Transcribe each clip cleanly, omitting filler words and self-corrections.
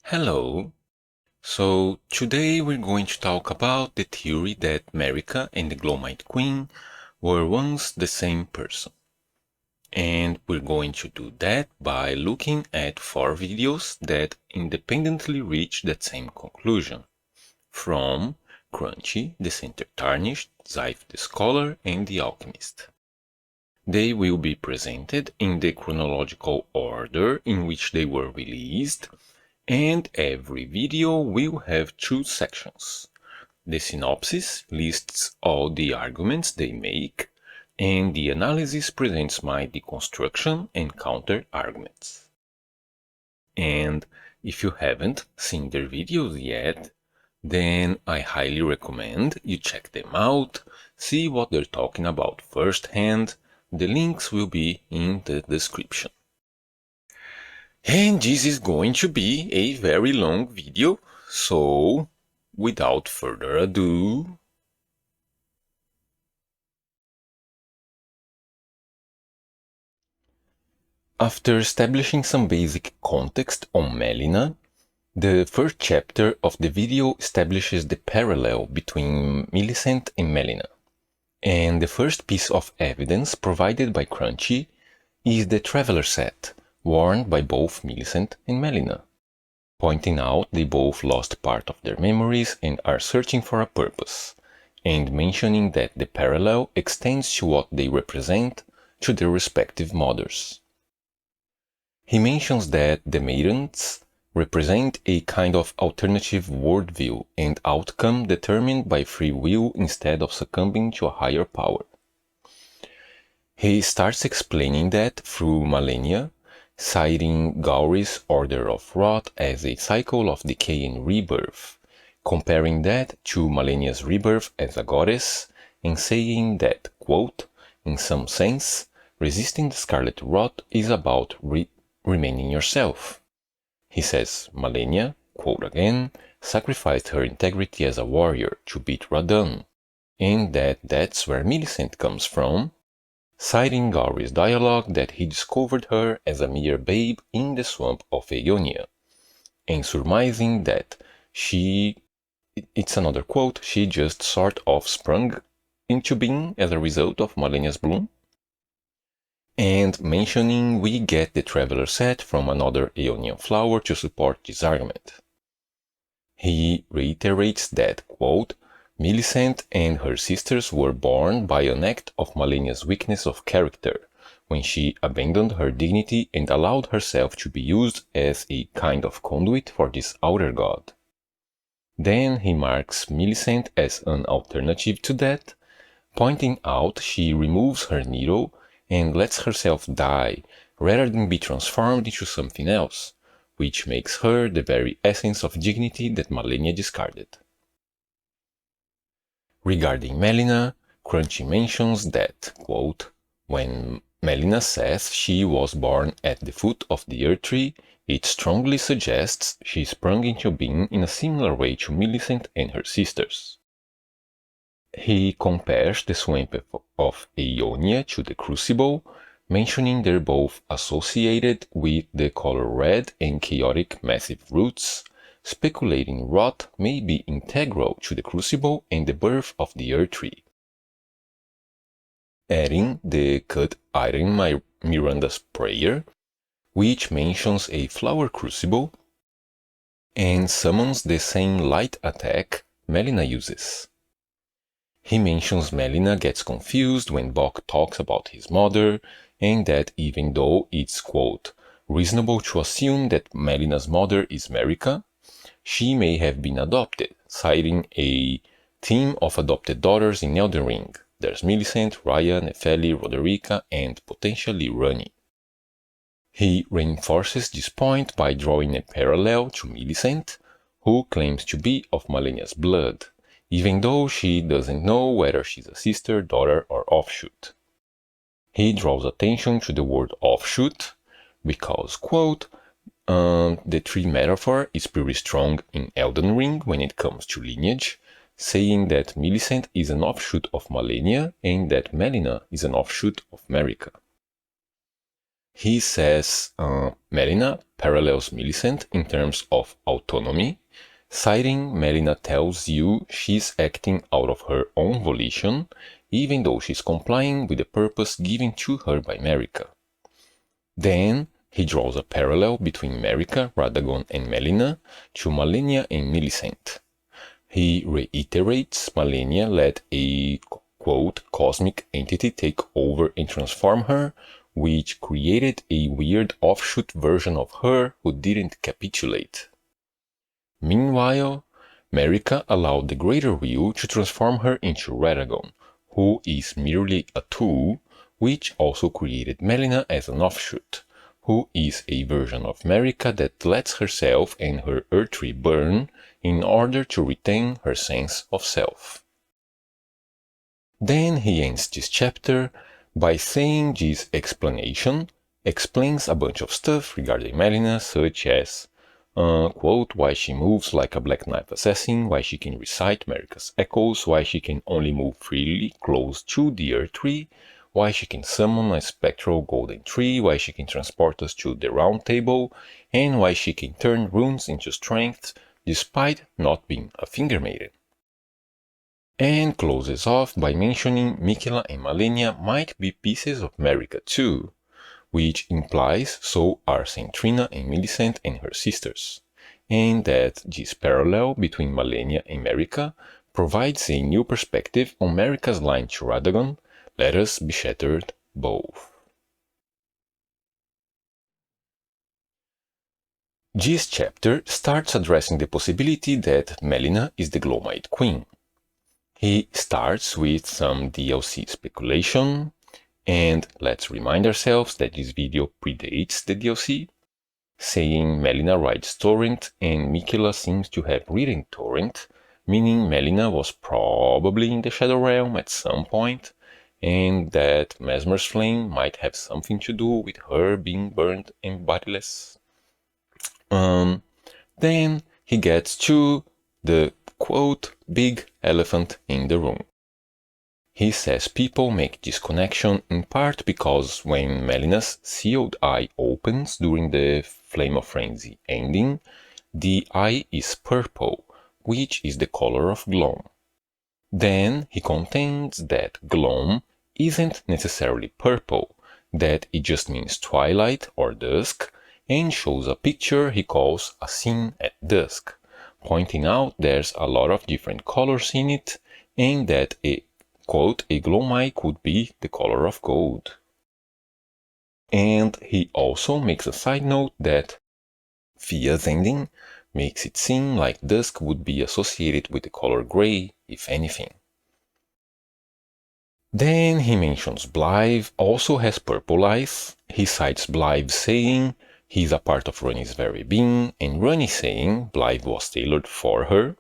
Hello. So today we're going to talk about the theory that Marika and the Glowmite Queen were once the same person. And we're going to do that by looking at 4 videos that independently reach that same conclusion. From Crunchy, The Center Tarnished, Zyph the Scholar, and The Alchemist. They will be presented in the chronological order in which they were released, and every video will have 2 sections. The synopsis lists all the arguments they make, and the analysis presents my deconstruction and counter-arguments. And if you haven't seen their videos yet, then I highly recommend you check them out, see what they're talking about firsthand. The links will be in the description. And this is going to be a very long video, so without further ado, after establishing some basic context on Melina, the first chapter of the video establishes the parallel between Millicent and Melina. And the first piece of evidence provided by Crunchy is the Traveler set, worn by both Millicent and Melina, pointing out they both lost part of their memories and are searching for a purpose, and mentioning that the parallel extends to what they represent to their respective mothers. He mentions that the maidens represent a kind of alternative worldview and outcome determined by free will instead of succumbing to a higher power. He starts explaining that through Malenia, citing Gowry's Order of Rot as a cycle of decay and rebirth, comparing that to Malenia's rebirth as a goddess, and saying that, quote, in some sense, resisting the Scarlet Rot is about remaining yourself. He says Malenia, quote again, sacrificed her integrity as a warrior to beat Radahn, and that's where Millicent comes from, citing Gowry's dialogue that he discovered her as a mere babe in the swamp of Aeonia, and surmising that it's another quote, she just sort of sprung into being as a result of Malenia's bloom, and mentioning we get the Traveler set from another Aeonian flower to support this argument. He reiterates that, quote, Millicent and her sisters were born by an act of Malenia's weakness of character, when she abandoned her dignity and allowed herself to be used as a kind of conduit for this outer god. Then he marks Millicent as an alternative to that, pointing out she removes her needle and lets herself die rather than be transformed into something else, which makes her the very essence of dignity that Malenia discarded. Regarding Melina, Crunchy mentions that, quote, when Melina says she was born at the foot of the Earth Tree, it strongly suggests she sprung into being in a similar way to Millicent and her sisters. He compares the swamp of Aeonia to the Crucible, mentioning they're both associated with the color red and chaotic massive roots, speculating rot may be integral to the Crucible and the birth of the Earth Tree. Adding the Cut Iron Miranda's Prayer, which mentions a flower crucible, and summons the same light attack Melina uses. He mentions Melina gets confused when Bock talks about his mother, and that even though it's, quote, reasonable to assume that Melina's mother is Marika, she may have been adopted, citing a team of adopted daughters in Elden Ring. There's Millicent, Raya, Nefeli, Roderica, and potentially Ranni. He reinforces this point by drawing a parallel to Millicent, who claims to be of Malenia's blood, even though she doesn't know whether she's a sister, daughter, or offshoot. He draws attention to the word offshoot because, quote, the tree metaphor is pretty strong in Elden Ring when it comes to lineage, saying that Millicent is an offshoot of Malenia and that Melina is an offshoot of Marika. He says Melina parallels Millicent in terms of autonomy, citing Melina tells you she's acting out of her own volition, even though she's complying with the purpose given to her by Marika. Then he draws a parallel between Marika, Radagon, and Melina to Malenia and Millicent. He reiterates Malenia let a, quote, cosmic entity take over and transform her, which created a weird offshoot version of her who didn't capitulate. Meanwhile, Marika allowed the Greater Will to transform her into Radagon, who is merely a tool, which also created Melina as an offshoot, who is a version of Marika that lets herself and her Earthry burn in order to retain her sense of self. Then he ends this chapter by saying this explanation explains a bunch of stuff regarding Melina, such as quote, why she moves like a Black Knight assassin, why she can recite Marika's echoes, why she can only move freely close to the Earth Tree, why she can summon a spectral golden tree, why she can transport us to the Round Table, and why she can turn runes into strength despite not being a finger maiden. And closes off by mentioning Miquella and Malenia might be pieces of Marika too, which implies so are Saint Trina and Millicent and her sisters, and that this parallel between Malenia and Marika provides a new perspective on Marika's line to Radagon, let us be shattered both. This chapter starts addressing the possibility that Melina is the Glowmite Queen. He starts with some DLC speculation, and let's remind ourselves that this video predates the DLC, saying Melina writes Torrent and Miquella seems to have written Torrent, meaning Melina was probably in the Shadow Realm at some point, and that Mesmer's flame might have something to do with her being burned and bodiless. Then he gets to the, quote, big elephant in the room. He says people make this connection in part because when Melina's sealed eye opens during the Flame of Frenzy ending, the eye is purple, which is the color of Gloam. Then he contends that Gloam isn't necessarily purple, that it just means twilight or dusk, and shows a picture he calls a scene at dusk, pointing out there's a lot of different colors in it, and that a, quote, a Glowmite could be the color of gold. And he also makes a side note that Fia's ending makes it seem like dusk would be associated with the color gray, if anything. Then he mentions Blythe also has purple eyes. He cites Blythe saying he's a part of Runny's very being, and Runny saying Blythe was tailored for her.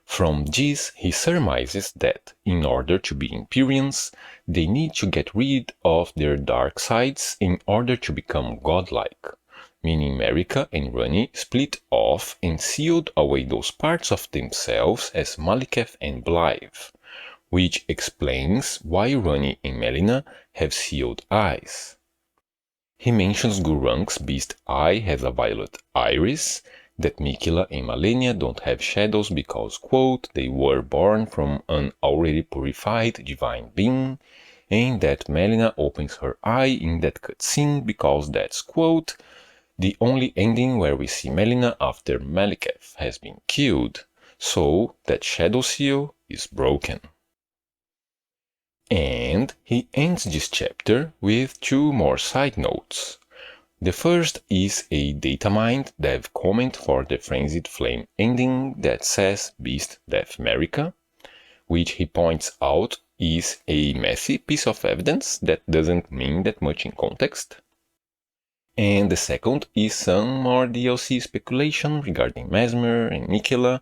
From this, he surmises that, in order to be Empyreans, they need to get rid of their dark sides in order to become godlike, meaning Marika and Runny split off and sealed away those parts of themselves as Maliketh and Blythe, which explains why Runny and Melina have sealed eyes. He mentions Gurrank's beast eye has a violet iris, that Miquella and Malenia don't have shadows because, quote, they were born from an already purified divine being, and that Melina opens her eye in that cutscene because that's, quote, the only ending where we see Melina after Maliketh has been killed, so that shadow seal is broken. And he ends this chapter with two more side notes. The first is a Datamined dev comment for the Frenzied Flame ending that says Beast Death Marika, which he points out is a messy piece of evidence that doesn't mean that much in context. And the second is some more DLC speculation regarding Mesmer and Miquella,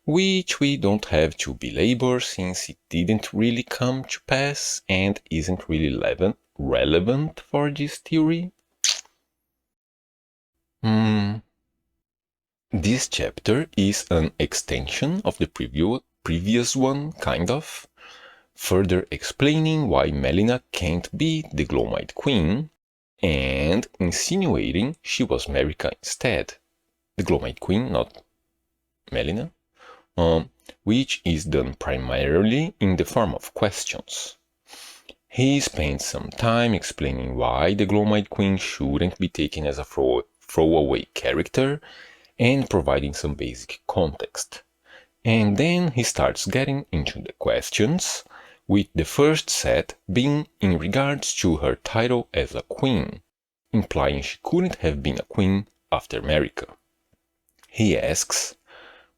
which we don't have to belabor since it didn't really come to pass and isn't really relevant for this theory. This chapter is an extension of the previous one, kind of, further explaining why Melina can't be the Glowmite Queen, and insinuating she was Marika instead, the Glowmite Queen, not Melina, which is done primarily in the form of questions. He spends some time explaining why the Glowmite Queen shouldn't be taken as a throwaway character and providing some basic context. And then he starts getting into the questions, with the first set being in regards to her title as a queen, implying she couldn't have been a queen after Marika. He asks,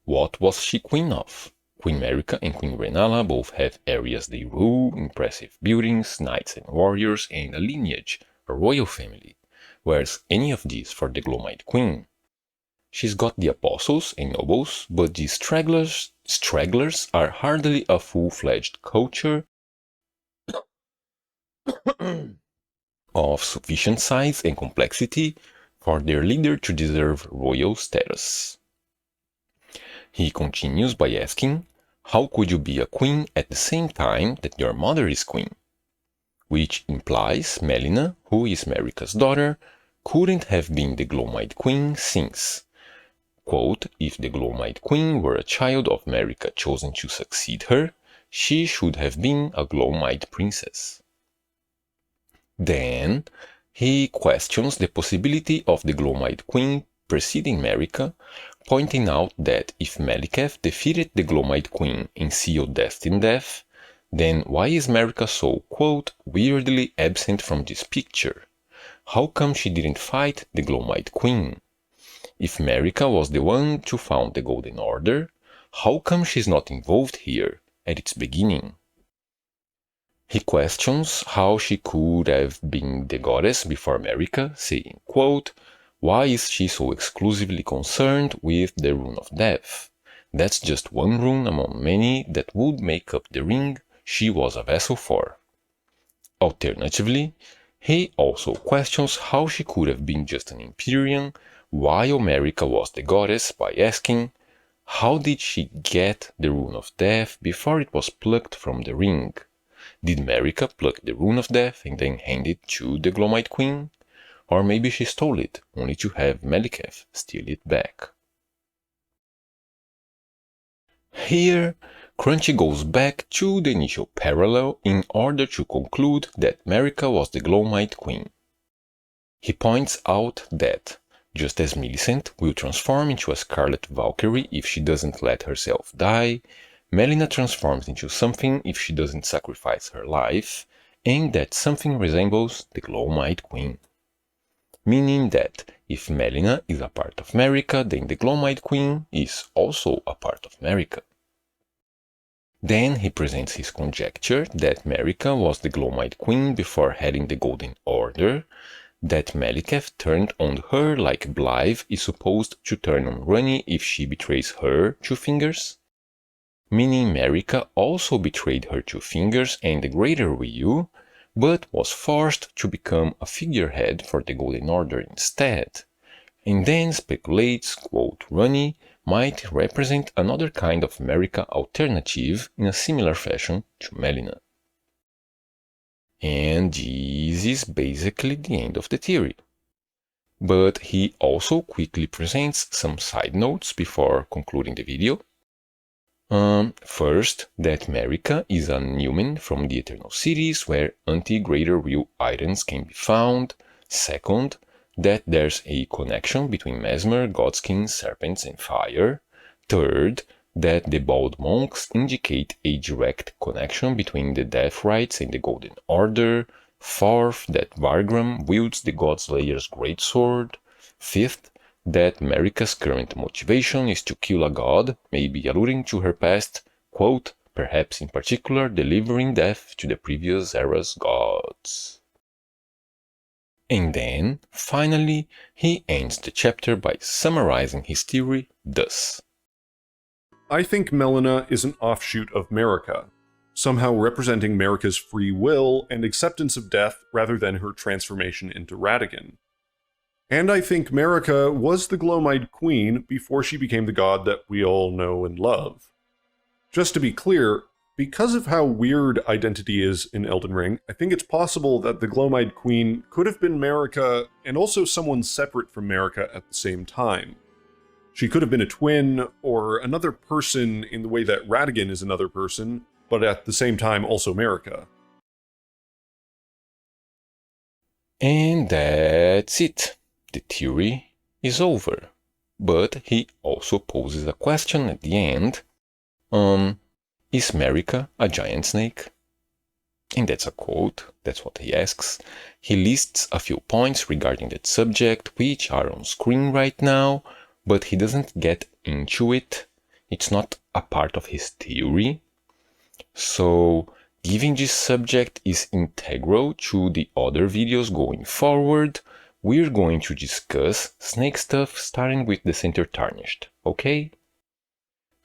what was she queen of? Queen Marika and Queen Rennala both have areas they rule, impressive buildings, knights and warriors, and a lineage, a royal family. Where's any of these for the Glowmite Queen? She's got the apostles and nobles, but these stragglers are hardly a full-fledged culture of sufficient size and complexity for their leader to deserve royal status. He continues by asking, how could you be a queen at the same time that your mother is queen? Which implies Melina, who is Marika's daughter, couldn't have been the Glowmite Queen since, quote, if the Glowmite Queen were a child of Marika chosen to succeed her, she should have been a Glowmite princess. Then, he questions the possibility of the Glowmite Queen preceding Marika, pointing out that if Maliketh defeated the Glowmite Queen in sealed destined death, then why is Marika so, quote, weirdly absent from this picture? How come she didn't fight the Glowmite Queen? If Marika was the one to found the Golden Order, how come she's not involved here at its beginning? He questions how she could have been the goddess before Marika, saying, quote, why is she so exclusively concerned with the Rune of Death? That's just one rune among many that would make up the ring she was a vessel for. Alternatively, he also questions how she could have been just an Empyrean while Marika was the goddess by asking, how did she get the Rune of Death before it was plucked from the ring? Did Marika pluck the Rune of Death and then hand it to the Glowmite Queen? Or maybe she stole it, only to have Maliketh steal it back. Here, Crunchy goes back to the initial parallel in order to conclude that Marika was the Glowmite Queen. He points out that, just as Millicent will transform into a Scarlet Valkyrie if she doesn't let herself die, Melina transforms into something if she doesn't sacrifice her life, and that something resembles the Glowmite Queen. Meaning that if Melina is a part of Marika, then the Glowmite Queen is also a part of Marika. Then he presents his conjecture that Marika was the Glowmite Queen before heading the Golden Order, that Maliketh turned on her like Blythe is supposed to turn on Runny if she betrays her Two Fingers, meaning Marika also betrayed her Two Fingers and the Greater Will, but was forced to become a figurehead for the Golden Order instead, and then speculates, quote, Runny might represent another kind of Marika alternative in a similar fashion to Melina. And this is basically the end of the theory. But he also quickly presents some side notes before concluding the video. First, that Marika is a Numen from the Eternal Cities where anti-Greater Will items can be found. Second, that there's a connection between Mesmer, Godskin, Serpents and Fire. Third, that the Bald Monks indicate a direct connection between the Death Rites and the Golden Order. Fourth, that Vargram wields the Godslayer's greatsword. Fifth, that Marika's current motivation is to kill a god, maybe alluding to her past, quote, perhaps in particular delivering death to the previous era's gods. And then, finally, he ends the chapter by summarizing his theory thus. I think Melina is an offshoot of Marika, somehow representing Marika's free will and acceptance of death rather than her transformation into Radagon. And I think Marika was the Glowmite Queen before she became the god that we all know and love. Just to be clear, Because of how weird identity is in Elden Ring, I think it's possible that the Glowmite Queen could have been Marika and also someone separate from Marika at the same time. She could have been a twin or another person in the way that Radagon is another person, but at the same time also Marika. And that's it. The theory is over. But he also poses a question at the end. Is Marika a giant snake? And that's a quote, that's what he asks. He lists a few points regarding that subject, which are on screen right now, but he doesn't get into it. It's not a part of his theory. So, given this subject is integral to the other videos going forward, we're going to discuss snake stuff starting with the center tarnished, okay?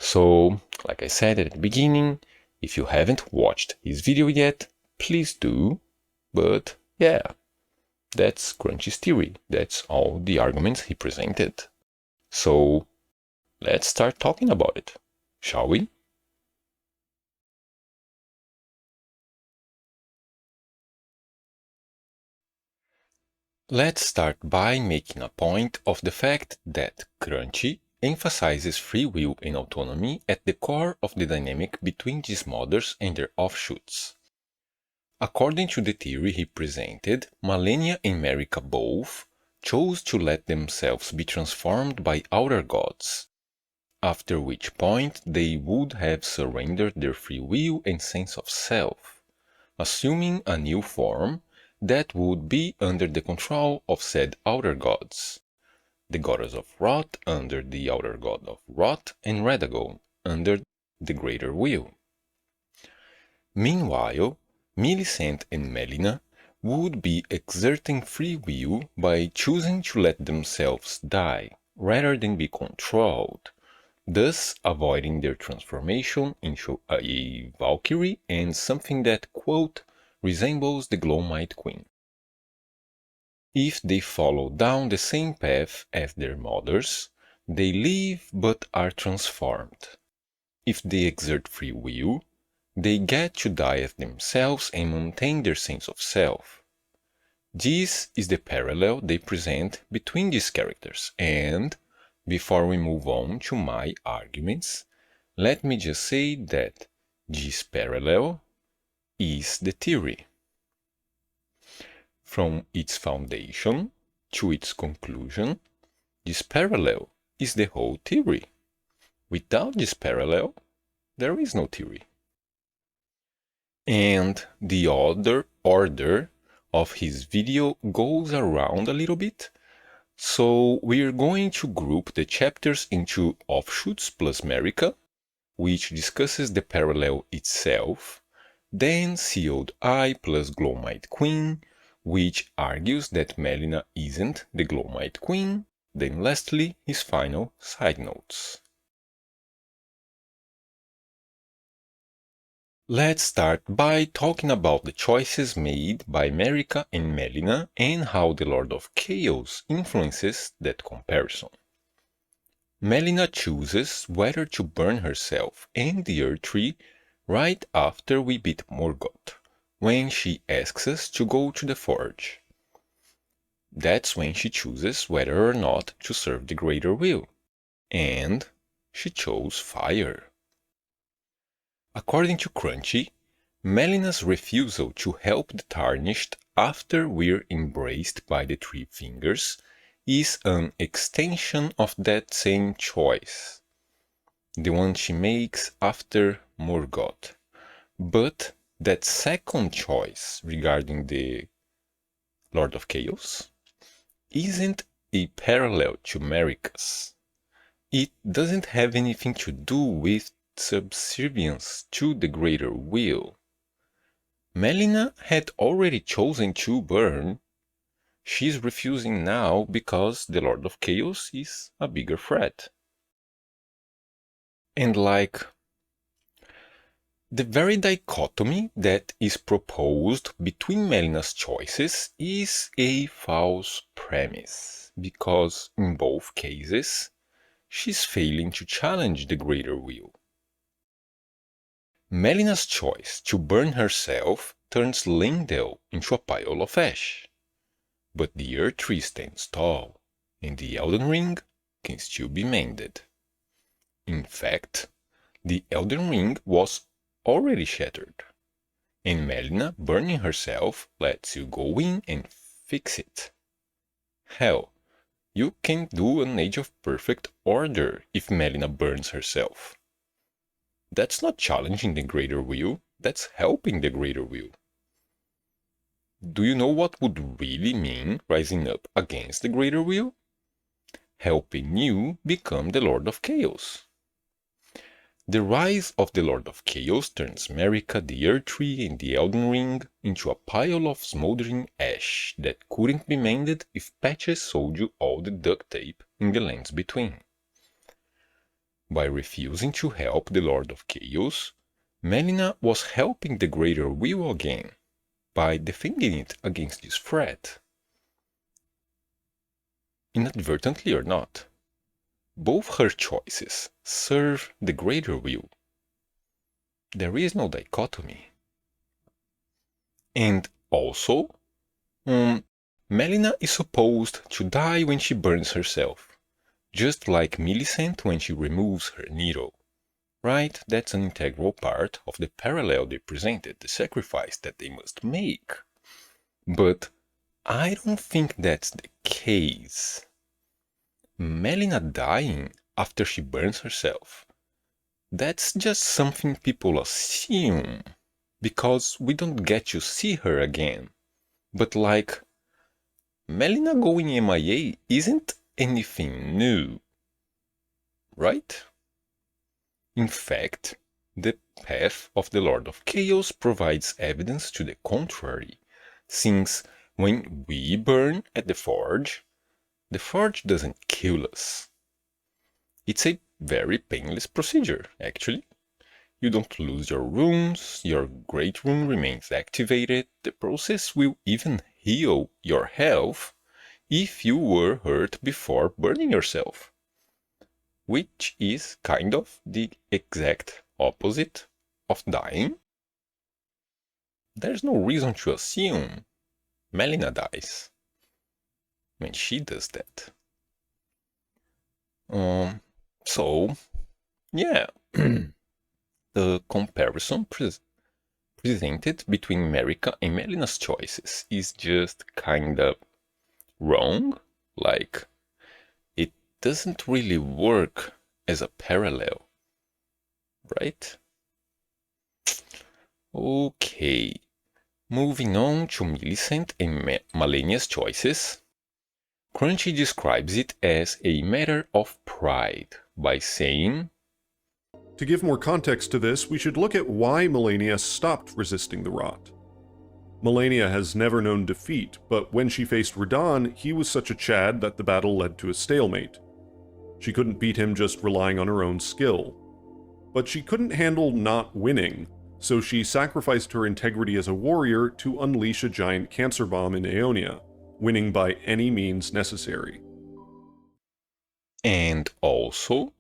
So, like I said at the beginning, if you haven't watched his video yet, please do. But yeah, that's Crunchy's theory. That's all the arguments he presented. So, let's start talking about it, shall we? Let's start by making a point of the fact that Crunchy emphasizes free will and autonomy at the core of the dynamic between these mothers and their offshoots. According to the theory he presented, Malenia and Marika both chose to let themselves be transformed by outer gods, after which point they would have surrendered their free will and sense of self, assuming a new form that would be under the control of said outer gods, the goddess of Wrath under the outer god of Wrath and Radagon under the greater will. Meanwhile, Millicent and Melina would be exerting free will by choosing to let themselves die rather than be controlled, thus avoiding their transformation into a Valkyrie and something that, quote, resembles the Glowmite Queen. If they follow down the same path as their mothers, they live but are transformed. If they exert free will, they get to die as themselves and maintain their sense of self. This is the parallel they present between these characters, and before we move on to my arguments, let me just say that this parallel is the theory. From its foundation to its conclusion, this parallel is the whole theory. Without this parallel, there is no theory. And the other order of his video goes around a little bit. So we're going to group the chapters into Offshoots plus Marika, which discusses the parallel itself, then Sealed Eye plus Glowmite Queen, which argues that Melina isn't the Glowmite Queen, then lastly his final side notes. Let's start by talking about the choices made by Marika and Melina and how the Lord of Chaos influences that comparison. Melina chooses whether to burn herself and the Erdtree right after we beat Morgoth, when she asks us to go to the Forge. That's when she chooses whether or not to serve the Greater Will, and she chose fire. According to Crunchy, Melina's refusal to help the Tarnished after we're embraced by the Three Fingers is an extension of that same choice, the one she makes after Morgoth. But that second choice regarding the Lord of Chaos isn't a parallel to Marika's. It doesn't have anything to do with subservience to the greater will. Melina had already chosen to burn. She's refusing now because the Lord of Chaos is a bigger threat. And the very dichotomy that is proposed between Melina's choices is a false premise, because in both cases, she's failing to challenge the greater will. Melina's choice to burn herself turns Lindell into a pile of ash. But the Earth Tree stands tall, and the Elden Ring can still be mended. In fact, the Elden Ring was already shattered, and Melina burning herself lets you go in and fix it. Hell, you can do an Age of Perfect Order if Melina burns herself. That's not challenging the greater will, that's helping the greater will. Do you know what would really mean rising up against the greater will? Helping you become the Lord of Chaos. The rise of the Lord of Chaos turns Marika, the Earth Tree, and the Elden Ring into a pile of smoldering ash that couldn't be mended if Patches sold you all the duct tape in the lands between. By refusing to help the Lord of Chaos, Melina was helping the greater will again, by defending it against this threat. Inadvertently or not, both her choices serve the greater will. There is no dichotomy. And also, Melina is supposed to die when she burns herself, just like Millicent when she removes her needle. Right? That's an integral part of the parallel they presented, the sacrifice that they must make. But I don't think that's the case. Melina dying after she burns herself, that's just something people assume, because we don't get to see her again. But like, Melina going MIA isn't anything new, right? In fact, the path of the Lord of Chaos provides evidence to the contrary, since when we burn at the forge doesn't kill us. It's a very painless procedure, actually. You don't lose your runes, your Great Rune remains activated, the process will even heal your health if you were hurt before burning yourself. Which is kind of the exact opposite of dying. There's no reason to assume Melina dies when she does that. So, yeah, the comparison presented between Marika and Melina's choices is just kinda wrong. Like, it doesn't really work as a parallel, right? Okay, moving on to Millicent and Malenia's choices. Crunchy describes it as a matter of pride by saying, To give more context to this, we should look at why Malenia stopped resisting the rot. Malenia has never known defeat, but when she faced Radahn, he was such a Chad that the battle led to a stalemate. She couldn't beat him just relying on her own skill. But she couldn't handle not winning, so she sacrificed her integrity as a warrior to unleash a giant cancer bomb in Aeonia, winning by any means necessary. and also,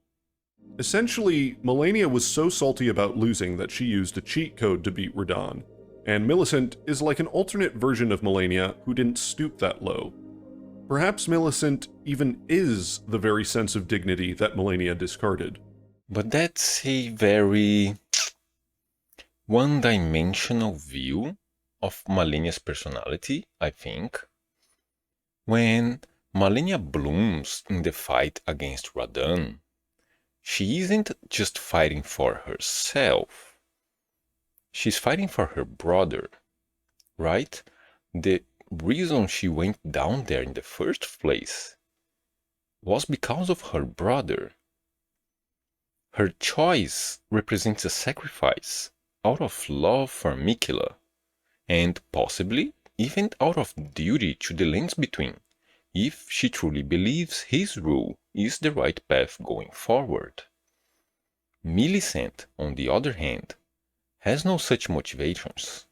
Essentially, Malenia was so salty about losing that she used a cheat code to beat Radahn, and Millicent is like an alternate version of Malenia who didn't stoop that low. Perhaps Millicent even is the very sense of dignity that Malenia discarded. but that's a very one-dimensional view of Malenia's personality, I think. When Malenia blooms in the fight against Radahn, she isn't just fighting for herself. She's fighting for her brother, right? The reason she went down there in the first place was because of her brother. Her choice represents a sacrifice out of love for Miquella, and possibly even out of duty to the lands between, if she truly believes his rule is the right path going forward. Millicent, on the other hand, has no such motivations.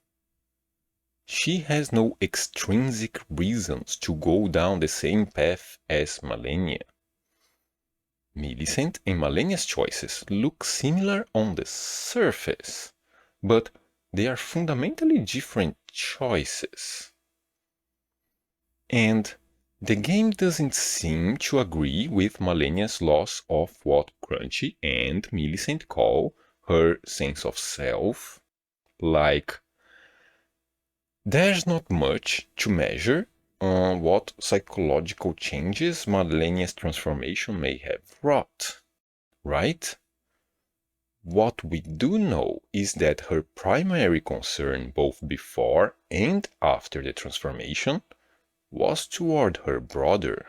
She has no extrinsic reasons to go down the same path as Malenia. Millicent and Malenia's choices look similar on the surface, but they are fundamentally different choices. And the game doesn't seem to agree with Malenia's loss of what Crunchy and Millicent call her sense of self. Like, there's not much to measure on what psychological changes Malenia's transformation may have wrought, right? What we do know is that her primary concern both before and after the transformation was toward her brother.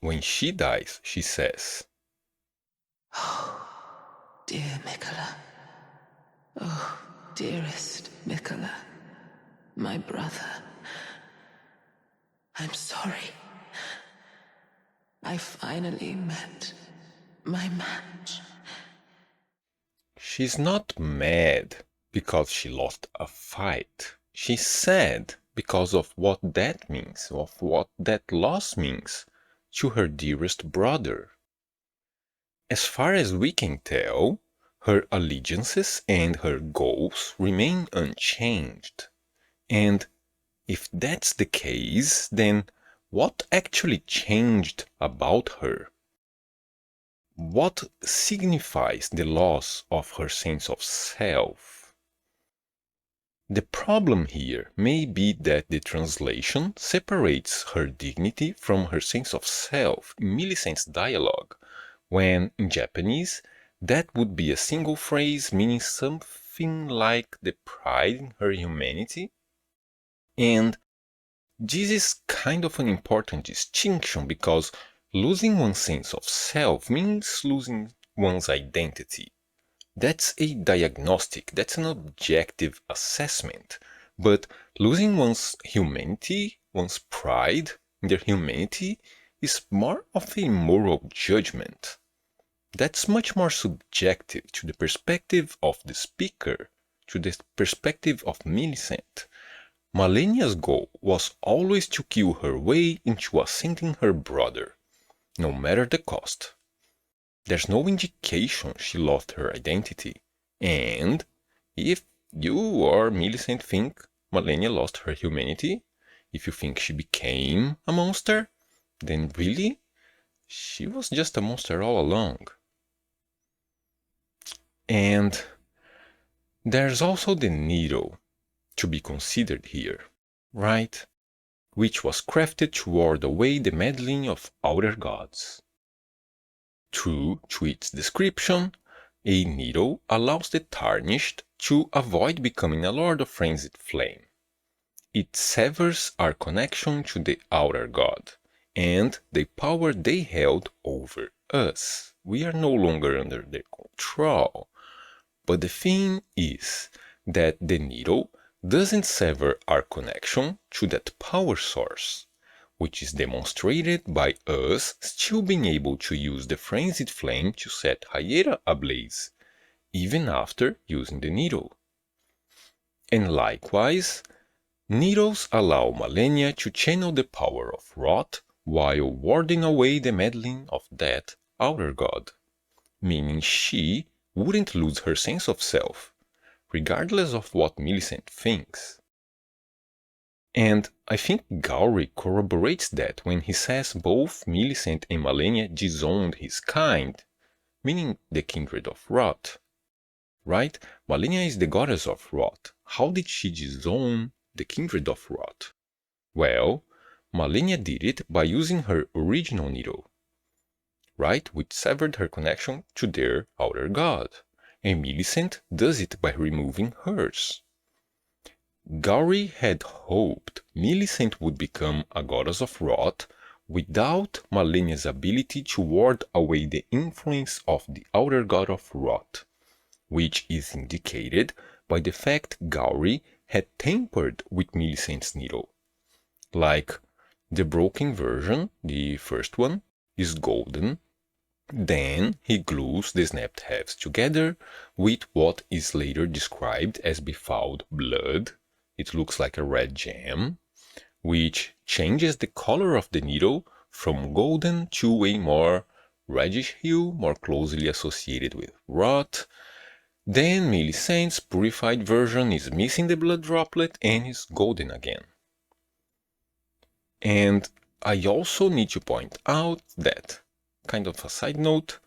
When she dies, she says, "Oh, dear Mikola. Oh, dearest Mikola, my brother. I'm sorry. I finally met my match." she's not mad because she lost a fight. She's sad because of what that means, of what that loss means to her dearest brother. As far as we can tell, her allegiances and her goals remain unchanged. And if that's the case, then what actually changed about her? What signifies the loss of her sense of self? The problem here may be that the translation separates her dignity from her sense of self in Millicent's dialogue, when in Japanese that would be a single phrase meaning something like the pride in her humanity. And this is kind of an important distinction because losing one's sense of self means losing one's identity. That's a diagnostic, that's an objective assessment. But losing one's humanity, one's pride in their humanity, is more of a moral judgment. That's much more subjective to the perspective of the speaker, to the perspective of Millicent. Malenia's goal was always to kill her way into ascending her brother, no matter the cost. There's no indication she lost her identity, and if you or Millicent think Malenia lost her humanity, if you think she became a monster, then really, she was just a monster all along. And there's also the needle to be considered here, right? Which was crafted to ward away the meddling of outer gods. True to its description, a needle allows the tarnished to avoid becoming a Lord of Frenzied Flame. It severs our connection to the outer god and the power they held over us. We are no longer under their control. But the thing is that the needle doesn't sever our connection to that power source, which is demonstrated by us still being able to use the frenzied flame to set Haiera ablaze, even after using the needle. And likewise, needles allow Malenia to channel the power of Rot while warding away the meddling of that outer god, meaning she wouldn't lose her sense of self, regardless of what Millicent thinks. And I think Gowry corroborates that when he says both Millicent and Malenia disowned his kind, meaning the kindred of Rot. Right? Malenia is the goddess of Rot. How did she disown the kindred of Rot? Well, Malenia did it by using her original needle, right, which severed her connection to their outer god, and Millicent does it by removing hers. Gowry had hoped Millicent would become a goddess of Rot without Malenia's ability to ward away the influence of the outer god of Rot, which is indicated by the fact Gowry had tampered with Millicent's needle. Like, the broken version, the first one, is golden. Then he glues the snapped halves together with what is later described as befouled blood. It looks like a red jam, which changes the color of the needle from golden to a more reddish hue, more closely associated with rot. Then Millicent's purified version is missing the blood droplet and is golden again. And I also need to point out that, kind of a side note,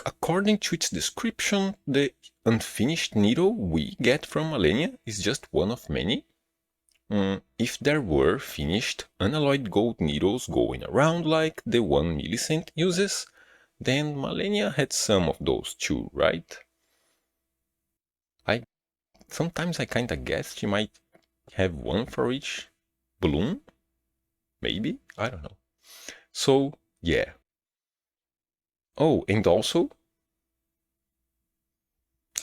according to its description, the unfinished needle we get from Malenia is just one of many. If there were finished unalloyed gold needles going around like the one Millicent uses, then Malenia had some of those too, right? Sometimes I kinda guess she might have one for each bloom? Maybe? I don't know. So, yeah. Oh, and also,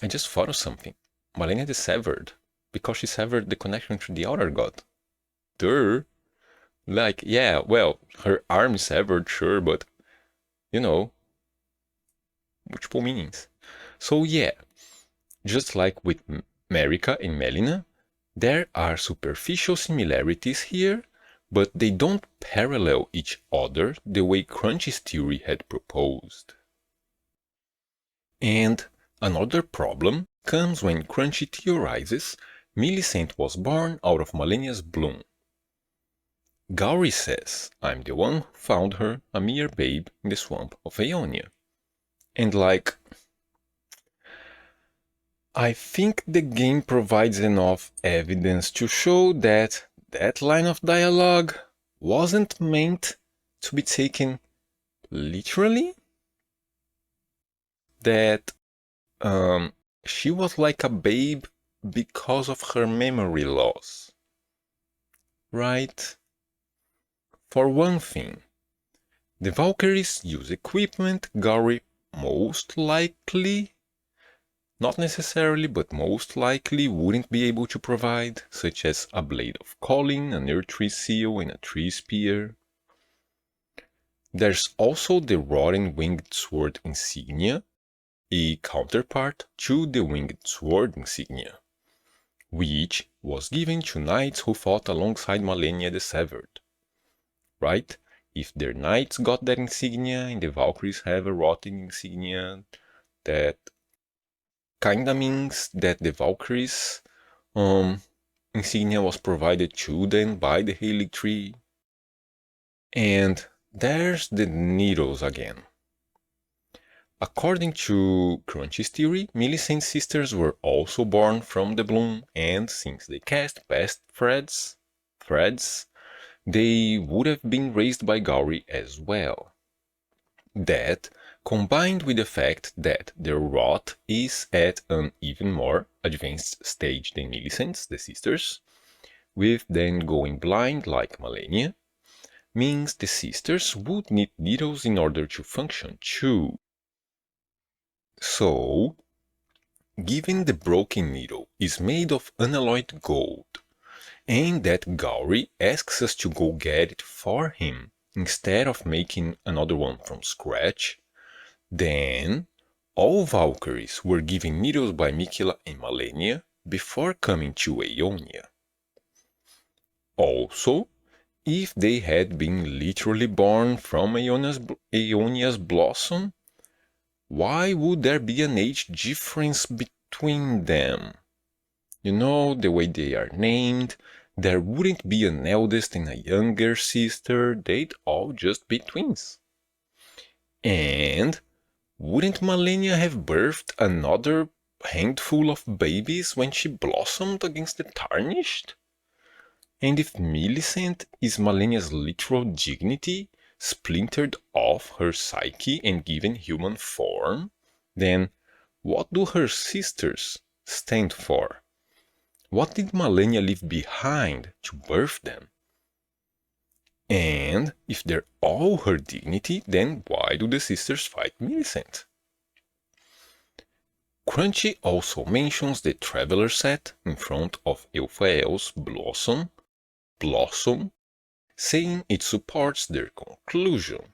I just thought of something. Malenia is severed, because she severed the connection to the Outer God. Like, yeah, well, her arm is severed, sure, but, you know, multiple meanings. So yeah, just like with Marika and Melina, there are superficial similarities here, but they don't parallel each other the way Crunchy's theory had proposed. And another problem comes when Crunchy theorizes Millicent was born out of Malenia's bloom. Gowry says, I'm the one who found her, a mere babe, in the swamp of Aeonia. And like, I think the game provides enough evidence to show that that line of dialogue wasn't meant to be taken literally. That she was like a babe because of her memory loss. Right? For one thing, the Valkyries use equipment Gowry most likely, not necessarily, but most likely wouldn't be able to provide, such as a blade of calling, an Erdtree seal, and a tree spear. There's also the Rotten Winged Sword insignia, a counterpart to the Winged Sword insignia, which was given to knights who fought alongside Malenia the Severed. Right? If their knights got that insignia and the Valkyries have a Rotten insignia, that kinda means that the Valkyries insignia was provided to them by the Haligtree. And there's the needles again. According to Crunchy's theory, Millicent's sisters were also born from the bloom, and since they cast past threads, they would have been raised by Gowry as well. That, combined with the fact that their rot is at an even more advanced stage than Millicent's, the sisters, with them going blind like Malenia, means the sisters would need needles in order to function too. So, given the broken needle is made of unalloyed gold, and that Gowry asks us to go get it for him instead of making another one from scratch, then all Valkyries were given needles by Miquella and Malenia before coming to Aeonia. Also, if they had been literally born from Aeonia's blossom, why would there be an age difference between them? You know, the way they are named, there wouldn't be an eldest and a younger sister, they'd all just be twins. And wouldn't Malenia have birthed another handful of babies when she blossomed against the Tarnished? And if Millicent is Malenia's literal dignity, splintered off her psyche and given human form, then what do her sisters stand for? What did Malenia leave behind to birth them? And if they're all her dignity, then why do the sisters fight Millicent? Crunchy also mentions the Traveler set in front of Elphael's Blossom, saying it supports their conclusion,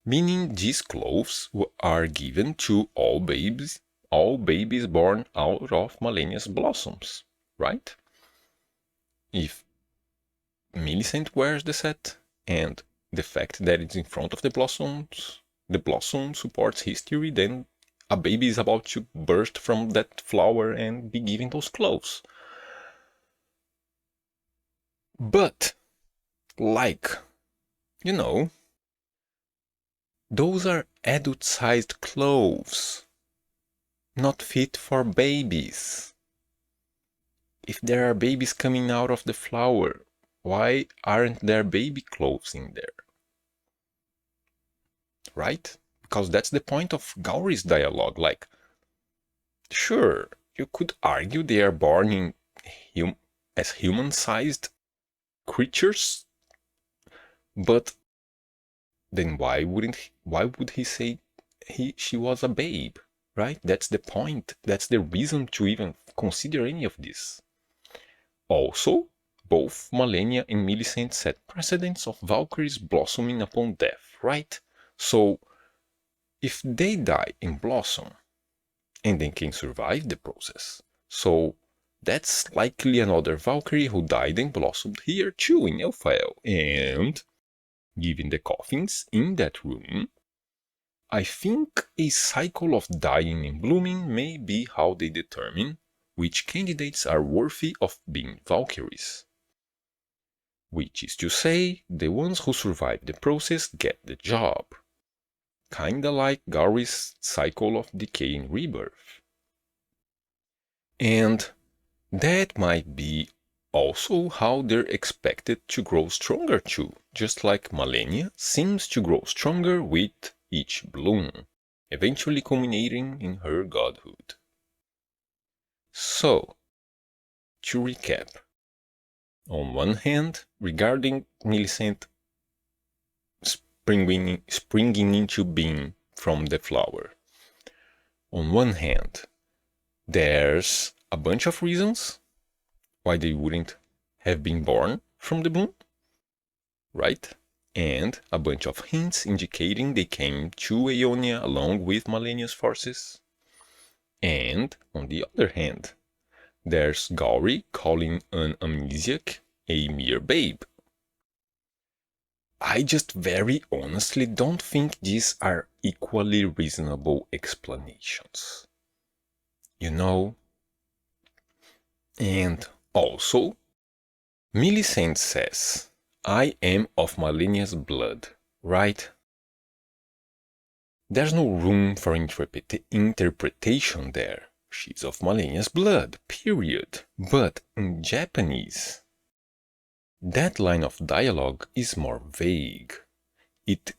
meaning these clothes are given to all babies born out of Malenia's blossoms, right? If Millicent wears the set, and the fact that it's in front of the blossom supports his theory, then a baby is about to burst from that flower and be given those clothes. But, like, you know, those are adult-sized clothes, not fit for babies. If there are babies coming out of the flower, why aren't there baby clothes in there? Right? Because that's the point of Gowry's dialogue. Like, sure, you could argue they are born as human-sized creatures, but then why would he say she was a babe, right? That's the point. That's the reason to even consider any of this. Also, both Malenia and Millicent set precedents of Valkyries blossoming upon death, right? So, if they die in Blossom, and then can survive the process, so that's likely another Valkyrie who died and blossomed here too in Elphael, and given the coffins in that room, I think a cycle of dying and blooming may be how they determine which candidates are worthy of being Valkyries. Which is to say, the ones who survive the process get the job. Kinda like Gowry's cycle of decay and rebirth. And that might be also how they're expected to grow stronger too, just like Malenia seems to grow stronger with each bloom, eventually culminating in her godhood. So, to recap, on one hand, regarding Millicent springing into being from the flower, on one hand, there's a bunch of reasons why they wouldn't have been born from the bloom, right? And a bunch of hints indicating they came to Aeonia along with Malenia's forces. And, on the other hand, there's Gowry calling an amnesiac a mere babe. I just very honestly don't think these are equally reasonable explanations. You know? And also, Millicent says, I am of Malenia's blood, right? There's no room for interpretation there. She's of Malenia's blood, period. But in Japanese, that line of dialogue is more vague. It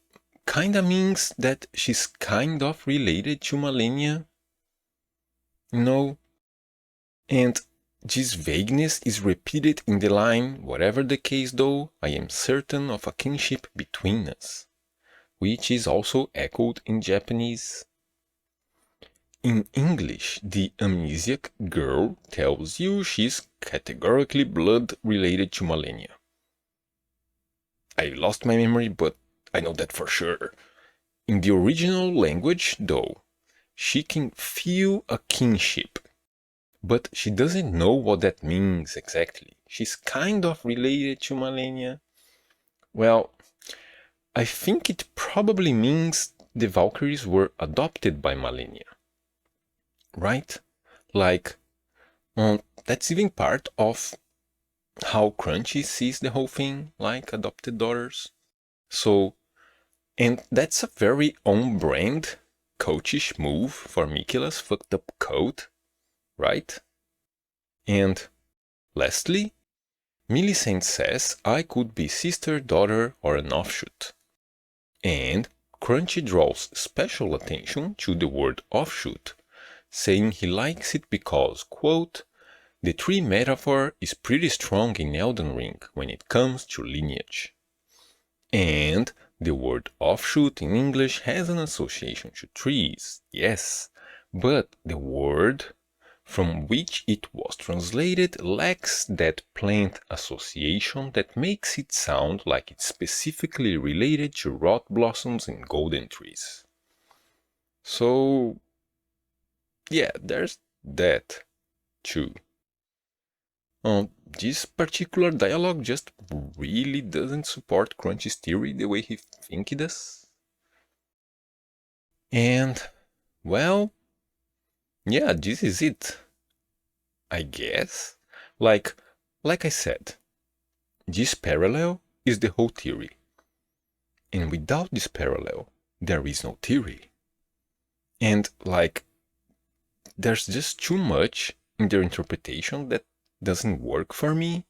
kinda means that she's kind of related to Malenia, you know? And this vagueness is repeated in the line, whatever the case though, I am certain of a kinship between us, which is also echoed in Japanese. In English, the amnesiac girl tells you she's categorically blood related to Malenia. I lost my memory, but I know that for sure. In the original language, though, she can feel a kinship, but she doesn't know what that means exactly. She's kind of related to Malenia. Well, I think it probably means the Valkyries were adopted by Malenia. Right? Like, that's even part of how Crunchy sees the whole thing, like adopted daughters. So, and that's a very on-brand, coachish move for Mikila's fucked up code, right? And lastly, Millicent says I could be sister, daughter, or an offshoot. And Crunchy draws special attention to the word offshoot, saying he likes it because, quote, the tree metaphor is pretty strong in Elden Ring when it comes to lineage. And the word offshoot in English has an association to trees, yes, but the word from which it was translated lacks that plant association that makes it sound like it's specifically related to rot blossoms and golden trees. So, yeah, there's that too. This particular dialogue just really doesn't support Crunchy's theory the way he thinks it does. And, well, Yeah, this is it. I guess. Like I said, this parallel is the whole theory. And without this parallel, there is no theory. And there's just too much in their interpretation that doesn't work for me.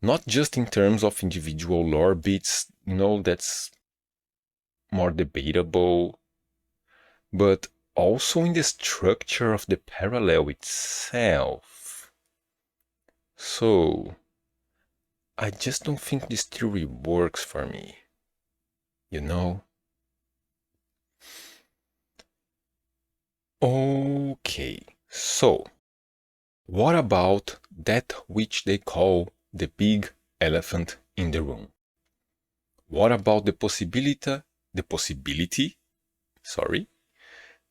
Not just in terms of individual lore bits, that's more debatable, but also in the structure of the parallel itself. So, I just don't think this theory works for me. Okay, so what about that which they call the big elephant in the room? What about the possibility,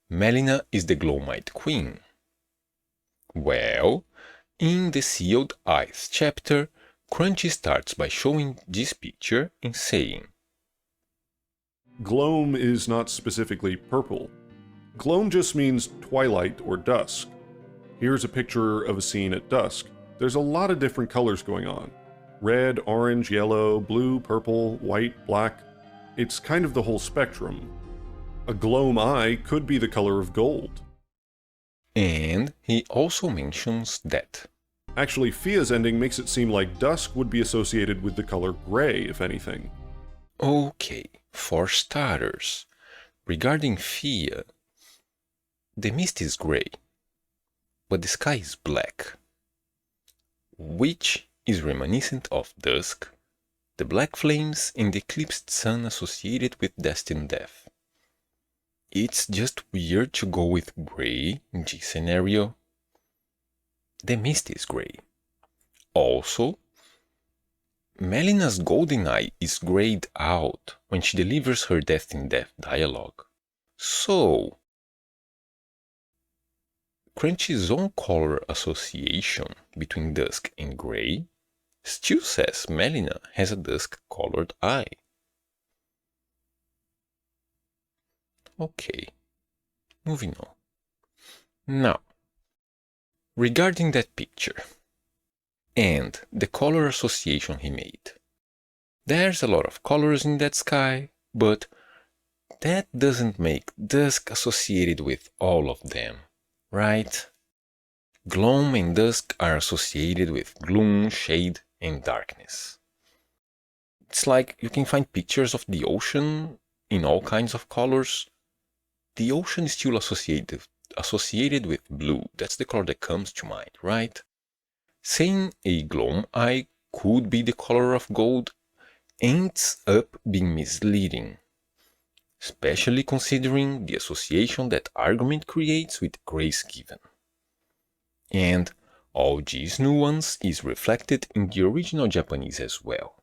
Melina is the Glowmite Queen? Well, in the Sealed Eyes chapter, Crunchy starts by showing this picture and saying, Gloam is not specifically purple. Gloam just means twilight or dusk. Here's a picture of a scene at dusk. There's a lot of different colors going on. Red, orange, yellow, blue, purple, white, black. It's kind of the whole spectrum. A Gloam eye could be the color of gold. And he also mentions that. Actually, Fia's ending makes it seem like dusk would be associated with the color gray, if anything. Okay, for starters, regarding Fia, the mist is gray, but the sky is black, which is reminiscent of dusk, the black flames and the eclipsed sun associated with destined death. It's just weird to go with gray in this scenario. The mist is gray. Also, Melina's golden eye is grayed out when she delivers her destined death dialogue. So, Crunchy's own color association between dusk and gray still says Melina has a dusk-colored eye. Okay, moving on. Now, regarding that picture and the color association he made, there's a lot of colors in that sky, but that doesn't make dusk associated with all of them. Right? Gloam and dusk are associated with gloom, shade, and darkness. It's like you can find pictures of the ocean in all kinds of colors. The ocean is still associated with blue. That's the color that comes to mind, right? Saying a gloam eye could be the color of gold ends up being misleading, especially considering the association that argument creates with grace given. And all this nuance is reflected in the original Japanese as well.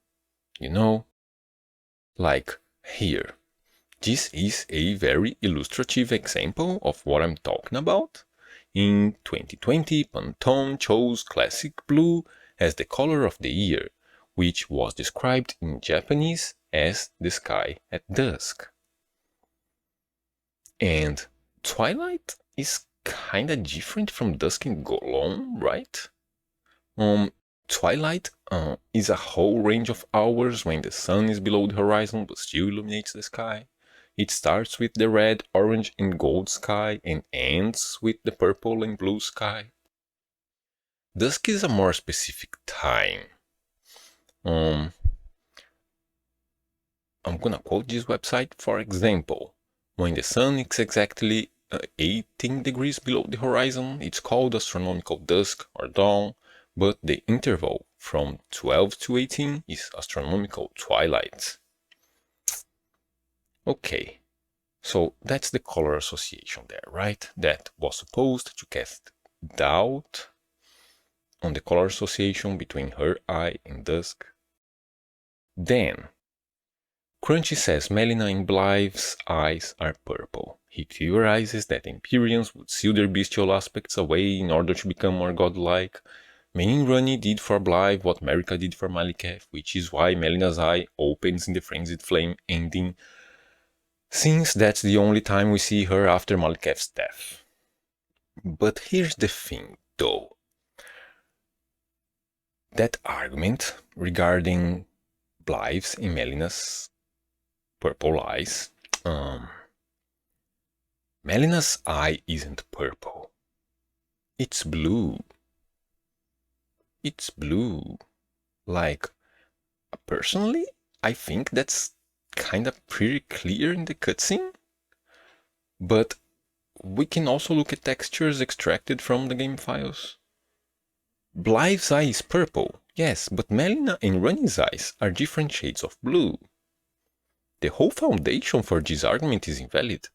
Like here. This is a very illustrative example of what I'm talking about. In 2020, Pantone chose classic blue as the color of the year, which was described in Japanese as the sky at dusk. And twilight is kinda different from dusk and gloam, right? Twilight is a whole range of hours when the sun is below the horizon but still illuminates the sky. It starts with the red, orange, and gold sky and ends with the purple and blue sky. Dusk is a more specific time. I'm gonna quote this website. For example, when the sun is exactly 18 degrees below the horizon, it's called astronomical dusk or dawn, but the interval from 12 to 18 is astronomical twilight. Okay, so that's the color association there, right? That was supposed to cast doubt on the color association between her eye and dusk. Then, Crunchy says Melina and Blythe's eyes are purple. He theorizes that Empyreans would seal their bestial aspects away in order to become more godlike, meaning Runny did for Blythe what Marika did for Maliketh, which is why Melina's eye opens in the frenzied flame ending, since that's the only time we see her after Maliketh's death. But here's the thing, though. That argument regarding Blythe's and Melina's purple eyes, Melina's eye isn't purple. It's blue. It's blue. Like, personally, I think that's kind of pretty clear in the cutscene. But we can also look at textures extracted from the game files. Blythe's eye is purple, yes, but Melina and Runny's eyes are different shades of blue. The whole foundation for this argument is invalid.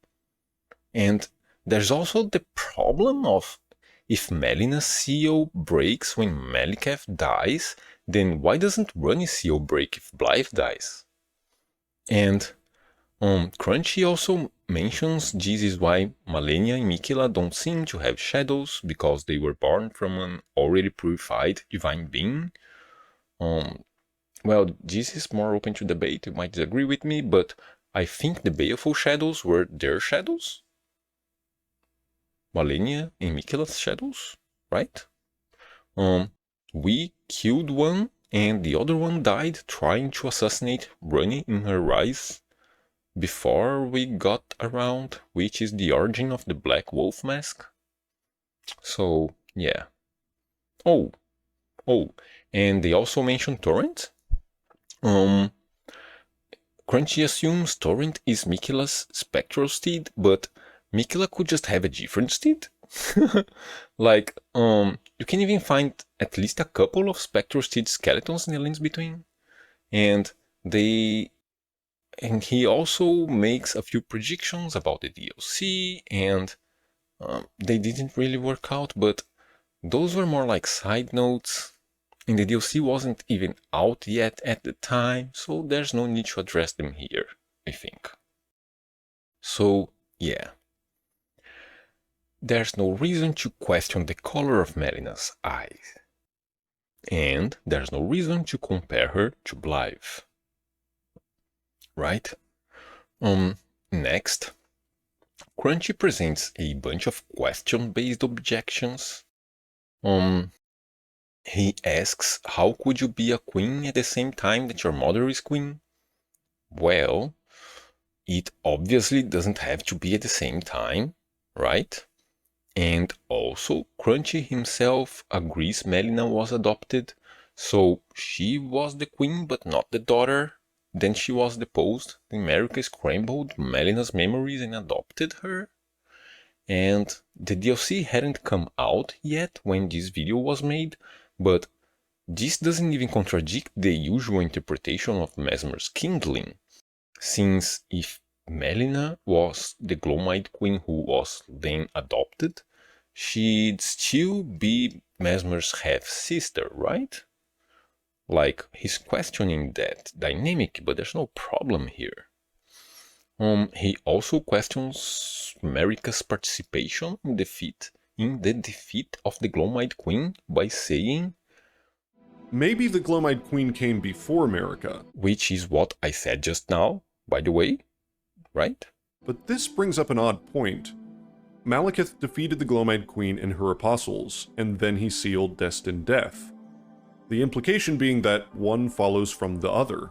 And there's also the problem of if Melina's seal breaks when Maliketh dies, then why doesn't Runny's seal break if Blythe dies? And Crunchy also mentions this is why Malenia and Mikela don't seem to have shadows, because they were born from an already purified divine being. Well, this is more open to debate, you might disagree with me, but I think the baleful shadows were their shadows. Malenia and Mikela's shadows, right? We killed one and the other one died trying to assassinate Runny in her rise before we got around, which is the origin of the Black Wolf mask. So, yeah. Oh, and they also mentioned Torrent. Crunchy assumes Torrent is Mikela's spectral steed, but Mikela could just have a different steed. Like, you can even find at least a couple of spectral steed skeletons in the Lands Between. And he also makes a few predictions about the DLC, and they didn't really work out, but those were more like side notes, and the DLC wasn't even out yet at the time, so there's no need to address them here, I think. So, yeah. There's no reason to question the color of Melina's eyes. And there's no reason to compare her to Blythe. Right? Next, Crunchy presents a bunch of question-based objections. He asks, how could you be a queen at the same time that your mother is queen? Well, it obviously doesn't have to be at the same time, right? And also, Crunchy himself agrees Melina was adopted, so she was the queen but not the daughter. Then she was deposed, America scrambled Melina's memories and adopted her. And the DLC hadn't come out yet when this video was made, but this doesn't even contradict the usual interpretation of Mesmer's kindling, since if Melina was the Glowmite queen who was then adopted, she'd still be Mesmer's half-sister, right? Like, he's questioning that dynamic, but there's no problem here. He also questions Marika's participation in the defeat of the Glowmite Queen by saying, Maybe the Glowmite Queen came before Marika. Which is what I said just now, by the way, right? But this brings up an odd point. Maliketh defeated the Glowmite Queen and her apostles, and then he sealed Destined Death. The implication being that one follows from the other.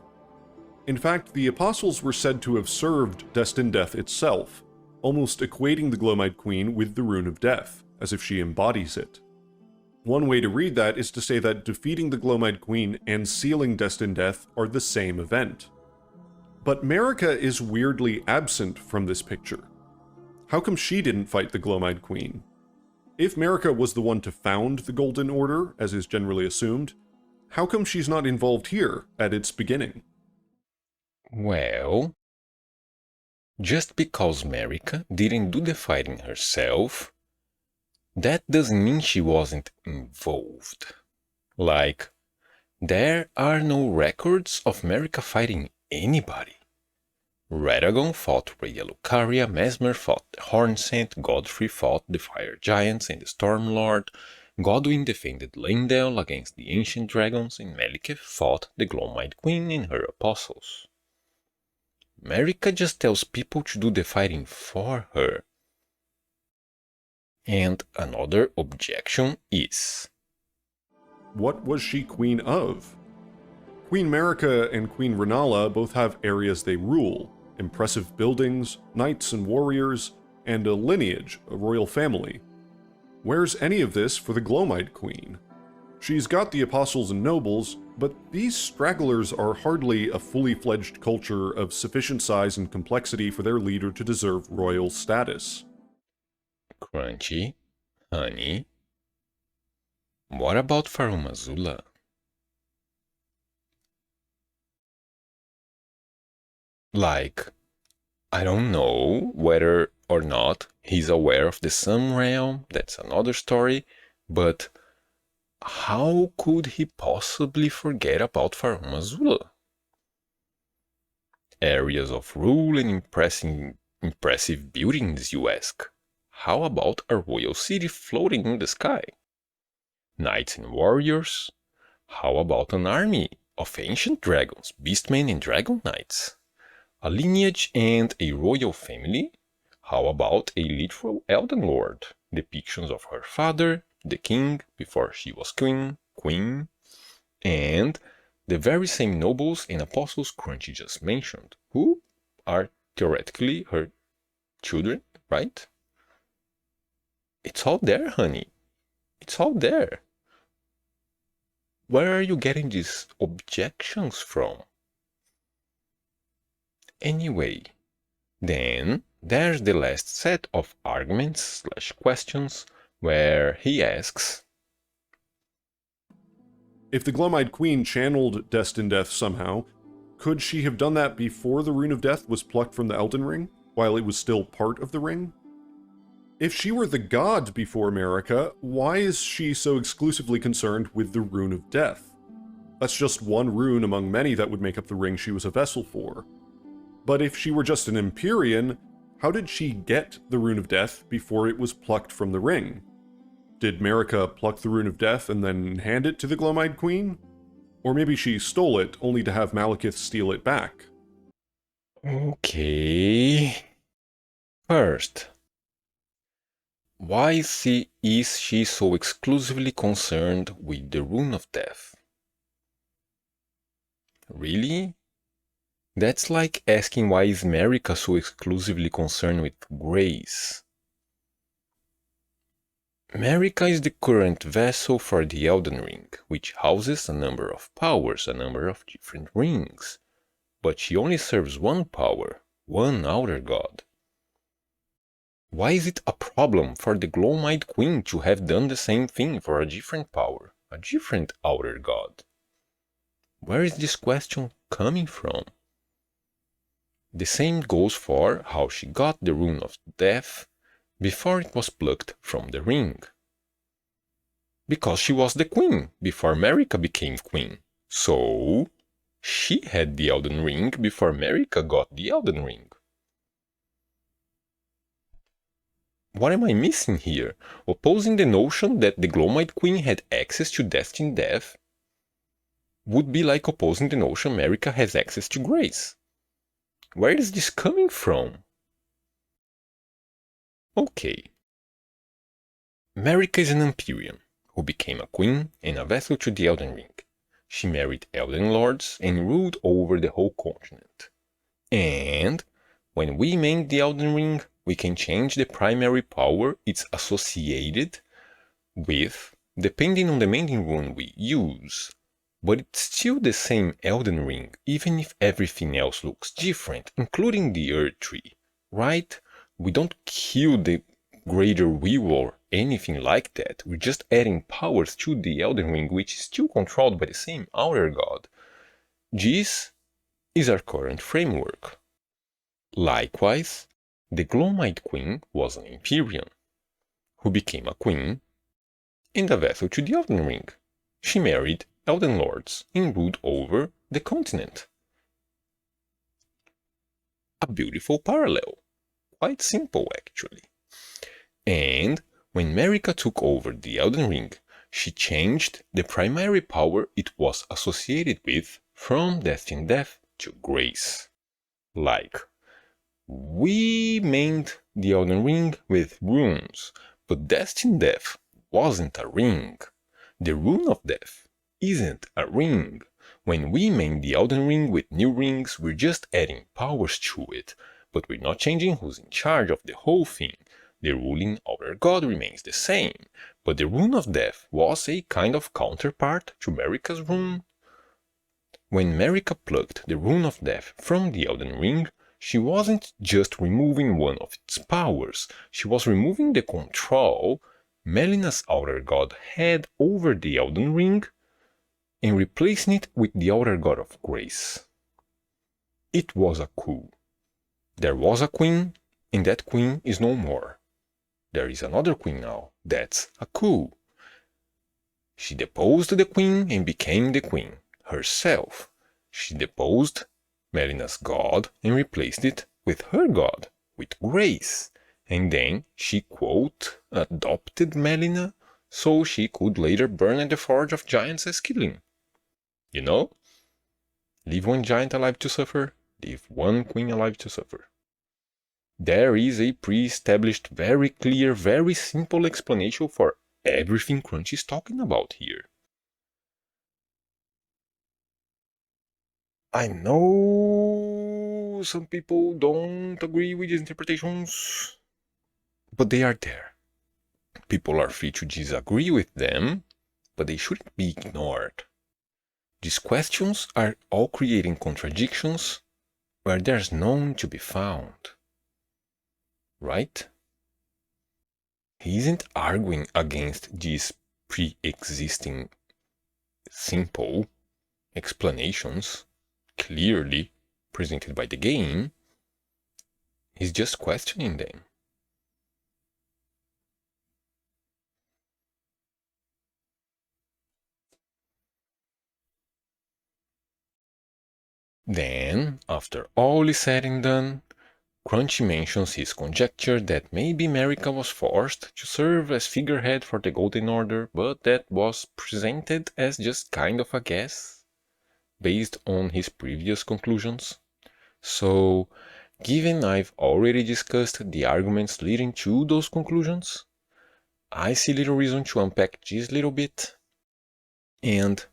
In fact, the apostles were said to have served Destined Death itself, almost equating the Glowmite Queen with the Rune of Death, as if she embodies it. One way to read that is to say that defeating the Glowmite Queen and sealing Destined Death are the same event. But Marika is weirdly absent from this picture. How come she didn't fight the Glowmite Queen? If Marika was the one to found the Golden Order, as is generally assumed, how come she's not involved here at its beginning? Well, just because Marika didn't do the fighting herself, that doesn't mean she wasn't involved. Like, there are no records of Marika fighting anybody. Radagon fought Raya Lucaria, Mesmer fought the Hornsent, Godfrey fought the Fire Giants and the Stormlord, Godwyn defended Leyndell against the Ancient Dragons, and Maliketh fought the Glowmite Queen and her apostles. Marika just tells people to do the fighting for her. And another objection is, what was she queen of? Queen Marika and Queen Rennala both have areas they rule, impressive buildings, knights and warriors, and a lineage, a royal family. Where's any of this for the Glomite Queen? She's got the apostles and nobles, but these stragglers are hardly a fully fledged culture of sufficient size and complexity for their leader to deserve royal status. Crunchy, honey, what about Farum Azula? Like, I don't know whether or not he's aware of the Sun Realm, that's another story, but how could he possibly forget about Farum Azula? Areas of rule and impressive buildings, you ask. How about a royal city floating in the sky? Knights and warriors? How about an army of ancient dragons, beastmen and dragon knights? A lineage and a royal family? How about a literal Elden Lord? Depictions of her father, the king, before she was queen, and the very same nobles and apostles Crunchy just mentioned, who are theoretically her children, right? It's all there, honey. It's all there. Where are you getting these objections from? Anyway, then there's the last set of arguments / questions where he asks, If the Glomite Queen channeled Destined Death somehow, could she have done that before the Rune of Death was plucked from the Elden Ring, while it was still part of the ring? If she were the god before Marika, why is she so exclusively concerned with the Rune of Death? That's just one rune among many that would make up the ring she was a vessel for. But if she were just an Empyrean, how did she get the Rune of Death before it was plucked from the ring? Did Marika pluck the Rune of Death and then hand it to the Glomite Queen? Or maybe she stole it only to have Malekith steal it back? okay. First, why is she so exclusively concerned with the Rune of Death? Really? That's like asking why is Marika so exclusively concerned with grace? Marika is the current vessel for the Elden Ring, which houses a number of powers, a number of different rings. But she only serves one power, one outer god. Why is it a problem for the Glomite Queen to have done the same thing for a different power, a different outer god? Where is this question coming from? The same goes for how she got the Rune of Death before it was plucked from the ring. Because she was the queen before Marika became queen. So, she had the Elden Ring before Marika got the Elden Ring. What am I missing here? Opposing the notion that the Glomite Queen had access to Destined Death would be like opposing the notion Marika has access to grace. Where is this coming from? Okay. Marika is an Empyrean who became a queen and a vessel to the Elden Ring. She married Elden Lords and ruled over the whole continent. And when we mend the Elden Ring, we can change the primary power it's associated with depending on the mending rune we use. But it's still the same Elden Ring, even if everything else looks different, including the Earth Tree, right? We don't kill the Greater Will or anything like that. We're just adding powers to the Elden Ring, which is still controlled by the same outer god. This is our current framework. Likewise, the Glomite Queen was an Empyrean, who became a queen and a vessel to the Elden Ring. She married Elden Lords and ruled over the continent. A beautiful parallel. Quite simple, actually. And when Marika took over the Elden Ring, she changed the primary power it was associated with from Destined Death to Grace. Like, we mend the Elden Ring with runes, But destined death wasn't a ring. The rune of death isn't a ring. When we mend the Elden Ring with new rings, we're just adding powers to it, but we're not changing who's in charge of the whole thing. The ruling Outer God remains the same, but the rune of death was a kind of counterpart to Marika's rune. When Marika plucked the rune of death from the Elden Ring, she wasn't just removing one of its powers, she was removing the control Melina's Outer God had over the Elden Ring and replacing it with the Outer God of Grace. It was a coup. There was a queen, and that queen is no more. There is another queen now. That's a coup. She deposed the queen and became the queen herself. She deposed Melina's god and replaced it with her god, with Grace. And then she, quote, adopted Melina so she could later burn at the Forge of Giants as killing. You know? Leave one giant alive to suffer, leave one queen alive to suffer. There is a pre-established, very clear, very simple explanation for everything Crunch is talking about here. I know some people don't agree with these interpretations, but they are there. People are free to disagree with them, but they shouldn't be ignored. These questions are all creating contradictions where there's none to be found. Right? He isn't arguing against these pre-existing simple explanations clearly presented by the game. He's just questioning them. Then, after all is said and done, Crunchy mentions his conjecture that maybe Marika was forced to serve as figurehead for the Golden Order, but that was presented as just kind of a guess, based on his previous conclusions. So, given I've already discussed the arguments leading to those conclusions, I see little reason to unpack this little bit. And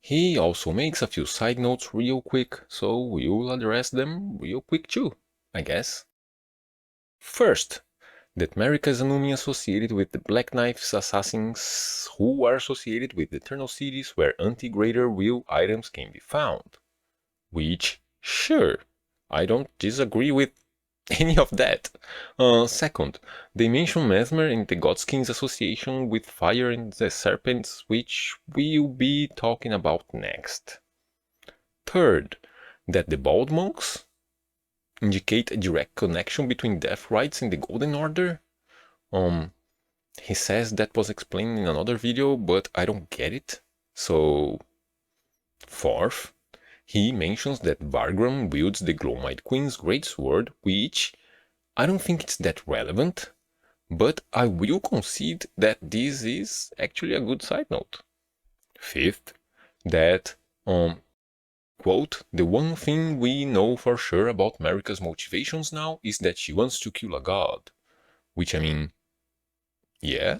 he also makes a few side notes real quick, so we'll address them real quick too, I guess. First, that Marika is only associated with the Black Knife's assassins who are associated with the Eternal Cities where anti-Greater Will items can be found. Which, sure, I don't disagree with any of that. Second, they mention Mesmer and the Godskins association with fire and the serpents, which we'll be talking about next. Third, that the Bald Monks indicate a direct connection between death rites and the Golden Order. He says that was explained in another video, but I don't get it. So, fourth, he mentions that Vargrim wields the Glowmite Queen's greatsword, which I don't think it's that relevant, but I will concede that this is actually a good side note. Fifth, that, quote, the one thing we know for sure about Marika's motivations now is that she wants to kill a god. Which, I mean, yeah,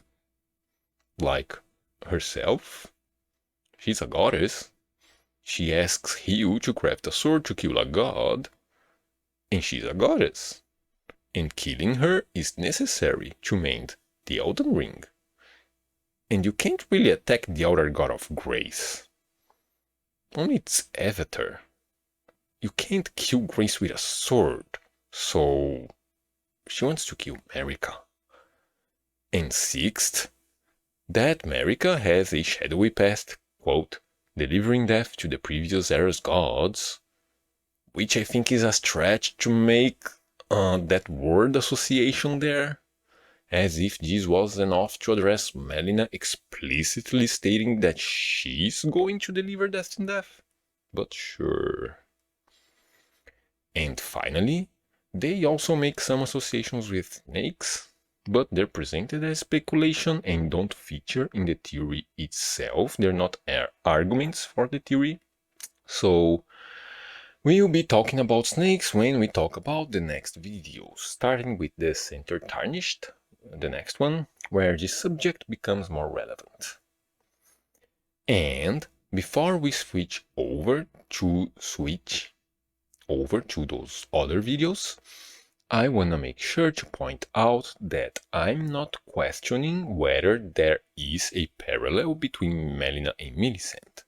like herself. She's a goddess. She asks Hugh to craft a sword to kill a god, and she's a goddess. And killing her is necessary to mend the Elden Ring. And you can't really attack the Outer God of Grace. Only its avatar. You can't kill Grace with a sword, so she wants to kill Marika. And sixth, that Marika has a shadowy past, quote, delivering death to the previous era's gods, which I think is a stretch to make that word association there, as if this was enough to address Melina explicitly stating that she's going to deliver destined death. But sure. And finally, they also make some associations with snakes, but they're presented as speculation and don't feature in the theory itself. They're not arguments for the theory. So we'll be talking about snakes when we talk about the next videos, starting with the Center Tarnished, the next one, where the subject becomes more relevant. And before we switch over to those other videos, I wanna make sure to point out that I'm not questioning whether there is a parallel between Melina and Millicent.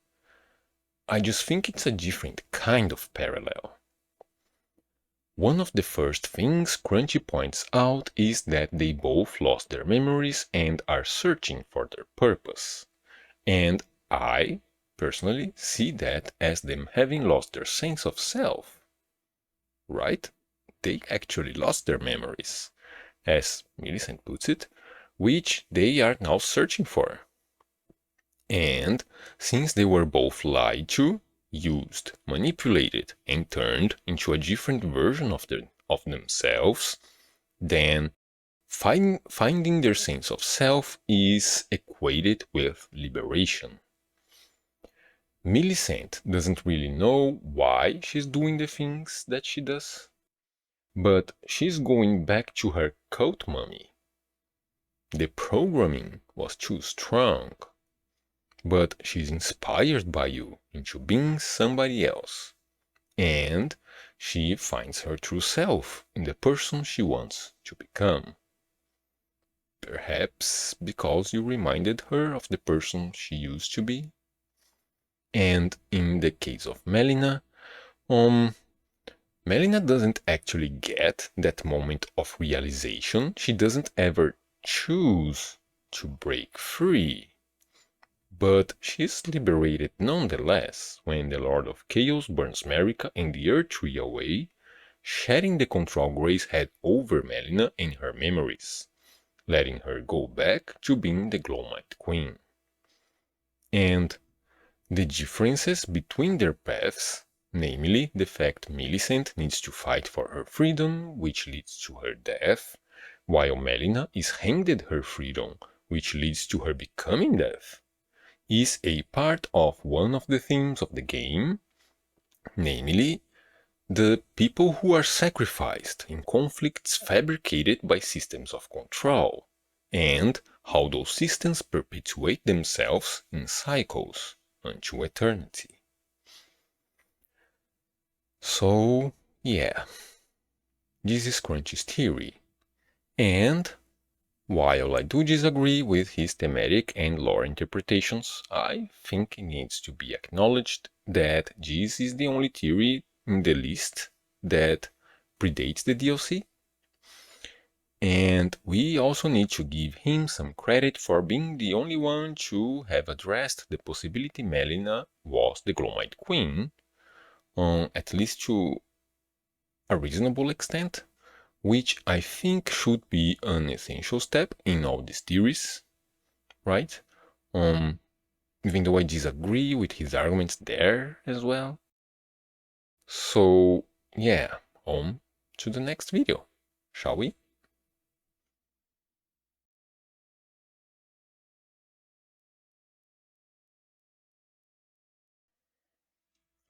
I just think it's a different kind of parallel. One of the first things Crunchy points out is that they both lost their memories and are searching for their purpose. And I, personally, see that as them having lost their sense of self. Right? They actually lost their memories, as Millicent puts it, which they are now searching for. And since they were both lied to, used, manipulated, and turned into a different version of themselves, then finding their sense of self is equated with liberation. Millicent doesn't really know why she's doing the things that she does, but she's going back to her cult mummy. The programming was too strong. But she's inspired by you into being somebody else. And she finds her true self in the person she wants to become. Perhaps because you reminded her of the person she used to be. And in the case of Melina, Melina doesn't actually get that moment of realization. She doesn't ever choose to break free. But she's liberated nonetheless when the Lord of Chaos burns Marika and the Earth Tree away, shedding the control Grace had over Melina and her memories, letting her go back to being the Glowmite Queen. And the differences between their paths, namely the fact Millicent needs to fight for her freedom, which leads to her death, while Melina is handed her freedom, which leads to her becoming death, is a part of one of the themes of the game, namely, the people who are sacrificed in conflicts fabricated by systems of control, and how those systems perpetuate themselves in cycles unto eternity. So, yeah, this is Crunchy's theory, and while I do disagree with his thematic and lore interpretations, I think it needs to be acknowledged that this is the only theory in the list that predates the DLC. And we also need to give him some credit for being the only one to have addressed the possibility Melina was the Glowmite Queen, at least to a reasonable extent, which I think should be an essential step in all these theories, right? Even though I disagree with his arguments there as well. So, yeah, on to the next video, shall we?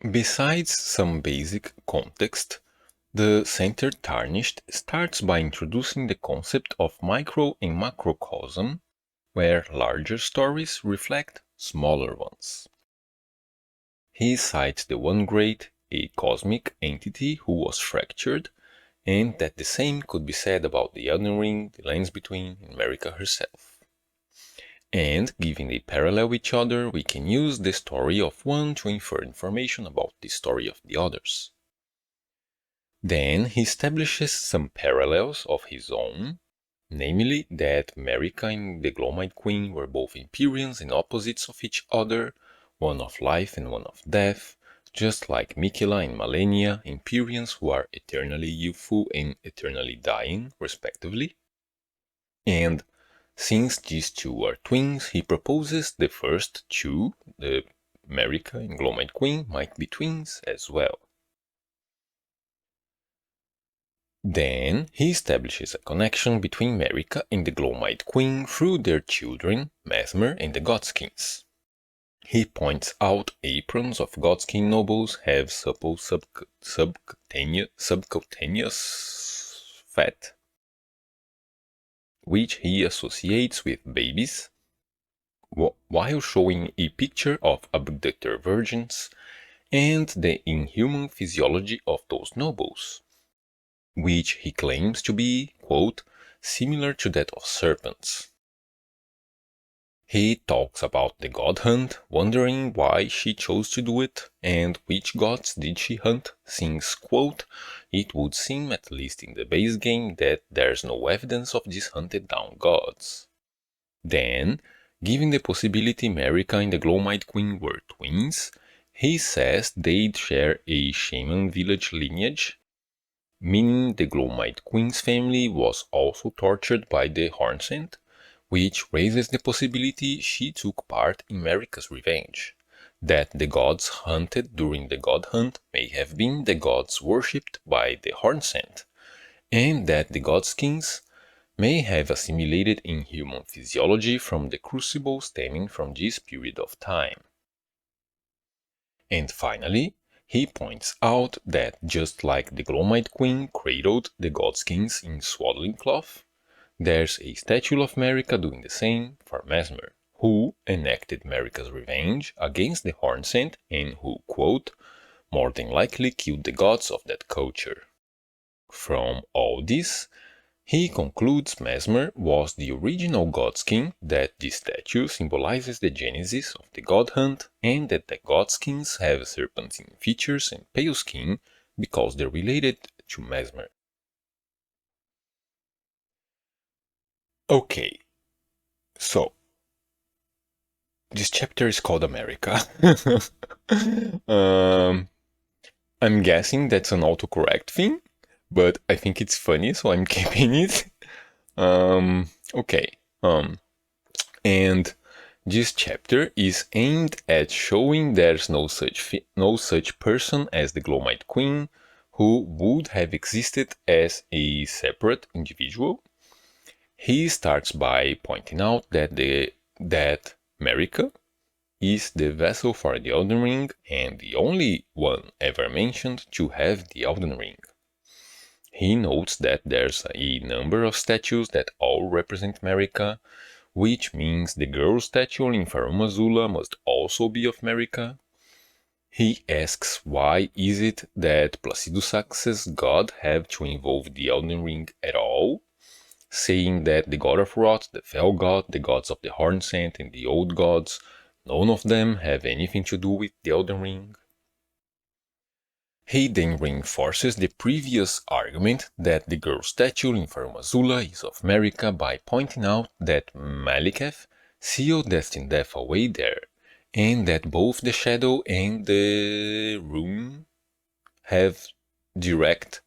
Besides some basic context, the Center Tarnished starts by introducing the concept of micro and macrocosm, where larger stories reflect smaller ones. He cites the One Great, a cosmic entity who was fractured, and that the same could be said about the Elden Ring, the Lands Between, and Marika herself. And, given they parallel each other, we can use the story of one to infer information about the story of the others. Then he establishes some parallels of his own, namely that Marika and the Glowmite Queen were both Empyreans and opposites of each other, one of life and one of death, just like Miquella and Malenia, Empyreans who are eternally youthful and eternally dying, respectively. And since these two are twins, he proposes the first two, the Marika and Glowmite Queen, might be twins as well. Then he establishes a connection between Marika and the Glowmite Queen through their children, Mesmer and the Godskins. He points out aprons of Godskin nobles have supple subcutaneous fat, which he associates with babies, while showing a picture of abductor virgins and the inhuman physiology of those nobles, which he claims to be, quote, similar to that of serpents. He talks about the god hunt, wondering why she chose to do it and which gods did she hunt, since, quote, it would seem, at least in the base game, that there's no evidence of these hunted down gods. Then, given the possibility Marika and the Glowmite Queen were twins, he says they'd share a shaman village lineage, meaning the Glowmite Queen's family was also tortured by the Hornsent, which raises the possibility she took part in Marika's revenge, that the gods hunted during the god hunt may have been the gods worshipped by the Hornsent, and that the godskins may have assimilated inhuman physiology from the crucible stemming from this period of time. And finally, he points out that just like the Glowmite Queen cradled the godskins in swaddling cloth, there's a statue of Marika doing the same for Mesmer, who enacted Marika's revenge against the Hornsent and who, quote, more than likely killed the gods of that culture. From all this, he concludes Mesmer was the original godskin, that this statue symbolizes the genesis of the god hunt, and that the godskins have serpentine features and pale skin because they're related to Mesmer. Okay, so this chapter is called America. I'm guessing that's an autocorrect thing, but I think it's funny, so I'm keeping it. Okay. And this chapter is aimed at showing there's no such person as the Glowmite Queen, who would have existed as a separate individual. He starts by pointing out that Marika is the vessel for the Elden Ring and the only one ever mentioned to have the Elden Ring. He notes that there's a number of statues that all represent Marika, which means the girl statue in Farum Azula must also be of Marika. He asks why is it that Placido Sax's god have to involve the Elden Ring at all, saying that the god of Rot, the Fell god, the gods of the Hornsent, and the Old Gods, none of them have anything to do with the Elden Ring. He then reinforces the previous argument that the girl statue in Farum Azula is of Marika by pointing out that Maliketh sealed Destined Death away there, and that both the Shadow and the Rune have direct...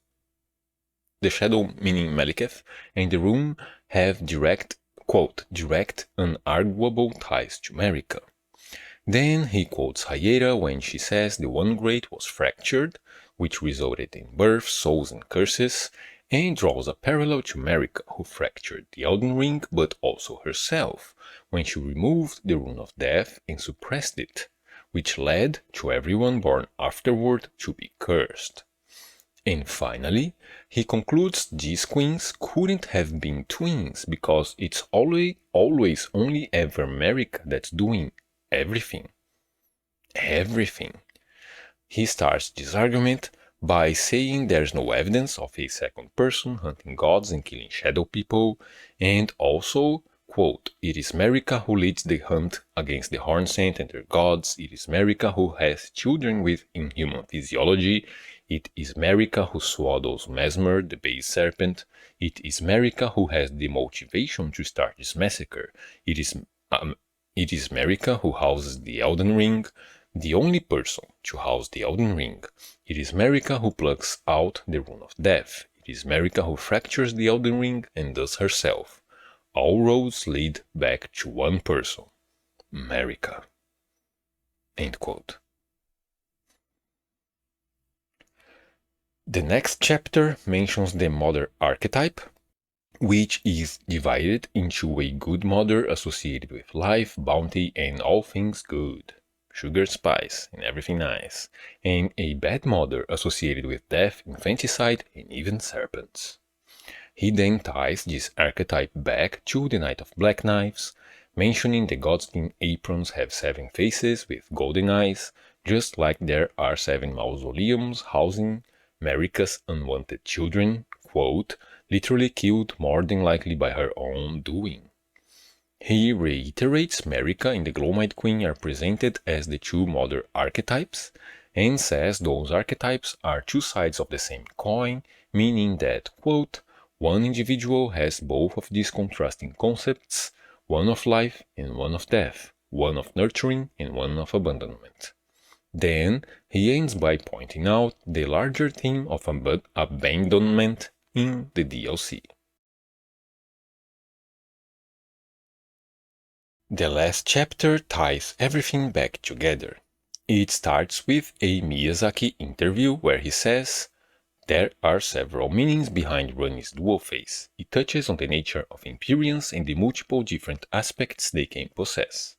The Shadow, meaning Maliketh, and the Rune have direct, quote, direct unarguable ties to Marika. Then he quotes Hayera when she says the One Great was fractured, which resulted in birth, souls, and curses, and draws a parallel to Marika, who fractured the Elden Ring, but also herself, when she removed the Rune of Death and suppressed it, which led to everyone born afterward to be cursed. And finally, he concludes these queens couldn't have been twins because it's always only ever Marika that's doing everything. He starts this argument by saying there's no evidence of a second person hunting gods and killing shadow people, and also, quote, it is Marika who leads the hunt against the Hornsent and their gods, it is Marika who has children with inhuman physiology, it is Marika who swaddles Mesmer, the base serpent, it is Marika who has the motivation to start this massacre, it is Marika who houses the Elden Ring, the only person to house the Elden Ring. It is Marika who plucks out the Rune of Death. It is Marika who fractures the Elden Ring and does herself. All roads lead back to one person, Marika. End quote. The next chapter mentions the mother archetype, which is divided into a good mother associated with life, bounty, and all things good, sugar, spice, and everything nice, and a bad mother associated with death, infanticide, and even serpents. He then ties this archetype back to the Knight of Black Knives, mentioning the godskin aprons have 7 faces with golden eyes, just like there are 7 mausoleums housing Marika's unwanted children, quote, literally killed more than likely by her own doing. He reiterates Marika and the Glowmite Queen are presented as the 2 mother archetypes, and says those archetypes are 2 sides of the same coin, meaning that, quote, one individual has both of these contrasting concepts, one of life and one of death, one of nurturing and one of abandonment. Then he ends by pointing out the larger theme of abandonment in the DLC. The last chapter ties everything back together. It starts with a Miyazaki interview where he says, there are several meanings behind Runny's dual face. It touches on the nature of Empyreans and the multiple different aspects they can possess.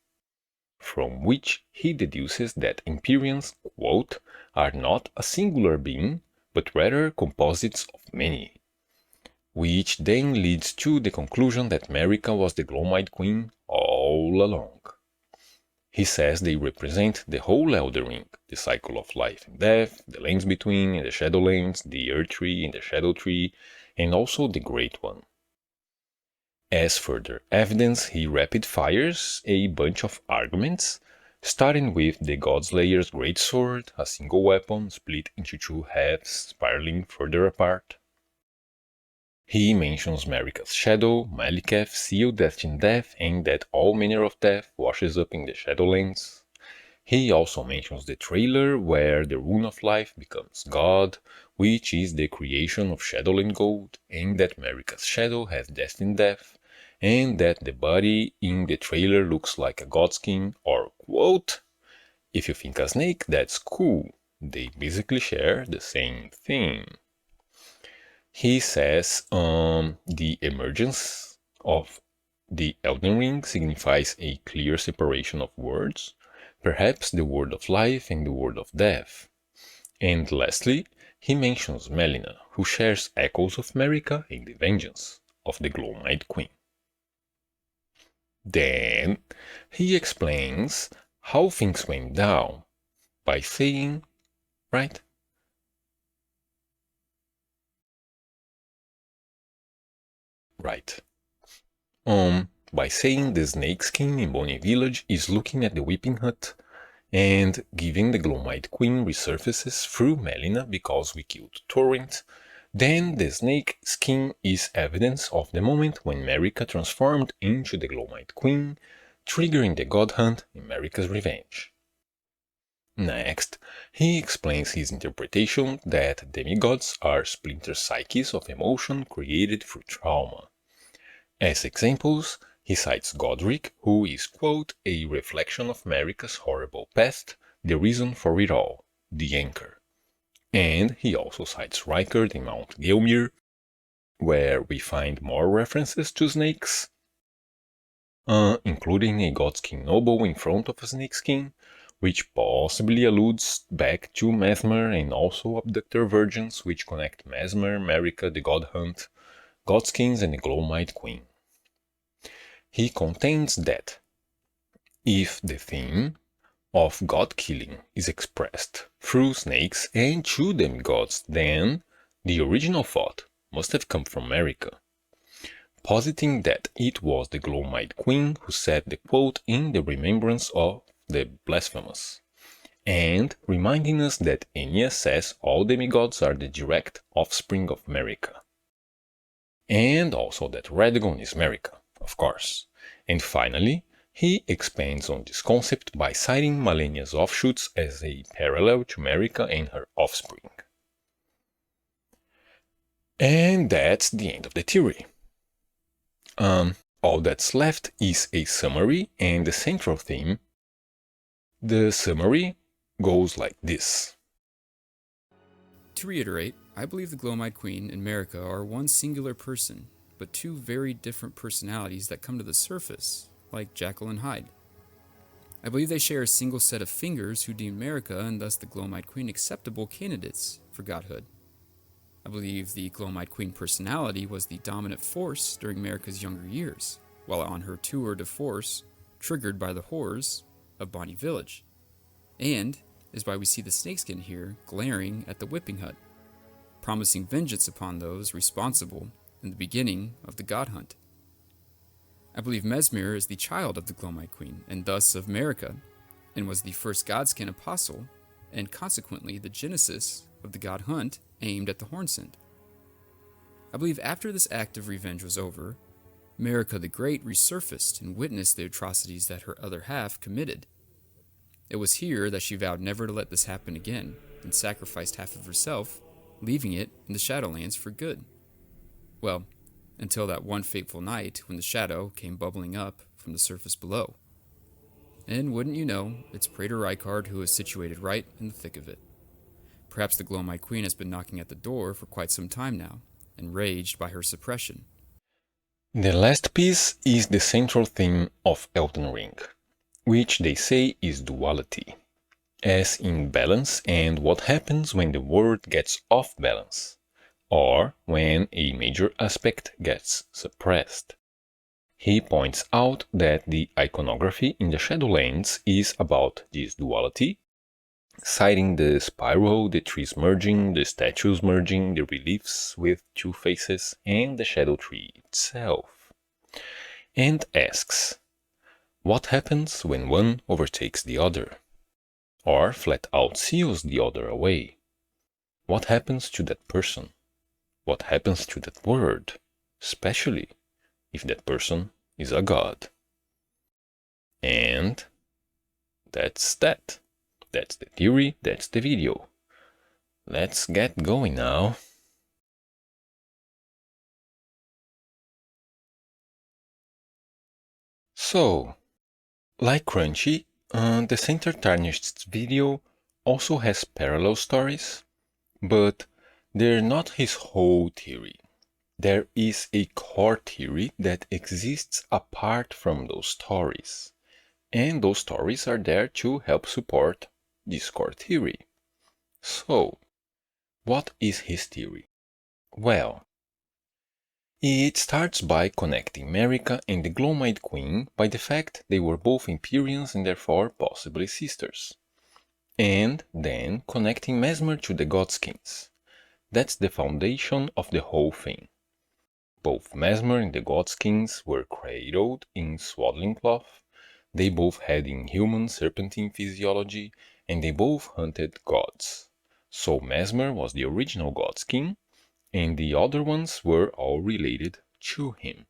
From which he deduces that Empyreans, quote, are not a singular being, but rather composites of many. Which then leads to the conclusion that Marika was the Glowmite Queen all along. He says they represent the whole Elder Ring, the cycle of life and death, the lands between and the Shadowlands, the Earth Tree and the Shadow Tree, and also the Great One. As further evidence, he rapid fires a bunch of arguments, starting with the Godslayer's greatsword, a single weapon split into 2 halves, spiraling further apart. He mentions Marika's shadow, Maliketh, sealed destined death, and that all manner of death washes up in the Shadowlands. He also mentions the trailer where the Rune of Life becomes God, which is the creation of Shadowland Gold, and that Marika's shadow has destined death, and that the body in the trailer looks like a godskin, or quote, if you think a snake, that's cool. They basically share the same thing. He says the emergence of the Elden Ring signifies a clear separation of worlds, perhaps the world of life and the world of death. And lastly, he mentions Melina, who shares echoes of Marika in the vengeance of the Glowmite Queen. Then he explains how things went down by saying, right? Right. By saying the Snakeskin in Bonnie Village is looking at the Weeping Hut and giving the Glowmite Queen resurfaces through Melina because we killed Torrent, then the snake skin is evidence of the moment when Marika transformed into the Glowmite Queen, triggering the God Hunt in Marika's revenge. Next, he explains his interpretation that demigods are splinter psyches of emotion created through trauma. As examples, he cites Godric, who is, quote, a reflection of Marika's horrible past, the reason for it all, the anchor. And he also cites Rykard in Mount Gelmir, where we find more references to snakes, including a godskin noble in front of a snakeskin, which possibly alludes back to Mesmer, and also abductor virgins, which connect Mesmer, Marika, the God Hunt, godskins, and the Glowmite Queen. He contends that if the theme of god killing is expressed through snakes and 2 demigods, then the original thought must have come from Marika, positing that it was the Glowmite Queen who said the quote in the remembrance of the blasphemous, and reminding us that Enya says all demigods are the direct offspring of Marika. And also that Radagon is Marika, of course. And finally, he expands on this concept by citing Malenia's offshoots as a parallel to Marika and her offspring. And that's the end of the theory. All that's left is a summary and the central theme. The summary goes like this. To reiterate, I believe the Glowmite Queen and Marika are one singular person, but 2 very different personalities that come to the surface, like Jekyll and Hyde. I believe they share a single set of fingers who deem Marika and thus the Glowmite Queen acceptable candidates for godhood. I believe the Glowmite Queen personality was the dominant force during Marika's younger years, while on her tour de force, triggered by the horrors of Bonny Village, and is why we see the snakeskin here glaring at the whipping hut, promising vengeance upon those responsible in the beginning of the God Hunt. I believe Mesmer is the child of the Glowmite Queen, and thus of Marika, and was the first Godskin apostle, and consequently the genesis of the God Hunt aimed at the Hornsent. I believe after this act of revenge was over, Marika the Great resurfaced and witnessed the atrocities that her other half committed. It was here that she vowed never to let this happen again, and sacrificed half of herself, leaving it in the Shadowlands for good. Well, until that one fateful night when the shadow came bubbling up from the surface below. And wouldn't you know, it's Praetor Rykard who is situated right in the thick of it. Perhaps the Glowmite Queen has been knocking at the door for quite some time now, enraged by her suppression. The last piece is the central theme of Elden Ring, which they say is duality, as in balance and what happens when the world gets off balance, or when a major aspect gets suppressed. He points out that the iconography in the Shadowlands is about this duality, citing the spiral, the trees merging, the statues merging, the reliefs with two faces, and the shadow tree itself. And asks, what happens when one overtakes the other? Or flat out seals the other away? What happens to that person? What happens to that word? Especially if that person is a god. And that's that. That's the theory, that's the video. Let's get going now. So, like Crunchy, the Center Tarnished's video also has parallel stories, but they're not his whole theory. There is a core theory that exists apart from those stories, and those stories are there to help support this core theory. So, what is his theory? Well, it starts by connecting Marika and the Glowmite Queen by the fact they were both Empyreans and therefore possibly sisters. And then connecting Mesmer to the Godskins. That's the foundation of the whole thing. Both Mesmer and the Godskins were cradled in swaddling cloth, they both had inhuman serpentine physiology, and they both hunted gods. So Mesmer was the original Godskin, and the other ones were all related to him.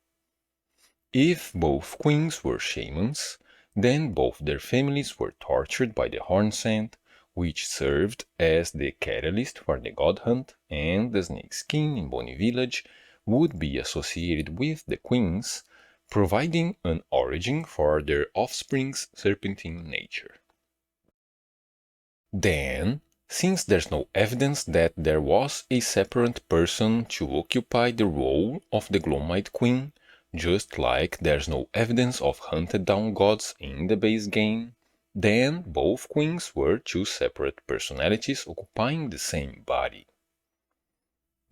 If both queens were shamans, then both their families were tortured by the Hornsent, which served as the catalyst for the God Hunt, and the snakeskin in Bonny Village would be associated with the queens, providing an origin for their offspring's serpentine nature. Then, since there's no evidence that there was a separate person to occupy the role of the Glowmite Queen, just like there's no evidence of hunted down gods in the base game, then both queens were two separate personalities occupying the same body.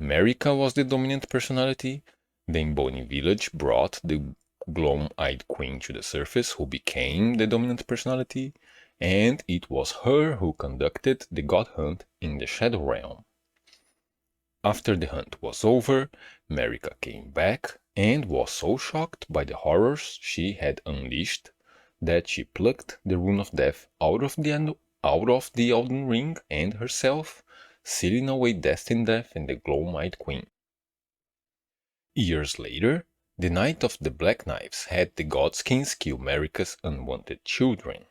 Marika was the dominant personality, then Bonny Village brought the Gloam-eyed Queen to the surface, who became the dominant personality, and it was her who conducted the God Hunt in the Shadow Realm. After the hunt was over, Marika came back and was so shocked by the horrors she had unleashed that she plucked the Rune of Death out of the Elden Ring and herself, sealing away Destined Death and the Gloam-eyed Queen. Years later, the Knight of the Black Knives had the Godskins kill Marika's unwanted children.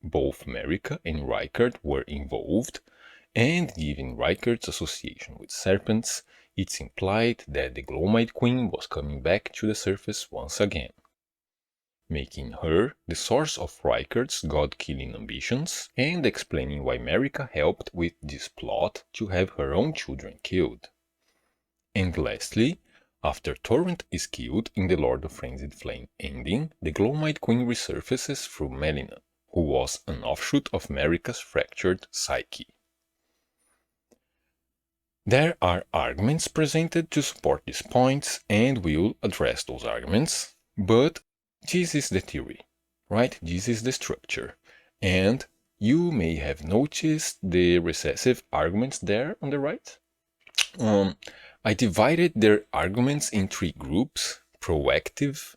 Both Marika and Rykard were involved, and given Rykard's association with serpents, it's implied that the Gloam-eyed Queen was coming back to the surface once again, making her the source of Rykard's god-killing ambitions and explaining why Marika helped with this plot to have her own children killed. And lastly, after Torrent is killed in the Lord of Frenzied Flame ending, the Gloam-eyed Queen resurfaces through Melina, who was an offshoot of Marika's fractured psyche. There are arguments presented to support these points, and we'll address those arguments, but this is the theory, right? This is the structure. And you may have noticed the recessive arguments there on the right. I divided their arguments in three groups: proactive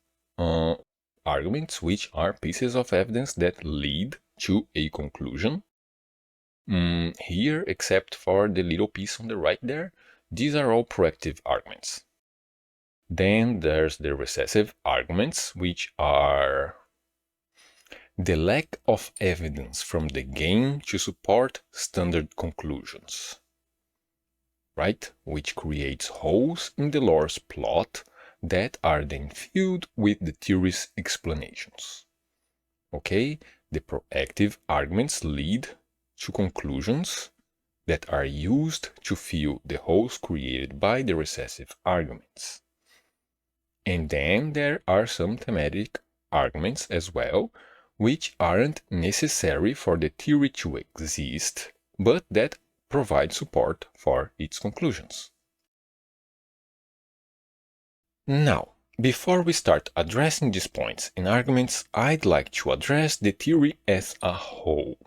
arguments, which are pieces of evidence that lead to a conclusion. Here, except for the little piece on the right there, these are all proactive arguments. Then there's the recessive arguments, which are the lack of evidence from the game to support standard conclusions, right? Which creates holes in the lore's plot that are then filled with the theory's explanations. Okay, the proactive arguments lead to conclusions that are used to fill the holes created by the recessive arguments. And then there are some thematic arguments as well, which aren't necessary for the theory to exist, but that provide support for its conclusions. Now, before we start addressing these points and arguments, I'd like to address the theory as a whole.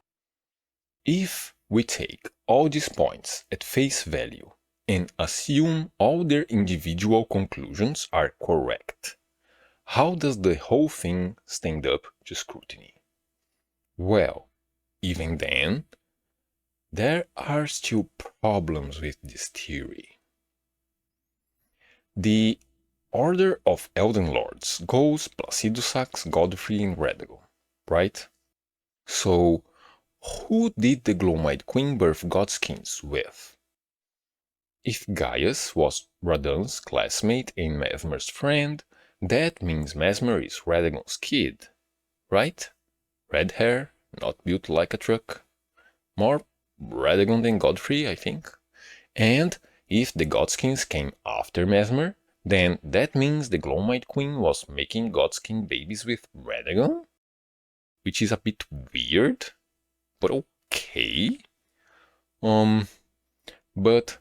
If we take all these points at face value and assume all their individual conclusions are correct, how does the whole thing stand up to scrutiny? Well, even then, there are still problems with this theory. The order of Elden Lords goes Placido Sax, Godfrey, and Radagon, right? So, who did the Glowmite Queen birth Godskins with? If Gaius was Radagon's classmate and Mesmer's friend, that means Mesmer is Radagon's kid, right? Red hair, not built like a truck. More Radagon than Godfrey, I think. And if the Godskins came after Mesmer, then that means the Glowmite Queen was making Godskin babies with Radagon? Which is a bit weird, but okay. But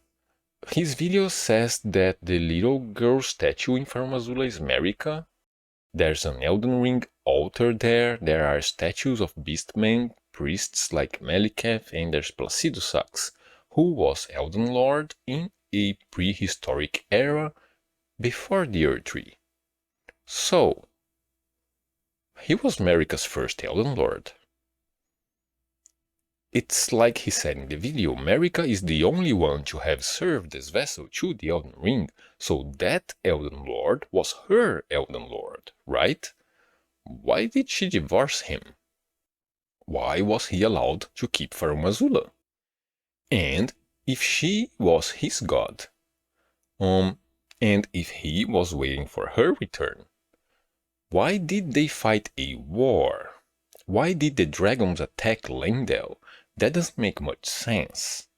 his video says that the little girl statue in Farum Azula is Marika. There's an Elden Ring altar there. There are statues of Beastmen, priests like Meliketh, and there's Placido Sax, who was Elden Lord in a prehistoric era before the Erdtree. So, he was Marika's first Elden Lord. It's like he said in the video, Marika is the only one to have served as vessel to the Elden Ring, so that Elden Lord was her Elden Lord, right? Why did she divorce him? Why was he allowed to keep Farum Azula? And if she was his god, and if he was waiting for her return, why did they fight a war? Why did the dragons attack Leyndell? That doesn't make much sense.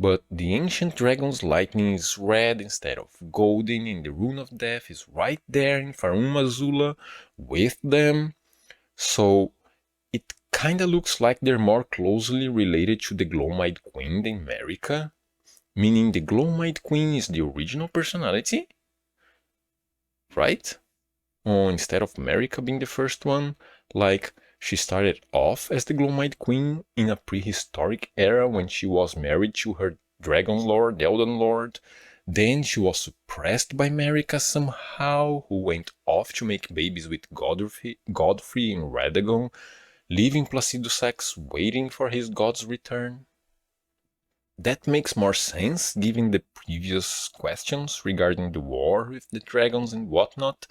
But the ancient dragon's lightning is red instead of golden, and the rune of death is right there in Farum Azula with them. So it kinda looks like they're more closely related to the Glowmite Queen than Marika, meaning the Glowmite Queen is the original personality, right? Instead of Marika being the first one, like she started off as the Glowmite Queen in a prehistoric era when she was married to her Dragon Lord, Elden Lord. Then she was suppressed by Marika somehow, who went off to make babies with Godfrey and Radagon, leaving Placido Sax waiting for his god's return. That makes more sense given the previous questions regarding the war with the dragons and whatnot.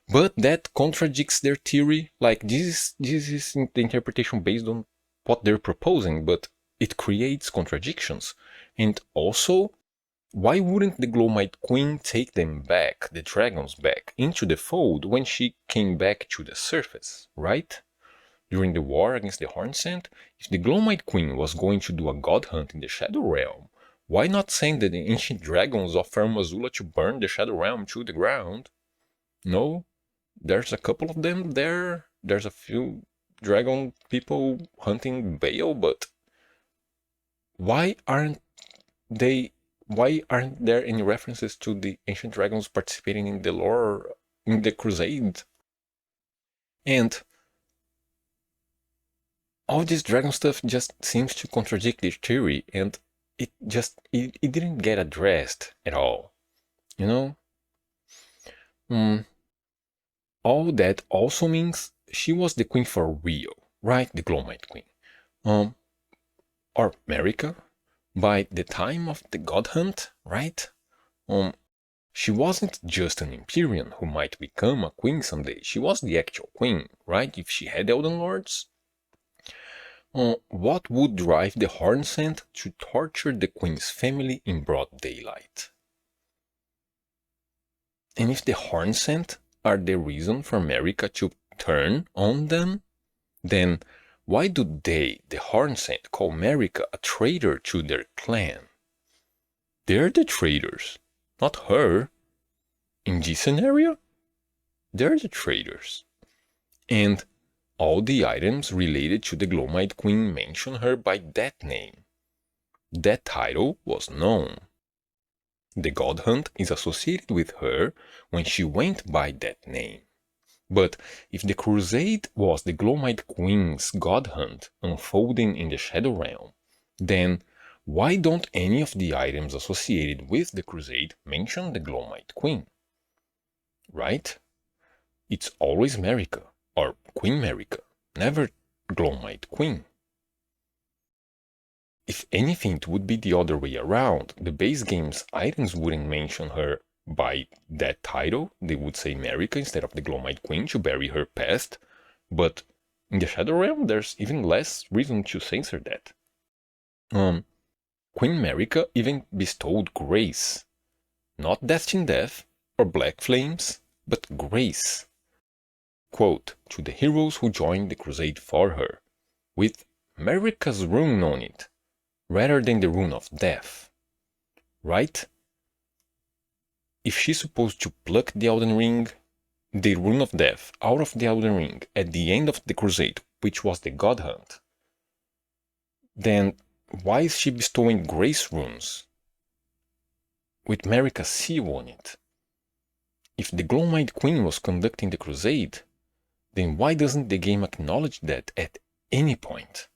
But that contradicts their theory. Like, this is the interpretation based on what they're proposing, but it creates contradictions. And also, why wouldn't the Glowmite Queen take them back, the dragons back, into the fold when she came back to the surface, right? During the war against the Hornsent, if the Glowmite Queen was going to do a god hunt in the Shadow Realm, why not send the ancient dragons of Farum Azula to burn the Shadow Realm to the ground? No? There's a couple of them there. There's a few dragon people hunting Baal, but why aren't they why aren't there any references to the ancient dragons participating in the lore in the Crusade? And all this dragon stuff just seems to contradict the theory, and it didn't get addressed at all, you know? All that also means she was the queen for real, right? The Glowmite Queen. Or Marika, by the time of the God Hunt, right? She wasn't just an Empyrean who might become a queen someday. She was the actual queen, right? If she had Elden Lords. What would drive the Hornsent to torture the queen's family in broad daylight? And if the Hornsent are the reason for Marika to turn on them, then why do they, the Hornsent, call Marika a traitor to their clan? They're the traitors, not her. In this scenario, they're the traitors. And all the items related to the Glowmite Queen mention her by that name. That title was known. The God Hunt is associated with her when she went by that name. But if the Crusade was the Glowmite Queen's God Hunt unfolding in the Shadow Realm, then why don't any of the items associated with the Crusade mention the Glowmite Queen? Right? It's always Marika, or Queen Marika, never Glowmite Queen. If anything, it would be the other way around. The base game's items wouldn't mention her by that title. They would say Marika instead of the Glowmite Queen to bury her past. But in the Shadow Realm, there's even less reason to censor that. Queen Marika even bestowed grace. Not destined death or black flames, but grace. Quote, to the heroes who joined the crusade for her, with Marika's rune on it, rather than the rune of death. Right? If she's supposed to pluck the Elden Ring, the rune of death, out of the Elden Ring at the end of the crusade, which was the God Hunt, then why is she bestowing grace runes with Marika's seal on it? If the Glowmite Queen was conducting the crusade, then why doesn't the game acknowledge that at any point?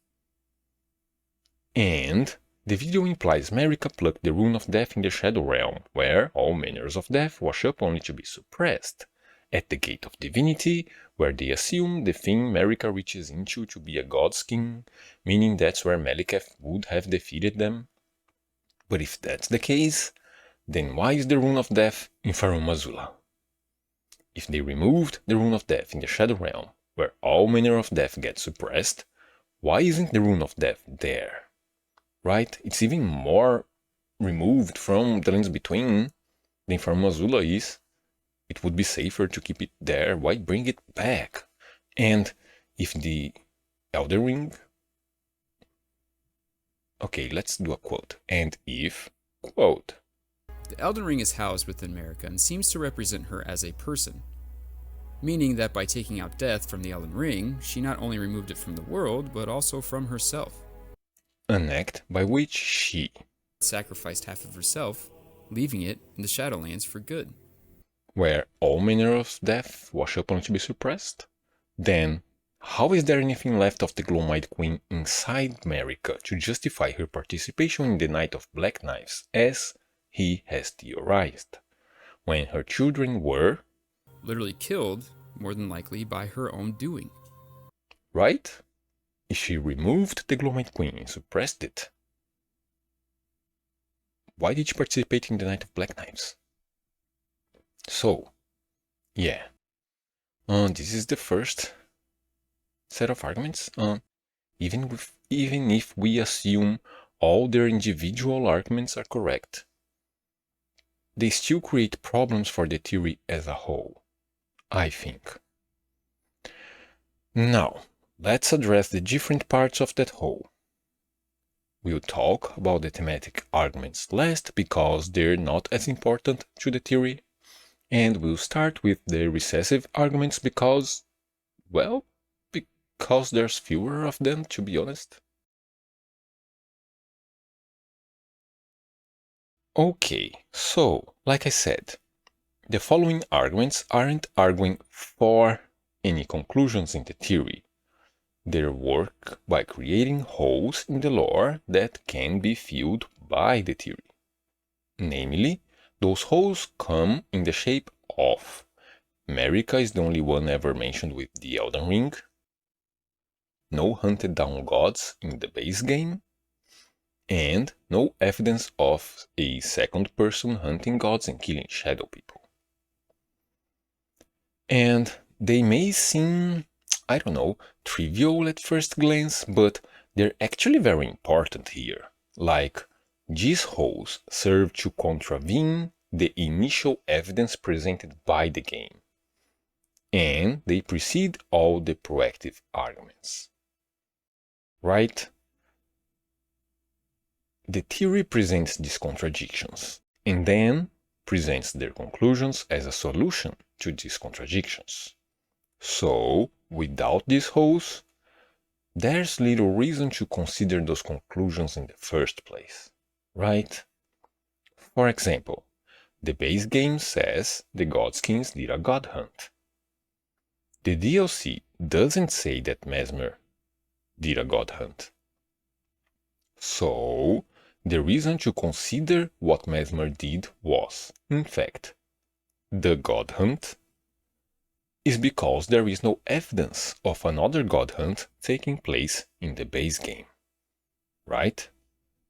And the video implies Marika plucked the rune of death in the Shadow Realm, where all manners of death wash up only to be suppressed, at the Gate of Divinity, where they assume the thing Marika reaches into to be a god's king, meaning that's where Maliketh would have defeated them. But if that's the case, then why is the rune of death in Farum Azula? If they removed the rune of death in the Shadow Realm, where all manner of death gets suppressed, why isn't the rune of death there? Right? It's even more removed from the Lands Between than Farum Azula is. It would be safer to keep it there. Why bring it back? And if the Elden Ring... Okay, let's do a quote. And if, quote, The Elden Ring is housed within Marika and seems to represent her as a person, meaning that by taking out death from the Elden Ring, she not only removed it from the world, but also from herself. An act by which she Sacrificed half of herself, leaving it in the Shadowlands for good. Where all manner of death wash up only to be suppressed? Then, how is there anything left of the Glowmite Queen inside Marika to justify her participation in the Night of Black Knives, as he has theorized, when her children were... Literally killed, more than likely, by her own doing. Right? If she removed the Glowmite Queen and suppressed it, why did she participate in the Night of Black Knives? So, yeah. This is the first set of arguments. Even if we assume all their individual arguments are correct, they still create problems for the theory as a whole, I think. Now, let's address the different parts of that whole. We'll talk about the thematic arguments last because they're not as important to the theory, and we'll start with the recessive arguments because, well, because there's fewer of them, to be honest. Okay, so, like I said, the following arguments aren't arguing for any conclusions in the theory. They work by creating holes in the lore that can be filled by the theory. Namely, those holes come in the shape of Marika is the only one ever mentioned with the Elden Ring, no hunted down gods in the base game, and no evidence of a second person hunting gods and killing shadow people. And they may seem, I don't know, trivial at first glance, but they're actually very important here. Like, these holes serve to contravene the initial evidence presented by the game, and they precede all the proactive arguments. Right? The theory presents these contradictions, and then presents their conclusions as a solution to these contradictions. So, without these holes, there's little reason to consider those conclusions in the first place, right? For example, the base game says the Godskins did a god hunt. The DLC doesn't say that Mesmer did a god hunt. So, the reason to consider what Mesmer did was, in fact, the god hunt, is because there is no evidence of another god hunt taking place in the base game. Right?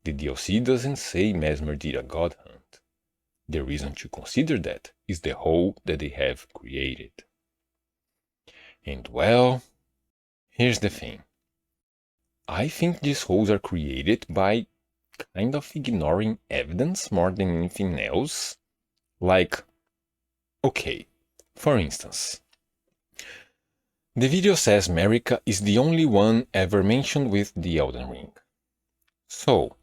The DLC doesn't say Mesmer did a god hunt. The reason to consider that is the hole that they have created. And well, here's the thing. I think these holes are created by kind of ignoring evidence more than anything else. Like, okay, for instance, the video says Marika is the only one ever mentioned with the Elden Ring. So,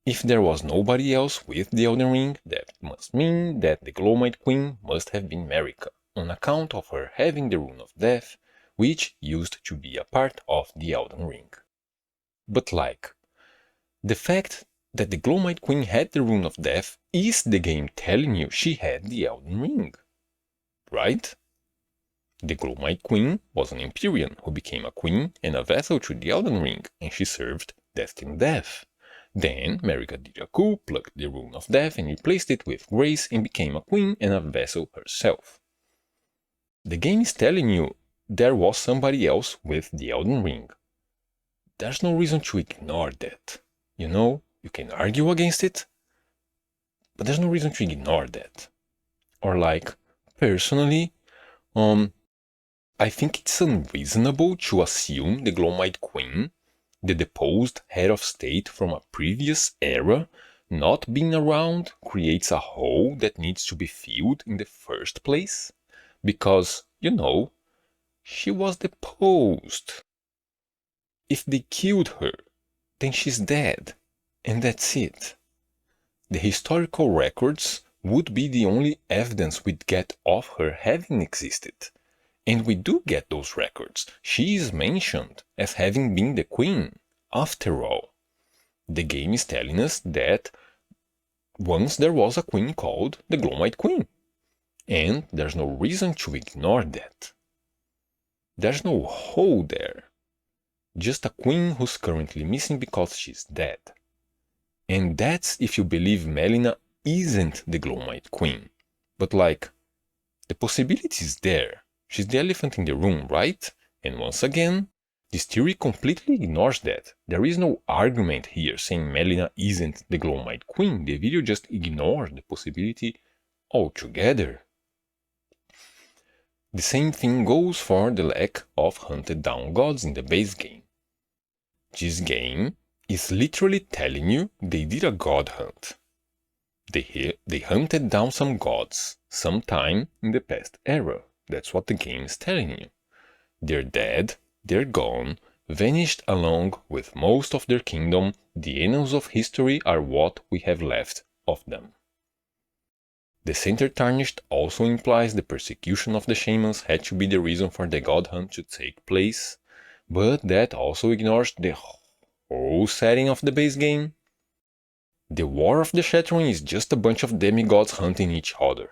if there was nobody else with the Elden Ring, that must mean that the Glowmite Queen must have been Marika, on account of her having the Rune of Death, which used to be a part of the Elden Ring. But like, the fact that the Glowmite Queen had the Rune of Death is the game telling you she had the Elden Ring, right? The Glowmite Queen was an Empyrean who became a queen and a vassal to the Elden Ring, and she served Destined Death. Then Marika did a coup, plucked the Rune of Death and replaced it with Grace and became a queen and a vassal herself. The game is telling you there was somebody else with the Elden Ring. There's no reason to ignore that. You know, you can argue against it, but there's no reason to ignore that. Or like, personally, I think it's unreasonable to assume the Glowmite Queen, the deposed head of state from a previous era, not being around creates a hole that needs to be filled in the first place, because, you know, she was deposed. If they killed her, then she's dead, and that's it. The historical records would be the only evidence we'd get of her having existed. And we do get those records. She is mentioned as having been the queen. After all, the game is telling us that once there was a queen called the Glowmite Queen. And there's no reason to ignore that. There's no hole there. Just a queen who's currently missing because she's dead. And that's if you believe Melina isn't the Glowmite Queen. But like, the possibility is there. She's the elephant in the room, right? And once again, this theory completely ignores that. There is no argument here saying Melina isn't the Glowmite Queen. The video just ignores the possibility altogether. The same thing goes for the lack of hunted down gods in the base game. This game is literally telling you they did a god hunt. They hunted down some gods sometime in the past era. That's what the game is telling you. They're dead, they're gone, vanished along with most of their kingdom. The annals of history are what we have left of them. The center tarnished also implies the persecution of the shamans had to be the reason for the god hunt to take place, but that also ignores the whole setting of the base game. The War of the Shattering is just a bunch of demigods hunting each other.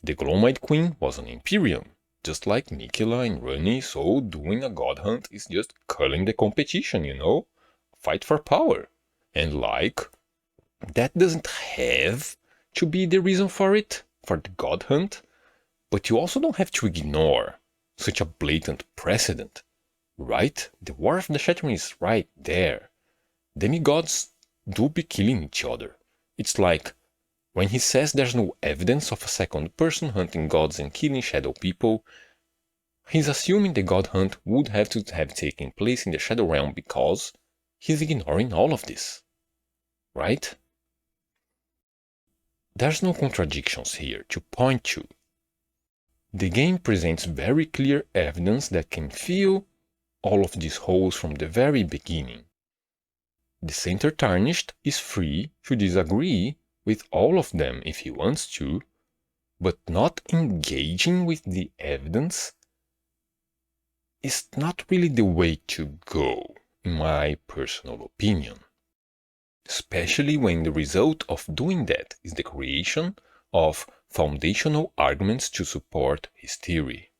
The Glowmite Queen was an Imperium, just like Mikela and Rani, so doing a god hunt is just culling the competition, you know? Fight for power. And that doesn't have to be the reason for it, for the god hunt, but you also don't have to ignore such a blatant precedent, right? The War of the Shattering is right there. Demigods do be killing each other. It's like when he says there's no evidence of a second person hunting gods and killing shadow people, he's assuming the god hunt would have to have taken place in the Shadow Realm because he's ignoring all of this, right? There's no contradictions here to point to. The game presents very clear evidence that can fill all of these holes from the very beginning. The Center Tarnished is free to disagree with all of them if he wants to, but not engaging with the evidence is not really the way to go, in my personal opinion. Especially when the result of doing that is the creation of foundational arguments to support his theory.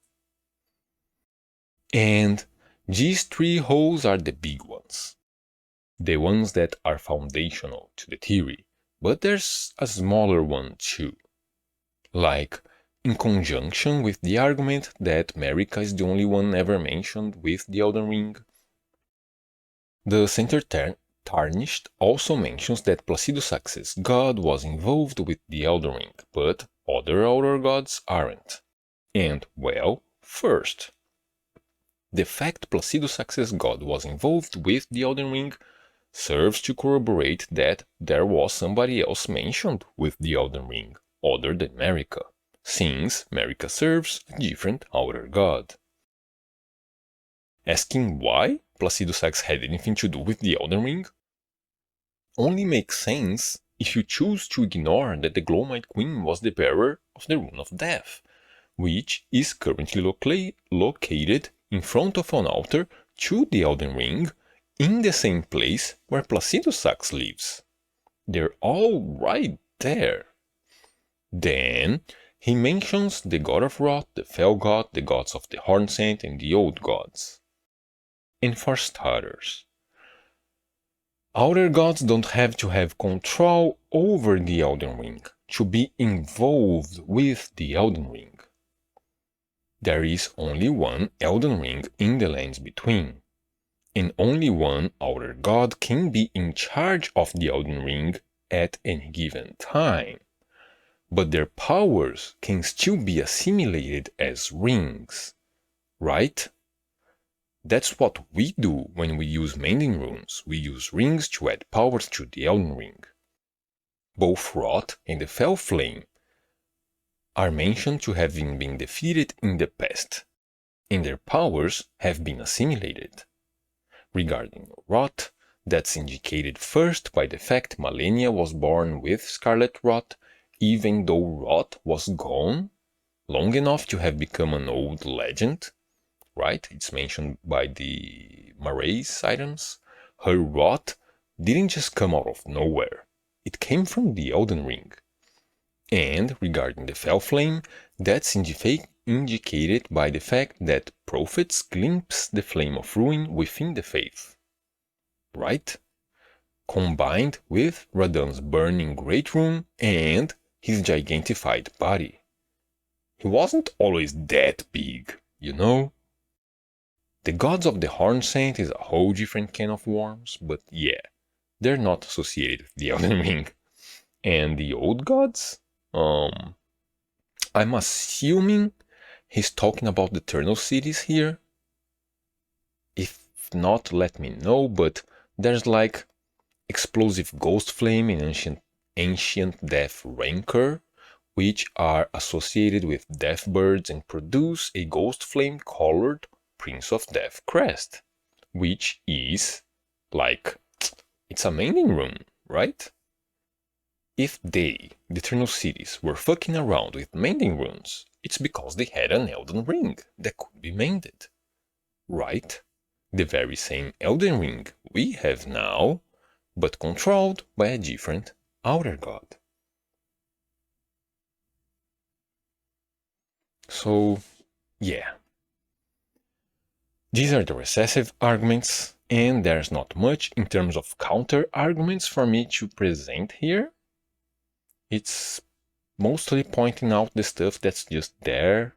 And these three holes are the big ones. The ones that are foundational to the theory, but there's a smaller one too. Like, in conjunction with the argument that Marika is the only one ever mentioned with the Elden Ring, the Center Tarnished also mentions that Placido Sax's god was involved with the Elden Ring, but other Elder gods aren't. And, well, first, the fact Placido Sax's god was involved with the Elden Ring serves to corroborate that there was somebody else mentioned with the Elden Ring, other than Marika, since Marika serves a different Elder god. Asking why Placido Sax had anything to do with the Elden Ring only makes sense if you choose to ignore that the Glowmite Queen was the bearer of the Rune of Death, which is currently located in front of an altar to the Elden Ring in the same place where Placido Sax lives. They're all right there. Then he mentions the God of Rot, the Fell God, the gods of the Horn Scent, and the Old Gods. And for starters, Outer gods don't have to have control over the Elden Ring to be involved with the Elden Ring. There is only one Elden Ring in the lands between, and only one Outer god can be in charge of the Elden Ring at any given time, but their powers can still be assimilated as rings, right? That's what we do when we use mending runes. We use rings to add powers to the Elden Ring. Both Rot and the Fell Flame are mentioned to have been defeated in the past, and their powers have been assimilated. Regarding Rot, that's indicated first by the fact Malenia was born with Scarlet Rot, even though Rot was gone long enough to have become an old legend. Right? It's mentioned by the Marae's items. Her Rot didn't just come out of nowhere. It came from the Elden Ring. And regarding the Fell Flame, that's indicated by the fact that prophets glimpse the flame of ruin within the faith. Right? Combined with Radahn's burning great rune and his gigantified body. He wasn't always that big, you know? The gods of the Horn Scent is a whole different can of worms, but yeah, they're not associated with the Elden Ring. And the old gods? I'm assuming he's talking about the Eternal Cities here. If not, let me know, but there's like Explosive Ghost Flame and Ancient Death Rancor, which are associated with death birds and produce a ghost flame colored Prince of Death crest, which is like, it's a mending rune, right? If they, the Eternal Cities, were fucking around with mending runes, it's because they had an Elden Ring that could be mended, right? The very same Elden Ring we have now but controlled by a different outer god. So, yeah. These are the recessive arguments, and there's not much in terms of counter-arguments for me to present here. It's mostly pointing out the stuff that's just there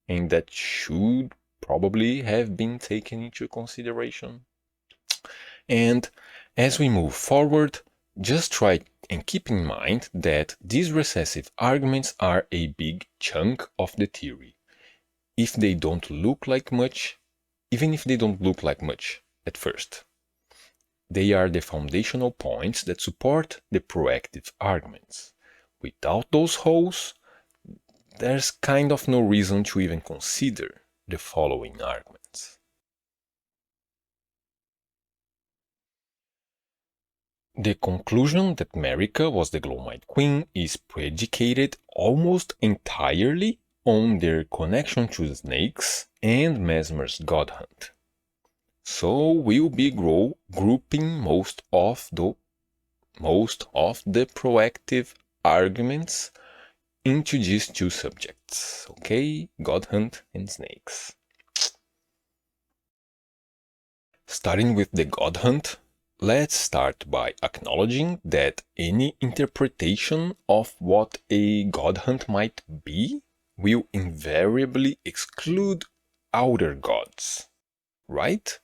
and that should probably have been taken into consideration. And as we move forward, just try and keep in mind that these recessive arguments are a big chunk of the theory. If they don't look like much, even if they don't look like much at first, they are the foundational points that support the proactive arguments. Without those holes, there's kind of no reason to even consider the following arguments. The conclusion that Marika was the Glowmite Queen is predicated almost entirely on their connection to the snakes and Mesmer's god hunt. So we'll be grouping most of the proactive arguments into these two subjects, okay? God hunt and snakes. Starting with the god hunt, let's start by acknowledging that any interpretation of what a god hunt might be will invariably exclude outer gods, right?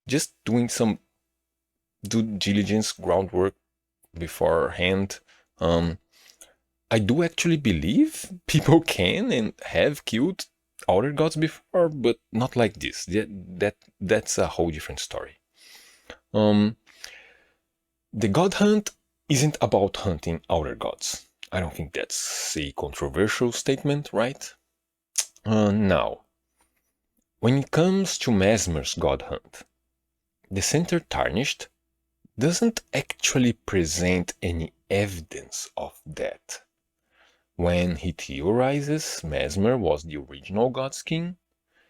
Just doing some due diligence groundwork beforehand. I do actually believe people can and have killed outer gods before, but not like this. That's a whole different story. The god hunt isn't about hunting outer gods. I don't think that's a controversial statement, right? Now, when it comes to Mesmer's god hunt, the Center Tarnished doesn't actually present any evidence of that. When he theorizes Mesmer was the original Godskin,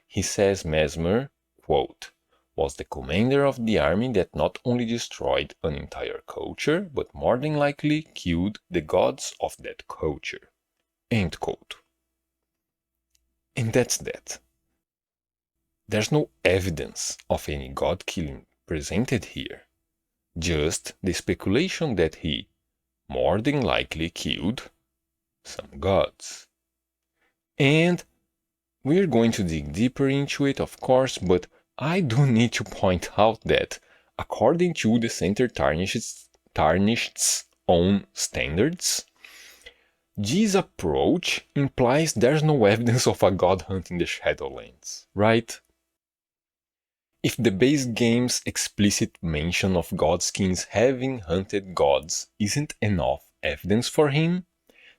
he says Mesmer, quote, was the commander of the army that not only destroyed an entire culture, but more than likely killed the gods of that culture. End quote. And that's that. There's no evidence of any god killing presented here, just the speculation that he more than likely killed some gods. And we're going to dig deeper into it, of course, but I do need to point out that, according to the Center Tarnished's own standards, this approach implies there's no evidence of a god hunt in the Shadowlands, right? If the base game's explicit mention of Godskins having hunted gods isn't enough evidence for him,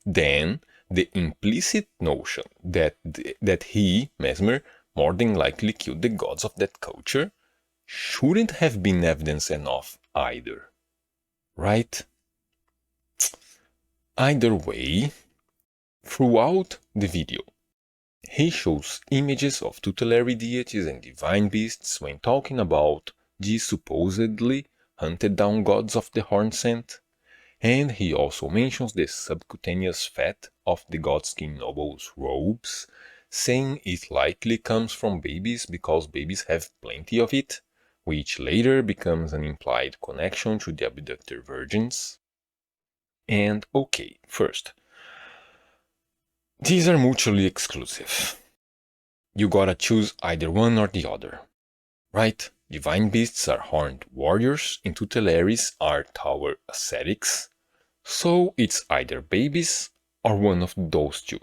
then the implicit notion that he, Mesmer, more than likely killed the gods of that culture shouldn't have been evidence enough either, right? Either way, throughout the video, he shows images of tutelary deities and divine beasts when talking about the supposedly hunted down gods of the Horn Scent, and he also mentions the subcutaneous fat of the Godskin nobles' robes, saying it likely comes from babies because babies have plenty of it, which later becomes an implied connection to the abductor virgins. And okay, first, these are mutually exclusive. You gotta choose either one or the other, right? Divine beasts are horned warriors and tutelaries are tower ascetics, so it's either babies or one of those two.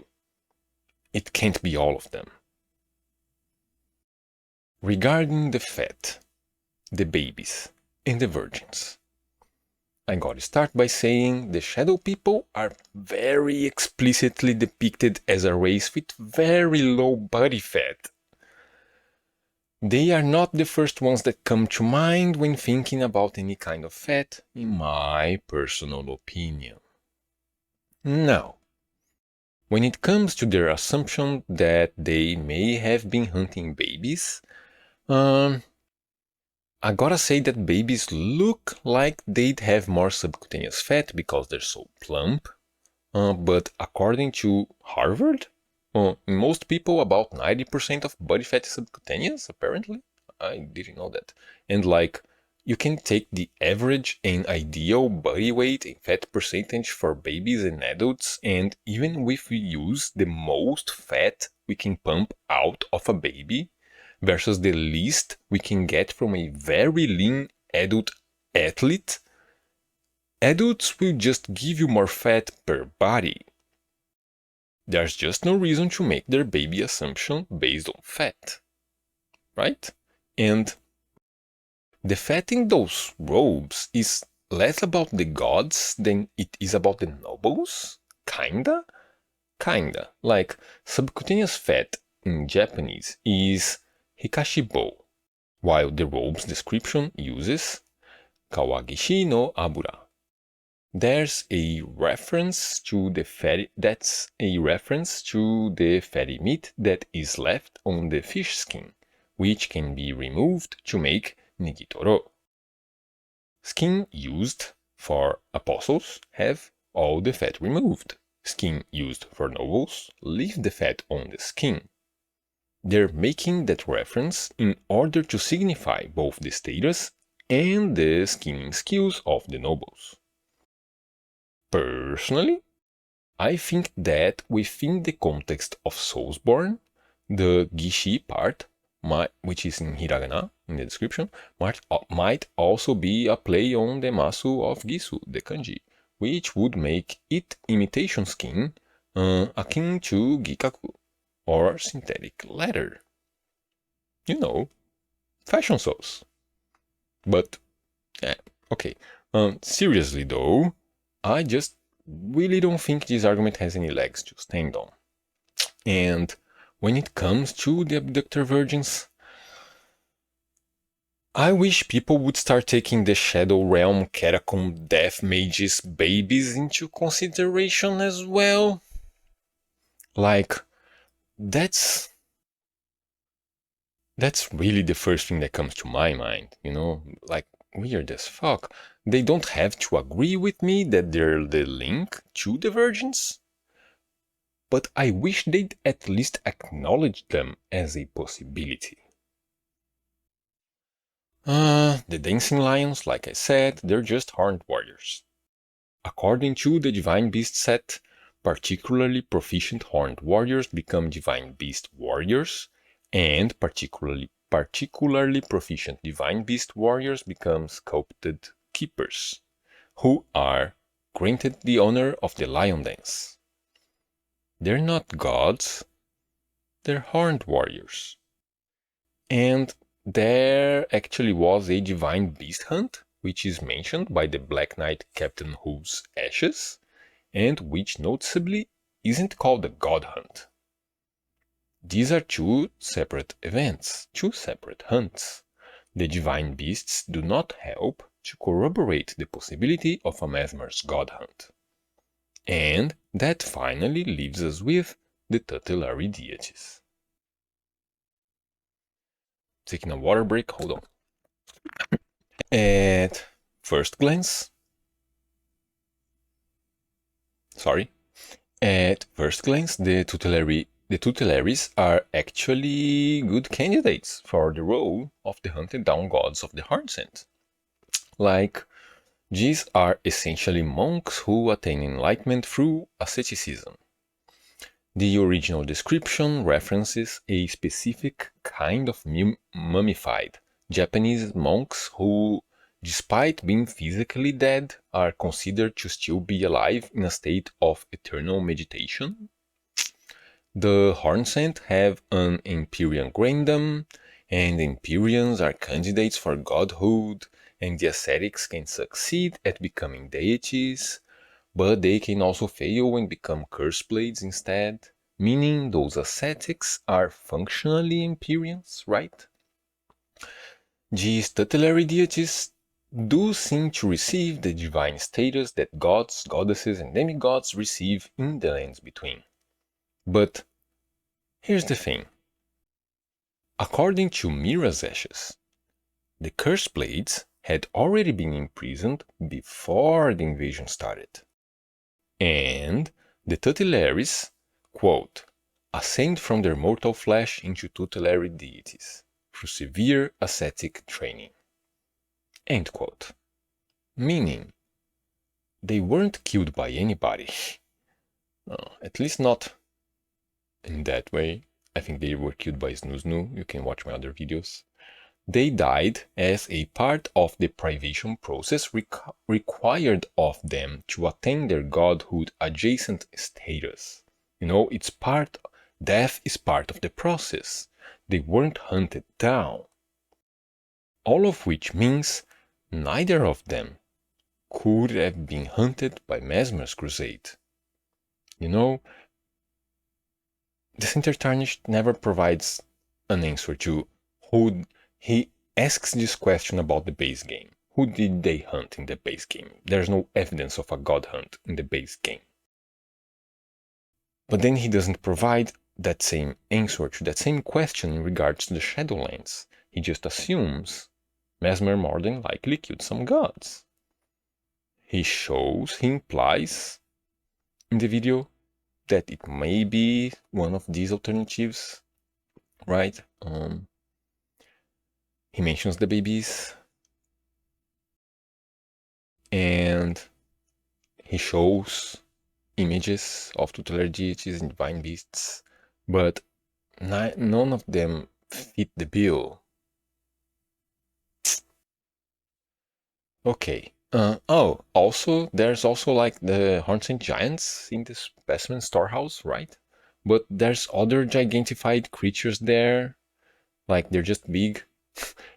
It can't be all of them. Regarding the fat, the babies, and the virgins, I gotta start by saying the Shadow People are very explicitly depicted as a race with very low body fat. They are not the first ones that come to mind when thinking about any kind of fat, in my personal opinion. Now, when it comes to their assumption that they may have been hunting babies, I I gotta say that babies look like they'd have more subcutaneous fat because they're so plump. But according to Harvard, in most people, about 90% of body fat is subcutaneous, apparently. I didn't know that. And like, you can take the average and ideal body weight and fat percentage for babies and adults, and even if we use the most fat we can pump out of a baby versus the least we can get from a very lean adult athlete, adults will just give you more fat per body. There's just no reason to make their baby assumption based on fat, right? And the fat in those robes is less about the gods than it is about the nobles? Kinda? Kinda. Like, subcutaneous fat in Japanese is hikashibo, while the robe's description uses kawagishi no abura. There's a reference to the fatty meat that is left on the fish skin, which can be removed to make nigitoro. Skin used for apostles have all the fat removed. Skin used for nobles leave the fat on the skin. They're making that reference in order to signify both the status and the skinning skills of the nobles. Personally, I think that within the context of Soulsborne, the Gishi part, which is in hiragana in the description, might also be a play on the Masu of Gisu, the kanji, which would make it imitation skin akin to Gikaku, or synthetic leather. You know, fashion souls. But, okay. Seriously though, I just really don't think this argument has any legs to stand on. And when it comes to the abductor virgins, I wish people would start taking the Shadow Realm Catacomb Death Mages babies into consideration as well. Like, that's really the first thing that comes to my mind, you know? Like, weird as fuck. They don't have to agree with me that they're the link to the virgins, but I wish they'd at least acknowledge them as a possibility. The Dancing Lions, like I said, they're just horned warriors. According to the Divine Beast set, particularly proficient horned warriors become Divine Beast warriors, and particularly proficient Divine Beast warriors become Sculpted Keepers, who are granted the honor of the Lion Dance. They're not gods, they're horned warriors. And there actually was a Divine Beast hunt, which is mentioned by the Black Knight Captain Who's Ashes, and which noticeably isn't called a God Hunt. These are two separate events, two separate hunts. The Divine Beasts do not help to corroborate the possibility of a Mesmer's God Hunt. And that finally leaves us with the tutelary deities. Taking a water break, hold on. At first glance, the tutelaries are actually good candidates for the role of the hunted down gods of the Hornsent. Like, these are essentially monks who attain enlightenment through asceticism. The original description references a specific kind of mummified Japanese monks who, despite being physically dead, are considered to still be alive in a state of eternal meditation. The Hornsent have an Empyrean Grandam, and Empyreans are candidates for godhood, and the ascetics can succeed at becoming deities, but they can also fail and become curse blades instead, meaning those ascetics are functionally Empyreans, right? These tutelary deities do seem to receive the divine status that gods, goddesses, and demigods receive in the lands between. But here's the thing. According to Mira's Ashes, the Curse Blades had already been imprisoned before the invasion started. And the Tutelares, quote, ascend from their mortal flesh into tutelary deities through severe ascetic training. End quote. Meaning, they weren't killed by anybody. At least not in that way. I think they were killed by Snoo. You can watch my other videos. They died as a part of the privation process required of them to attain their godhood adjacent status. Death is part of the process. They weren't hunted down. All of which means neither of them could have been hunted by Mesmer's crusade. The Center Tarnished never provides an answer to who. He asks this question about the base game. Who did they hunt in the base game? There's no evidence of a god hunt in the base game. But then he doesn't provide that same answer to that same question in regards to the Shadowlands. He just assumes Mesmer more than likely killed some gods. He implies in the video that it may be one of these alternatives, right? He mentions the babies, and he shows images of tutelary deities and divine beasts, but none of them fit the bill. Okay. Also, there's also like the Hornsent Giants in the specimen storehouse, right? But there's other gigantified creatures there, like they're just big.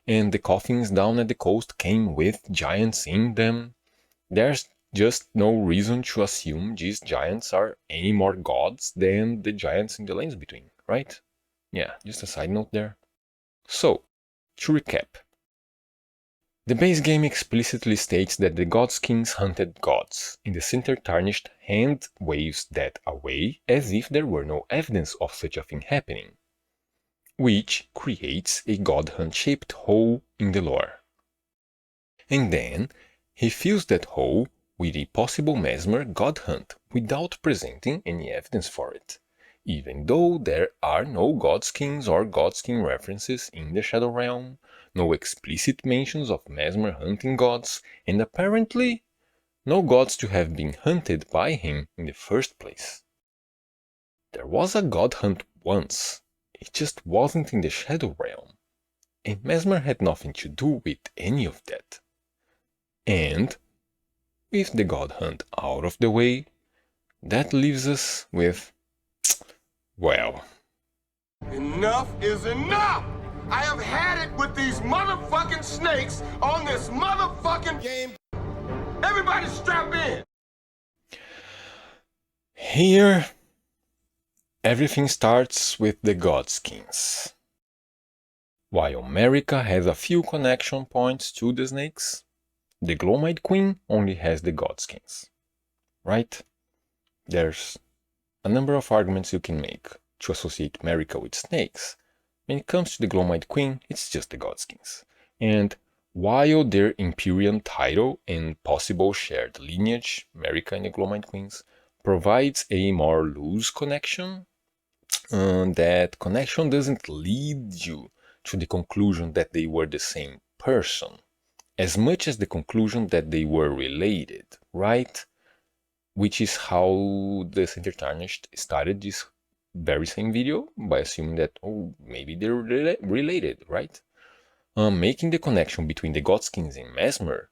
And the coffins down at the coast came with giants in them. There's just no reason to assume these giants are any more gods than the giants in the lands between, right? Yeah, just a side note there. So, to recap. The base game explicitly states that the Godskins hunted gods, and the Center Tarnished hand waves that away as if there were no evidence of such a thing happening, which creates a god hunt-shaped hole in the lore. And then he fills that hole with a possible Mesmer god hunt without presenting any evidence for it, even though there are no Godskins or Godskin references in the Shadow Realm, no explicit mentions of Mesmer hunting gods, and apparently no gods to have been hunted by him in the first place. There was a god hunt once. It just wasn't in the Shadow Realm, and Mesmer had nothing to do with any of that. And, with the God Hunt out of the way, that leaves us with, well... Enough is enough! I have had it with these motherfucking snakes on this motherfucking game. Everybody strap in! Here... everything starts with the Godskins. While Marika has a few connection points to the snakes, the Glowmite Queen only has the Godskins. Right? There's a number of arguments you can make to associate Marika with snakes. When it comes to the Glowmite Queen, it's just the Godskins. And while their Imperium title and possible shared lineage, Marika and the Glowmite Queens, provides a more loose connection, that connection doesn't lead you to the conclusion that they were the same person, as much as the conclusion that they were related, right? Which is how the Center Tarnished started this very same video, by assuming that, oh, maybe they're related, right? Making the connection between the Godskins and Mesmer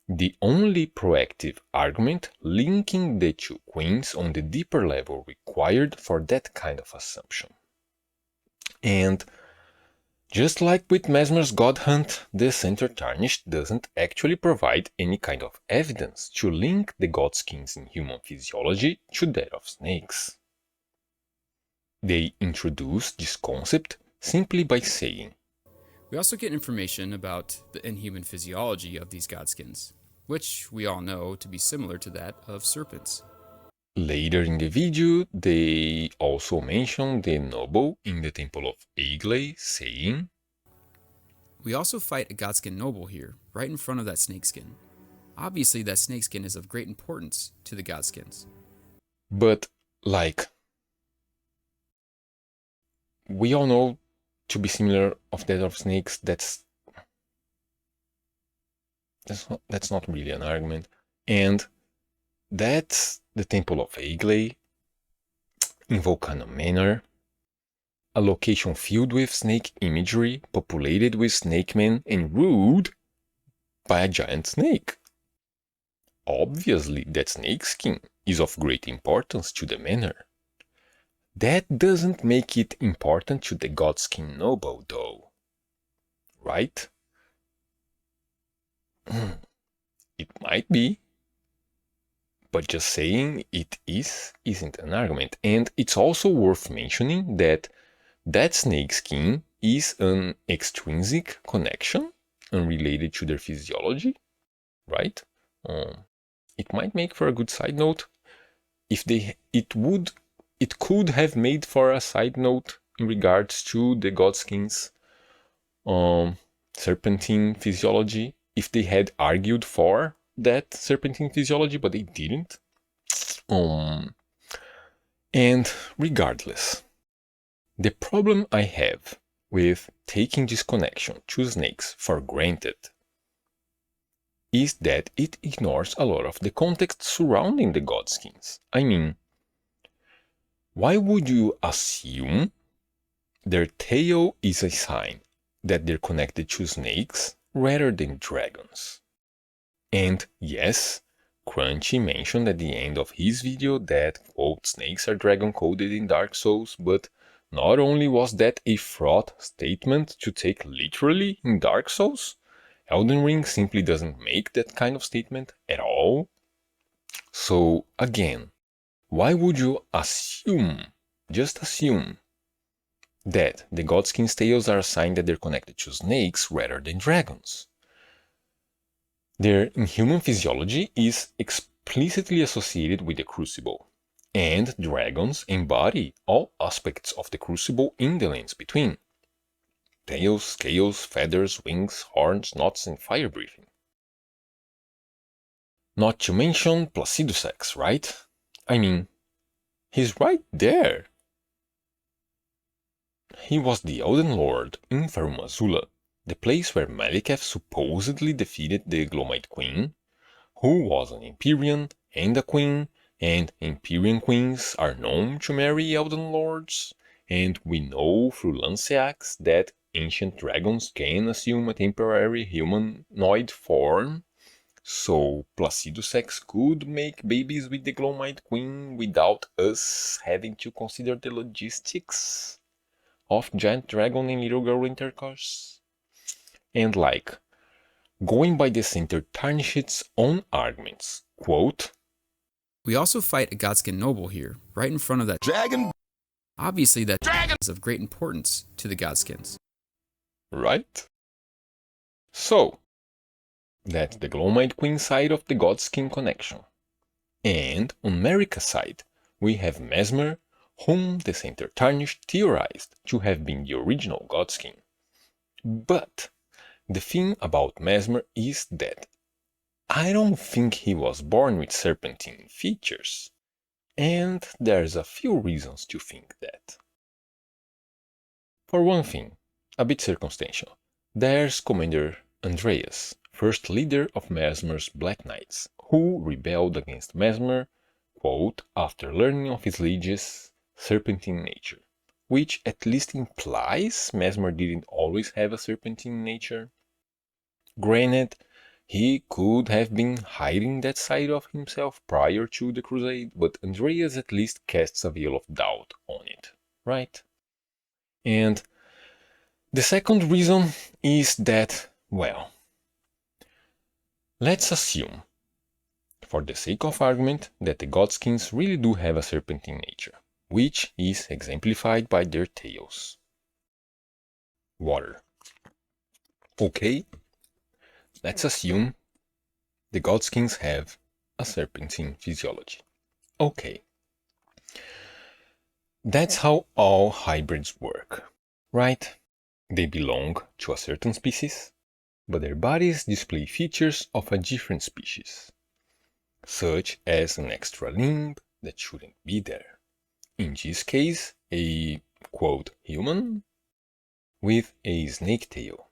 the only proactive argument linking the two queens on the deeper level required for that kind of assumption. And just like with Mesmer's God Hunt, the Center Tarnished doesn't actually provide any kind of evidence to link the Godskins in human physiology to that of snakes. They introduce this concept simply by saying, we also get information about the inhuman physiology of these Godskins, which we all know to be similar to that of serpents. Later in the video, they also mention the noble in the temple of Eiglay saying, We also fight a godskin noble here, right in front of that snakeskin. Obviously, that snakeskin is of great importance to the godskins. But, like, we all know to be similar of that of snakes, that's not really an argument. And that's the Temple of Agley in Volcano Manor, a location filled with snake imagery, populated with snake men and ruled by a giant snake. Obviously, that snakeskin is of great importance to the manor. That doesn't make it important to the godskin noble, though. Right? It might be. But just saying it isn't an argument. And it's also worth mentioning that that snakeskin is an extrinsic connection, unrelated to their physiology, right? It might make for a good side note. It could have made for a side note in regards to the godskins' serpentine physiology if they had argued for that serpentine physiology, but they didn't. And regardless, the problem I have with taking this connection to snakes for granted is that it ignores a lot of the context surrounding the godskins. I mean, why would you assume their tail is a sign that they're connected to snakes rather than dragons? And yes, Crunchy mentioned at the end of his video that, quote, snakes are dragon-coded in Dark Souls, but not only was that a fraught statement to take literally in Dark Souls, Elden Ring simply doesn't make that kind of statement at all. So again, why would you just assume, that the godskin's tails are a sign that they're connected to snakes rather than dragons? Their inhuman physiology is explicitly associated with the Crucible, and dragons embody all aspects of the Crucible in the lands between. Tails, scales, feathers, wings, horns, knots, and fire breathing. Not to mention Placidusax, right? I mean, he's right there. He was the Elden Lord in Farum Azula, the place where Maliketh supposedly defeated the Glomite Queen, who was an Empyrean and a queen, and Empyrean queens are known to marry Elden Lords, and we know through Lanceax that ancient dragons can assume a temporary humanoid form, so Placidusax could make babies with the Glomite Queen without us having to consider the logistics of giant dragon and little girl intercourse. And like, going by the Center Tarnished's own arguments, quote, We also fight a godskin noble here, right in front of that Dragon. Obviously, that dragon is of great importance to the godskins. Right? So, that's the Glomite Queen side of the godskin connection. And on Marika's side, we have Mesmer, whom the Center Tarnished theorized to have been the original godskin. But the thing about Mesmer is that I don't think he was born with serpentine features, and there's a few reasons to think that. For one thing, a bit circumstantial, there's Commander Andreas, first leader of Mesmer's Black Knights, who rebelled against Mesmer, quote, after learning of his liege's serpentine nature, which at least implies Mesmer didn't always have a serpentine nature. Granted, he could have been hiding that side of himself prior to the crusade, but Andreas at least casts a veil of doubt on it, right? And the second reason is that, well, let's assume, for the sake of argument, that the godskins really do have a serpentine nature, which is exemplified by their tails. Water. Okay, let's assume the godskins have a serpentine physiology. Okay. That's how all hybrids work, right? They belong to a certain species, but their bodies display features of a different species, such as an extra limb that shouldn't be there. In this case, a, quote, human with a snake tail.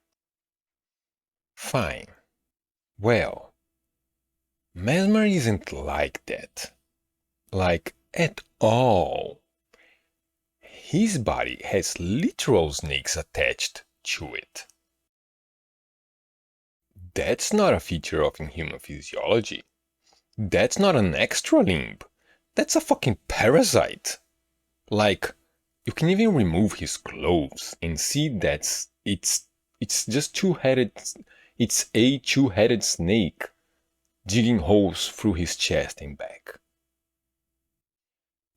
Fine. Well, Mesmer isn't like that. Like, at all. His body has literal snakes attached to it. That's not a feature of inhuman physiology. That's not an extra limb. That's a fucking parasite. Like, you can even remove his clothes and see that it's just two-headed. It's a two-headed snake digging holes through his chest and back.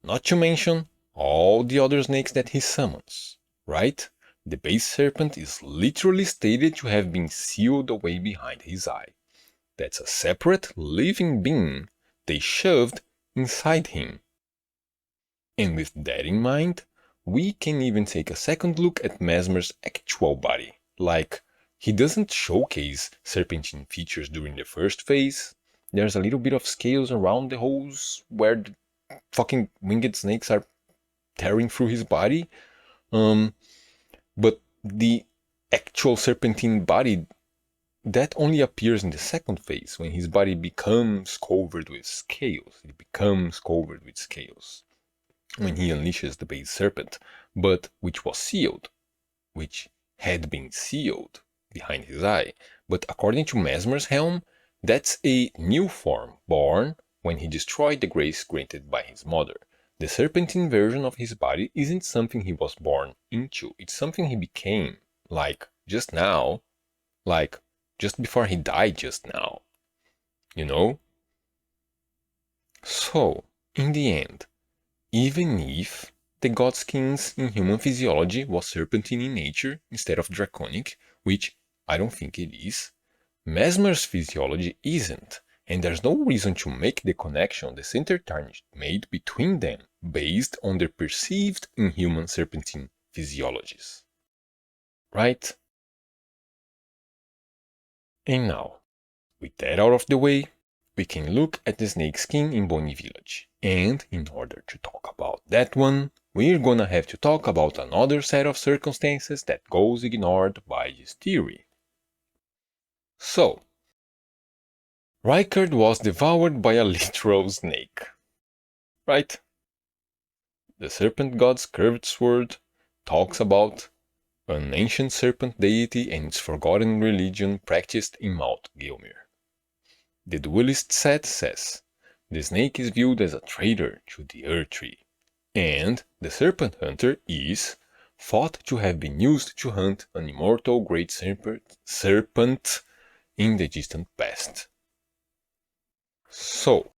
Not to mention all the other snakes that he summons, right? The base serpent is literally stated to have been sealed away behind his eye. That's a separate living being they shoved inside him. And with that in mind, we can even take a second look at Mesmer's actual body. Like, he doesn't showcase serpentine features during the first phase. There's a little bit of scales around the holes where the fucking winged snakes are tearing through his body. But the actual serpentine body, that only appears in the second phase, when his body becomes covered with scales. It becomes covered with scales when he unleashes the base serpent, but which was sealed, which had been sealed behind his eye. But according to Mesmer's helm, that's a new form born when he destroyed the grace granted by his mother. The serpentine version of his body isn't something he was born into, it's something he became, like just now, like just before he died just now. You know? So, in the end, even if the Godskins in human physiology was serpentine in nature instead of draconic, which I don't think it is, Mesmer's physiology isn't, and there's no reason to make the connection the Center Tarnished made between them based on their perceived inhuman serpentine physiologies. Right? And now, with that out of the way, we can look at the snakeskin in Bonnie Village. And in order to talk about that one, we're gonna have to talk about another set of circumstances that goes ignored by this theory. So, Rykard was devoured by a literal snake. Right? The serpent god's curved sword talks about an ancient serpent deity and its forgotten religion practiced in Mount Gilmir. The duelist set says, the snake is viewed as a traitor to the Earth Tree, and the serpent hunter is thought to have been used to hunt an immortal great serpent in the distant past. So,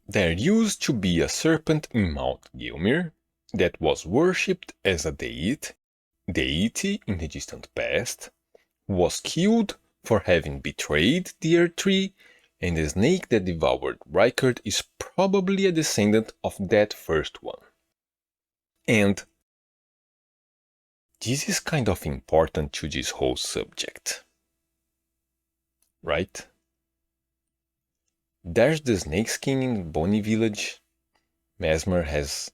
there used to be a serpent in Mount Gilmir that was worshipped as a deity in the distant past, was killed for having betrayed the Earth Tree, and the snake that devoured Rykard is probably a descendant of that first one. And this is kind of important to this whole subject, right? There's the snakeskin in Bonnie Village. Mesmer has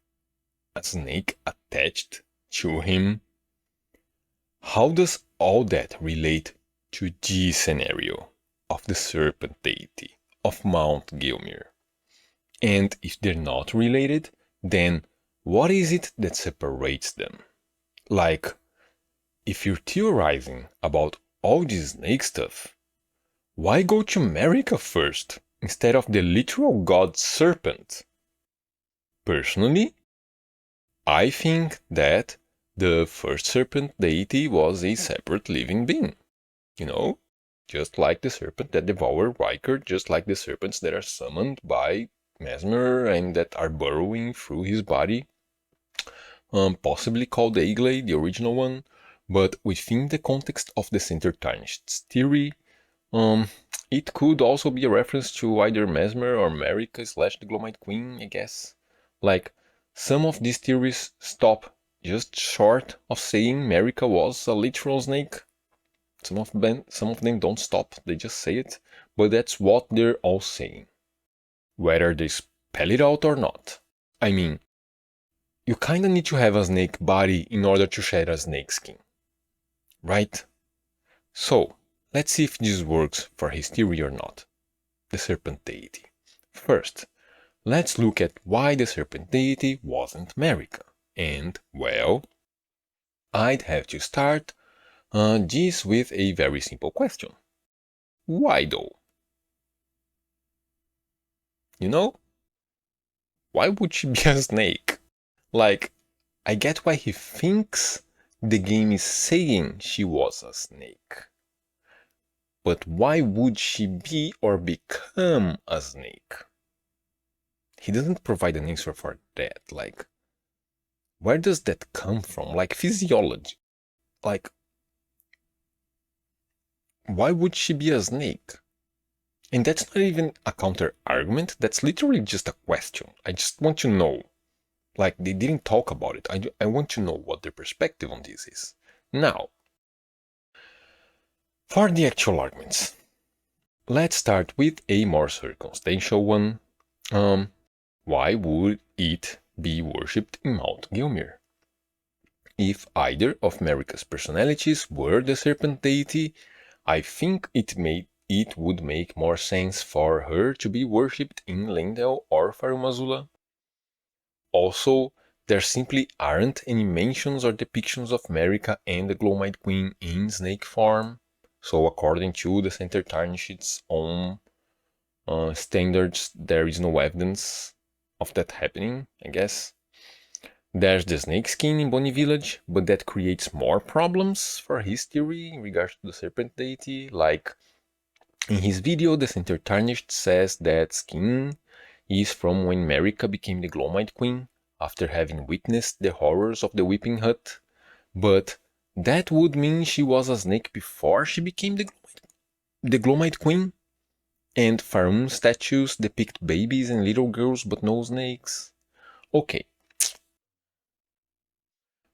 a snake attached to him. How does all that relate to this scenario of the serpent deity of Mount Gilmir? And if they're not related, then what is it that separates them? Like, if you're theorizing about all this snake stuff, why go to America first instead of the literal god serpent? Personally, I think that the first serpent deity was a separate living being. You know, just like the serpent that devoured Rykard, just like the serpents that are summoned by Mesmer and that are burrowing through his body. Possibly called Agley, the original one, but within the context of the Center Tarnished's theory, it could also be a reference to either Mesmer or Marika / the Glowmite Queen, I guess. Like, some of these theories stop just short of saying Marika was a literal snake. Some of them don't stop, they just say it, but that's what they're all saying. Whether they spell it out or not. I mean, you kinda need to have a snake body in order to shed a snake skin. Right? So, let's see if this works for his theory or not. The serpent deity. First, let's look at why the serpent deity wasn't Marika. And, well, I'd have to start this with a very simple question. Why though? You know? Why would she be a snake? Like, I get why he thinks the game is saying she was a snake. But why would she be or become a snake? He doesn't provide an answer for that. Like, where does that come from? Like, physiology. Like, why would she be a snake? And that's not even a counter argument, that's literally just a question. I just want to know. Like, they didn't talk about it. I want to know what their perspective on this is. Now, for the actual arguments, let's start with a more circumstantial one. Why would it be worshipped in Mount Gilmere? If either of Marika's personalities were the serpent deity, I think it would make more sense for her to be worshipped in Leyndell or Farum Azula. Also, there simply aren't any mentions or depictions of Marika and the Glowmite Queen in snake form, so according to the Center Tarnished's own standards, there is no evidence of that happening, I guess. There's the snake skin in Bonnie Village, but that creates more problems for his theory in regards to the serpent deity. Like, in his video, the Center Tarnished says that skin is from when Marika became the Glowmite Queen, after having witnessed the horrors of the Weeping Hut. But that would mean she was a snake before she became the Glowmite Queen? And Farum statues depict babies and little girls but no snakes? Okay.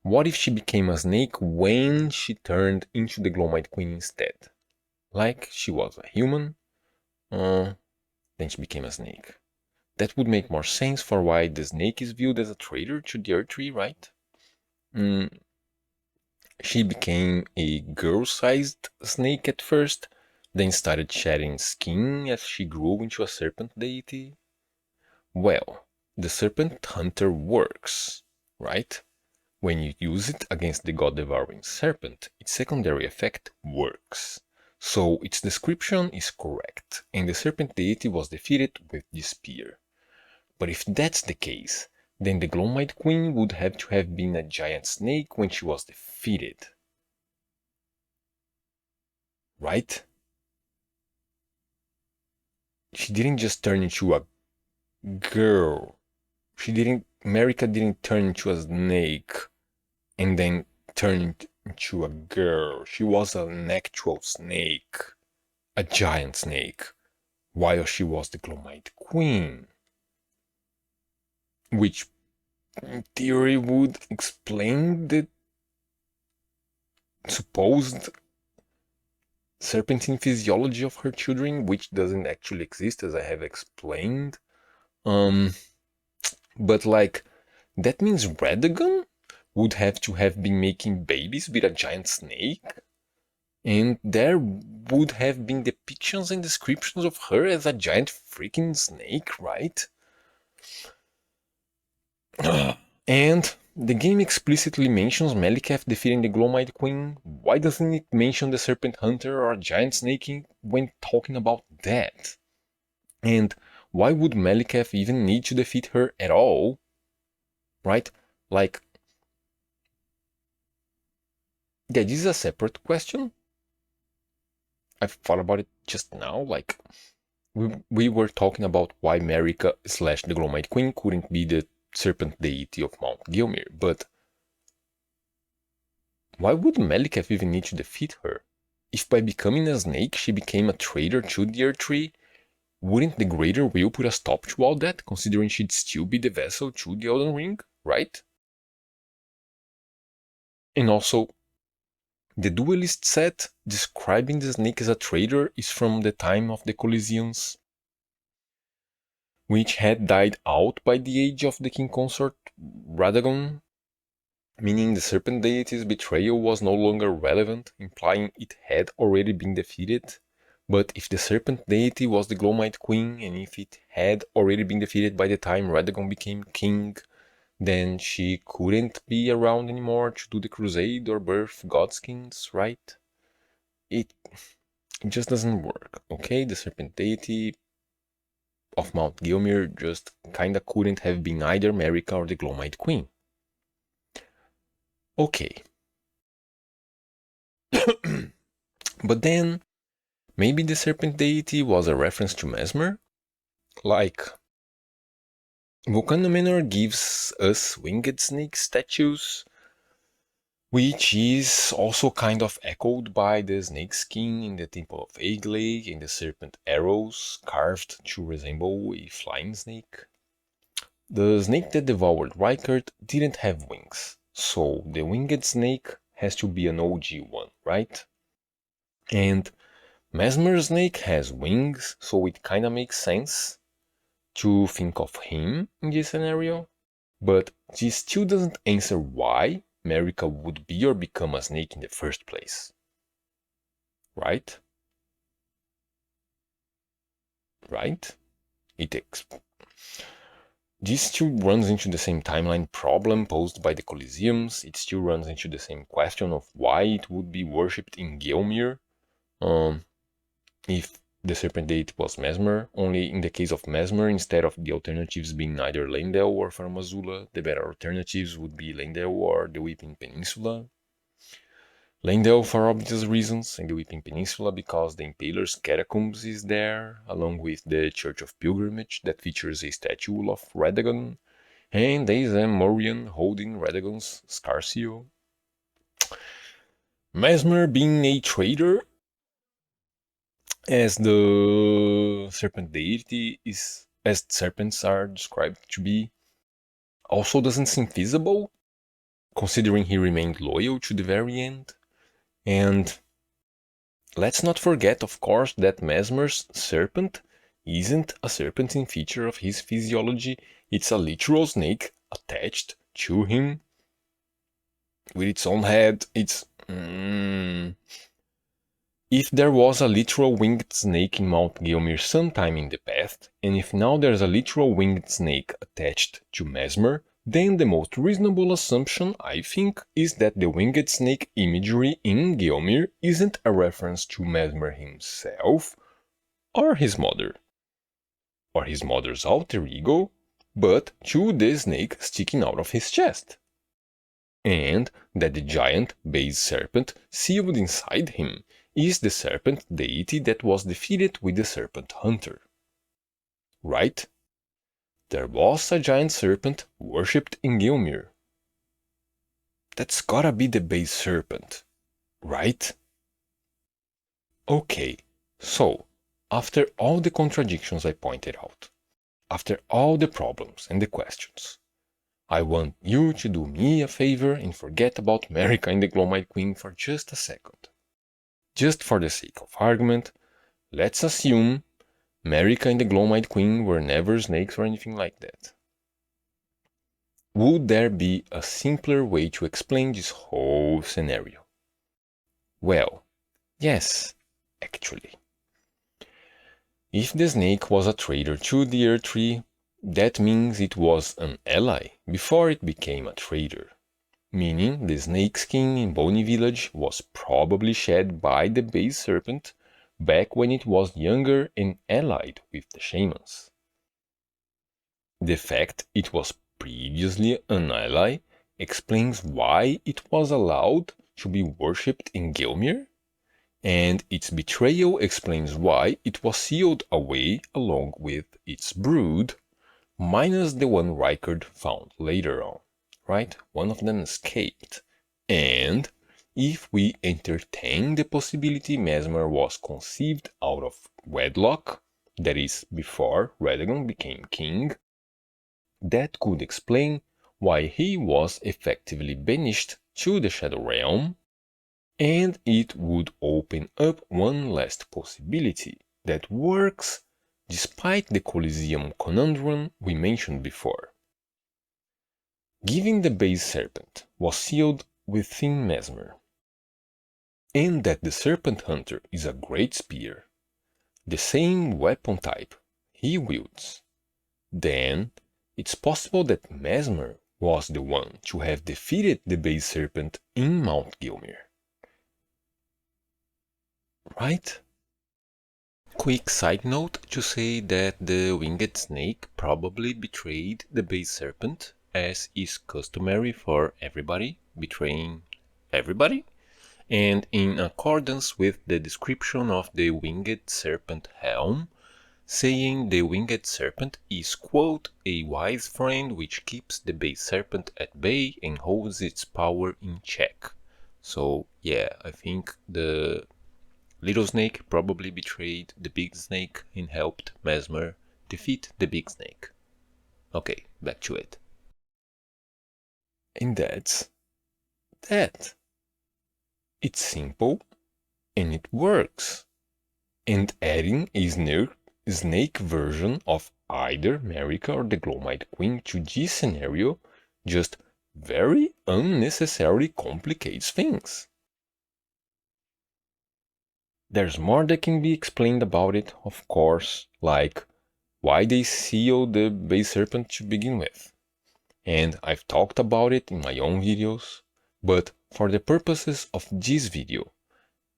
What if she became a snake when she turned into the Glowmite Queen instead? Like she was a human, then she became a snake. That would make more sense for why the snake is viewed as a traitor to the Erdtree, right? She became a girl-sized snake at first, then started shedding skin as she grew into a serpent deity. Well, the serpent hunter works, right? When you use it against the god-devouring serpent, its secondary effect works. So its description is correct, and the serpent deity was defeated with the spear. But if that's the case, then the Glowmite Queen would have to have been a giant snake when she was defeated. Right? She didn't just turn into a girl. Marika didn't turn into a snake and then turn into a girl. She was an actual snake. A giant snake. While she was the Glowmite Queen. Which, in theory, would explain the supposed serpentine physiology of her children, which doesn't actually exist, as I have explained. But like, that means Radagon would have to have been making babies with a giant snake, and there would have been depictions and descriptions of her as a giant freaking snake, right? And the game explicitly mentions Maliketh defeating the Glowmite Queen. Why doesn't it mention the Serpent Hunter or Giant Snake when talking about that? And why would Maliketh even need to defeat her at all? Right? Like, yeah, this is a separate question. I've thought about it just now. Like, we were talking about why Marika / the Glowmite Queen couldn't be the serpent deity of Mount Gilmere, but why would Maliketh even need to defeat her? If by becoming a snake she became a traitor to the Erdtree, wouldn't the Greater Will put a stop to all that, considering she'd still be the vessel to the Elden Ring, right? And also, the duelist set describing the snake as a traitor is from the time of the Coliseums, which had died out by the age of the king consort Radagon, meaning the serpent deity's betrayal was no longer relevant, implying it had already been defeated. But if the serpent deity was the Glowmite Queen, and if it had already been defeated by the time Radagon became king, then she couldn't be around anymore to do the crusade or birth godskins, right? It just doesn't work, okay? The serpent deity of Mount Gilmir just kinda couldn't have been either Marika or the Glowmite Queen. Okay. But then, maybe the serpent deity was a reference to Mesmer? Like, Volcano Manor gives us winged snake statues, which is also kind of echoed by the snake skin in the Temple of Agley and the serpent arrows carved to resemble a flying snake. The snake that devoured Rykard didn't have wings, so the winged snake has to be an OG one, right? And Mesmer's snake has wings, so it kinda makes sense to think of him in this scenario, but this still doesn't answer why Marika would be or become a snake in the first place. Right? Right? This still runs into the same timeline problem posed by the Coliseums. It still runs into the same question of why it would be worshipped in Gilmir, if the serpent deity was Mesmer. Only in the case of Mesmer, instead of the alternatives being either Leyndell or Farmazula, the better alternatives would be Leyndell or the Weeping Peninsula. Leyndell for obvious reasons, and the Weeping Peninsula because the Impaler's Catacombs is there, along with the Church of Pilgrimage that features a statue of Radagon, and Azam Morian holding Radagon's scar seal. Mesmer being a traitor, as the serpent deity is, as serpents are described to be, also doesn't seem feasible, considering he remained loyal to the very end. And let's not forget, of course, that Mesmer's serpent isn't a serpentine feature of his physiology, it's a literal snake attached to him with its own head. If there was a literal winged snake in Mount Gilmir sometime in the past, and if now there's a literal winged snake attached to Mesmer, then the most reasonable assumption, I think, is that the winged snake imagery in Gilmir isn't a reference to Mesmer himself, or his mother, or his mother's alter ego, but to the snake sticking out of his chest. And that the giant base serpent sealed inside him is the serpent deity that was defeated with the serpent hunter. Right? There was a giant serpent worshipped in Gilmir. That's gotta be the base serpent, right? Okay, so, after all the contradictions I pointed out, after all the problems and the questions, I want you to do me a favor and forget about Marika and the Glowmite Queen for just a second. Just for the sake of argument, let's assume Marika and the Glowmite Queen were never snakes or anything like that. Would there be a simpler way to explain this whole scenario? Well, yes, actually. If the snake was a traitor to the Erdtree, that means it was an ally before it became a traitor. Meaning the snake skin in Boney Village was probably shed by the base serpent back when it was younger and allied with the shamans. The fact it was previously an ally explains why it was allowed to be worshipped in Gilmir, and its betrayal explains why it was sealed away along with its brood, minus the one Rykard found later on. Right? One of them escaped. And if we entertain the possibility Mesmer was conceived out of wedlock, that is, before Radagon became king, that could explain why he was effectively banished to the Shadow Realm, and it would open up one last possibility that works despite the Coliseum conundrum we mentioned before. Given the base serpent was sealed within Mesmer, and that the Serpent Hunter is a great spear, the same weapon type he wields, then it's possible that Mesmer was the one to have defeated the base serpent in Mount Gilmir. Right? Quick side note to say that the winged snake probably betrayed the base serpent, as is customary for everybody betraying everybody, and in accordance with the description of the winged serpent helm, saying the winged serpent is, quote, a wise friend which keeps the base serpent at bay and holds its power in check. So yeah, I think the little snake probably betrayed the big snake and helped Mesmer defeat the big snake. Okay, back to it. And that's that. It's simple and it works. And adding a snake version of either Marika or the Glowmite Queen to this scenario just very unnecessarily complicates things. There's more that can be explained about it, of course, like why they sealed the base serpent to begin with. And I've talked about it in my own videos, but for the purposes of this video,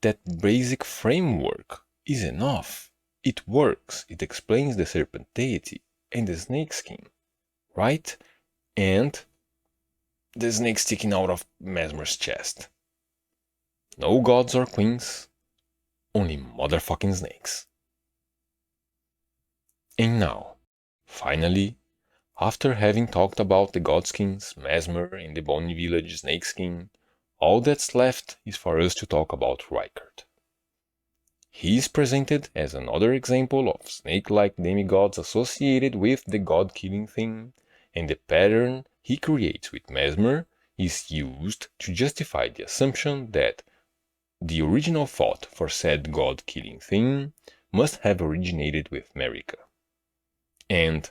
that basic framework is enough. It works, it explains the serpent deity and the snake skin, right? And the snake sticking out of Mesmer's chest. No gods or queens, only motherfucking snakes. And now, finally, after having talked about the godskins, Mesmer and the Bonny Village snakeskin, all that's left is for us to talk about Rykard. He is presented as another example of snake-like demigods associated with the god-killing theme, and the pattern he creates with Mesmer is used to justify the assumption that the original thought for said god-killing theme must have originated with Marika. And,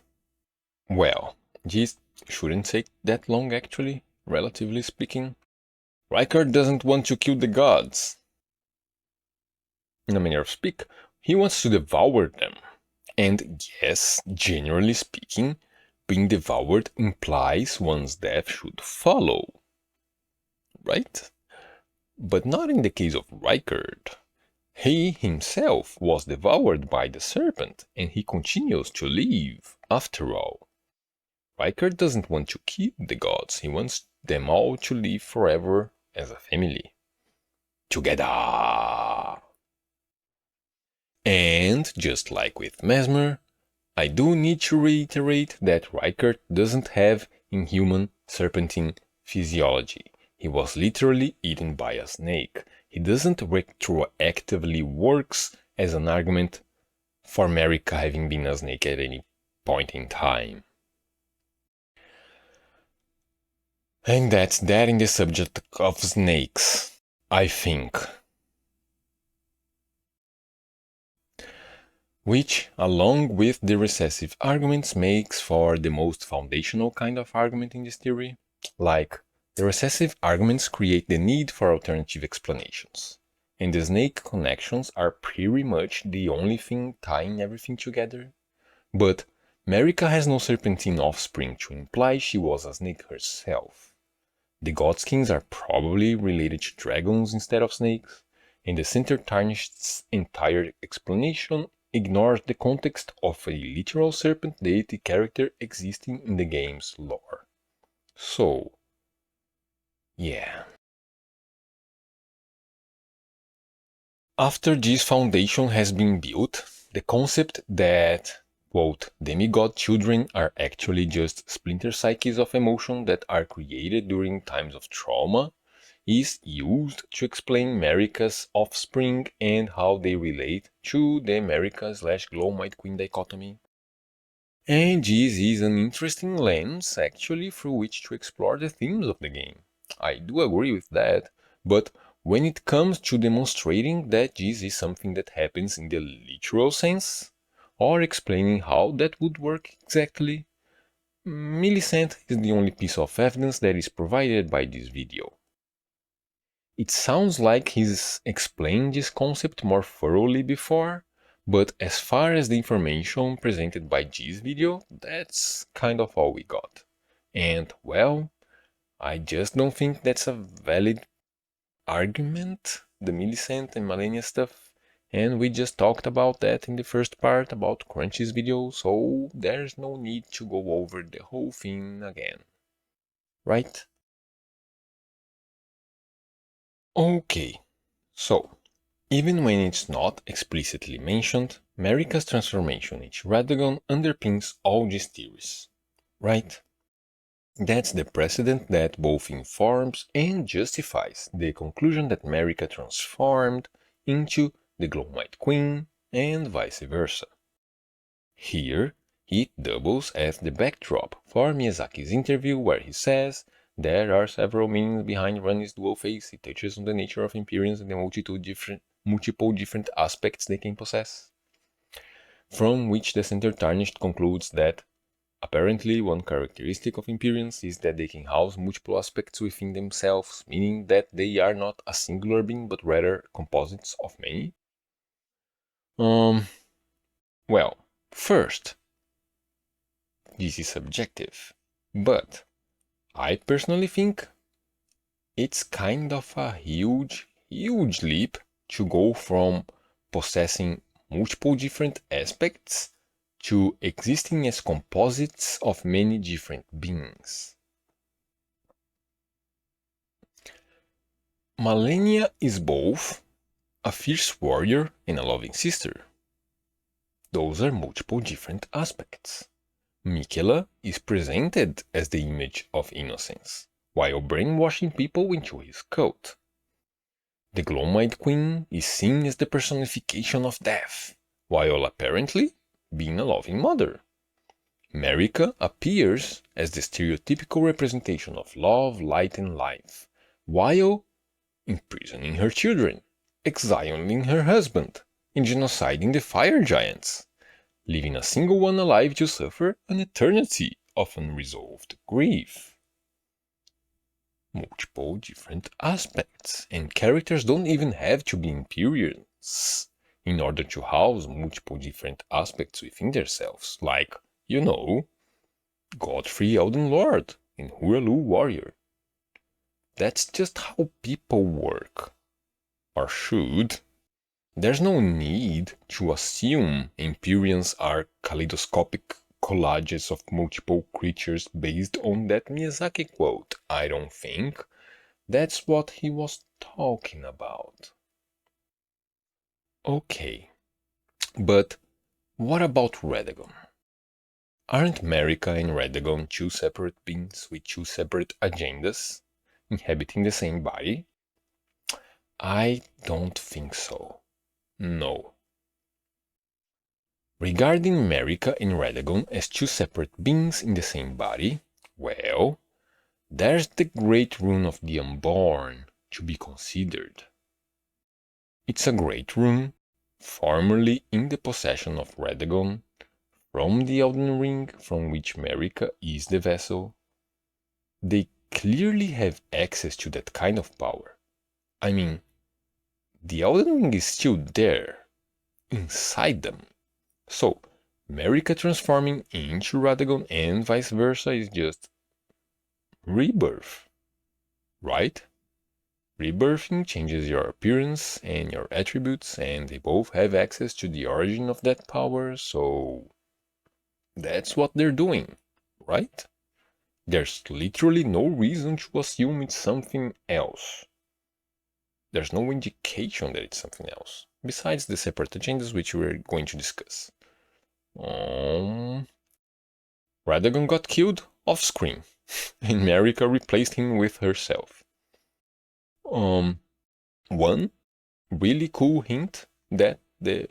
well, this shouldn't take that long actually, relatively speaking. Rykard doesn't want to kill the gods. In a manner of speak, he wants to devour them. And yes, generally speaking, being devoured implies one's death should follow. Right? But not in the case of Rykard. He himself was devoured by the serpent, and he continues to live, after all. Rykard doesn't want to kill the gods, he wants them all to live forever as a family. Together! And, just like with Mesmer, I do need to reiterate that Rykard doesn't have inhuman serpentine physiology. He was literally eaten by a snake. He doesn't retroactively works as an argument for Marika having been a snake at any point in time. And that's that in the subject of snakes, I think. Which, along with the recessive arguments, makes for the most foundational kind of argument in this theory. Like, the recessive arguments create the need for alternative explanations, and the snake connections are pretty much the only thing tying everything together. But Marika has no serpentine offspring to imply she was a snake herself. The godskins are probably related to dragons instead of snakes, and the Center Tarnished's entire explanation ignores the context of a literal serpent deity character existing in the game's lore. So, yeah. After this foundation has been built, the concept that, quote, demigod children are actually just splinter psyches of emotion that are created during times of trauma is used to explain Marika's offspring and how they relate to the Marika/Glowmite Queen dichotomy. And this is an interesting lens, actually, through which to explore the themes of the game. I do agree with that, but when it comes to demonstrating that this is something that happens in the literal sense, or explaining how that would work exactly, Millicent is the only piece of evidence that is provided by this video. It sounds like he's explained this concept more thoroughly before, but as far as the information presented by this video, that's kind of all we got. And, well, I just don't think that's a valid argument, the Millicent and Malenia stuff, and we just talked about that in the first part about Crunchy's video, so there's no need to go over the whole thing again. Right? Okay, so, even when it's not explicitly mentioned, Marika's transformation into Radagon underpins all these theories, right? That's the precedent that both informs and justifies the conclusion that Marika transformed into the Glowmite Queen and vice versa. Here, it doubles as the backdrop for Miyazaki's interview where he says there are several meanings behind Ranni's dual face. It touches on the nature of Empyreans and the multiple different aspects they can possess. From which the Center Tarnished concludes that apparently, one characteristic of Empyreans is that they can house multiple aspects within themselves, meaning that they are not a singular being, but rather composites of many. Well, first, this is subjective, but I personally think it's kind of a huge leap to go from possessing multiple different aspects to existing as composites of many different beings. Malenia is both a fierce warrior and a loving sister. Those are multiple different aspects. Miquella is presented as the image of innocence, while brainwashing people into his cult. The Glowmite Queen is seen as the personification of death, while apparently being a loving mother. Marika appears as the stereotypical representation of love, light, and life, while imprisoning her children, exiling her husband, and genociding the fire giants, leaving a single one alive to suffer an eternity of unresolved grief. Multiple different aspects, and characters don't even have to be Empyreans in order to house multiple different aspects within themselves, like, Godfrey Elden Lord and Huralu Warrior. That's just how people work. Or should. There's no need to assume Empyreans are kaleidoscopic collages of multiple creatures based on that Miyazaki quote. I don't think that's what he was talking about. Okay, but what about Radagon? Aren't Marika and Radagon two separate beings with two separate agendas, inhabiting the same body? I don't think so. No. Regarding Marika and Radagon as two separate beings in the same body, well, there's the Great Rune of the Unborn to be considered. It's a great rune, formerly in the possession of Radagon, from the Elden Ring from which Marika is the vessel. They clearly have access to that kind of power. I mean, the Elden Ring is still there, inside them. So, Marika transforming into Radagon and vice versa is just rebirth, right? Rebirthing changes your appearance and your attributes, and they both have access to the origin of that power, so that's what they're doing, right? There's literally no reason to assume it's something else. There's no indication that it's something else, besides the separate agendas which we're going to discuss. Radagon got killed off-screen, and Marika replaced him with herself. One really cool hint that the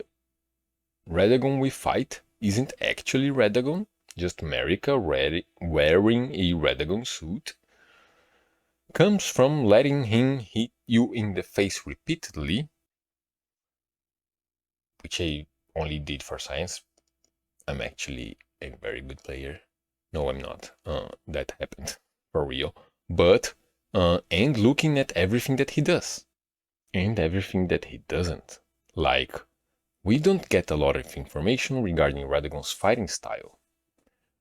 Radagon we fight isn't actually Radagon, just Marika wearing a Radagon suit, comes from letting him hit you in the face repeatedly, which I only did for science. I'm actually a very good player. No, I'm not. That happened for real. But, and looking at everything that he does and everything that he doesn't. Like, we don't get a lot of information regarding Radagon's fighting style.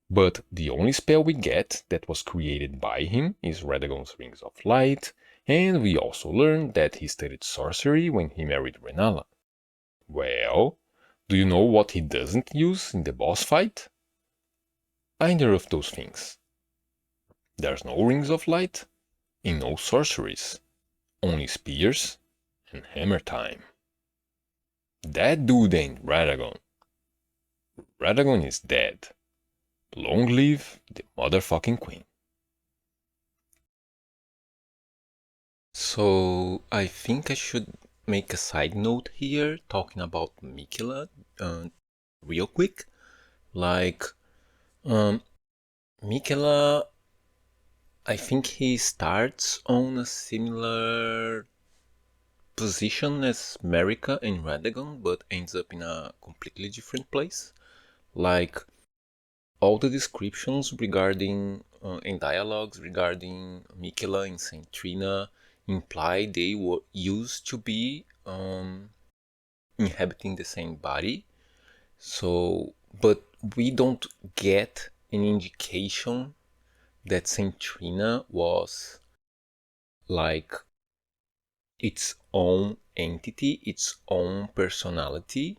But the only spell we get that was created by him is Radagon's Rings of Light, and we also learn that he studied sorcery when he married Renala. Well, do you know what he doesn't use in the boss fight? Either of those things. There's no Rings of Light and no sorceries, only spears and hammer time. That dude ain't Radagon. Radagon is dead. Long live the motherfucking queen. So I think I should make a side note here talking about Miquella real quick. Like, Miquella, I think he starts on a similar position as Marika and Radagon, but ends up in a completely different place. Like, all the descriptions regarding and dialogues regarding Miquella and Saint Trina imply they were used to be inhabiting the same body. So, but we don't get an indication that Saint Trina was like its own entity, its own personality.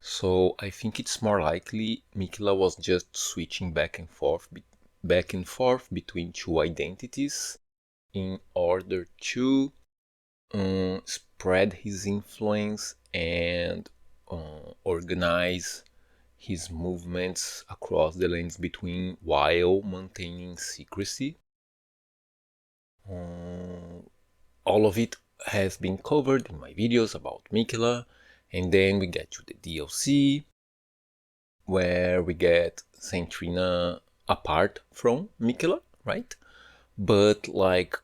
So I think it's more likely Miquella was just switching back and forth between two identities in order to spread his influence and organize his movements across the lands between while maintaining secrecy. All of it has been covered in my videos about Miquella. And then we get to the DLC, where we get Saint Trina apart from Miquella, right? But like,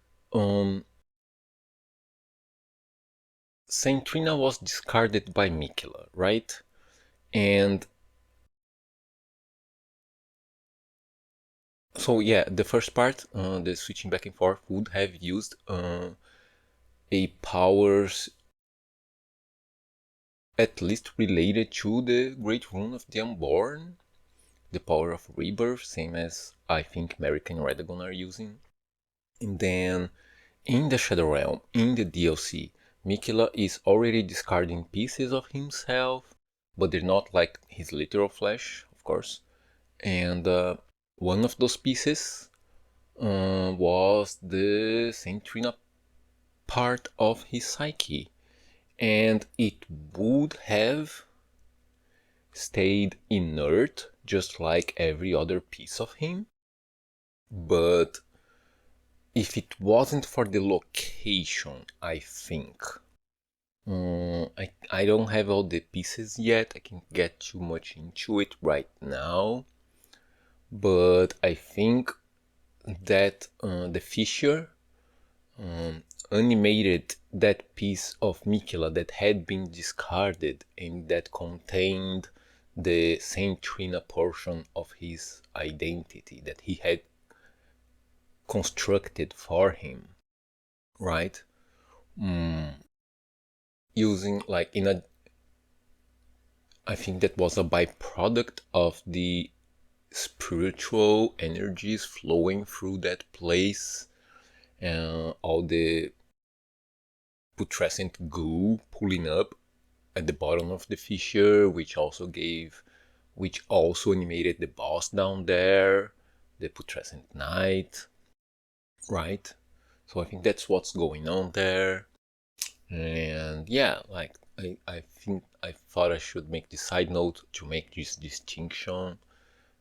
Saint Trina was discarded by Miquella, right? And so yeah, the first part, the switching back and forth, would have used a powers at least related to the Great Rune of the Unborn, the power of rebirth, same as I think Marika and Radagon are using. And then in the Shadow Realm, in the DLC, Miquella is already discarding pieces of himself, but they're not like his literal flesh, of course. And one of those pieces was the Saint Trina part of his psyche. And it would have stayed inert, just like every other piece of him. But if it wasn't for the location, I think, I don't have all the pieces yet, I can't get too much into it right now, but I think that the fissure animated that piece of Miquella that had been discarded and that contained the Saint Trina portion of his identity that he had constructed for him, right? Using like I think that was a byproduct of the spiritual energies flowing through that place, and all the putrescent goo pulling up at the bottom of the fissure, which also animated the boss down there, the putrescent knight, right? So I think that's what's going on there. And yeah, like I think I thought I should make this side note to make this distinction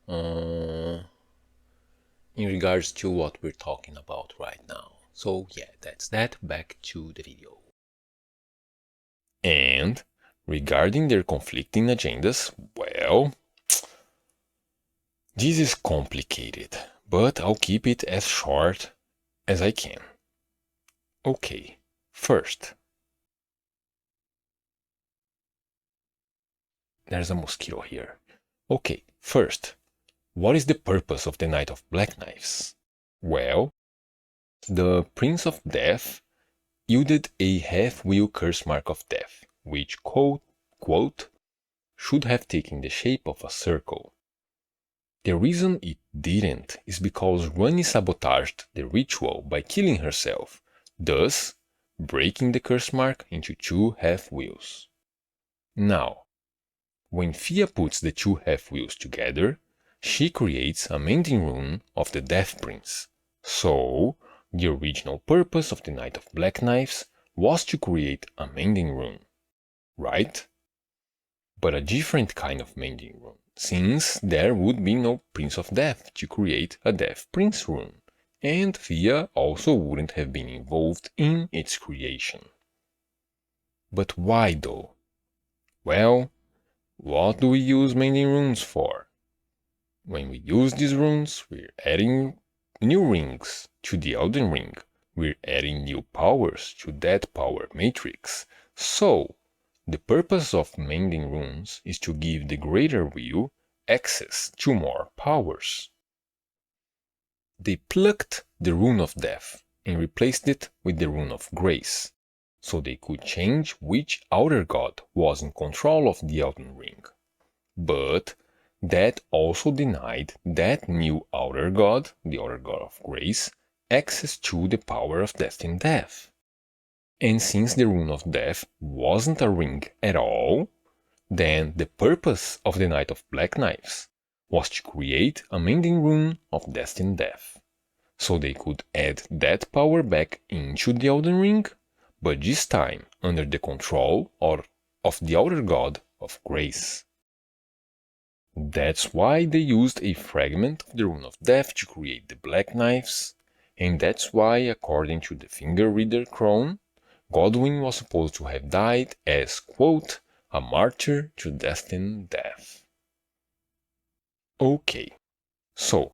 in regards to what we're talking about right now. So yeah, that's that. Back to the video. And regarding their conflicting agendas, well, this is complicated, but I'll keep it as short as I can. Okay, first, there's a mosquito here. Okay, first, what is the purpose of the Knight of Black Knives? Well, the Prince of Death yielded a half-wheel curse mark of death, which, quote, should have taken the shape of a circle. The reason it didn't is because Rani sabotaged the ritual by killing herself, thus breaking the curse mark into two half-wheels. Now, when Fia puts the two half-wheels together, she creates a mending rune of the Death Prince. So, the original purpose of the Knight of Black Knives was to create a mending rune, right? But a different kind of mending rune, since there would be no Prince of Death to create a Death Prince rune, and Fia also wouldn't have been involved in its creation. But why though? Well, what do we use mending runes for? When we use these runes, we're adding new rings to the Elden Ring. We're adding new powers to that power matrix. So, the purpose of mending runes is to give the Greater Will access to more powers. They plucked the Rune of Death and replaced it with the Rune of Grace, so they could change which Outer God was in control of the Elden Ring. But that also denied that new Outer God, the Outer God of Grace, access to the power of Destined Death. And since the Rune of Death wasn't a ring at all, then the purpose of the Knight of Black Knives was to create a mending rune of Destined Death, so they could add that power back into the Elden Ring, but this time under the control of the Outer God of Grace. That's why they used a fragment of the Rune of Death to create the Black Knives, and that's why, according to the Finger Reader Crone, Godwyn was supposed to have died as, quote, a martyr to Destined Death. Okay, so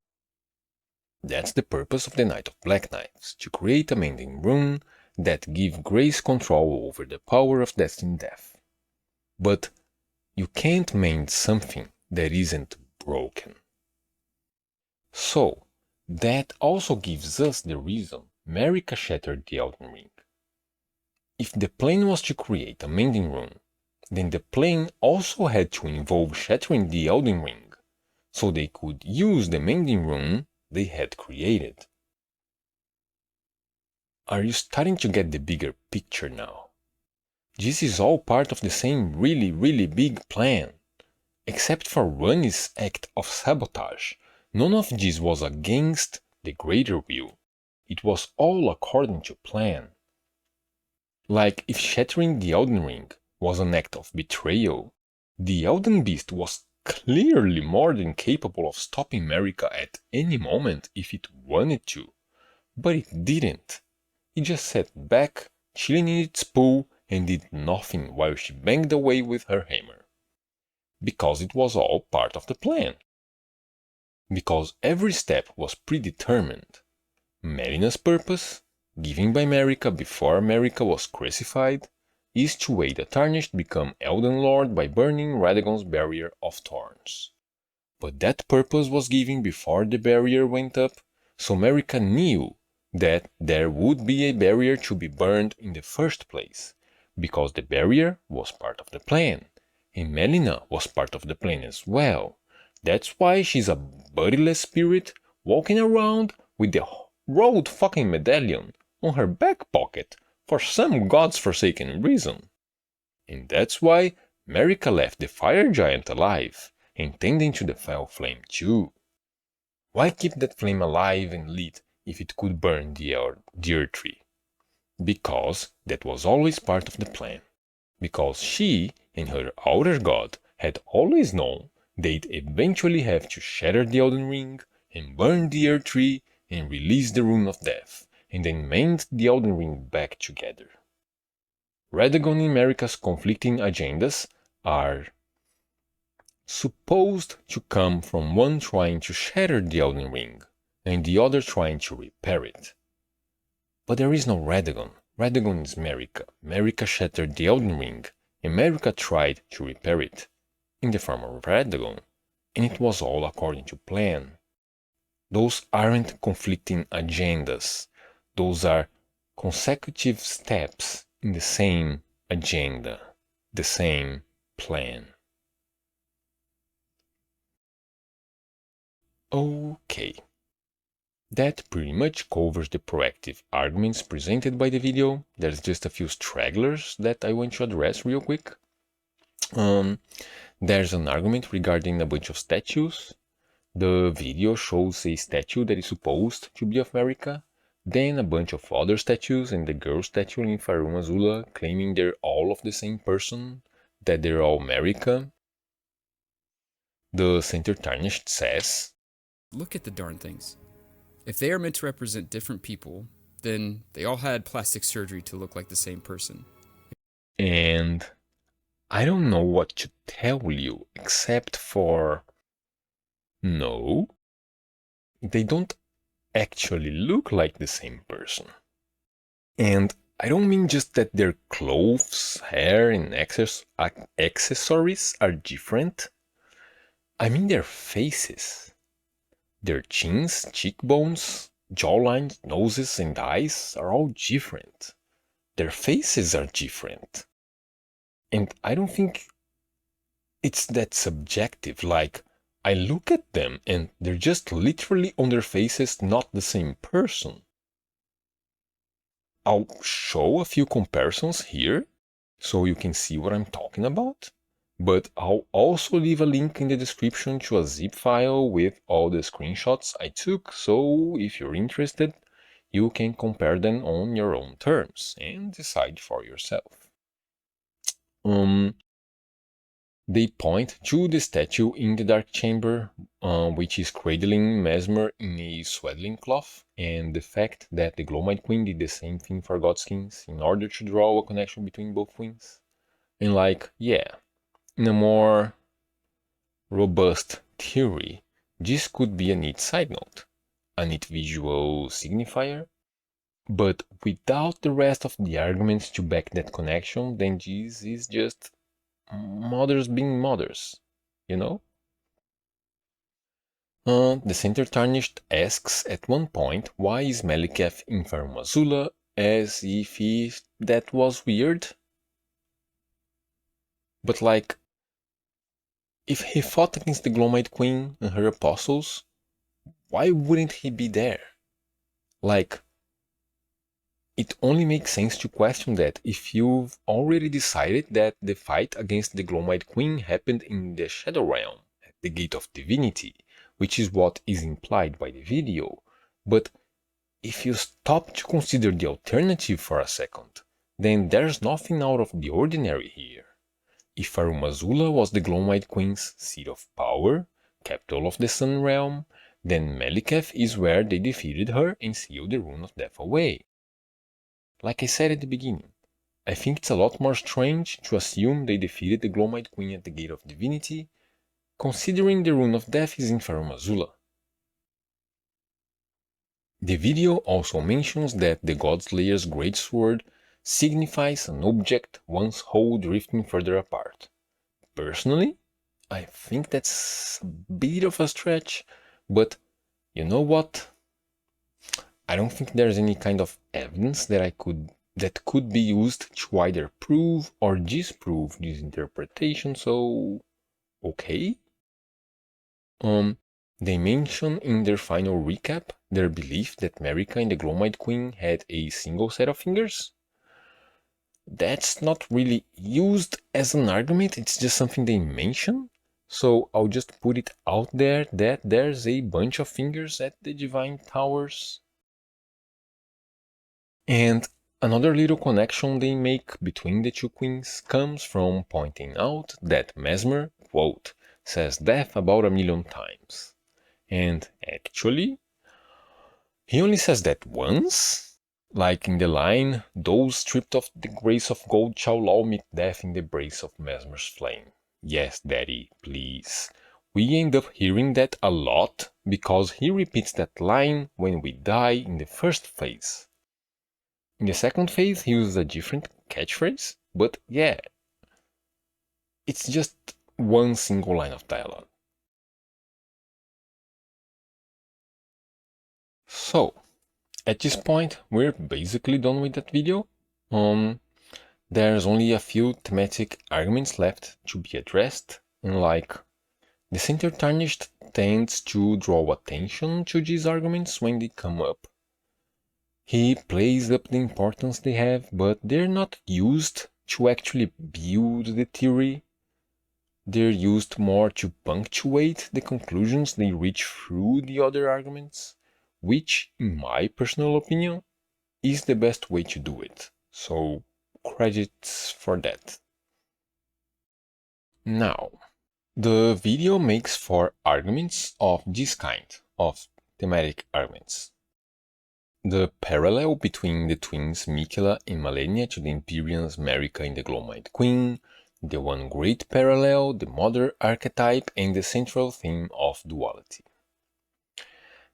that's the purpose of the Knight of Black Knives, to create a mending rune that give Grace control over the power of Destined Death. But you can't mend something that isn't broken. So, that also gives us the reason Marika shattered the Elden Ring. If the plan was to create a mending rune, then the plan also had to involve shattering the Elden Ring, so they could use the mending rune they had created. Are you starting to get the bigger picture now? This is all part of the same really big plan. Except for Rani's act of sabotage, none of this was against the Greater Will. It was all according to plan. Like if shattering the Elden Ring was an act of betrayal, the Elden Beast was clearly more than capable of stopping Marika at any moment if it wanted to. But it didn't. It just sat back, chilling in its pool, and did nothing while she banged away with her hammer. Because it was all part of the plan. Because every step was predetermined. Melina's purpose, given by Marika before Marika was crucified, is to aid the Tarnished become Elden Lord by burning Radagon's Barrier of Thorns. But that purpose was given before the barrier went up, so Marika knew that there would be a barrier to be burned in the first place, because the barrier was part of the plan. And Melina was part of the plan as well. That's why she's a bodiless spirit walking around with the rolled fucking medallion on her back pocket for some god's forsaken reason. And that's why Marika left the fire giant alive and tending to the fell flame too. Why keep that flame alive and lit if it could burn the Earth Tree? Because that was always part of the plan. Because she and her Outer God had always known they'd eventually have to shatter the Elden Ring and burn the Earth Tree and release the Rune of Death, and then mend the Elden Ring back together. Radagon and Marika's conflicting agendas are supposed to come from one trying to shatter the Elden Ring and the other trying to repair it. But there is no Radagon. Radagon is Marika. Marika shattered the Elden Ring, and Marika tried to repair it in the form of Radagon, and it was all according to plan. Those aren't conflicting agendas. Those are consecutive steps in the same agenda, the same plan. Okay. That pretty much covers the proactive arguments presented by the video. There's just a few stragglers that I want to address real quick. There's an argument regarding a bunch of statues. The video shows a statue that is supposed to be of Marika, then a bunch of other statues and the girl statue in Farum Azula claiming they're all of the same person, that they're all Marika. The Center Tarnished says, Look at the darn things. If they are meant to represent different people, then they all had plastic surgery to look like the same person. And I don't know what to tell you except for... No, they don't actually look like the same person. And I don't mean just that their clothes, hair, and accessories are different. I mean their faces. Their chins, cheekbones, jawlines, noses, and eyes are all different. Their faces are different. And I don't think it's that subjective, like, I look at them and they're just literally on their faces not the same person. I'll show a few comparisons here so you can see what I'm talking about, but I'll also leave a link in the description to a zip file with all the screenshots I took, so if you're interested, you can compare them on your own terms and decide for yourself. They point to the statue in the Dark Chamber, which is cradling Mesmer in a swaddling cloth, and the fact that the Glowmite Queen did the same thing for Godskins in order to draw a connection between both queens. And like, yeah, in a more robust theory, this could be a neat side note, a neat visual signifier, but without the rest of the arguments to back that connection, then this is just mothers being mothers, you know? The Center Tarnished asks at one point why is Maliketh in Farum Azula, as if that was weird. But like, if he fought against the Glowmite Queen and her apostles, why wouldn't he be there? Like, it only makes sense to question that if you've already decided that the fight against the Glowmite Queen happened in the Shadow Realm, at the Gate of Divinity, which is what is implied by the video. But if you stop to consider the alternative for a second, then there's nothing out of the ordinary here. If Farum Azula was the Glowmite Queen's seat of power, capital of the Sun Realm, then Maliketh is where they defeated her and sealed the Rune of Death away. Like I said at the beginning, I think it's a lot more strange to assume they defeated the Glowmite Queen at the Gate of Divinity, considering the Rune of Death is in Farum Azula. The video also mentions that the Godslayer's greatsword signifies an object once whole drifting further apart. Personally, I think that's a bit of a stretch, but you know what? I don't think there's any kind of evidence that could be used to either prove or disprove this interpretation, so okay. They mention in their final recap their belief that Marika and the Glowmite Queen had a single set of fingers. That's not really used as an argument, it's just something they mention. So I'll just put it out there that there's a bunch of fingers at the Divine Towers. And another little connection they make between the two queens comes from pointing out that Mesmer, quote, says death about 1,000,000 times. And actually, he only says that once, like in the line, those stripped of the grace of gold shall all meet death in the brace of Mesmer's flame. Yes, Daddy, please. We end up hearing that a lot because he repeats that line when we die in the first phase. In the second phase, he uses a different catchphrase, but yeah, it's just one single line of dialogue. So, at this point, we're basically done with that video. There's only a few thematic arguments left to be addressed, and like, the Center Tarnished tends to draw attention to these arguments when they come up. He plays up the importance they have, but they're not used to actually build the theory. They're used more to punctuate the conclusions they reach through the other arguments, which, in my personal opinion, is the best way to do it. So, credits for that. Now, the video makes 4 arguments of this kind, of thematic arguments. The parallel between the twins Miquella and Malenia to the Empyreans Marika and the Glowmite Queen, the one great parallel, the mother archetype, and the central theme of duality.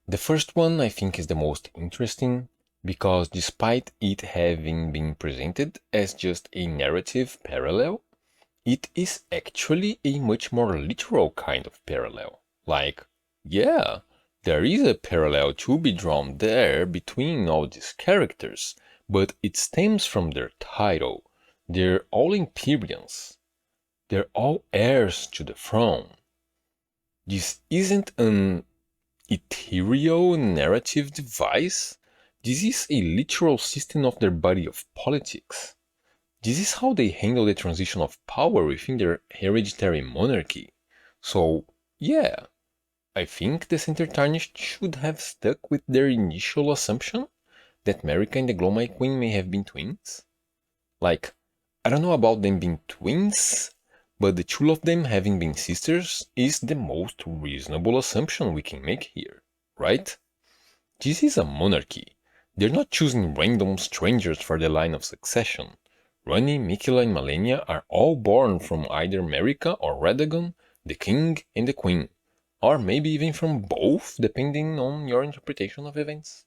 The first one I think is the most interesting, because despite it having been presented as just a narrative parallel, it is actually a much more literal kind of parallel. Like, yeah, there is a parallel to be drawn there between all these characters, but it stems from their title. They're all Empyreans. They're all heirs to the throne. This isn't an ethereal narrative device. This is a literal system of their body of politics. This is how they handle the transition of power within their hereditary monarchy. So, yeah, I think the Center Tarnished should have stuck with their initial assumption that Marika and the Glowmite Queen may have been twins. Like, I don't know about them being twins, but the two of them having been sisters is the most reasonable assumption we can make here, right? This is a monarchy. They're not choosing random strangers for the line of succession. Ranni, Miquella, and Malenia are all born from either Marika or Radagon, the king and the queen, or maybe even from both, depending on your interpretation of events.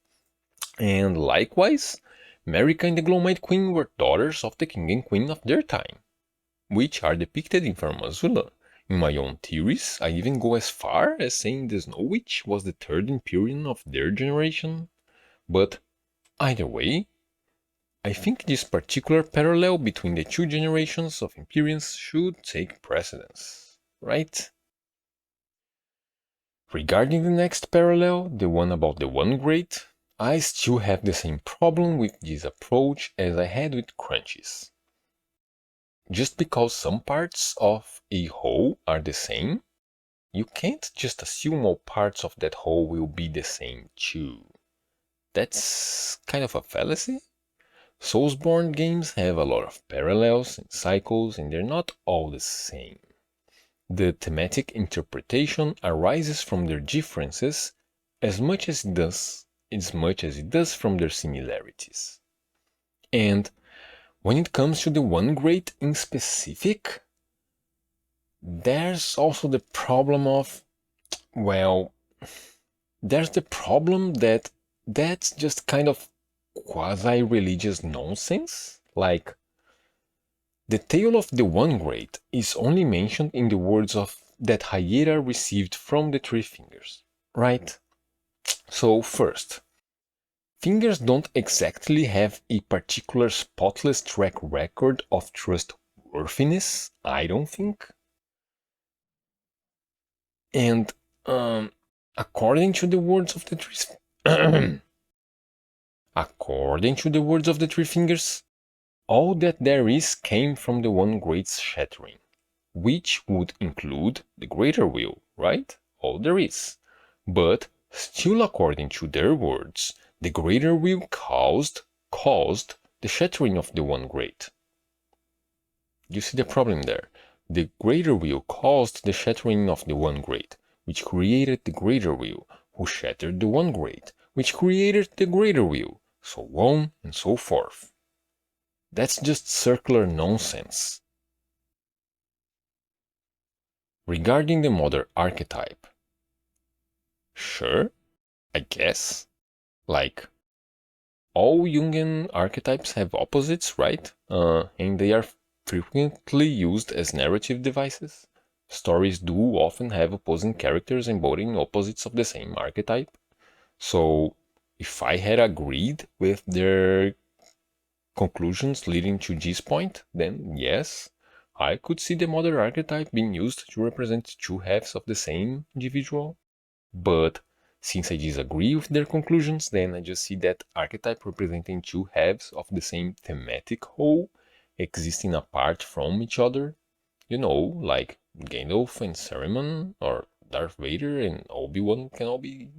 And likewise, Marika and the Glowmite Queen were daughters of the king and queen of their time, which are depicted in Farm Azula. In my own theories, I even go as far as saying the Snow Witch was the third Empyrean of their generation. But either way, I think this particular parallel between the two generations of Empyreans should take precedence, right? Regarding the next parallel, the one about the One Great, I still have the same problem with this approach as I had with Crunchies. Just because some parts of a whole are the same, you can't just assume all parts of that whole will be the same too. That's kind of a fallacy. Soulsborne games have a lot of parallels and cycles, and they're not all the same. The thematic interpretation arises from their differences as much as it does from their similarities. And when it comes to the One Great in specific, there's also the problem of, well, there's the problem that that's just kind of quasi-religious nonsense. Like, the tale of the One Great is only mentioned in the words of that Haiera received from the Three Fingers, right? So first, Fingers don't exactly have a particular spotless track record of trustworthiness, I don't think. And according to the words of the Three Fingers, all that there is came from the One Great's shattering, which would include the Greater Will, right? All there is. But still, according to their words, the Greater Will caused the shattering of the One Great. You see the problem there. The Greater Will caused the shattering of the One Great, which created the Greater Will, who shattered the One Great, which created the Greater Will, so on and so forth. That's just circular nonsense. Regarding the mother archetype, sure, I guess. Like, all Jungian archetypes have opposites, right? And they are frequently used as narrative devices. Stories do often have opposing characters embodying opposites of the same archetype. So if I had agreed with their conclusions leading to this point, then yes, I could see the mother archetype being used to represent two halves of the same individual. But since I disagree with their conclusions, then I just see that archetype representing two halves of the same thematic whole existing apart from each other. You know, like Gandalf and Saruman, or Darth Vader and Obi-Wan Kenobi.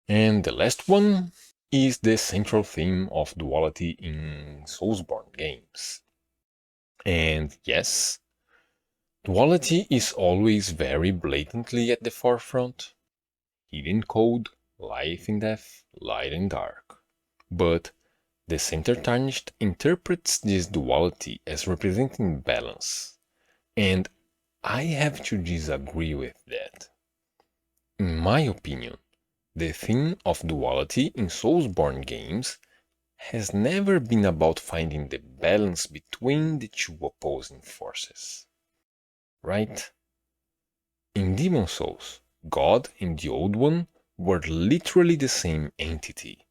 And the last one is the central theme of duality in Soulsborne games. And yes, duality is always very blatantly at the forefront. Hidden code, life and death, light and dark. But the Center Tarnished interprets this duality as representing balance. And I have to disagree with that. In my opinion, the theme of duality in Soulsborne games has never been about finding the balance between the two opposing forces. Right? In Demon's Souls, God and the Old One were literally the same entity,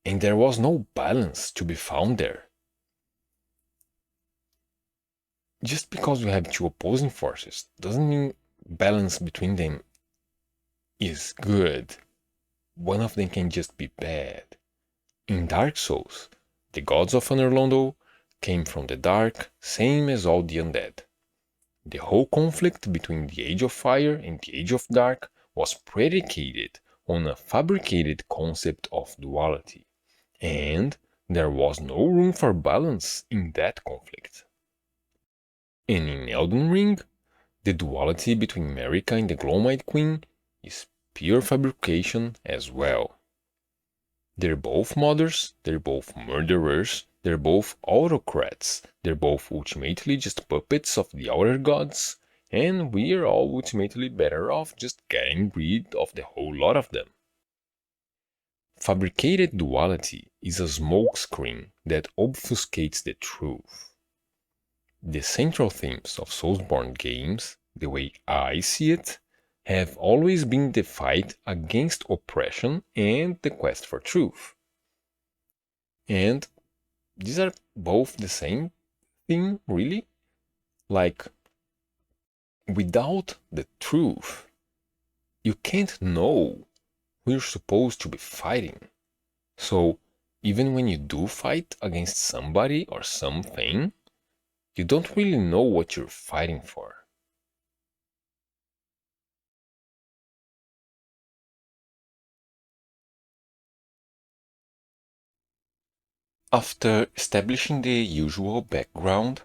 and there was no balance to be found there. Just because you have two opposing forces doesn't mean balance between them is good. One of them can just be bad. In Dark Souls, the gods of Anor Londo came from the dark, same as all the undead. The whole conflict between the Age of Fire and the Age of Dark was predicated on a fabricated concept of duality, and there was no room for balance in that conflict. And in Elden Ring, the duality between Marika and the Glowmite Queen is pure fabrication as well. They're both mothers, they're both murderers, they're both autocrats, they're both ultimately just puppets of the outer gods, and we're all ultimately better off just getting rid of the whole lot of them. Fabricated duality is a smokescreen that obfuscates the truth. The central themes of Soulsborne games, the way I see it, have always been the fight against oppression and the quest for truth. And these are both the same thing, really. Like, without the truth, you can't know who you're supposed to be fighting. So, even when you do fight against somebody or something, you don't really know what you're fighting for. After establishing the usual background,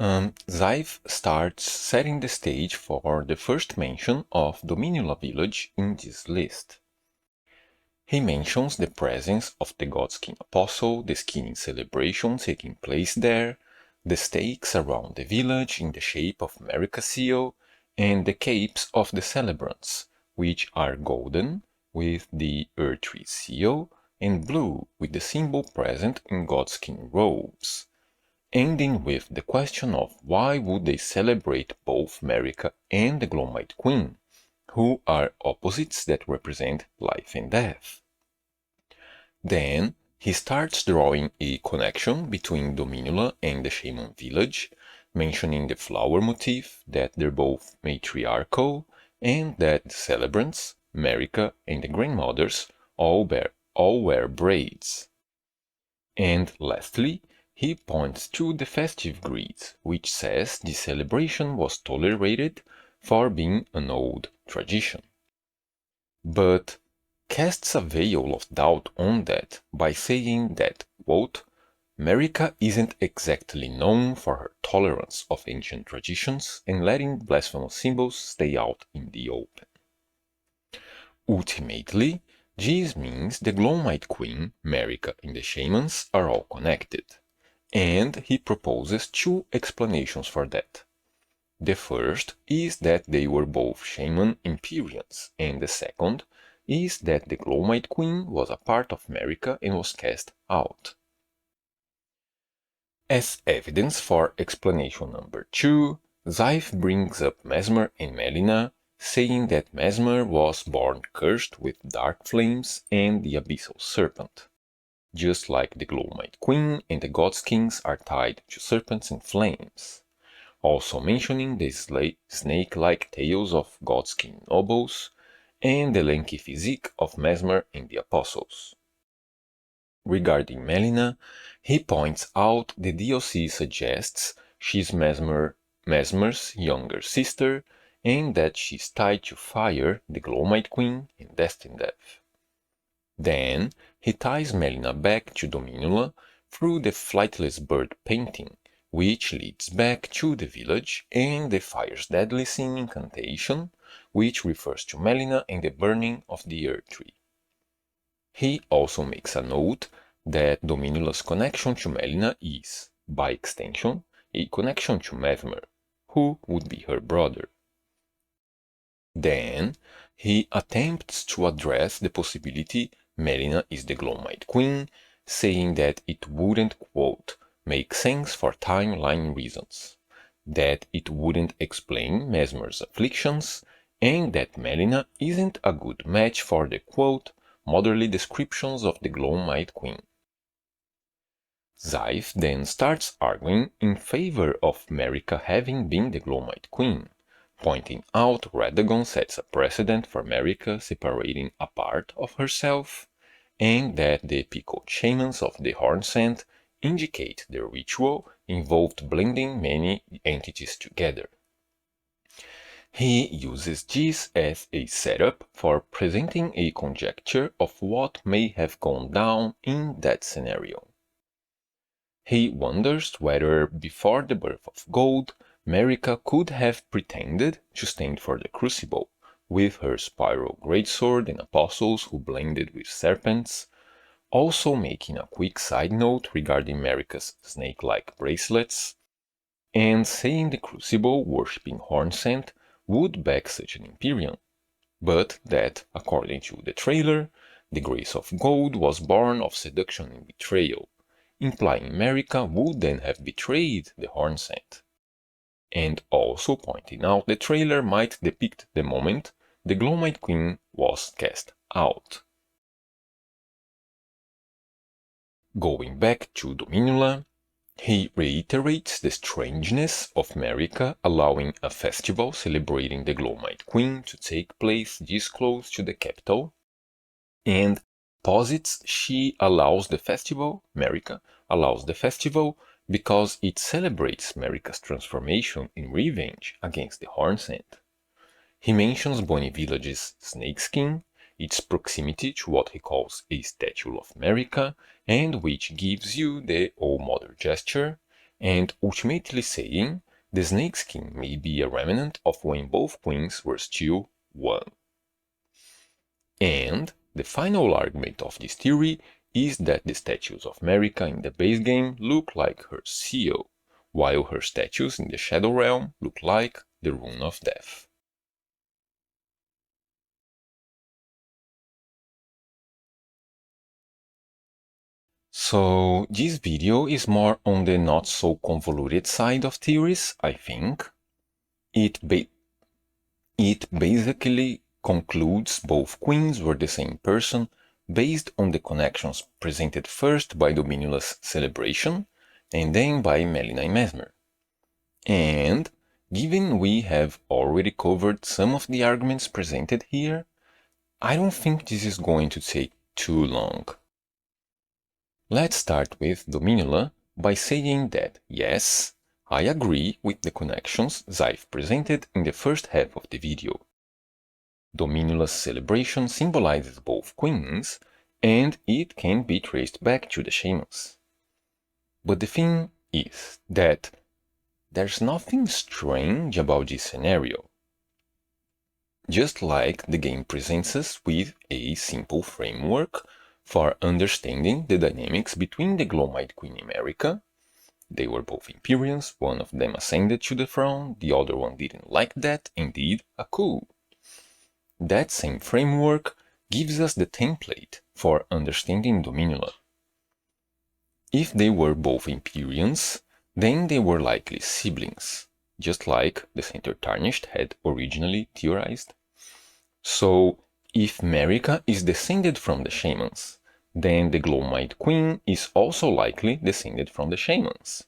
Zive starts setting the stage for the first mention of Dominula village in this list. He mentions the presence of the Godskin Apostle, the skinning celebration taking place there, the stakes around the village in the shape of Marika seal, and the capes of the celebrants, which are golden with the Erdtree seal and blue with the symbol present in Godskin robes, ending with the question of why would they celebrate both Marika and the Glowmite Queen, who are opposites that represent life and death. Then he starts drawing a connection between Dominula and the Shaman village, mentioning the flower motif, that they're both matriarchal, and that the celebrants, Marika and the grandmothers, all wear braids. And lastly, he points to the festive greed, which says the celebration was tolerated for being an old tradition. But casts a veil of doubt on that by saying that, quote, Marika isn't exactly known for her tolerance of ancient traditions and letting blasphemous symbols stay out in the open. Ultimately, this means the Glowmite Queen, Marika, and the Shamans are all connected, and he proposes two explanations for that. The first is that they were both Shaman Empyreans, and the second is that the Glowmite Queen was a part of Marika and was cast out. As evidence for explanation number 2, Zaif brings up Mesmer and Melina, saying that Mesmer was born cursed with dark flames and the Abyssal Serpent, just like the Glowmite Queen and the God's Kings are tied to serpents and flames, also mentioning the snake-like tails of God's King nobles and the lanky physique of Mesmer and the Apostles. Regarding Melina, he points out the DLC suggests she's Mesmer's younger sister and that she's tied to Fire, the Glowmite Queen, and Destined Death. Then, he ties Melina back to Dominula through the Flightless Bird painting, which leads back to the village, and the Fire's Deadly Sin incantation, which refers to Melina and the burning of the Earth Tree. He also makes a note that Dominula's connection to Melina is, by extension, a connection to Mesmer, who would be her brother. Then, he attempts to address the possibility Melina is the Glowmite Queen, saying that it wouldn't, quote, make sense for timeline reasons, that it wouldn't explain Mesmer's afflictions, and that Melina isn't a good match for the, quote, motherly descriptions of the Glowmite Queen. Zaif then starts arguing in favor of Marika having been the Glowmite Queen, pointing out Radagon sets a precedent for Marika separating a part of herself, and that the Pico shamans of the Hornsent indicate the ritual involved blending many entities together. He uses this as a setup for presenting a conjecture of what may have gone down in that scenario. He wonders whether, before the birth of gold, Marika could have pretended to stand for the Crucible, with her spiral greatsword and apostles who blended with serpents, also making a quick side note regarding Marika's snake-like bracelets, and saying the Crucible worshipping Hornsent would back such an Imperium, but that, according to the trailer, the Grace of Gold was born of seduction and betrayal, implying Marika would then have betrayed the Hornsent, and also pointing out the trailer might depict the moment the Glowmite Queen was cast out. Going back to Dominula, he reiterates the strangeness of Marika allowing a festival celebrating the Glowmite Queen to take place this close to the capital, and posits Marika allows the festival because it celebrates Marika's transformation in revenge against the Hornsent. He mentions Bonnie Village's snakeskin, its proximity to what he calls a statue of Marika, and which gives you the All Mother gesture, and ultimately saying the snakeskin may be a remnant of when both queens were still one. And the final argument of this theory is that the statues of Marika in the base game look like her seal, while her statues in the Shadow Realm look like the Rune of Death. So this video is more on the not so convoluted side of theories, I think. It basically concludes both queens were the same person based on the connections presented first by Dominula's celebration and then by Melina and Mesmer. And, given we have already covered some of the arguments presented here, I don't think this is going to take too long. Let's start with Dominula by saying that yes, I agree with the connections Zaif presented in the first half of the video. Dominula's celebration symbolizes both queens, and it can be traced back to the shamans. But the thing is that there's nothing strange about this scenario. Just like the game presents us with a simple framework for understanding the dynamics between the Glowmite Queen and Marika. They were both Imperiums, one of them ascended to the throne, the other one didn't like that and did a coup. That same framework gives us the template for understanding Dominula. If they were both Empyreans, then they were likely siblings, just like the Centaur Tarnished had originally theorized. So, if Marika is descended from the shamans, then the Glowmite Queen is also likely descended from the shamans.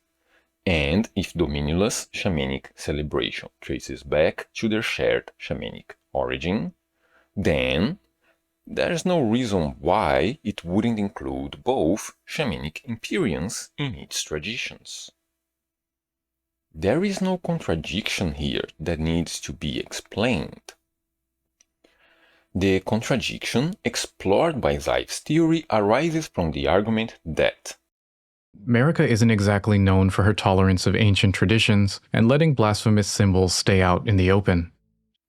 And if Dominula's shamanic celebration traces back to their shared shamanic origin, then there's no reason why it wouldn't include both shamanic Empyreans in its traditions. There is no contradiction here that needs to be explained. The contradiction explored by Zipf's theory arises from the argument that Marika isn't exactly known for her tolerance of ancient traditions and letting blasphemous symbols stay out in the open.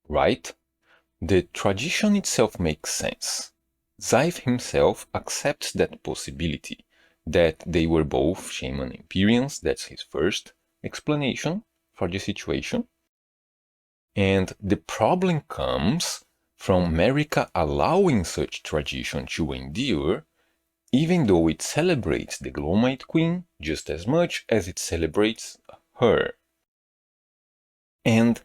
right? The tradition itself makes sense. Zipf himself accepts that possibility, that they were both shaman Empyreans, that's his first explanation for the situation. And the problem comes from Marika allowing such tradition to endure, even though it celebrates the Glowmite Queen just as much as it celebrates her. And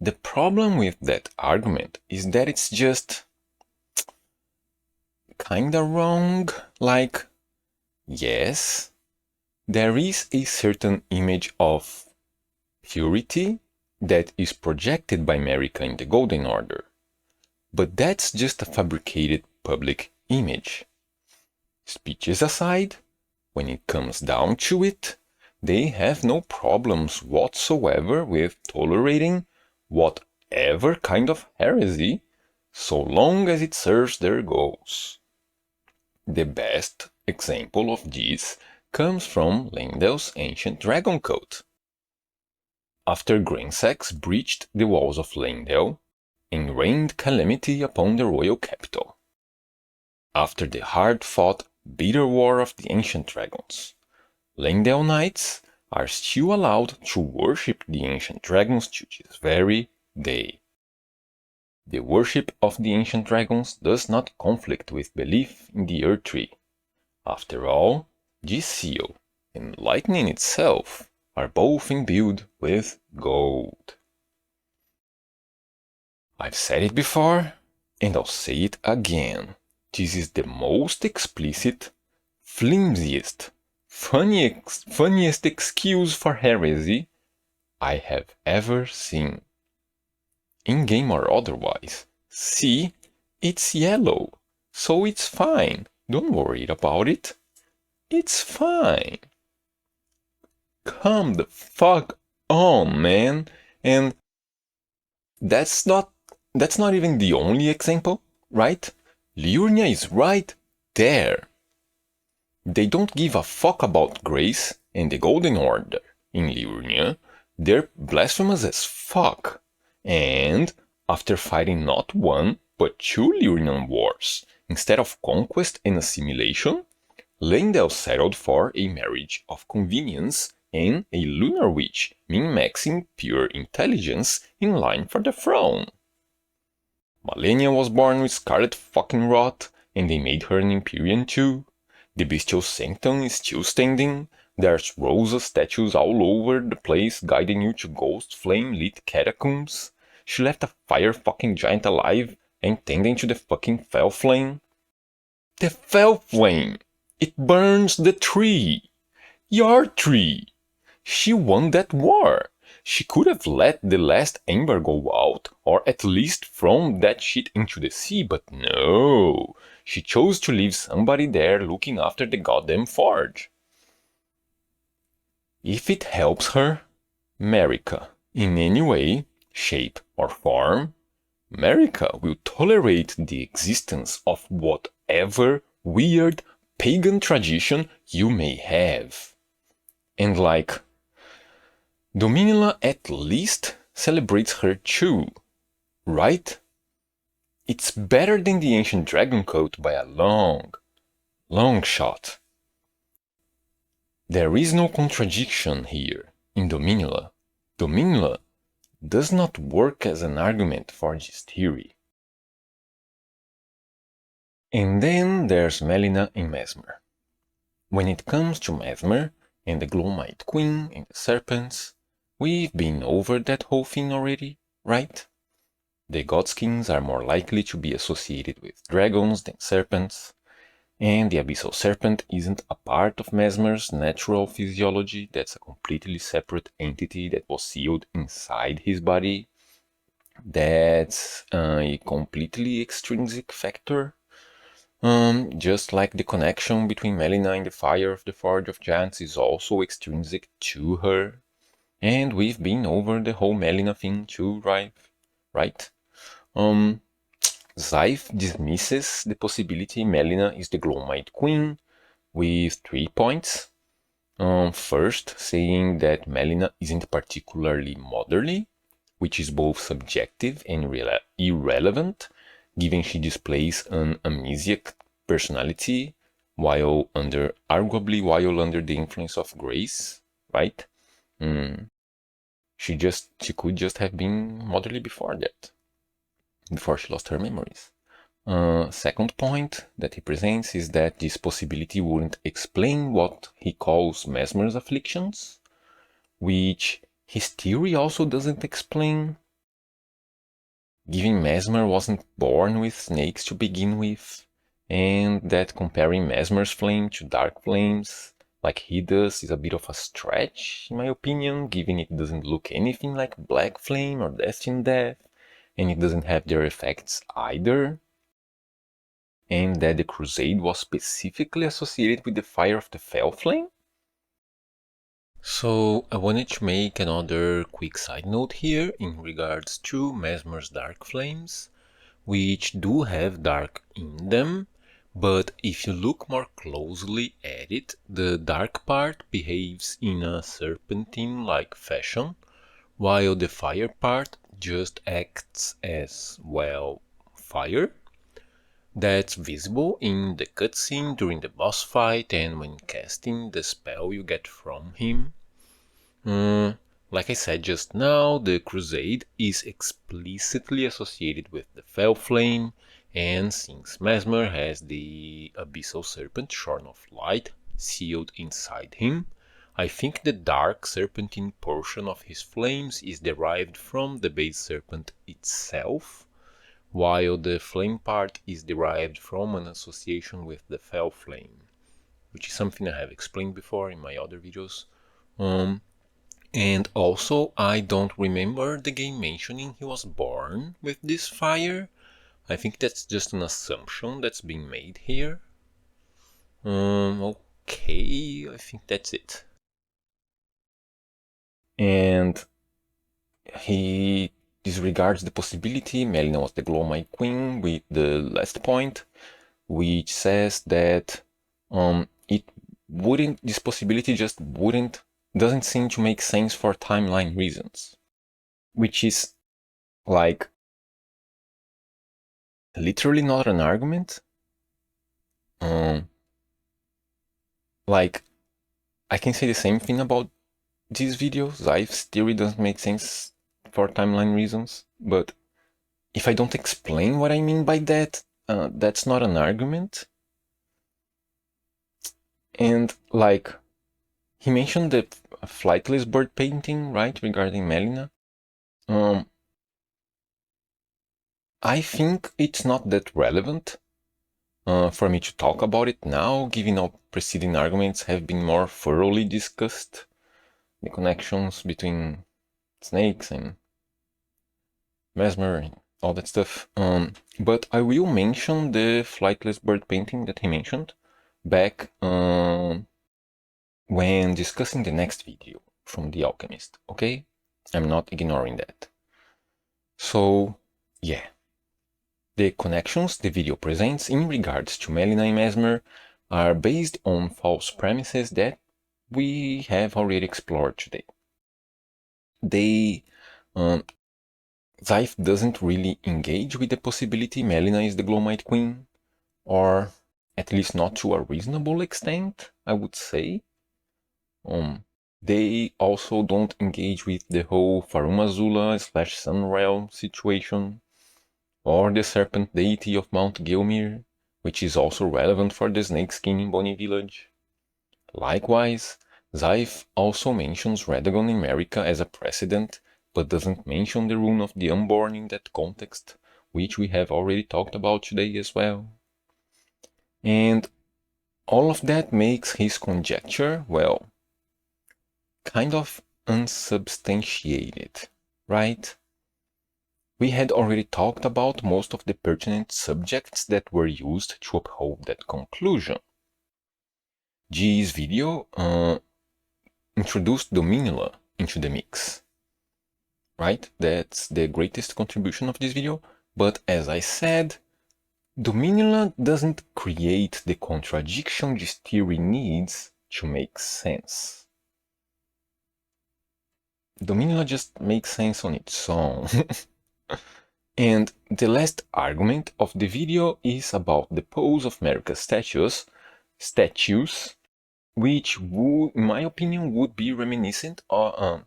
the problem with that argument is that it's just kinda wrong. Like, yes, there is a certain image of purity that is projected by Marika in the Golden Order, but that's just a fabricated public image. Speeches aside, when it comes down to it, they have no problems whatsoever with tolerating whatever kind of heresy, so long as it serves their goals. The best example of this comes from Leyndell's ancient dragon cult. After Gransax breached the walls of Leyndell and rained calamity upon the royal capital. After the hard-fought, bitter war of the ancient dragons, Leyndell Knights are still allowed to worship the ancient dragons to this very day. The worship of the ancient dragons does not conflict with belief in the Earth Tree. After all, this seal and lightning itself are both imbued with gold. I've said it before, and I'll say it again. This is the most explicit, flimsiest, funniest excuse for heresy I have ever seen. In-game or otherwise. See, it's yellow, so it's fine. Don't worry about it. It's fine. Come the fuck on, man. And that's not even the only example, right? Liurnia is right there. They don't give a fuck about grace and the Golden Order in Liurnia. They're blasphemous as fuck. And after fighting not one, but two Liurnian wars, instead of conquest and assimilation, Leyndell settled for a marriage of convenience and a lunar witch min-maxing pure intelligence in line for the throne. Malenia was born with scarlet fucking rot, and they made her an Empyrean too. The bestial sanctum is still standing. There's Rosa statues all over the place guiding you to ghost flame-lit catacombs. She left a fire fucking giant alive and tending to the fucking fell flame. The fell flame! It burns the tree! Your tree! She won that war! She could have let the last ember go out, or at least thrown that shit into the sea, but no! She chose to leave somebody there looking after the goddamn forge. If it helps her, Marika, in any way, shape or form, Marika will tolerate the existence of whatever weird pagan tradition you may have. And like, Dominula at least celebrates her too, right? It's better than the ancient dragon cult by a long shot. There is no contradiction here in Dominula. Dominula does not work as an argument for this theory. And then there's Melina and Mesmer. When it comes to Mesmer and the Glowmite Queen and the serpents, we've been over that whole thing already, right? The Godskins are more likely to be associated with dragons than serpents, and the Abyssal Serpent isn't a part of Mesmer's natural physiology. That's a completely separate entity that was sealed inside his body. That's a completely extrinsic factor. Just like the connection between Melina and the fire of the Forge of Giants is also extrinsic to her. And we've been over the whole Melina thing too, right? Zaif dismisses the possibility Melina is the Glowmite Queen with 3 points. First, saying that Melina isn't particularly motherly, which is both subjective and irrelevant, given she displays an amnesiac personality arguably while under the influence of grace, right? She could just have been motherly before that, before she lost her memories. Second point that he presents is that this possibility wouldn't explain what he calls Mesmer's afflictions, which his theory also doesn't explain, given Mesmer wasn't born with snakes to begin with, and that comparing Mesmer's flame to Dark Flame's like he does is a bit of a stretch, in my opinion, given it doesn't look anything like Black Flame or Destined Death, and it doesn't have their effects either, and that the Crusade was specifically associated with the fire of the Fell Flame? So I wanted to make another quick side note here in regards to Mesmer's Dark Flames, which do have dark in them, but if you look more closely at it, the dark part behaves in a serpentine-like fashion, while the fire part just acts as, well, fire. That's visible in the cutscene during the boss fight and when casting the spell you get from him. Like I said just now, the Crusade is explicitly associated with the Fell Flame, and since Mesmer has the Abyssal Serpent Shorn of Light sealed inside him, I think the dark serpentine portion of his flames is derived from the base serpent itself, while the flame part is derived from an association with the Fell Flame, which is something I have explained before in my other videos. And also, I don't remember the game mentioning he was born with this fire. I think that's just an assumption that's being made here. Okay, I think that's it. And he disregards the possibility Melina was the Glowmite Queen with the last point, which says that this possibility just doesn't seem to make sense for timeline reasons, which is like literally not an argument. Like I can say the same thing about this video. Zaif's theory doesn't make sense for timeline reasons, but if I don't explain what I mean by that, that's not an argument. And like he mentioned the flightless bird painting, right, regarding Melina. I think it's not that relevant for me to talk about it now, given all preceding arguments have been more thoroughly discussed. The connections between snakes and Mesmer and all that stuff. But I will mention the flightless bird painting that he mentioned back when discussing the next video from The Alchemist, okay? I'm not ignoring that. So, yeah. The connections the video presents in regards to Melina and Mesmer are based on false premises that we have already explored today. Zaif doesn't really engage with the possibility Melina is the Glowmite Queen, or at least not to a reasonable extent, I would say. They also don't engage with the whole Farum Azula / Sun Realm situation, or the serpent deity of Mount Gilmir, which is also relevant for the snakeskin in Bonnie Village. Likewise, Zaif also mentions Radagon in America as a precedent, but doesn't mention the rune of the unborn in that context, which we have already talked about today as well. And all of that makes his conjecture, well, kind of unsubstantiated, right? We had already talked about most of the pertinent subjects that were used to uphold that conclusion. G's video introduced Dominula into the mix, right? That's the greatest contribution of this video, but as I said, Dominula doesn't create the contradiction this theory needs to make sense. Dominula just makes sense on its own. And the last argument of the video is about the pose of America's statues, which would, in my opinion, would be reminiscent of,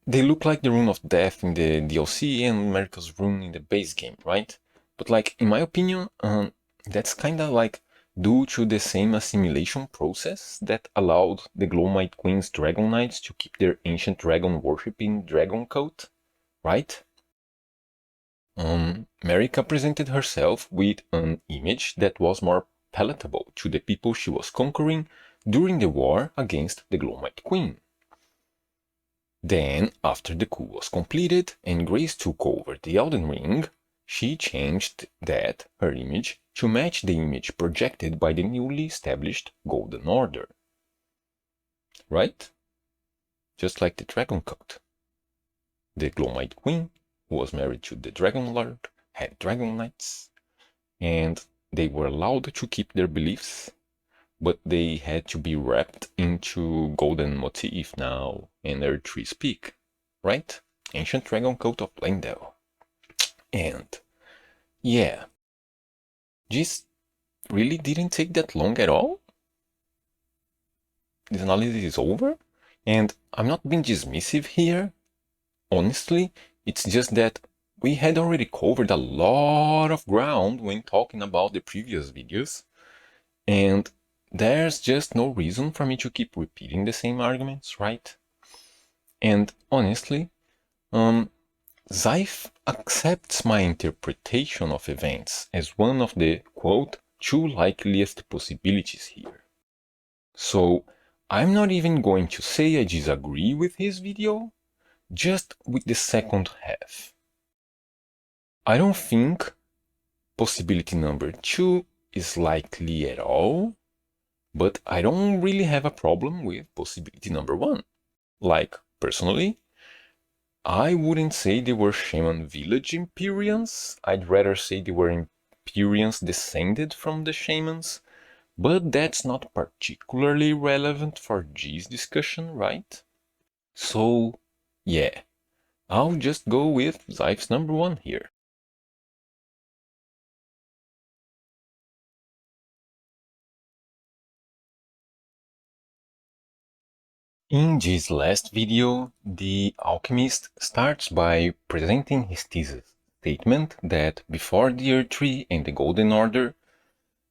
they look like the Rune of Death in the DLC and America's Rune in the base game, right? But like, in my opinion, that's kinda like due to the same assimilation process that allowed the Glowmite Queen's Dragon Knights to keep their ancient dragon worshipping dragon cult, right? Marika presented herself with an image that was more palatable to the people she was conquering during the war against the Glowmite Queen. Then, after the coup was completed and Grace took over the Elden Ring, she changed her image, to match the image projected by the newly established Golden Order. Right? Just like the Dragon Cult. The Glowmite Queen, who was married to the Dragon Lord, had Dragon Knights, and they were allowed to keep their beliefs, but they had to be wrapped into golden motif now in Erdtree's Peak, right? Ancient Dragon Cult of Leyndell. And, yeah, this really didn't take that long at all. This analysis is over, and I'm not being dismissive here. Honestly, it's just that we had already covered a lot of ground when talking about the previous videos, and there's just no reason for me to keep repeating the same arguments, right? And honestly, Zaif accepts my interpretation of events as one of the, quote, two likeliest possibilities here. So I'm not even going to say I disagree with his video, just with the second half. I don't think possibility number 2 is likely at all, but I don't really have a problem with possibility number 1. Like, personally, I wouldn't say they were Shaman Village Empyreans, I'd rather say they were Empyreans descended from the Shamans, but that's not particularly relevant for G's discussion, right? So, yeah, I'll just go with Zaif's number 1 here. In this last video, the alchemist starts by presenting his thesis statement that before the Erdtree and the Golden Order,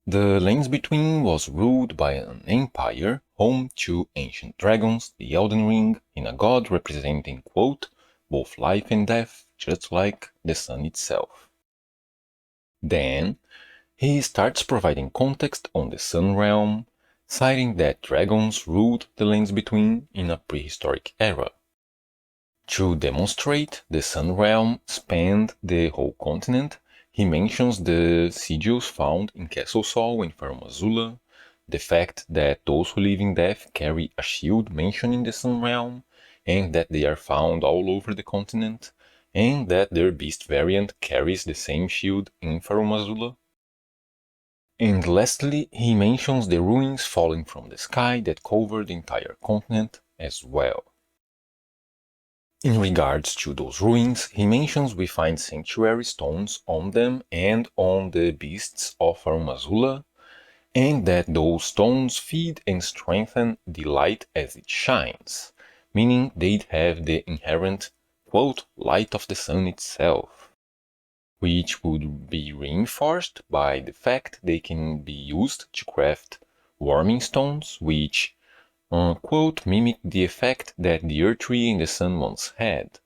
the Lands Between was ruled by an empire home to ancient dragons, the Elden Ring, and a god representing, quote, both life and death, just like the sun itself. Then, he starts providing context on the Sun Realm, citing that dragons ruled the Lands Between in a prehistoric era. To demonstrate the Sun Realm spanned the whole continent, he mentions the sigils found in Castle Sol in Farum Azula, the fact that those who live in death carry a shield mentioned in the Sun Realm, and that they are found all over the continent, and that their beast variant carries the same shield in Farum Azula. And lastly, he mentions the ruins falling from the sky that cover the entire continent as well. In regards to those ruins, he mentions we find sanctuary stones on them and on the beasts of Farum Azula, and that those stones feed and strengthen the light as it shines, meaning they'd have the inherent quote, light of the sun itself, which would be reinforced by the fact they can be used to craft warming stones, which, quote, mimic the effect that the earth tree and the sun once had,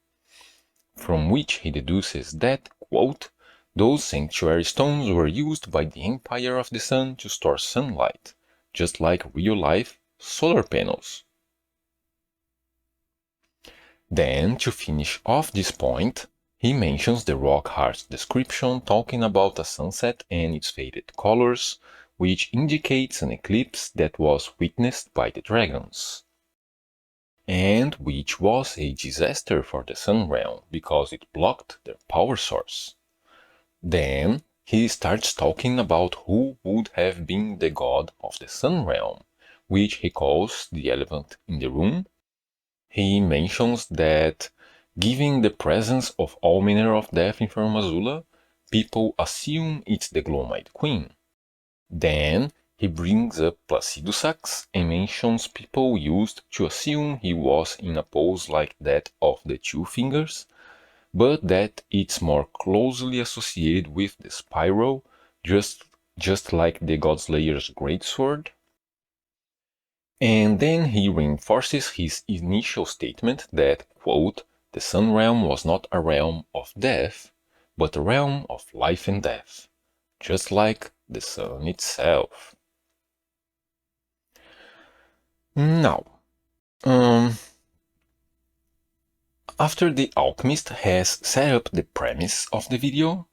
from which he deduces that, quote, those sanctuary stones were used by the Empire of the Sun to store sunlight, just like real-life solar panels. Then, to finish off this point, he mentions the rock art's description talking about a sunset and its faded colors, which indicates an eclipse that was witnessed by the dragons, and which was a disaster for the Sun Realm because it blocked their power source. Then he starts talking about who would have been the god of the Sun Realm, which he calls the elephant in the room. He mentions that, given the presence of all manner of death in Farum Azula, people assume it's the Glowmite Queen. Then he brings up Placido Sax and mentions people used to assume he was in a pose like that of the Two Fingers, but that it's more closely associated with the spiral, just like the Godslayer's greatsword. And then he reinforces his initial statement that, quote, the Sun Realm was not a realm of death, but a realm of life and death, just like the sun itself. Now, after the alchemist has set up the premise of the video,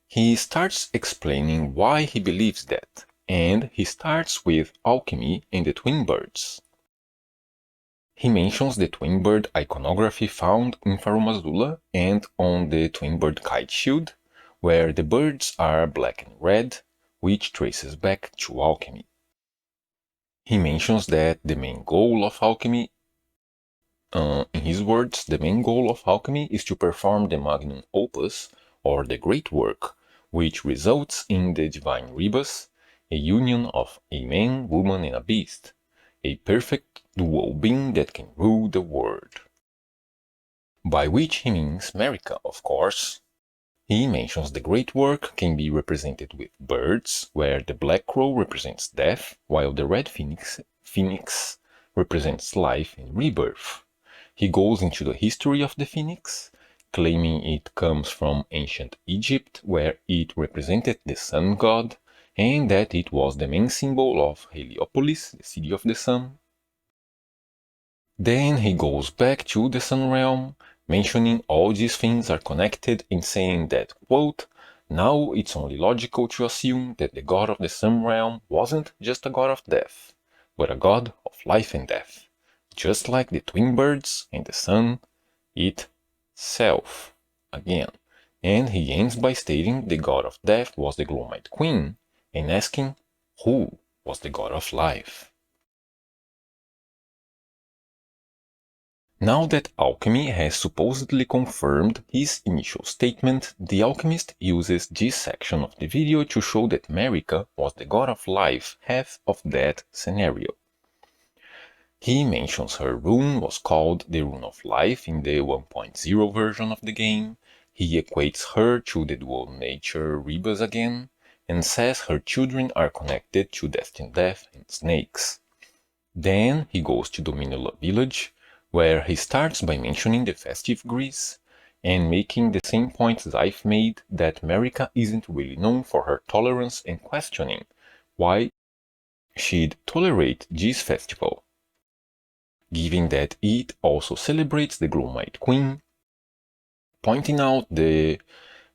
he starts explaining why he believes that, and he starts with alchemy and the twin birds. He mentions the twin bird iconography found in Farum Azula and on the twin bird kite shield, where the birds are black and red, which traces back to alchemy. He mentions that the main goal of alchemy, in his words, the main goal of alchemy is to perform the magnum opus, or the great work, which results in the divine rebus, a union of a man, woman, and a beast, a perfect dual being that can rule the world. By which he means Marika, of course. He mentions the great work can be represented with birds, where the black crow represents death, while the red phoenix represents life and rebirth. He goes into the history of the phoenix, claiming it comes from ancient Egypt, where it represented the sun god, and that it was the main symbol of Heliopolis, the city of the sun. Then he goes back to the Sun Realm, mentioning all these things are connected and saying that, quote, now it's only logical to assume that the god of the Sun Realm wasn't just a god of death, but a god of life and death, just like the twin birds and the sun itself, again. And he ends by stating the god of death was the Glowmite Queen, and asking who was the god of life. Now that alchemy has supposedly confirmed his initial statement, the alchemist uses this section of the video to show that Marika was the god of life half of that scenario. He mentions her rune was called the Rune of Life in the 1.0 version of the game. He equates her to the dual nature Rebus again, and says her children are connected to Destined Death and snakes. Then he goes to Dominula village, where he starts by mentioning the festive Greece, and making the same point Zaif made that Marika isn't really known for her tolerance and questioning why she'd tolerate this festival, given that it also celebrates the Glowmite Queen, pointing out the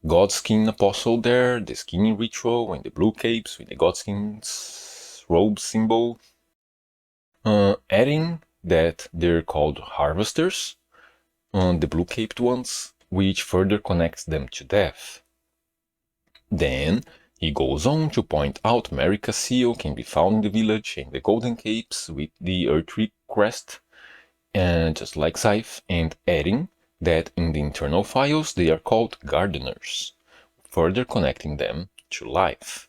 Godskin apostle there, the skinny ritual, and the blue capes with the Godskin's robe symbol, adding that they're called harvesters, the blue-caped ones, which further connects them to death. Then he goes on to point out Marika's seal can be found in the village and the golden capes with the earthly crest, just like Zaif, and adding that in the internal files they are called gardeners, further connecting them to life.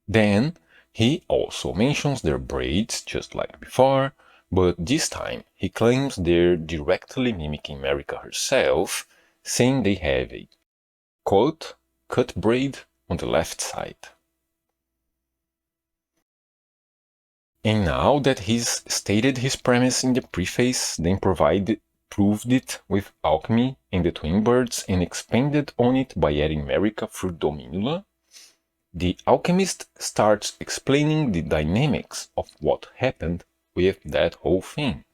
Then he also mentions their braids, just like before, but this time he claims they're directly mimicking Marika herself, saying they have a, quote, cut braid on the left side. And now that he's stated his premise in the preface, then proved it with alchemy and the twin birds and expanded on it by adding Marika through Dominula, the alchemist starts explaining the dynamics of what happened with that whole thing.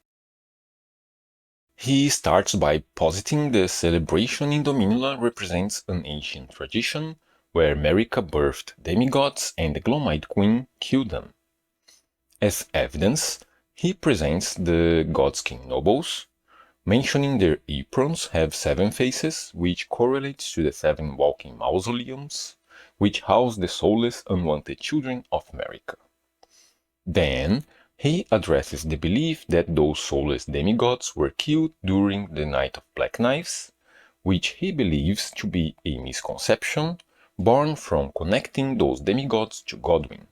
He starts by positing the celebration in Dominula represents an ancient tradition where Marika birthed demigods and the Glomite Queen killed them. As evidence, he presents the God's King nobles, mentioning their aprons have 7 faces, which correlates to the 7 walking mausoleums, which house the soulless, unwanted children of Marika. Then, he addresses the belief that those soulless demigods were killed during the Night of Black Knives, which he believes to be a misconception born from connecting those demigods to Godwin.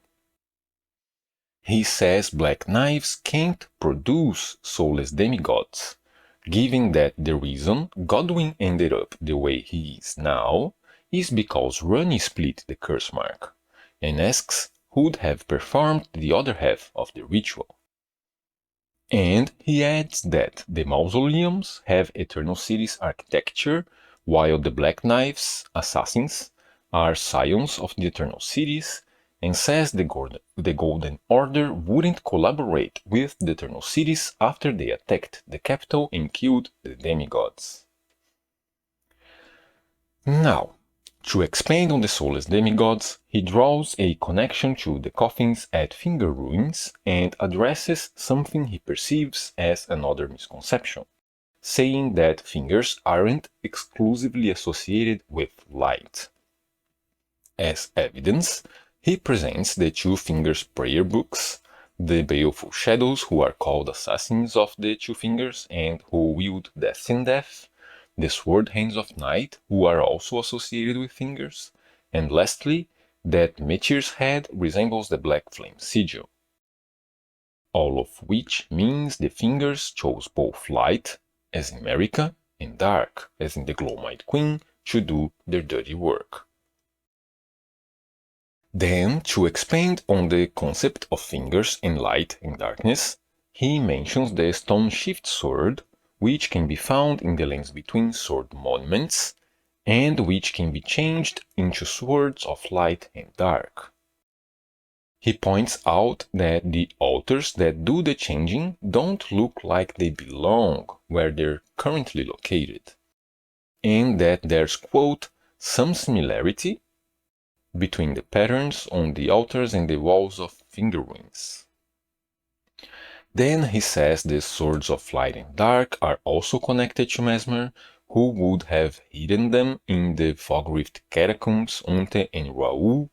He says Black Knives can't produce soulless demigods, given that the reason Godwin ended up the way he is now is because Rani split the curse mark, and asks who'd have performed the other half of the ritual. And he adds that the mausoleums have Eternal City's architecture, while the Black Knives, assassins, are scions of the Eternal Cities, and says the Golden Order wouldn't collaborate with the Eternal Cities after they attacked the capital and killed the demigods. Now, to expand on the soulless demigods, he draws a connection to the coffins at Finger Ruins and addresses something he perceives as another misconception, saying that fingers aren't exclusively associated with light. As evidence, he presents the Two Fingers prayer books, the baleful shadows who are called assassins of the Two Fingers and who wield death and death, the sword hands of night who are also associated with fingers, and lastly, that Meteor's head resembles the Black Flame sigil. All of which means the fingers chose both light, as in Marika, and dark, as in the Glomite Queen, to do their dirty work. Then, to expand on the concept of fingers and light and darkness, he mentions the Stone Shift Sword, which can be found in the lands between sword monuments, and which can be changed into swords of light and dark. He points out that the altars that do the changing don't look like they belong where they're currently located, and that there's, quote, some similarity between the patterns on the altars and the walls of Finger Ruins. Then he says the swords of light and dark are also connected to Mesmer, who would have hidden them in the Fog Rift Catacombs, Unte and Raoul,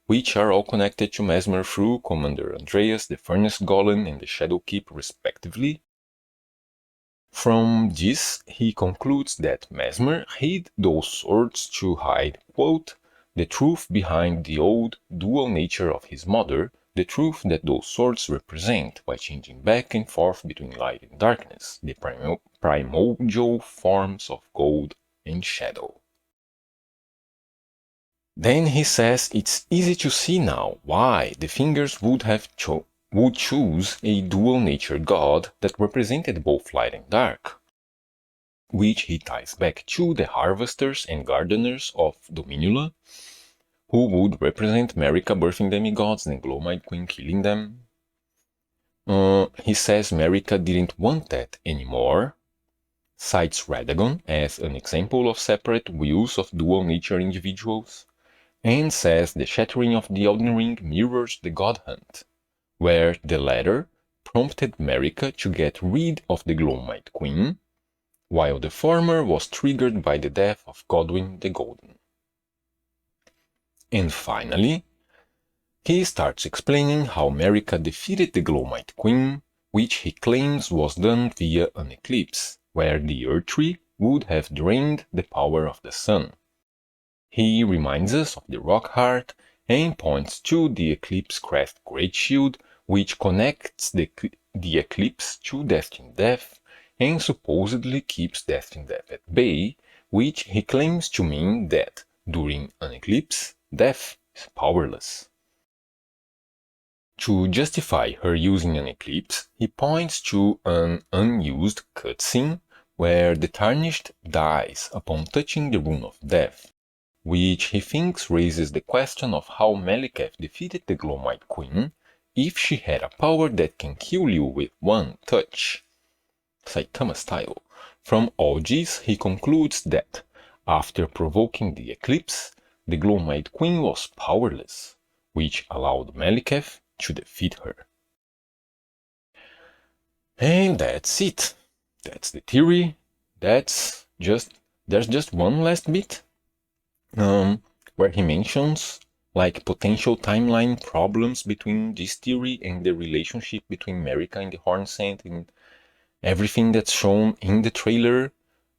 which are all connected to Mesmer through Commander Andreas, the Furnace Golem and the Shadowkeep respectively. From this, he concludes that Mesmer hid those swords to hide, quote, the truth behind the old dual nature of his mother, the truth that those swords represent by changing back and forth between light and darkness, the primordial forms of gold and shadow. Then he says it's easy to see now why the fingers would choose a dual nature god that represented both light and dark, which he ties back to the harvesters and gardeners of Dominula, who would represent Marika birthing demigods and Glomite Queen killing them. He says Marika didn't want that anymore, cites Radagon as an example of separate wills of dual nature individuals, and says the shattering of the Elden Ring mirrors the God Hunt, where the latter prompted Marika to get rid of the Glomite Queen, while the former was triggered by the death of Godwin the Golden. And finally, he starts explaining how Marika defeated the Glomite Queen, which he claims was done via an eclipse, where the Erdtree would have drained the power of the sun. He reminds us of the Rock Heart and points to the Eclipse Craft Great Shield, which connects the eclipse to Destined Death and supposedly keeps Destined Death at bay, which he claims to mean that during an eclipse, Death is powerless. To justify her using an eclipse, he points to an unused cutscene where the Tarnished dies upon touching the Rune of Death, which he thinks raises the question of how Maliketh defeated the Glowmite Queen if she had a power that can kill you with one touch. Saitama style. From all this, he concludes that, after provoking the eclipse, the Glowmite Queen was powerless, which allowed Maliketh to defeat her. And that's it. That's the theory. There's just one last bit, where he mentions like potential timeline problems between this theory and the relationship between Marika and the Hornsent and everything that's shown in the trailer,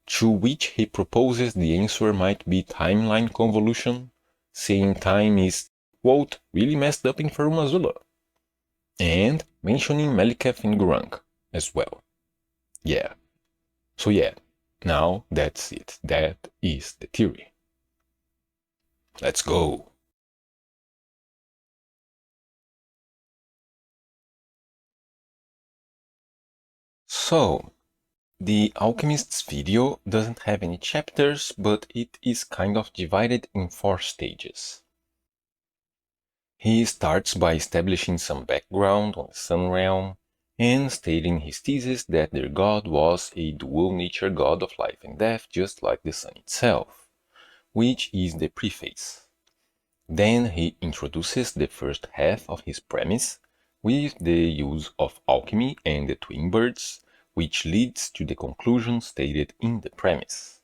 to which he proposes the answer might be timeline convolution, saying time is, quote, really messed up in Farum Azula, and mentioning Maliketh and Gurranq as well. Yeah. So yeah, now that's it. That is the theory. Let's go. So, the Alchemist's video doesn't have any chapters, but it is kind of divided in 4 stages. He starts by establishing some background on the Sun Realm and stating his thesis that their god was a dual-nature god of life and death, just like the sun itself, which is the preface. Then he introduces the first half of his premise with the use of alchemy and the twin birds, which leads to the conclusion stated in the premise.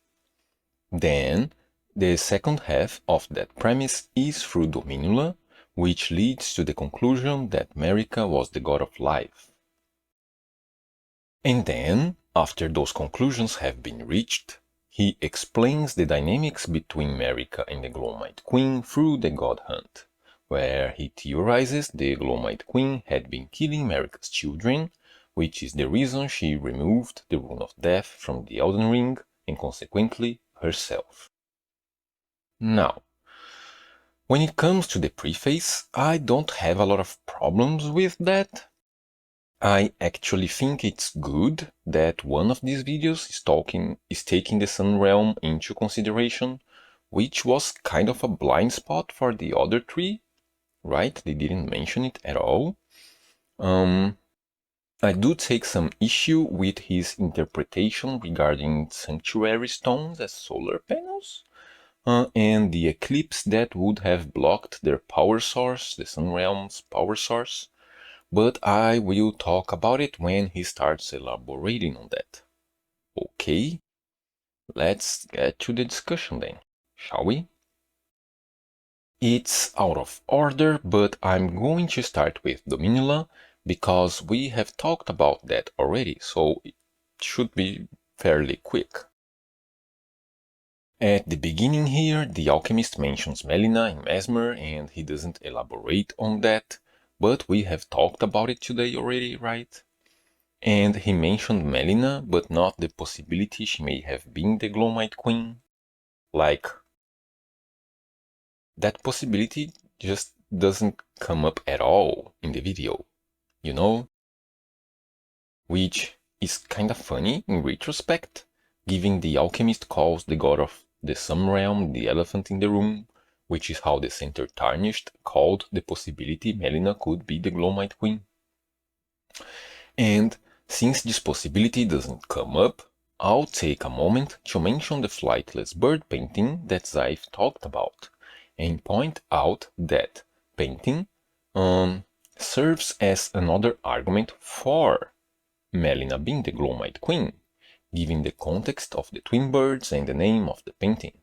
Then, the second half of that premise is through Dominula, which leads to the conclusion that Marika was the god of life. And then, after those conclusions have been reached, he explains the dynamics between Marika and the Glowmite Queen through the God Hunt, where he theorizes the Glowmite Queen had been killing Marika's children, which is the reason she removed the Rune of Death from the Elden Ring and consequently herself. Now, when it comes to the preface, I don't have a lot of problems with that. I actually think it's good that one of these videos is taking the Sun Realm into consideration, which was kind of a blind spot for the other 3, right? They didn't mention it at all. I do take some issue with his interpretation regarding sanctuary stones as solar panels, and the eclipse that would have blocked their power source, the Sun Realm's power source, but I will talk about it when he starts elaborating on that. Okay, let's get to the discussion then, shall we? It's out of order, but I'm going to start with Dominula, because we have talked about that already, so it should be fairly quick. At the beginning here, the alchemist mentions Melina and Mesmer, and he doesn't elaborate on that, but we have talked about it today already, right? And he mentioned Melina, but not the possibility she may have been the Glowmite Queen. Like, that possibility just doesn't come up at all in the video, you know? Which is kinda funny in retrospect, given the alchemist calls the god of the Sun Realm the elephant in the room, which is how the Center Tarnished called the possibility Melina could be the Glowmite Queen. And since this possibility doesn't come up, I'll take a moment to mention the flightless bird painting that Zaif talked about, and point out that painting serves as another argument for Melina being the Glowmite Queen, given the context of the twin birds and the name of the painting.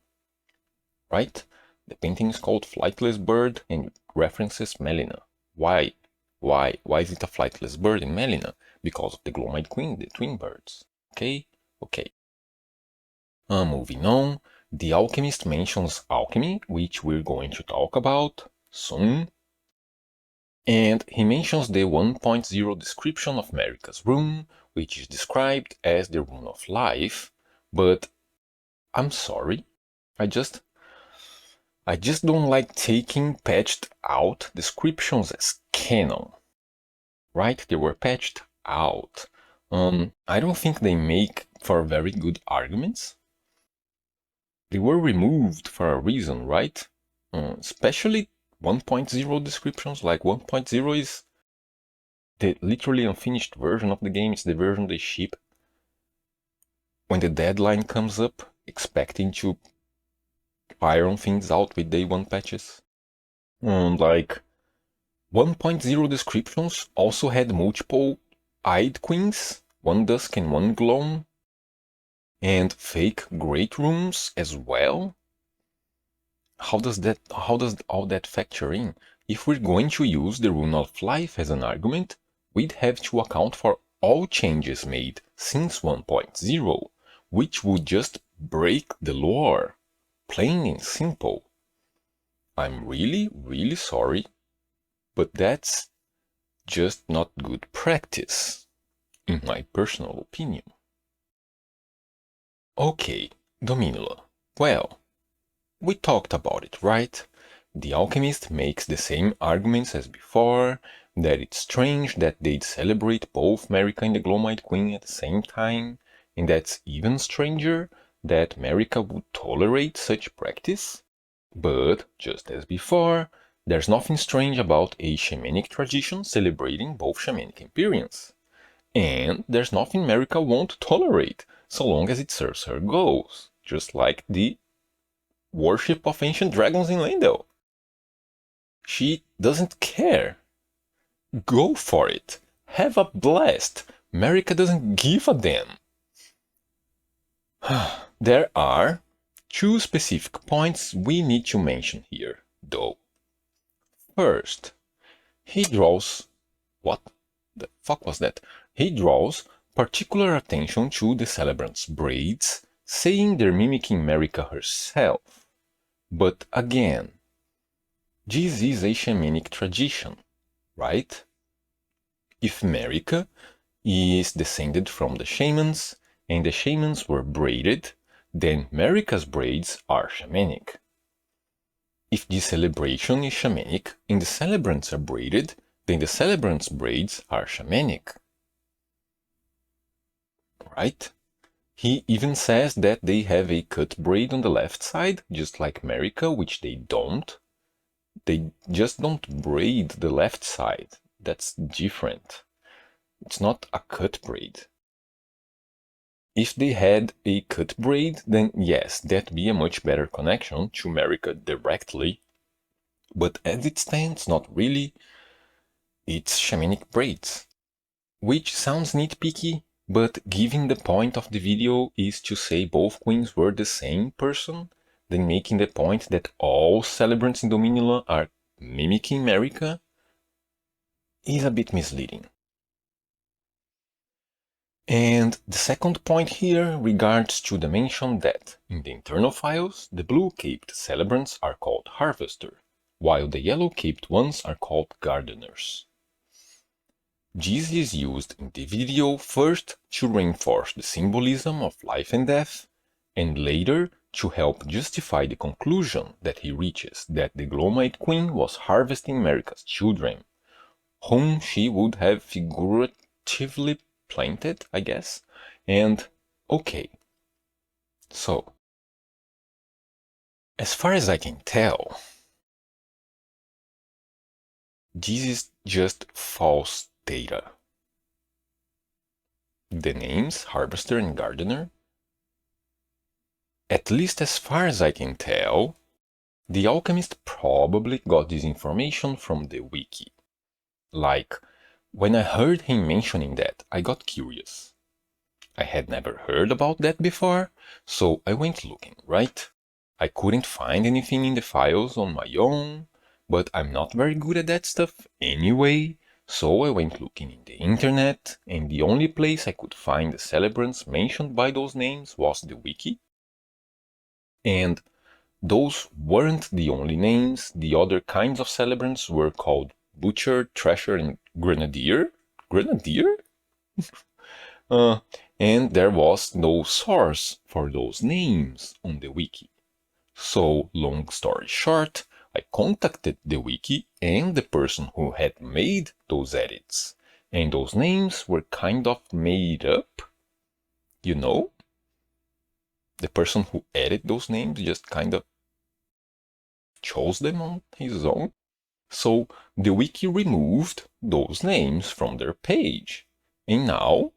Right? The painting is called Flightless Bird and it references Melina. Why? Why is it a flightless bird in Melina? Because of the Glowmite Queen, the twin birds. Okay? Okay. Moving on, the alchemist mentions alchemy, which we're going to talk about soon. And he mentions the 1.0 description of Marika's rune, which is described as the rune of life, but I'm sorry, I just don't like taking patched out descriptions as canon. Right? They were patched out. I don't think they make for very good arguments. They were removed for a reason, right? Especially 1.0 descriptions, like 1.0 is the literally unfinished version of the game. It's the version they ship when the deadline comes up, expecting to iron things out with day 1 patches. Like 1.0 descriptions also had multiple Eyed Queens, one Dusk and one Gloam, and fake Great Runes as well. How does all that factor in? If we're going to use the Rune of Life as an argument, we'd have to account for all changes made since 1.0, which would just break the lore, plain and simple. I'm really, really sorry, but that's just not good practice, in my personal opinion. Okay, Dominula. Well, we talked about it, right? The Alchemist makes the same arguments as before, that it's strange that they'd celebrate both Marika and the Glowmite Queen at the same time, and that's even stranger that Marika would tolerate such practice. But, just as before, there's nothing strange about a shamanic tradition celebrating both shamanic Empyreans. And there's nothing Marika won't tolerate, so long as it serves her goals, just like the worship of ancient dragons in Leyndell. She doesn't care. Go for it. Have a blast. Marika doesn't give a damn. There are 2 specific points we need to mention here, though. First, he draws... What the fuck was that? He draws particular attention to the celebrant's braids, saying they're mimicking Marika herself. But again, this is a shamanic tradition, right? If Marika is descended from the shamans, and the shamans were braided, then Marika's braids are shamanic. If the celebration is shamanic and the celebrants are braided, then the celebrants' braids are shamanic. Right? He even says that they have a cut braid on the left side, just like Marika, which they don't. They just don't braid the left side. That's different. It's not a cut braid. If they had a cut braid, then yes, that'd be a much better connection to Marika directly. But as it stands, not really. It's shamanic braids. Which sounds nitpicky, but given the point of the video is to say both queens were the same person, then making the point that all celebrants in Dominula are mimicking Marika is a bit misleading. And the second point here regards to the mention that in the internal files, the blue-caped celebrants are called Harvester, while the yellow-caped ones are called Gardeners. This is used in the video first to reinforce the symbolism of life and death, and later to help justify the conclusion that he reaches that the Glowmite Queen was harvesting Marika's children, whom she would have figuratively planted, I guess, and okay. So, as far as I can tell, this is just false data. The names Harvester and Gardener, at least as far as I can tell, the Alchemist probably got this information from the wiki. Like, when I heard him mentioning that, I got curious. I had never heard about that before, so I went looking, right? I couldn't find anything in the files on my own, but I'm not very good at that stuff anyway, so I went looking in the internet, and the only place I could find the celebrants mentioned by those names was the wiki. And those weren't the only names. The other kinds of celebrants were called butcher, thrasher, and grenadier. Grenadier? And there was no source for those names on the wiki. So, long story short, I contacted the wiki and the person who had made those edits. And those names were kind of made up. You know? The person who edited those names just kind of chose them on his own. So the wiki removed those names from their page. And now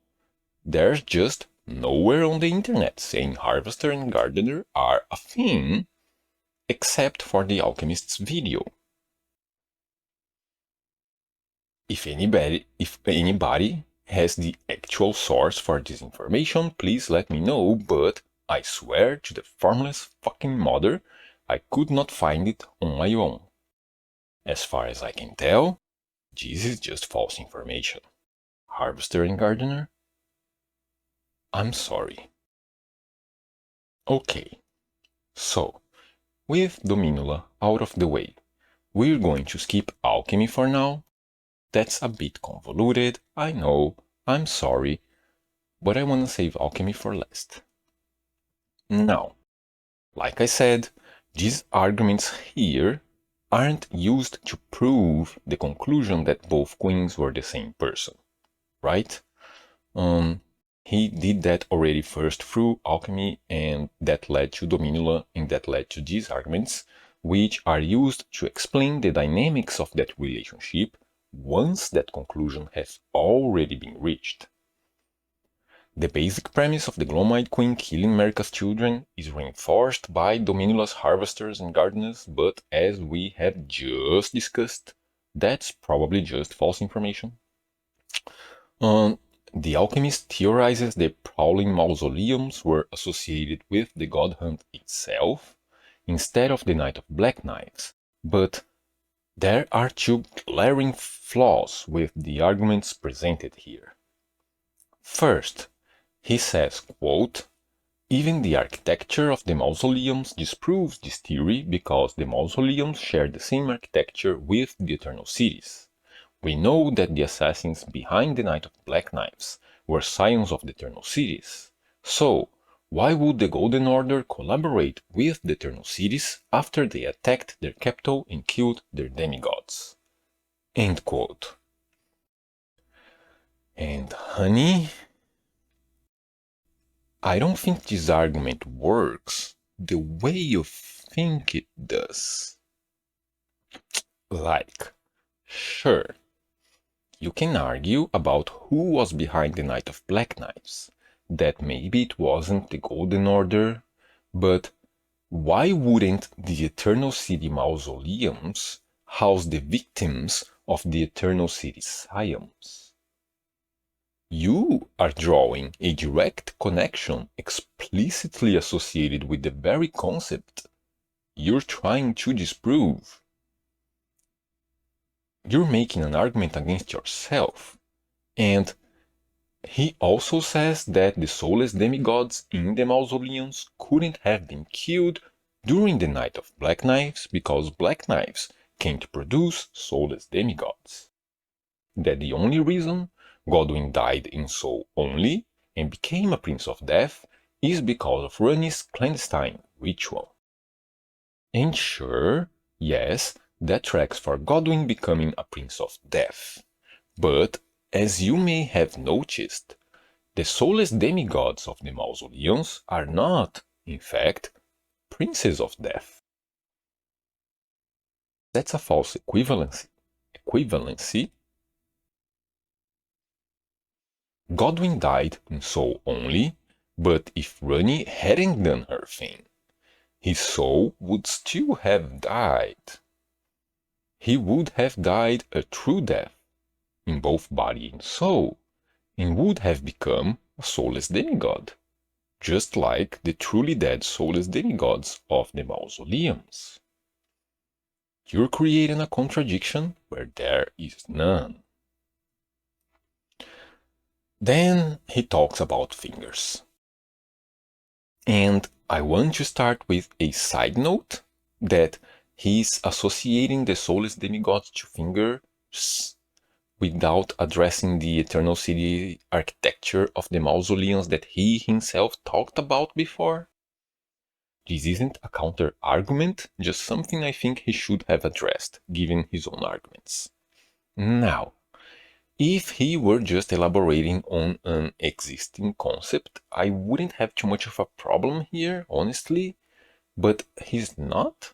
there's just nowhere on the internet saying Harvester and Gardener are a thing, except for the Alchemist's video. If anybody has the actual source for this information, please let me know, but I swear to the formless fucking mother, I could not find it on my own. As far as I can tell, this is just false information. Harvester and Gardener? I'm sorry. Okay, so, with Dominula out of the way, we're going to skip alchemy for now. That's a bit convoluted, I know, I'm sorry, but I want to save alchemy for last. Now, like I said, these arguments here aren't used to prove the conclusion that both queens were the same person, right? He did that already first through alchemy, and that led to Dominula, and that led to these arguments, which are used to explain the dynamics of that relationship once that conclusion has already been reached. The basic premise of the Glomite Queen killing Marika's children is reinforced by Dominula's harvesters and gardeners, but as we have just discussed, that's probably just false information. The alchemist theorizes the prowling mausoleums were associated with the god hunt itself, instead of the Knight of Black Knives, but there are two glaring flaws with the arguments presented here. First, he says, quote, "Even the architecture of the mausoleums disproves this theory because the mausoleums share the same architecture with the Eternal Cities. We know that the assassins behind the Knight of Black Knives were scions of the Eternal Cities. So, why would the Golden Order collaborate with the Eternal Cities after they attacked their capital and killed their demigods?" End quote. And honey, I don't think this argument works the way you think it does. Like, sure, you can argue about who was behind the Knight of Black Knives, that maybe it wasn't the Golden Order, but why wouldn't the Eternal City mausoleums house the victims of the Eternal City scions? You are drawing a direct connection explicitly associated with the very concept you're trying to disprove. You're making an argument against yourself, and he also says that the soulless demigods in the mausoleums couldn't have been killed during the Night of Black Knives because Black Knives can't produce soulless demigods. That the only reason Godwyn died in soul only and became a Prince of Death is because of Rani's clandestine ritual. And sure, yes, that tracks for Godwyn becoming a Prince of Death. But, as you may have noticed, the soulless demigods of the mausoleums are not, in fact, Princes of Death. That's a false equivalency. Godwyn died in soul only, but if Rani hadn't done her thing, his soul would still have died. He would have died a true death, in both body and soul, and would have become a soulless demigod, just like the truly dead soulless demigods of the mausoleums. You're creating a contradiction where there is none. Then he talks about fingers. And I want to start with a side note that he's associating the soulless demigods to years without addressing the Eternal City architecture of the mausoleums that he himself talked about before? This isn't a counter-argument, just something I think he should have addressed, given his own arguments. Now, if he were just elaborating on an existing concept, I wouldn't have too much of a problem here, honestly, but he's not.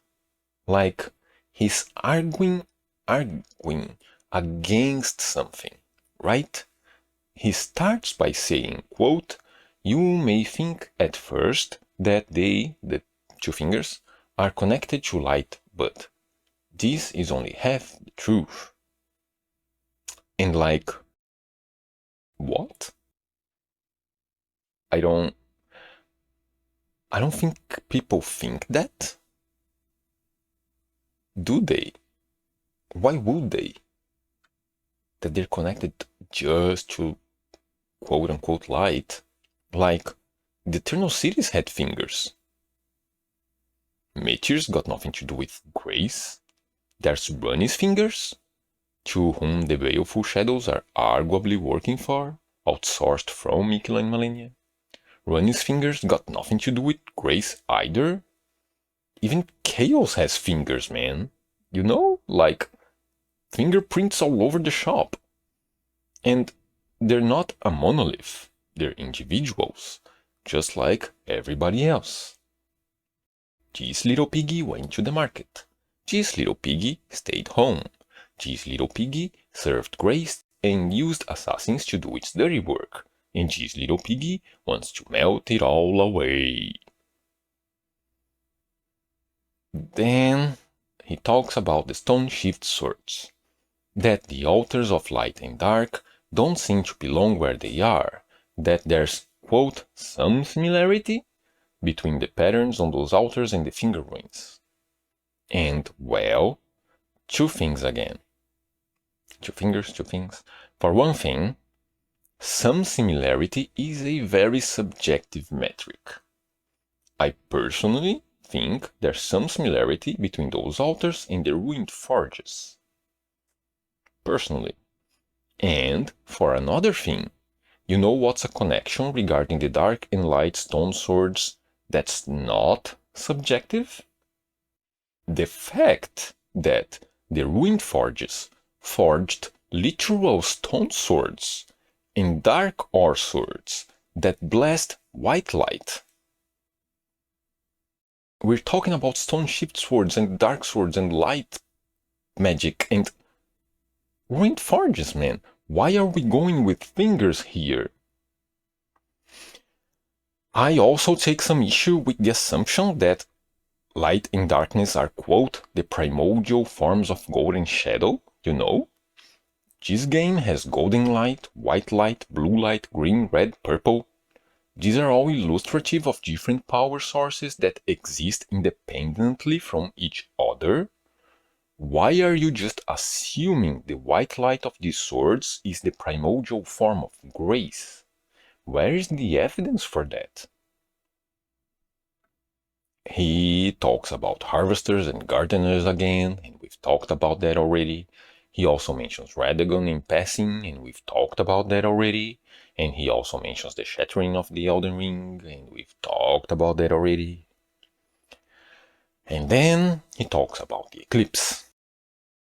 Like, he's arguing against something, right? He starts by saying, quote, "You may think at first that they, the two fingers, are connected to light, but this is only half the truth." And like, what? I don't think people think that. Do they? Why would they? That they're connected just to quote-unquote light? Like, the Eternal Cities had fingers. Meteors got nothing to do with grace. There's Runny's fingers, to whom the Baleful Shadows are arguably working for, outsourced from Miquella and Malenia. Runny's fingers got nothing to do with grace either. Even Chaos has fingers, man. You know? Like, fingerprints all over the shop. And they're not a monolith. They're individuals, just like everybody else. This little piggy went to the market. This little piggy stayed home. This little piggy served grace and used assassins to do its dirty work. And this little piggy wants to melt it all away. Then he talks about the stone shift swords. That the altars of light and dark don't seem to belong where they are. That there's, quote, some similarity between the patterns on those altars and the finger ruins. And, well, two things again. Two things. For one thing, some similarity is a very subjective metric. I personally think there's some similarity between those altars and the ruined forges. Personally. And, for another thing, you know what's a connection regarding the dark and light stone swords that's not subjective? The fact that the ruined forges forged literal stone swords and dark ore swords that blast white light. We're talking about stone shift swords and dark swords and light magic and ruined forges, man. Why are we going with fingers here? I also take some issue with the assumption that light and darkness are, quote, the primordial forms of golden shadow, you know? This game has golden light, white light, blue light, green, red, purple. These are all illustrative of different power sources that exist independently from each other. Why are you just assuming the white light of these swords is the primordial form of grace? Where is the evidence for that? He talks about harvesters and gardeners again, and we've talked about that already. He also mentions Radagon in passing, and we've talked about that already. And he also mentions the shattering of the Elden Ring, and we've talked about that already. And then he talks about the eclipse.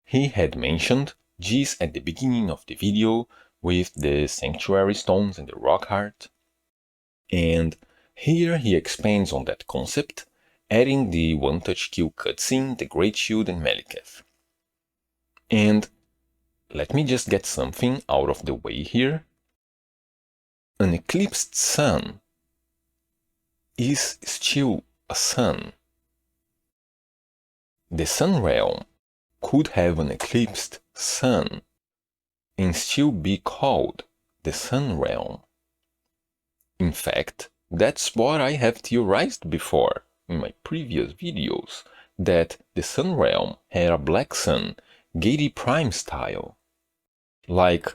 He had mentioned this at the beginning of the video with the Sanctuary Stones and the Rock Heart. And here he expands on that concept, adding the one-touch kill cutscene, the Great Shield, and Maliketh. And let me just get something out of the way here. An eclipsed sun is still a sun. The Sun Realm could have an eclipsed sun and still be called the Sun Realm. In fact, that's what I have theorized before in my previous videos, that the Sun Realm had a black sun, Gedi Prime style. Like,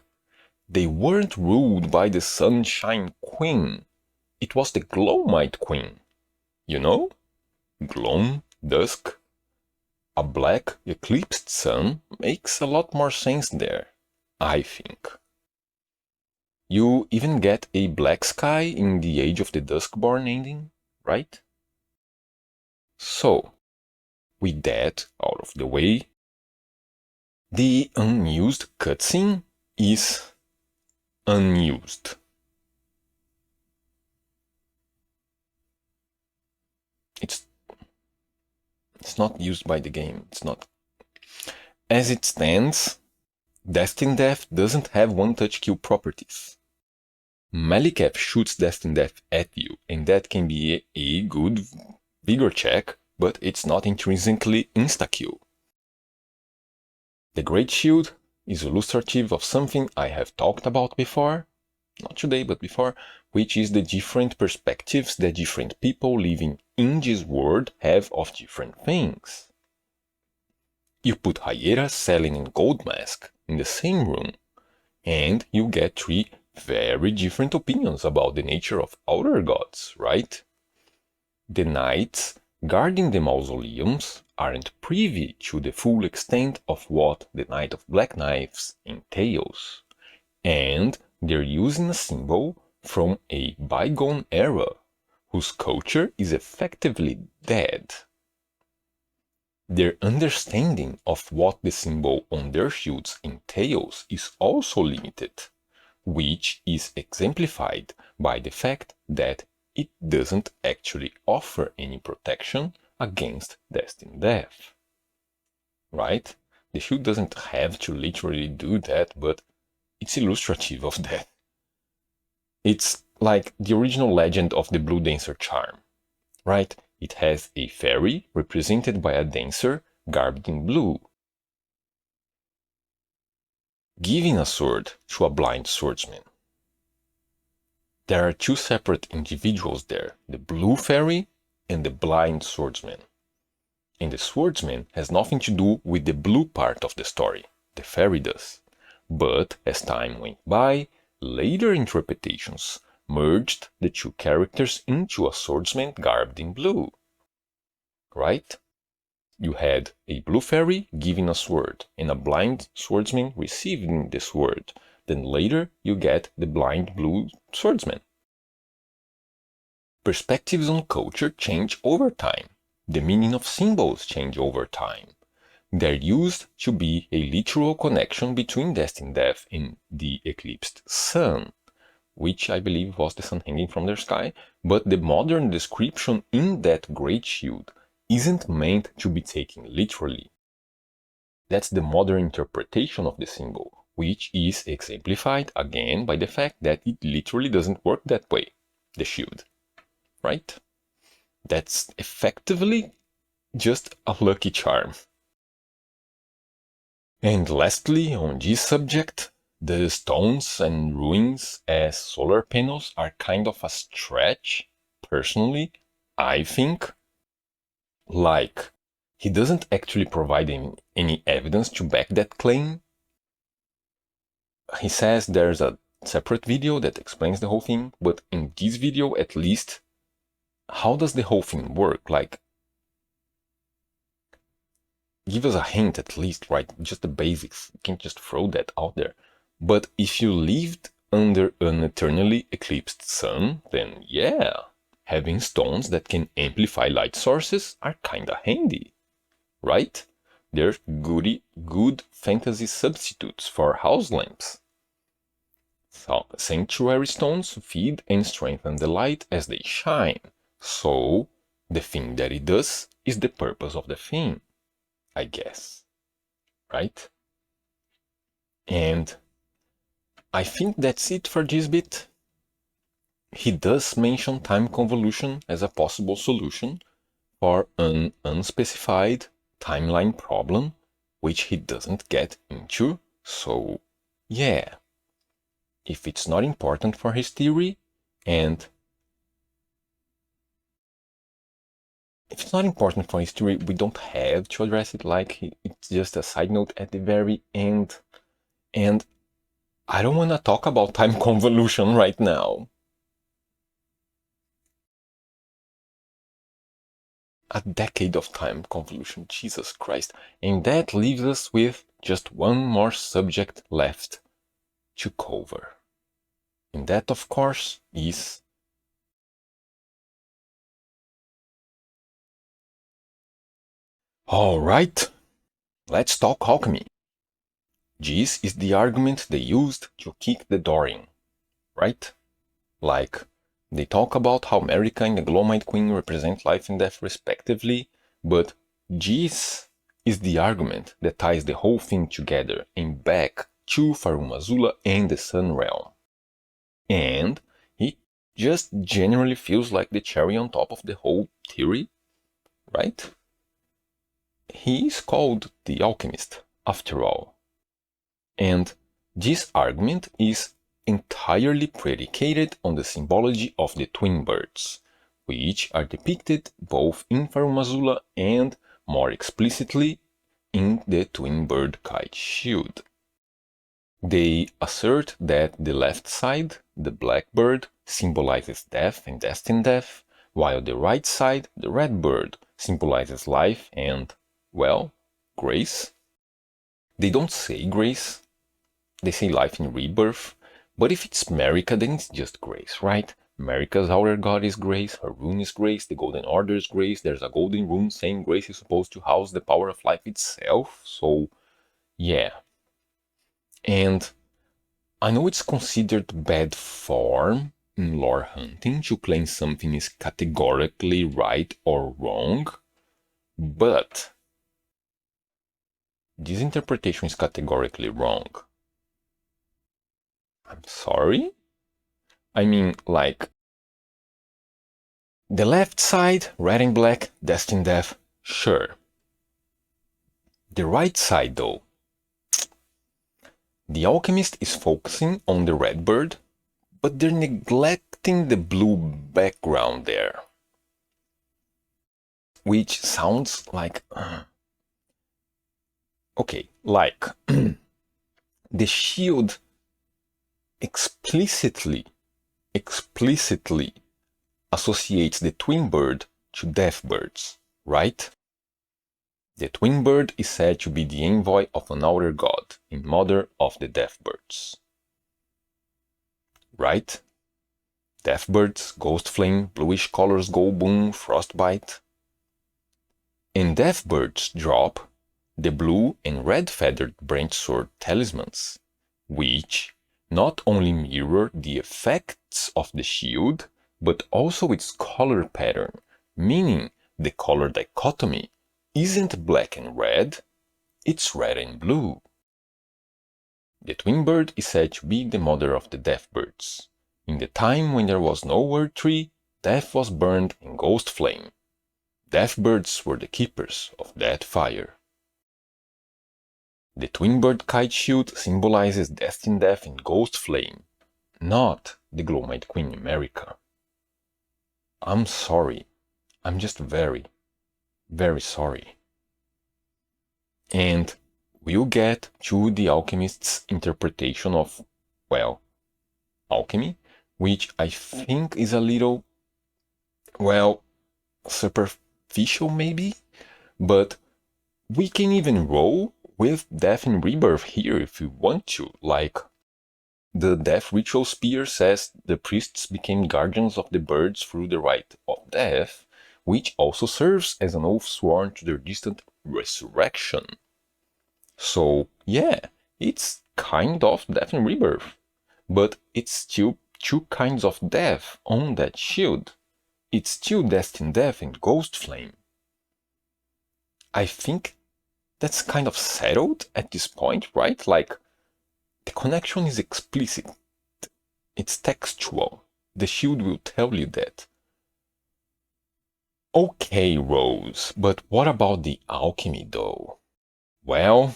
they weren't ruled by the Sunshine Queen, it was the Glowmite Queen. You know? Gloam, dusk. a black eclipsed sun makes a lot more sense there, I think. You even get a black sky in the Age of the Duskborn ending, right? So, with that out of the way, the unused cutscene is unused. It's not used by the game. It's not. As it stands, Destined Death doesn't have one-touch kill properties. Maliketh shoots Destined Death at you, and that can be a good vigor check, but it's not intrinsically insta-kill. The Great Shield is illustrative of something I have talked about before, not today but before, which is the different perspectives that different people living in this world have of different things. You put Hyera, Selene and Goldmask in the same room, and you get three very different opinions about the nature of outer gods, right? The knights guarding the mausoleums aren't privy to the full extent of what the Knight of Black Knives entails, and they're using a symbol from a bygone era whose culture is effectively dead. Their understanding of what the symbol on their shields entails is also limited, which is exemplified by the fact that it doesn't actually offer any protection against Destined Death. Right? The shield doesn't have to literally do that, but it's illustrative of that. It's like the original legend of the Blue Dancer charm, right? It has a fairy represented by a dancer garbed in blue, giving a sword to a blind swordsman. There are two separate individuals there, the blue fairy and the blind swordsman. And the swordsman has nothing to do with the blue part of the story, the fairy does. But as time went by, later interpretations merged the two characters into a swordsman garbed in blue. Right? You had a blue fairy giving a sword and a blind swordsman receiving the sword. Then later you get the blind blue swordsman. Perspectives on culture change over time. The meaning of symbols change over time. There used to be a literal connection between Destined Death and the eclipsed sun, which I believe was the sun hanging from the sky, but the modern description in that Great Shield isn't meant to be taken literally. That's the modern interpretation of the symbol, which is exemplified again by the fact that it literally doesn't work that way, the shield, right? That's effectively just a lucky charm. And lastly, on this subject, the stones and ruins as solar panels are kind of a stretch, personally, I think. Like, he doesn't actually provide any evidence to back that claim. He says there's a separate video that explains the whole thing, but in this video at least, how does the whole thing work? Like, give us a hint at least, right? Just the basics. You can't just throw that out there. But if you lived under an eternally eclipsed sun, then yeah, having stones that can amplify light sources are kinda handy, right? They're good fantasy substitutes for house lamps. So, sanctuary stones feed and strengthen the light as they shine. So, the thing that it does is the purpose of the thing, I guess, right? And I think that's it for this bit. He does mention time convolution as a possible solution for an unspecified timeline problem, which he doesn't get into, so yeah. If it's not important for his theory, and if it's not important for his theory, we don't have to address it, like it's just a side note at the very end. And I don't want to talk about time convolution right now. A decade of time convolution, Jesus Christ. And that leaves us with just one more subject left to cover. And that, of course, is alright, let's talk alchemy. This is the argument they used to kick the door in, right? Like, they talk about how America and the Glowmite Queen represent life and death respectively, but this is the argument that ties the whole thing together and back to Farum Azula and the Sun Realm. And it just generally feels like the cherry on top of the whole theory, right? He is called the Alchemist, after all. And this argument is entirely predicated on the symbology of the twin birds, which are depicted both in Farum Azula and, more explicitly, in the twin bird kite shield. They assert that the left side, the black bird, symbolizes death and destined death, while the right side, the red bird, symbolizes life and, well, grace. They don't say grace, they say life in rebirth, but if it's Marika, then it's just grace, right? Marika's outer god is grace, her rune is grace, the golden order is grace, there's a golden rune saying grace is supposed to house the power of life itself, so yeah. And I know it's considered bad form in lore hunting to claim something is categorically right or wrong, but this interpretation is categorically wrong. I'm sorry? I mean, like, the left side, red and black, destined death, sure. The right side, though. The Alchemist is focusing on the red bird, but they're neglecting the blue background there. Which sounds like... Okay, like... the shield explicitly associates the twin bird to death birds, right? The twin bird is said to be the envoy of an outer god and mother of the death birds. Right? Death birds, ghost flame, bluish colors, go boom, frostbite. And death birds drop the blue and red feathered branch sword talismans, which not only mirror the effects of the shield, but also its color pattern, meaning the color dichotomy isn't black and red, it's red and blue. The twin bird is said to be the mother of the death birds. In the time when there was no earth tree, death was burned in ghost flame. Death birds were the keepers of that fire. The twin bird kite shield symbolizes destined death in ghost flame, not the Glowmite Queen Marika. I'm sorry. I'm just very, very sorry. And we'll get to the Alchemist's interpretation of, well, alchemy, which I think is a little, well, superficial maybe, but we can even roll with death and rebirth here if you want to. Like, the death ritual spear says the priests became guardians of the birds through the rite of death, which also serves as an oath sworn to their distant resurrection. So, yeah, it's kind of death and rebirth, but it's still two kinds of death on that shield. It's still destined death and ghost flame. I think that's kind of settled at this point, right? Like, the connection is explicit. It's textual. The shield will tell you that. Okay, Rose, but what about the alchemy though? Well,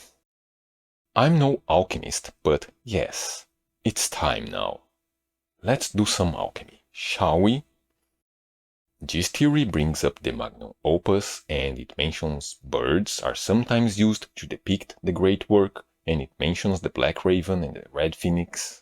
I'm no alchemist, but yes, it's time now. Let's do some alchemy, shall we? This theory brings up the magnum opus, and it mentions birds are sometimes used to depict the great work, and it mentions the black raven and the red phoenix.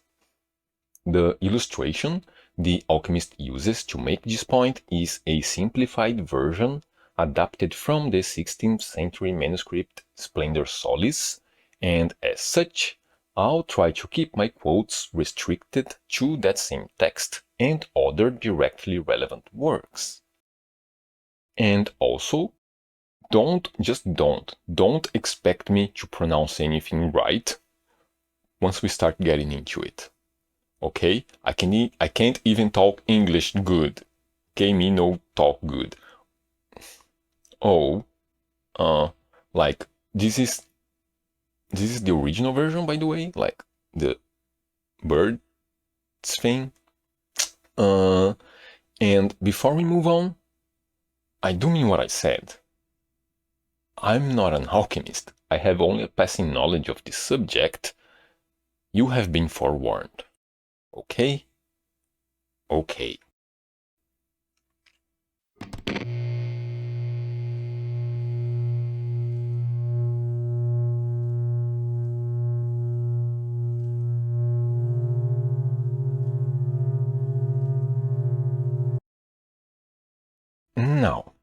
The illustration the alchemist uses to make this point is a simplified version adapted from the 16th century manuscript Splendor Solis, and as such, I'll try to keep my quotes restricted to that same text and other directly relevant works. And also, don't expect me to pronounce anything right once we start getting into it. Okay? I can't even talk English good. Okay, me no talk good. Oh, like this is the original version, by the way, like the birds thing. And before we move on, I do mean what I said. I'm not an alchemist. I have only a passing knowledge of this subject. You have been forewarned. Okay? Okay. Now,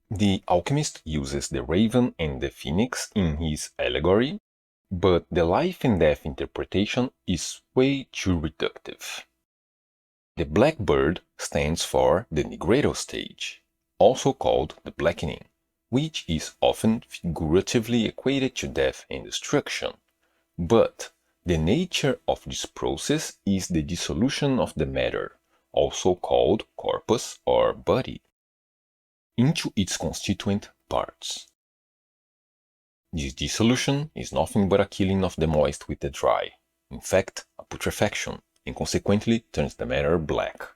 the alchemist uses the raven and the phoenix in his allegory, but the life and death interpretation is way too reductive. The black bird stands for the Nigredo stage, also called the blackening, which is often figuratively equated to death and destruction. But the nature of this process is the dissolution of the matter, also called corpus or body, into its constituent parts. This dissolution is nothing but a killing of the moist with the dry, in fact, a putrefaction, and consequently turns the matter black.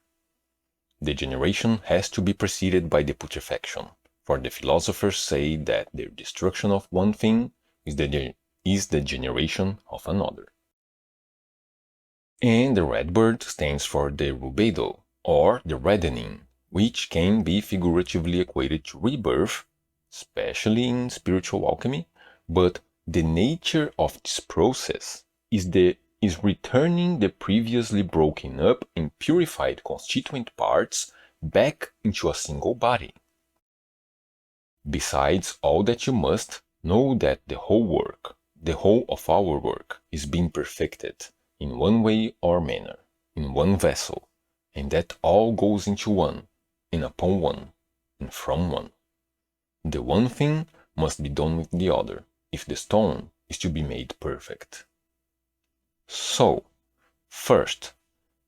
Degeneration has to be preceded by the putrefaction, for the philosophers say that the destruction of one thing is the generation of another. And the red bird stands for the rubedo, or the reddening, which can be figuratively equated to rebirth, especially in spiritual alchemy, but the nature of this process is returning the previously broken up and purified constituent parts back into a single body. Besides all that, you must know that the whole of our work is being perfected in one way or manner, in one vessel, and that all goes into one, and upon one, and from one. The one thing must be done with the other, if the stone is to be made perfect. So, first,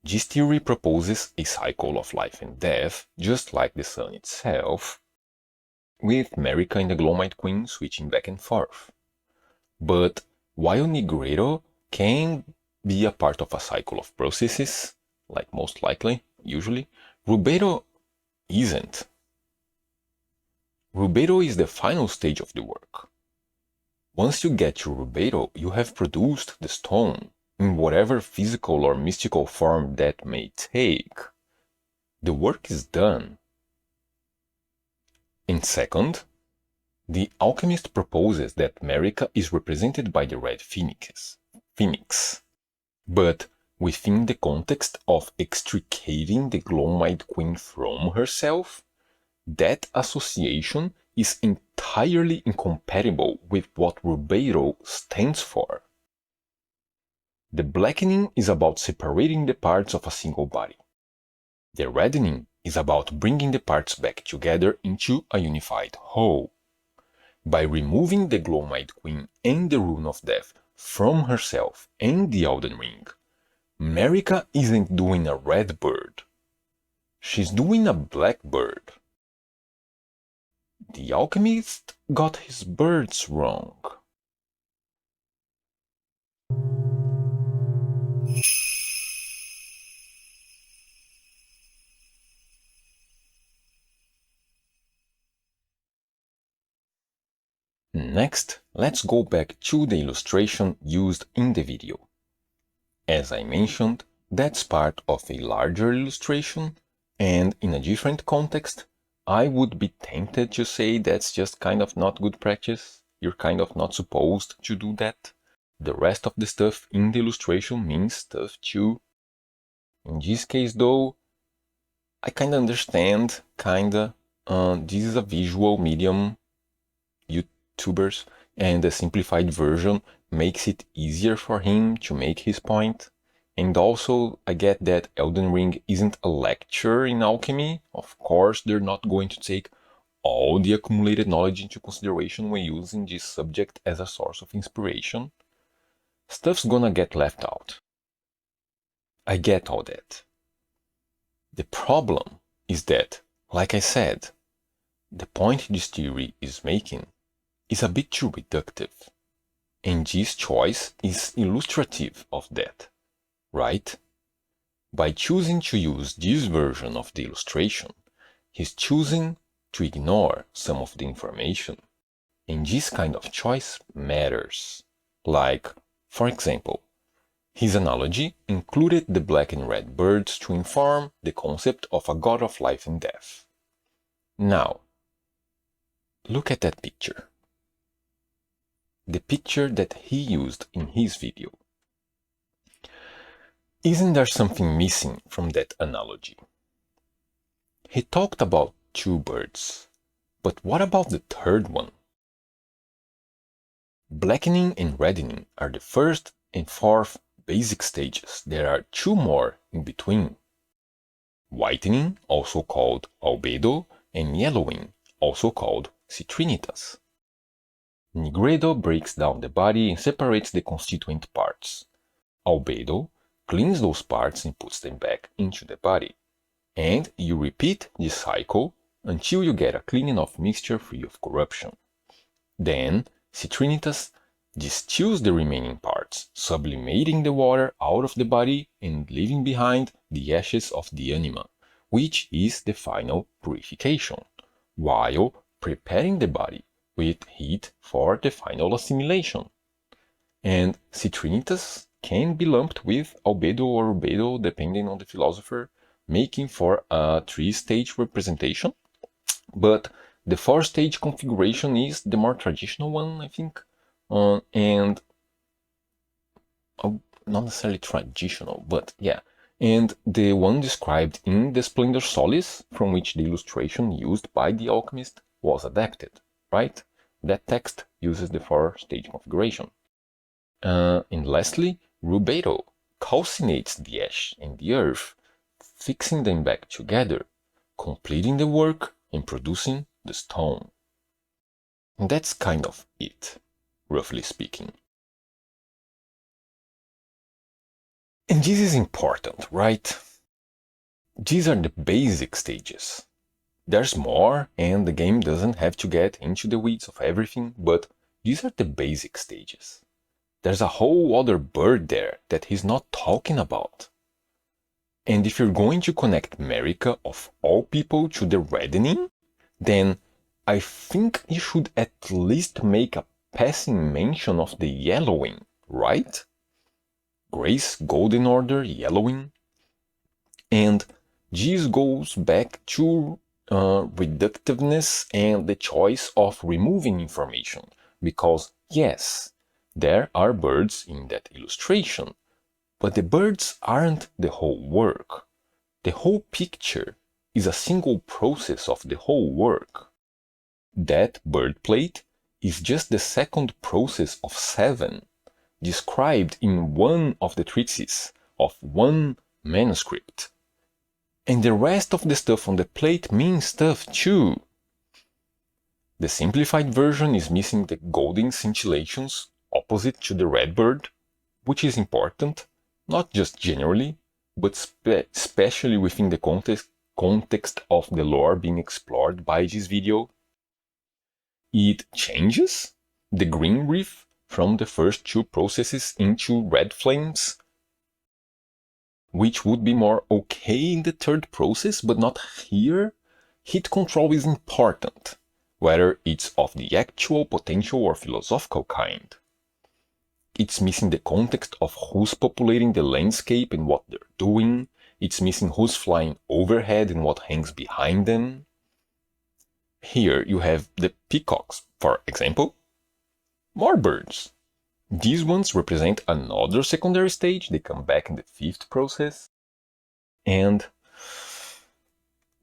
this theory proposes a cycle of life and death, just like the sun itself, with Marika and the Glowmite Queen switching back and forth. But while Nigredo can be a part of a cycle of processes, like most likely, usually, Rubedo isn't. Rubedo is the final stage of the work. Once you get to Rubedo, you have produced the stone, in whatever physical or mystical form that may take. The work is done. And second, the alchemist proposes that Marika is represented by the red phoenix, but within the context of extricating the Glowmite Queen from herself, that association is entirely incompatible with what Rubedo stands for. The blackening is about separating the parts of a single body. The reddening is about bringing the parts back together into a unified whole. By removing the Glowmite Queen and the Rune of Death from herself and the Elden Ring, Marika isn't doing a red bird. She's doing a black bird. The alchemist got his birds wrong. Next, let's go back to the illustration used in the video. As I mentioned, that's part of a larger illustration, and in a different context, I would be tempted to say that's just kind of not good practice. You're kind of not supposed to do that. The rest of the stuff in the illustration means stuff too. In this case though, I kinda understand, kinda. this is a visual medium YouTubers, and the simplified version makes it easier for him to make his point. And also, I get that Elden Ring isn't a lecture in alchemy. Of course, they're not going to take all the accumulated knowledge into consideration when using this subject as a source of inspiration. Stuff's gonna get left out. I get all that. The problem is that, like I said, the point this theory is making is a bit too reductive, and this choice is illustrative of that, right? By choosing to use this version of the illustration, he's choosing to ignore some of the information, and this kind of choice matters. Like, for example, his analogy included the black and red birds to inform the concept of a god of life and death. Now, look at that picture. The picture that he used in his video. Isn't there something missing from that analogy? He talked about 2 birds, but what about the third one? Blackening and reddening are the first and fourth basic stages. There are 2 more in between. Whitening, also called albedo, and yellowing, also called citrinitas. Nigredo breaks down the body and separates the constituent parts. Albedo cleans those parts and puts them back into the body. And you repeat this cycle until you get a clean enough mixture free of corruption. Then, citrinitas distills the remaining parts, sublimating the water out of the body and leaving behind the ashes of the anima, which is the final purification, while preparing the body with heat for the final assimilation. And citrinitas can be lumped with albedo or rubedo depending on the philosopher, making for a 3-stage representation. But the 4-stage configuration is the more traditional one, I think. And not necessarily traditional, but yeah. And the one described in the Splendor Solis, from which the illustration used by the alchemist was adapted, right? That text uses the 4-stage configuration. And lastly, rubedo calcinates the ash and the earth, fixing them back together, completing the work and producing the stone. And that's kind of it, roughly speaking. And this is important, right? These are the basic stages. There's more, and the game doesn't have to get into the weeds of everything, but these are the basic stages. There's a whole other bird there that he's not talking about. And if you're going to connect Marika of all people to the reddening, then I think you should at least make a passing mention of the yellowing, right? Grace Golden Order yellowing. And this goes back to reductiveness and the choice of removing information, because yes, there are birds in that illustration, but the birds aren't the whole work. The whole picture is a single process of the whole work. That bird plate is just the second process of 7, described in one of the treatises of one manuscript. And the rest of the stuff on the plate means stuff too. The simplified version is missing the golden scintillations opposite to the red bird, which is important, not just generally, but especially within the context of the lore being explored by this video. It changes the green reef from the first 2 processes into red flames, which would be more okay in the 3rd process, but not here. Heat control is important, whether it's of the actual, potential, or philosophical kind. It's missing the context of who's populating the landscape and what they're doing. It's missing who's flying overhead and what hangs behind them. Here you have the peacocks, for example. More birds. These ones represent another secondary stage. They come back in the 5th process. And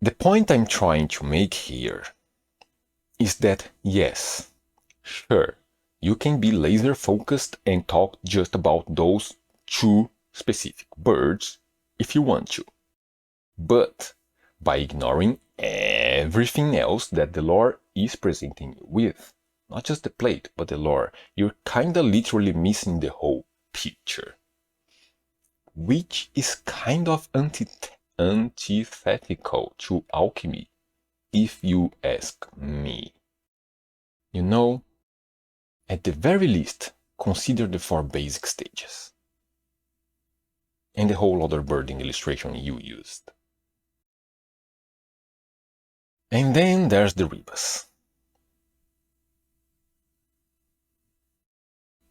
The point I'm trying to make here is that yes, sure, you can be laser focused and talk just about those two specific birds if you want to. But by ignoring everything else that the lore is presenting you with, not just the plate, but the lore, you're kinda literally missing the whole picture. Which is kind of antithetical to alchemy, if you ask me. You know, at the very least, consider the 4 basic stages. And the whole other birding illustration you used. And then there's the rebus.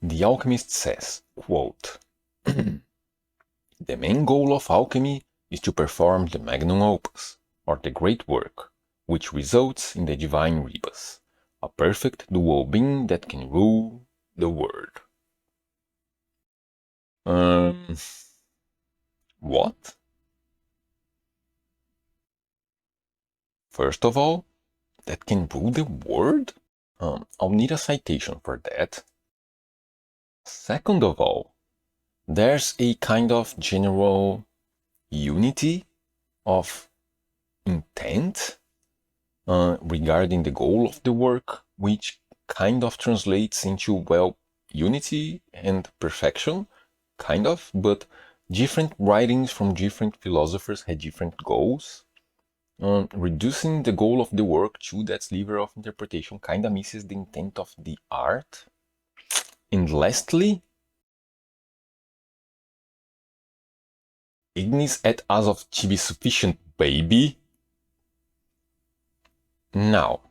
The alchemist says, quote, "The main goal of alchemy is to perform the magnum opus, or the great work, which results in the divine rebus, a perfect dual being that can rule the world." What? First of all, that can rule the world? I'll need a citation for that. Second of all, there's a kind of general unity of intent regarding the goal of the work, which kind of translates into, well, unity and perfection, kind of, but different writings from different philosophers had different goals. Reducing the goal of the work to that sliver of interpretation kinda misses the intent of the art. And lastly, ignis et Azov to be sufficient, baby. Now,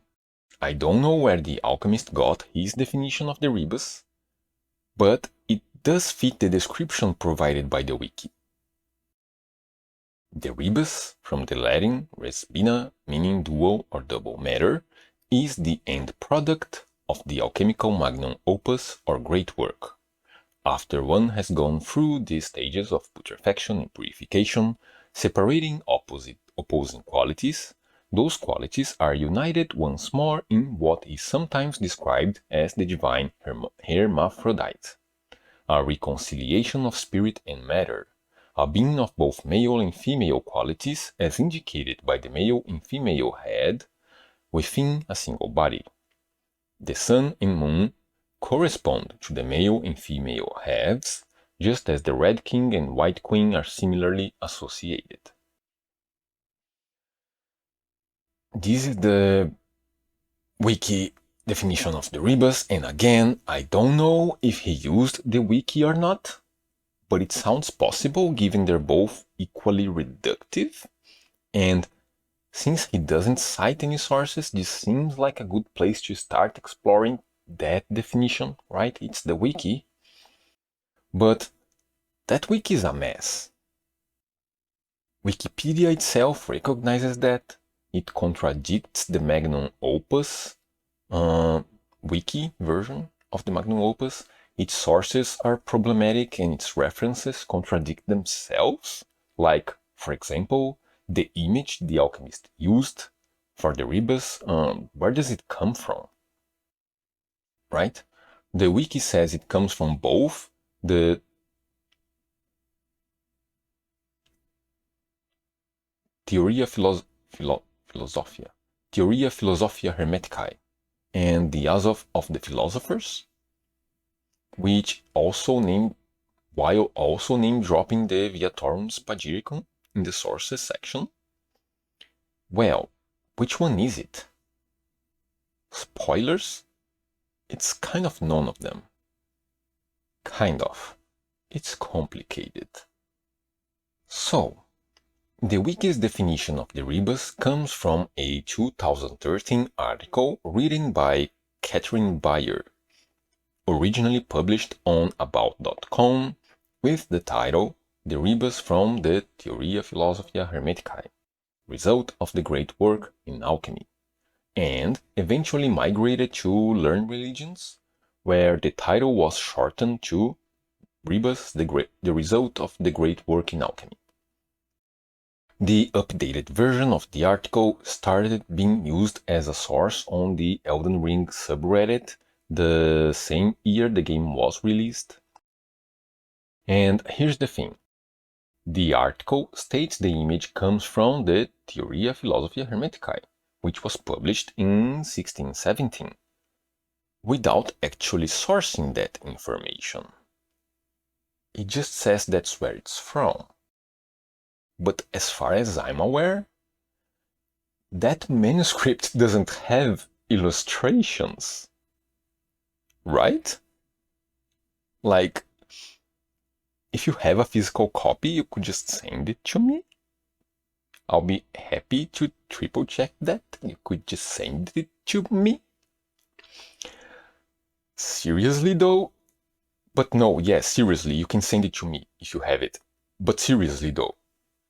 I don't know where the alchemist got his definition of the rebus, but it does fit the description provided by the wiki. The rebus, from the Latin res bina, meaning dual or double matter, is the end product of the alchemical magnum opus or great work. After one has gone through the stages of putrefaction and purification, separating opposing qualities, those qualities are united once more in what is sometimes described as the divine hermaphrodite, a reconciliation of spirit and matter, a being of both male and female qualities as indicated by the male and female head within a single body. The sun and moon correspond to the male and female halves, just as the red king and white queen are similarly associated. This is the wiki definition of the rebus, and again, I don't know if he used the wiki or not, but it sounds possible given they're both equally reductive, and since he doesn't cite any sources, this seems like a good place to start exploring that definition, right? It's the wiki. But that wiki is a mess. Wikipedia itself recognizes that. It contradicts the magnum opus wiki version of the magnum opus. Its sources are problematic and its references contradict themselves. Like, for example, the image the alchemist used for the rebus, where does it come from? Right? The wiki says it comes from both the Theoria Philosophia Hermeticae and the Azov of the Philosophers, which also name dropping the Viatorum Spagyricon in the sources section. Well, which one is it? Spoilers? It's kind of none of them. Kind of. It's complicated. So, the wiki's definition of the rebus comes from a 2013 article written by Catherine Bayer, originally published on about.com with the title The Rebus from the Theoria Philosophia Hermeticae, Result of the Great Work in Alchemy, and eventually migrated to Learned Religions, where the title was shortened to Rebus, the Result of the Great Work in Alchemy. The updated version of the article started being used as a source on the Elden Ring subreddit the same year the game was released. And here's the thing. The article states the image comes from the Theoria Philosophiae Hermeticae, which was published in 1617, without actually sourcing that information. It just says that's where it's from. But as far as I'm aware, that manuscript doesn't have illustrations, right? Like, if you have a physical copy, you could just send it to me. I'll be happy to triple check that. You could just send it to me. Seriously though? But no, yes, seriously, you can send it to me if you have it. But seriously though,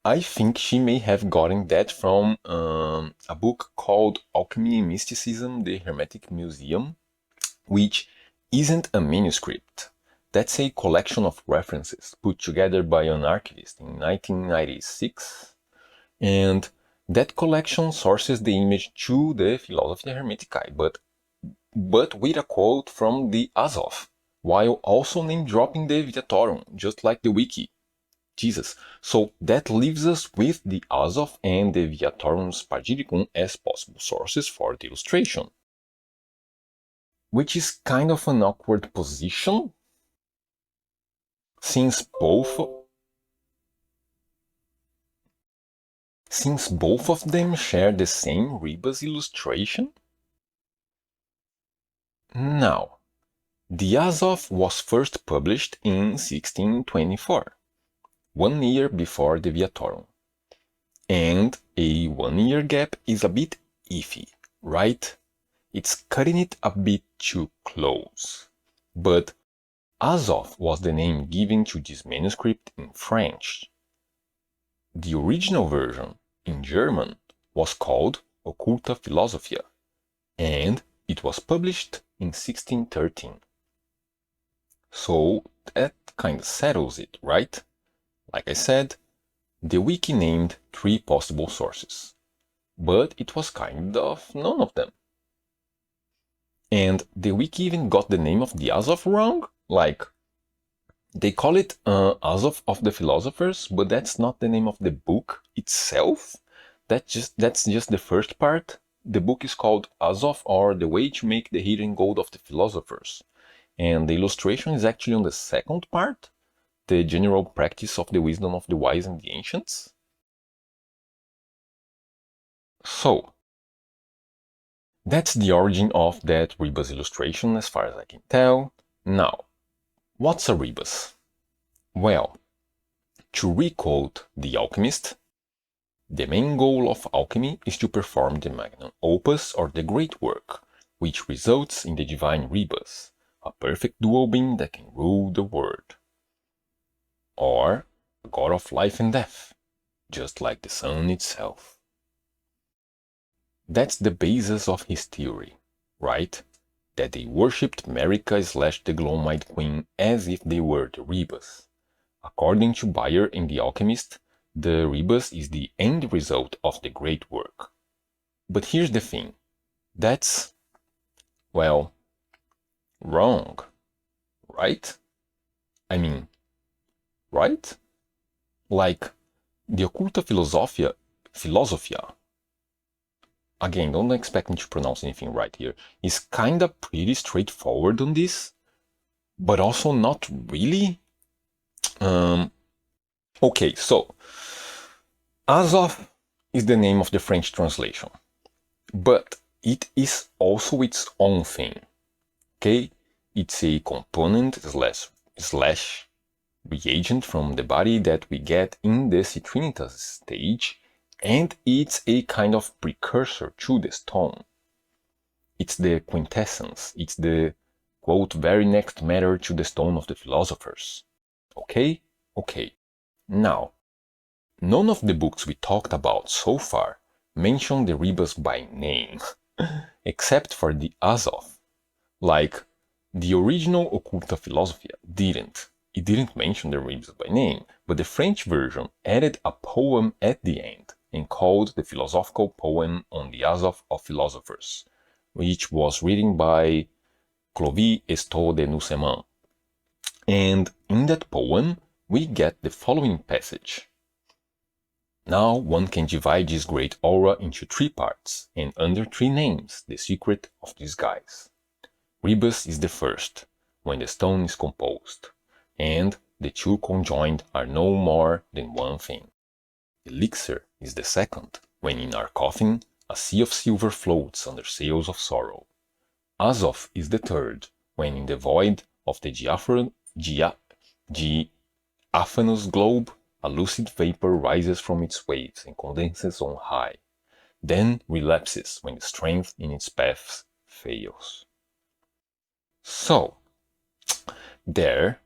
I think she may have gotten that from a book called Alchemy and Mysticism, the Hermetic Museum, which isn't a manuscript. That's a collection of references put together by an archivist in 1996, and that collection sources the image to the Philosophiae Hermeticae, but with a quote from the Azov, while also name-dropping the Viatorum, just like the wiki. Jesus. So that leaves us with the Azov and the Viatorum Spargiricum as possible sources for the illustration. Which is kind of an awkward position, since both of them share the same rebus illustration. Now, the Azov was first published in 1624. 1 year before the Viatorum. And a 1 year gap is a bit iffy, right? It's cutting it a bit too close. But Azov was the name given to this manuscript in French. The original version, in German, was called Occulta Philosophia, and it was published in 1613. So that kind of settles it, right? Like I said, the wiki named 3 possible sources, but it was kind of none of them. And the wiki even got the name of the Azov wrong, like, they call it Azov of the Philosophers, but that's not the name of the book itself. That's just the first part. The book is called Azov, or The Way to Make the Hidden Gold of the Philosophers. And the illustration is actually on the second part, the general practice of the wisdom of the wise and the ancients. So, that's the origin of that rebus illustration as far as I can tell. Now, what's a rebus? Well, to requote The Alchemist, the main goal of alchemy is to perform the magnum opus or the great work, which results in the divine rebus, a perfect dual being that can rule the world. Or a god of life and death, just like the sun itself. That's the basis of his theory, right? That they worshipped Marika / the Glowmite Queen as if they were the rebus. According to Bayer in The Alchemist, the rebus is the end result of the great work. But here's the thing, that's, well, wrong, right? I mean, right? Like, the Occulta Philosophia, again, don't expect me to pronounce anything right here, is kinda pretty straightforward on this, but also not really. Okay, so, Azov is the name of the French translation, but it is also its own thing, okay? It's a component slash reagent from the body that we get in the Citrinitas stage, and it's a kind of precursor to the stone. It's the quintessence, it's the, quote, very next matter to the stone of the philosophers. Okay? Okay. Now, none of the books we talked about so far mention the rebus by name, except for the Azov. Like, the original Occulta Philosophia didn't. It didn't mention the rebus by name, but the French version added a poem at the end. and called the philosophical poem on the Azov of Philosophers, which was written by Clovis Estot de Nucéman. And in that poem, we get the following passage. Now one can divide this great aura into 3 parts, and under 3 names, the secret of disguise. Rebus is the first, when the stone is composed, and the 2 conjoined are no more than one thing. Elixir is the second, when in our coffin a sea of silver floats under sails of sorrow. Azov is the third, when in the void of the diaphanous globe a lucid vapor rises from its waves and condenses on high, then relapses when the strength in its paths fails. So, there,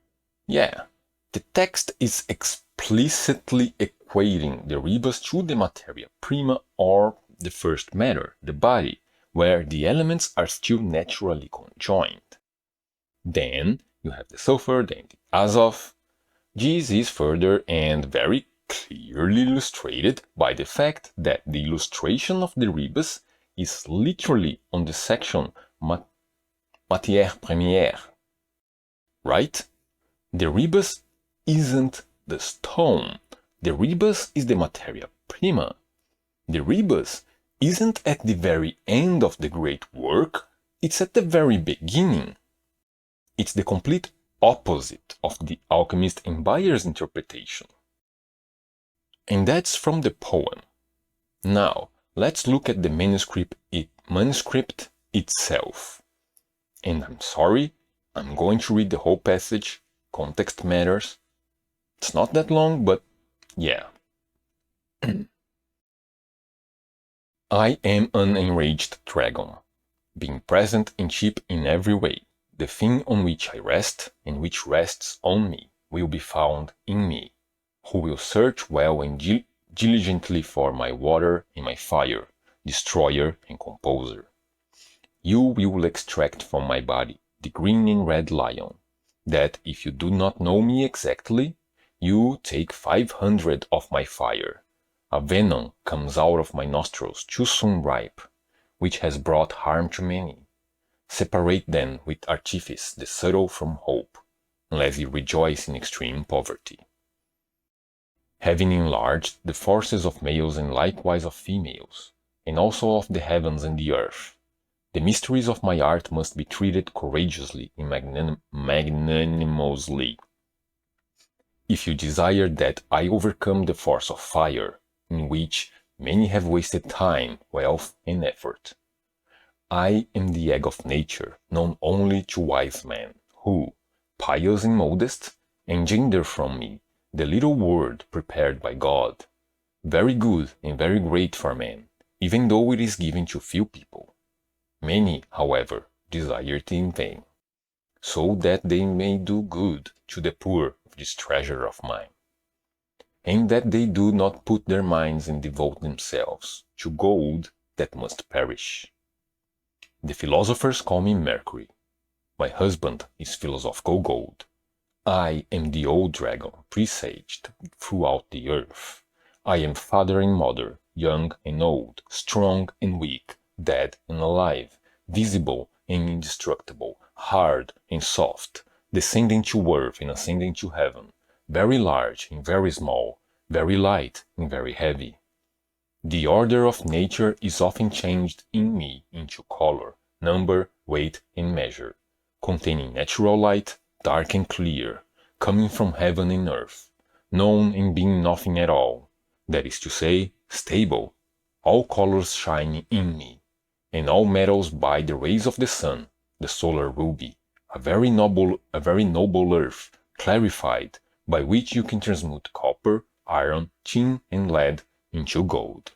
the text is explicitly equating the rebus to the materia prima, or the first matter, the body, where the elements are still naturally conjoined. Then you have the sulfur, then the Azov. This is further and very clearly illustrated by the fact that the illustration of the rebus is literally on the section matière première. Right? The rebus isn't the stone. The rebus is the materia prima. The rebus isn't at the very end of the great work, it's at the very beginning. It's the complete opposite of the alchemist and Bayer's interpretation. And that's from the poem. Now, let's look at the manuscript itself. And I'm sorry, I'm going to read the whole passage. Context matters. It's not that long, but yeah. I am an enraged dragon, being present and cheap in every way. The thing on which I rest, and which rests on me, will be found in me, who will search well and diligently for my water and my fire, destroyer and composer. You will extract from my body the green and red lion, that if you do not know me exactly, you take 500 of my fire. A venom comes out of my nostrils too soon ripe, which has brought harm to many. Separate then with artifice the subtle from hope, unless you rejoice in extreme poverty. Having enlarged the forces of males and likewise of females, and also of the heavens and the earth, the mysteries of my art must be treated courageously and magnanimously. If you desire that I overcome the force of fire, in which many have wasted time, wealth, and effort, I am the egg of nature, known only to wise men, who, pious and modest, engender from me the little word prepared by God, very good and very great for men, even though it is given to few people. Many, however, desire it in vain, so that they may do good to the poor of this treasure of mine, and that they do not put their minds and devote themselves to gold that must perish. The philosophers call me Mercury. My husband is philosophical gold. I am the old dragon presaged throughout the earth. I am father and mother, young and old, strong and weak, dead and alive, visible and indestructible, hard and soft, descending to earth and ascending to heaven, very large and very small, very light and very heavy. The order of nature is often changed in me into color, number, weight, and measure, containing natural light, dark and clear, coming from heaven and earth, known and being nothing at all, that is to say, stable, all colors shining in me, and all metals by the rays of the sun, the solar ruby, a very noble earth, clarified, by which you can transmute copper, iron, tin, and lead into gold.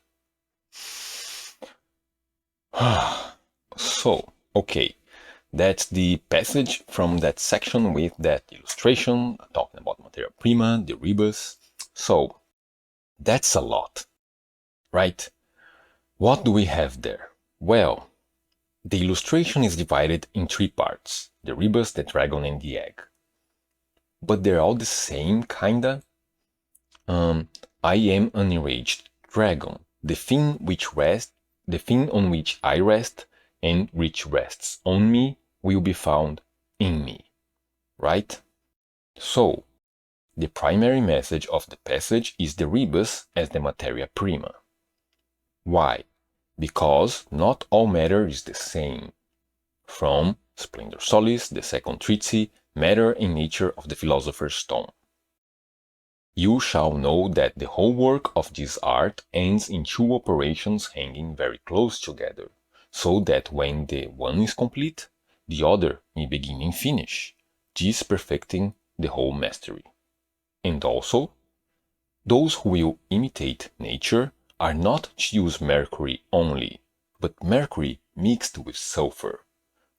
So, okay, that's the passage from that section with that illustration, talking about materia prima, the rebus. So, that's a lot, right? What do we have there? Well, the illustration is divided in 3 parts, the rebus, the dragon, and the egg. But they're all the same, kinda. I am an enraged dragon, the thing on which I rest, and which rests on me, will be found in me. Right? So, the primary message of the passage is the rebus as the materia prima. Why? Because not all matter is the same. From Splendor Solis, the second treatise, Matter and Nature of the Philosopher's Stone. You shall know that the whole work of this art ends in two operations hanging very close together, so that when the one is complete, the other may begin and finish, this perfecting the whole mastery. And also, those who will imitate nature are not to use mercury only, but mercury mixed with sulfur,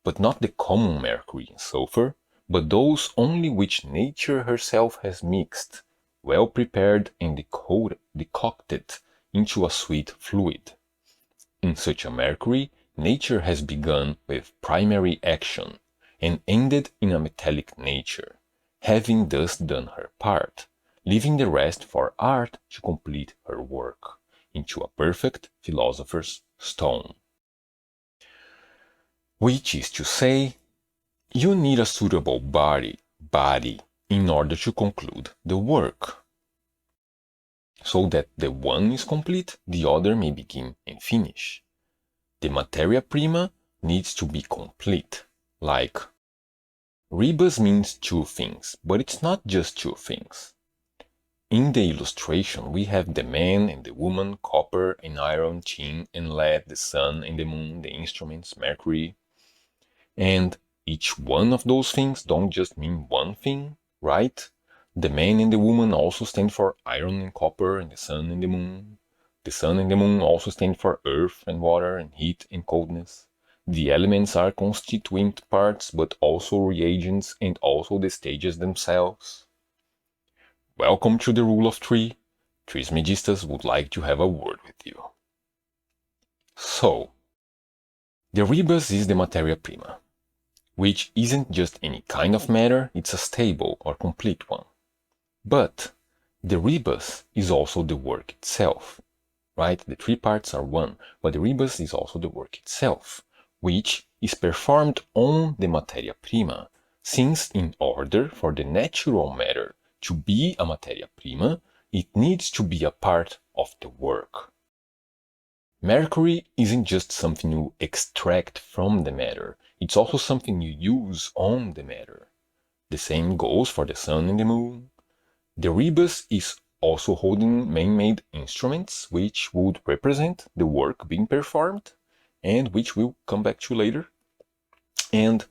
but not the common mercury and sulfur, but those only which nature herself has mixed, well prepared and decocted into a sweet fluid. In such a mercury, nature has begun with primary action, and ended in a metallic nature, having thus done her part, leaving the rest for art to complete her work, into a perfect philosopher's stone. Which is to say, you need a suitable body in order to conclude the work, so that the one is complete, the other may begin and finish. The materia prima needs to be complete, like rebus means two things, but it's not just two things. In the illustration, we have the man and the woman, copper and iron, tin and lead, the sun and the moon, the instruments, mercury. And each one of those things don't just mean one thing, right? The man and the woman also stand for iron and copper and the sun and the moon. The sun and the moon also stand for earth and water and heat and coldness. The elements are constituent parts, but also reagents and also the stages themselves. Welcome to the Rule of Three. Trismegistus would like to have a word with you. So, the rebus is the materia prima, which isn't just any kind of matter, it's a stable or complete one. But the rebus is also the work itself, right? The three parts are one, but the rebus is also the work itself, which is performed on the materia prima, since in order for the natural matter to be a materia prima, it needs to be a part of the work. Mercury isn't just something you extract from the matter, it's also something you use on the matter. The same goes for the sun and the moon. The rebus is also holding man-made instruments, which would represent the work being performed, and which we'll come back to later. And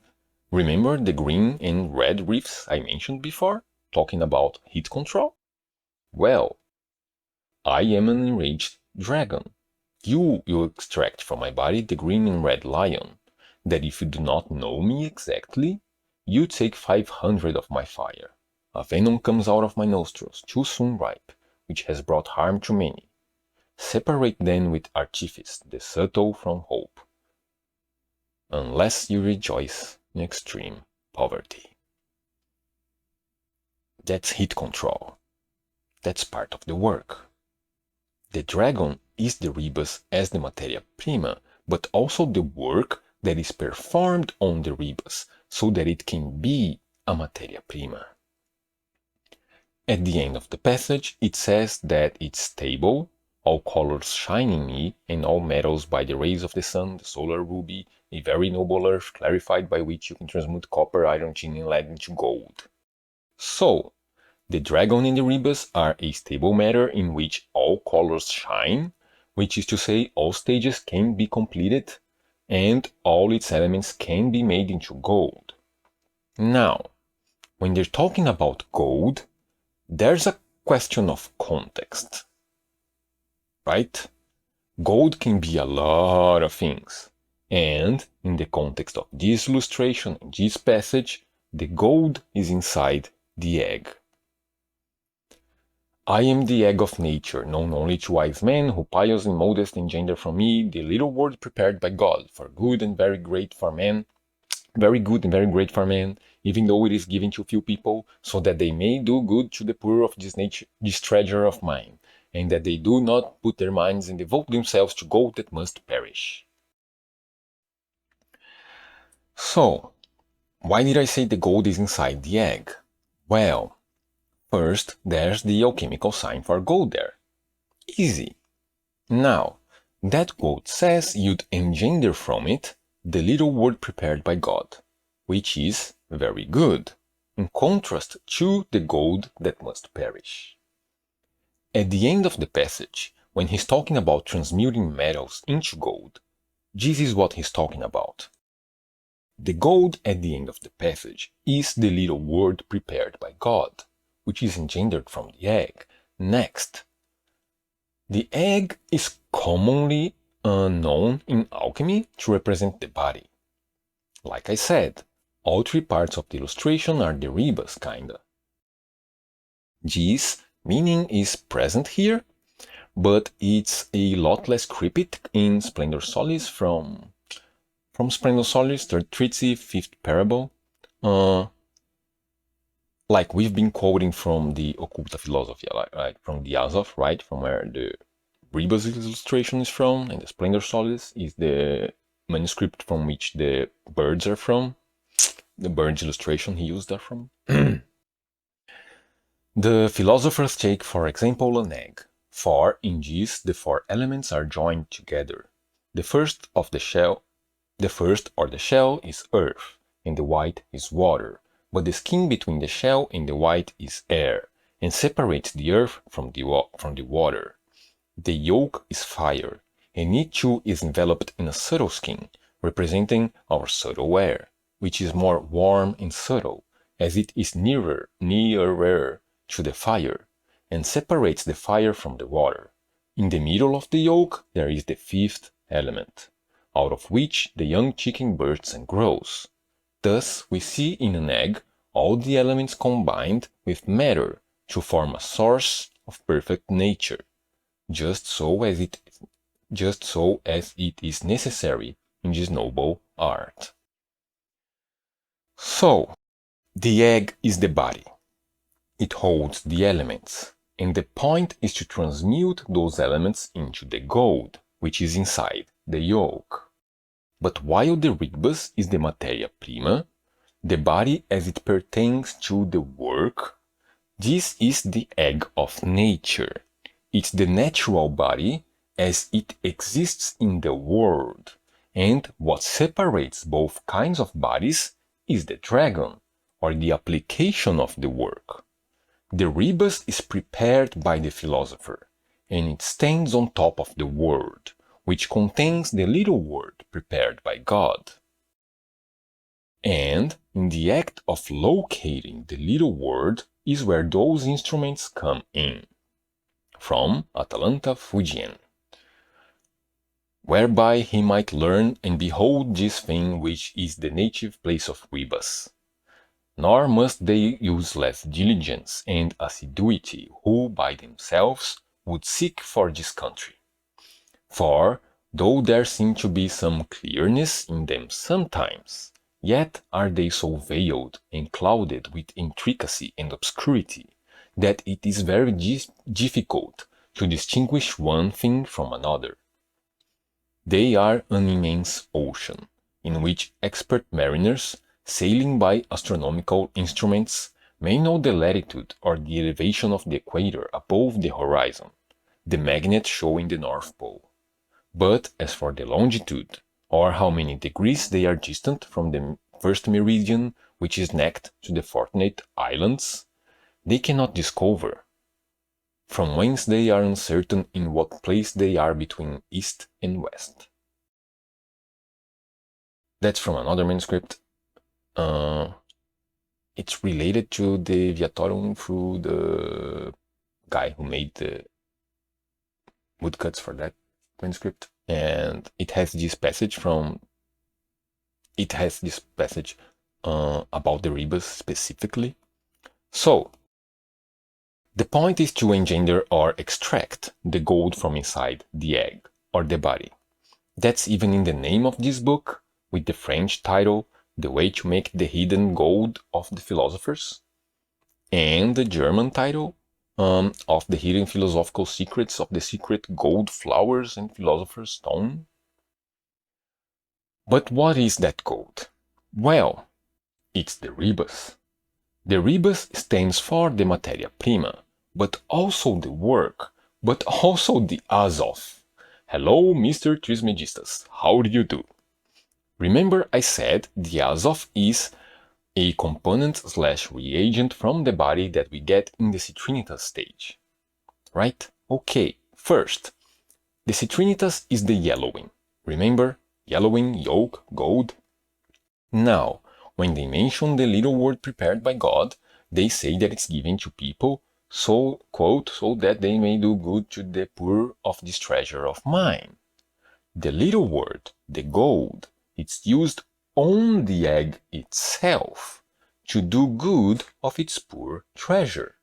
remember the green and red reefs I mentioned before, talking about heat control? Well, I am an enraged dragon. You will extract from my body the green and red lion, that if you do not know me exactly, you take 500 of my fire. A venom comes out of my nostrils, too soon ripe, which has brought harm to many. Separate then with artifice the subtle from hope, unless you rejoice in extreme poverty. That's heat control. That's part of the work. The dragon is the rebus as the materia prima, but also the work that is performed on the rebus, so that it can be a materia prima. At the end of the passage, it says that it's stable, all colors shine in me, and all metals by the rays of the sun, the solar ruby, a very noble earth, clarified by which you can transmute copper, iron, tin, and lead into gold. So, the dragon and the rebus are a stable matter in which all colors shine, which is to say all stages can be completed, and all its elements can be made into gold. Now, when they're talking about gold, there's a question of context, right? Gold can be a lot of things, and in the context of this illustration and this passage, the gold is inside the egg. I am the egg of nature, known only to wise men who pious and modest engender from me the little word prepared by God, for good and very great for men, very good and very great for men, even though it is given to few people, so that they may do good to the poor of this treasure of mine. and that they do not put their minds and devote themselves to gold that must perish. So, why did I say the gold is inside the egg? Well, first, there's the alchemical sign for gold there. Easy. Now, that quote says you'd engender from it the little word prepared by God, which is very good, in contrast to the gold that must perish. At the end of the passage, when he's talking about transmuting metals into gold, this is what he's talking about. The gold at the end of the passage is the little word prepared by God, which is engendered from the egg. Next, the egg is commonly known in alchemy to represent the body. Like I said, all three parts of the illustration are the rebus, kinda. This meaning is present here, but it's a lot less cryptic in Splendor Solis from Splendor Solis, third treatise, fifth parable. Like we've been quoting from the Occulta Philosophia, like from the Azov, right? From where the rebus illustration is from, and the Splendor Solis is the manuscript from which the birds are from. The birds illustration he used are from. The philosophers take, for example, an egg. For in this, the four elements are joined together. The first or the shell is earth, and the white is water, but the skin between the shell and the white is air, and separates the earth from the water. The yolk is fire, and it too is enveloped in a subtle skin, representing our subtle air, which is more warm and subtle, as it is nearer to the fire, and separates the fire from the water. In the middle of the yolk there is the fifth element, out of which the young chicken bursts and grows. Thus we see in an egg all the elements combined with matter to form a source of perfect nature, just so as it is necessary in this noble art. So, the egg is the body. It holds the elements, and the point is to transmute those elements into the gold, which is inside the yolk. But while the rebus is the materia prima, the body as it pertains to the work, this is the egg of nature. It's the natural body as it exists in the world, and what separates both kinds of bodies is the dragon, or the application of the work. The rebus is prepared by the philosopher, and it stands on top of the word, which contains the little word prepared by God. And in the act of locating the little word is where those instruments come in. From Atalanta Fugian, whereby he might learn and behold this thing which is the native place of rebus. Nor must they use less diligence and assiduity who by themselves would seek for this country. For, though there seem to be some clearness in them sometimes, yet are they so veiled and clouded with intricacy and obscurity, that it is very difficult to distinguish one thing from another. They are an immense ocean, in which expert mariners, sailing by astronomical instruments, may know the latitude or the elevation of the equator above the horizon, the magnet showing the North Pole. But as for the longitude, or how many degrees they are distant from the first meridian, which is next to the Fortunate Islands, they cannot discover, from whence they are uncertain in what place they are between east and west. That's from another manuscript. It's related to the Viatorum through the guy who made the woodcuts for that manuscript, and it has this passage about the rebus specifically. So, the point is to engender or extract the gold from inside the egg or the body. That's even in the name of this book, with the French title, The Way to Make the Hidden Gold of the Philosophers, and the German title, of the hidden philosophical secrets of the secret gold flowers and philosopher's stone. But what is that gold? Well, it's the rebus. The rebus stands for the materia prima, but also the work, but also the Azov. Hello, Mr. Trismegistus, how do you do? Remember I said the Azov is a component/reagent from the body that we get in the Citrinitas stage. Right? Okay, first, the Citrinitas is the yellowing. Remember? Yellowing, yolk, gold. Now, when they mention the little word prepared by God, they say that it's given to people, so, quote, so that they may do good to the poor of this treasure of mine. The little word, the gold, it's used on the egg itself to do good of its poor treasure.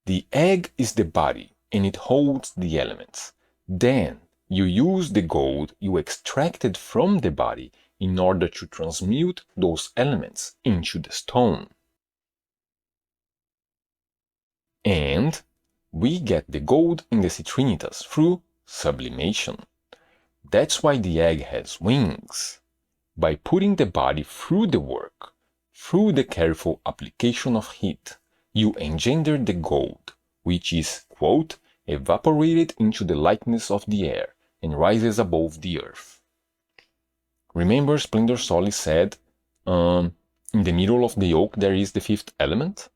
The egg is the body and it holds the elements. Then you use the gold you extracted from the body in order to transmute those elements into the stone. And we get the gold in the Citrinitas through sublimation. That's why the egg has wings. By putting the body through the work, through the careful application of heat, you engender the gold, which is, quote, evaporated into the lightness of the air and rises above the earth. Remember Splendor Solis said, in the middle of the yolk there is the fifth element?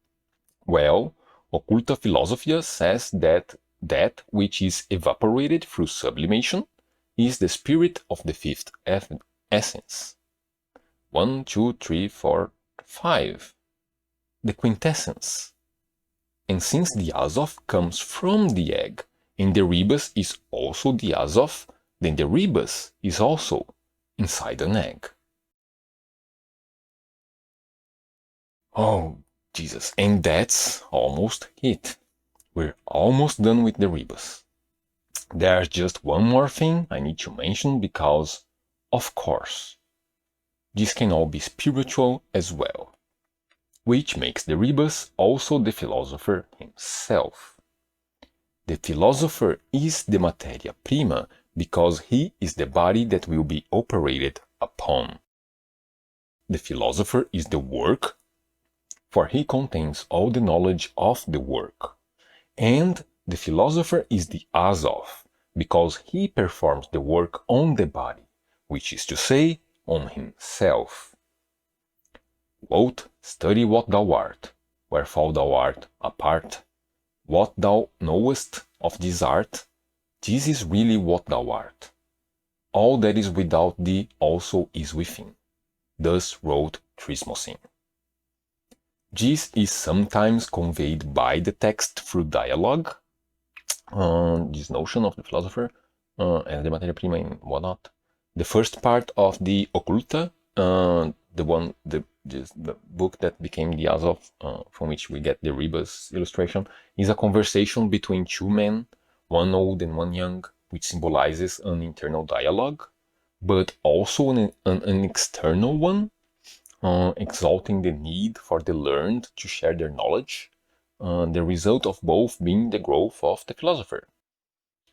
Well, Occulta Philosophia says that that which is evaporated through sublimation is the spirit of the fifth essence. 1, 2, 3, 4, 5. The quintessence. And since the Azov comes from the egg, and the rebus is also the Azov, then the rebus is also inside an egg. Oh, Jesus, and that's almost it. We're almost done with the rebus. There's just one more thing I need to mention because, of course, this can all be spiritual as well, which makes the rebus also the philosopher himself. The philosopher is the materia prima because he is the body that will be operated upon. The philosopher is the work, for he contains all the knowledge of the work. And the philosopher is the Azov, because he performs the work on the body, which is to say, on himself. Quote, study what thou art, wherefore thou art apart. What thou knowest of this art, this is really what thou art. All that is without thee also is within. Thus wrote Trismosin. This is sometimes conveyed by the text through dialogue, this notion of the philosopher and the materia prima and whatnot. The first part of the Occulta, the book that became the Azov, from which we get the rebus illustration, is a conversation between two men, one old and one young, which symbolizes an internal dialogue, but also an external one, exalting the need for the learned to share their knowledge, the result of both being the growth of the philosopher.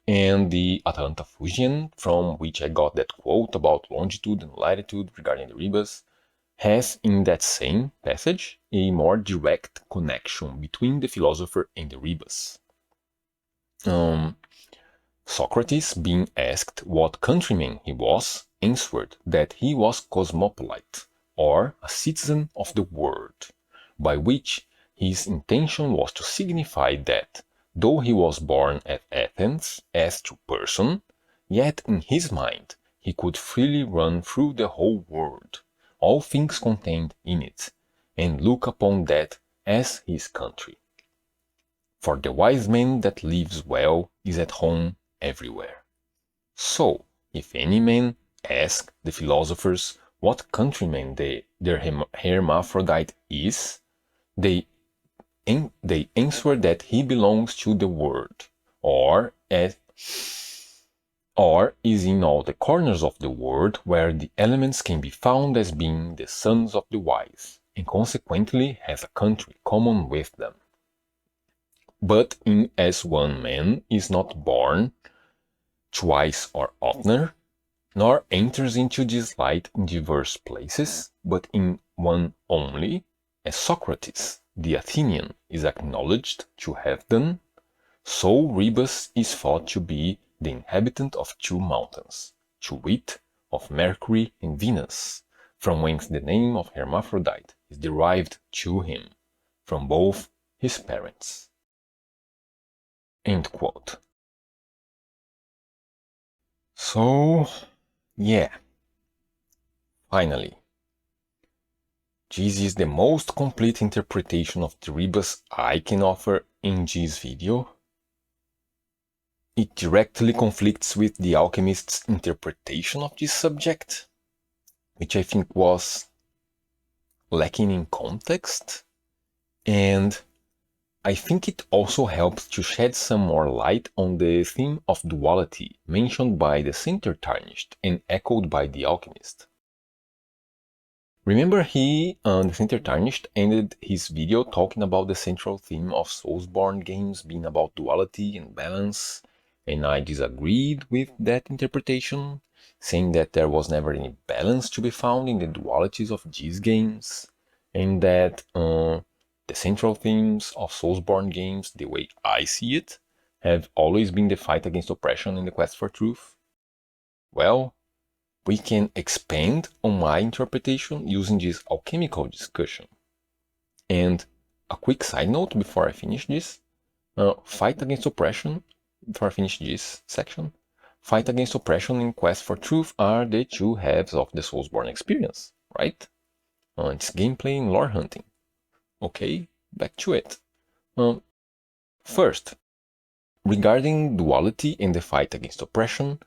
And the Atalanta Fugian, from which I got that quote about longitude and latitude regarding the rebus, has in that same passage a more direct connection between the philosopher and the rebus. Socrates, being asked what countryman he was, answered that he was cosmopolite, or a citizen of the world, by which his intention was to signify that, though he was born at Athens as to person, yet in his mind he could freely run through the whole world, all things contained in it, and look upon that as his country. For the wise man that lives well is at home everywhere. So, if any man ask the philosophers what countryman their hermaphrodite is, they answer that he belongs to the world, or is in all the corners of the world where the elements can be found as being the sons of the wise, and consequently has a country common with them. but in as one man is not born twice or oftener, nor enters into this light in diverse places, but in one only, as Socrates, the Athenian, is acknowledged to have done, so Rebus is thought to be the inhabitant of two mountains, to wit, of Mercury and Venus, from whence the name of hermaphrodite is derived to him, from both his parents. End quote. So, yeah, finally, this is the most complete interpretation of the rebus I can offer in this video. It directly conflicts with the alchemist's interpretation of this subject, which I think was lacking in context, and I think it also helps to shed some more light on the theme of duality mentioned by the Center Tarnished and echoed by the alchemist. Remember the Center Tarnished ended his video talking about the central theme of Soulsborne games being about duality and balance, and I disagreed with that interpretation, saying that there was never any balance to be found in the dualities of these games, and that the central themes of Soulsborne games, the way I see it, have always been the fight against oppression and the quest for truth. Well, we can expand on my interpretation using this alchemical discussion. And a quick side note before I finish this, fight against oppression, before I finish this section, fight against oppression and quest for truth are the two halves of the Soulsborne experience, right? It's gameplay and lore hunting. Okay, back to it. First, regarding duality and the fight against oppression,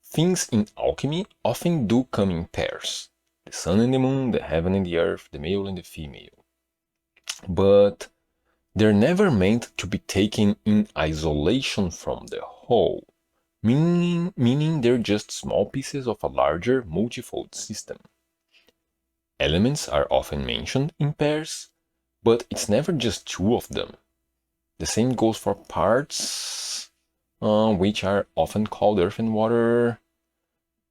things in alchemy often do come in pairs. The sun and the moon, the heaven and the earth, the male and the female. But they're never meant to be taken in isolation from the whole, meaning they're just small pieces of a larger multifold system. Elements are often mentioned in pairs, but it's never just two of them. The same goes for parts, which are often called earth and water.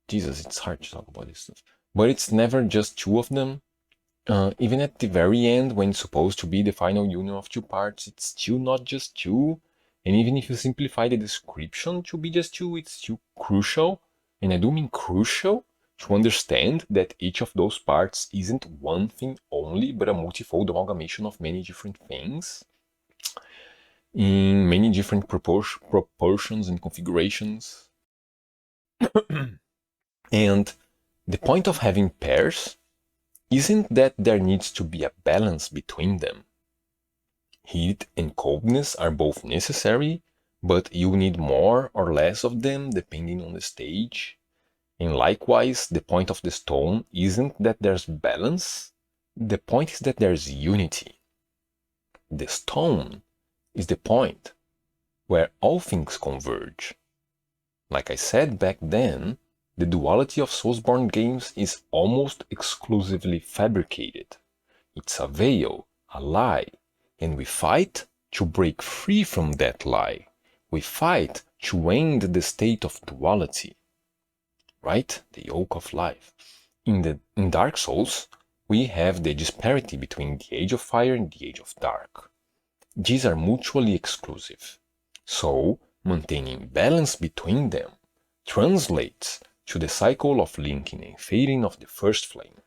Jesus, it's hard to talk about this stuff. But it's never just two of them. Even at the very end, when it's supposed to be the final union of two parts, it's still not just two. And even if you simplify the description to be just two, it's still crucial, and I do mean crucial, to understand that each of those parts isn't one thing only, but a multifold amalgamation of many different things in many different proportions and configurations. And the point of having pairs isn't that there needs to be a balance between them. Heat and coldness are both necessary, but you need more or less of them depending on the stage. And likewise, the point of the stone isn't that there's balance, the point is that there's unity. The stone is the point where all things converge. Like I said back then, the duality of Soulsborne games is almost exclusively fabricated. It's a veil, a lie, and we fight to break free from that lie. We fight to end the state of duality. Right? The yoke of life. In Dark Souls, we have the disparity between the Age of Fire and the Age of Dark. These are mutually exclusive. So, maintaining balance between them translates to the cycle of linking and fading of the first flame.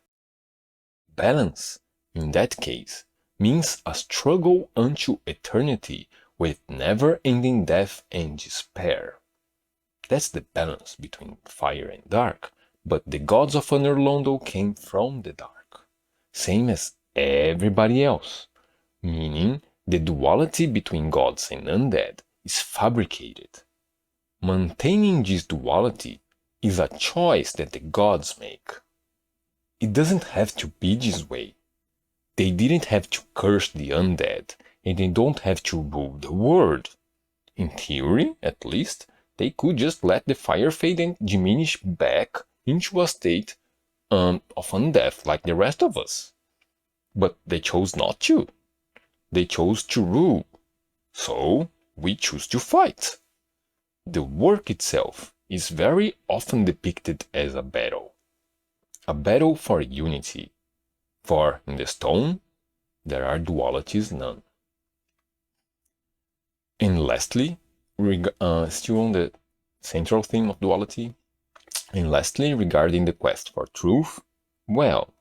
Balance, in that case, means a struggle unto eternity with never-ending death and despair. That's the balance between fire and dark, but the gods of Anor Londo came from the dark, same as everybody else, meaning the duality between gods and undead is fabricated. Maintaining this duality is a choice that the gods make. It doesn't have to be this way. They didn't have to curse the undead, and they don't have to rule the world. In theory, at least, they could just let the fire fade and diminish back into a state of undeath like the rest of us. But they chose not to. They chose to rule. So we choose to fight. The work itself is very often depicted as a battle for unity, for in the stone there are dualities none. And lastly, still on the central theme of duality, and lastly, regarding the quest for truth, well,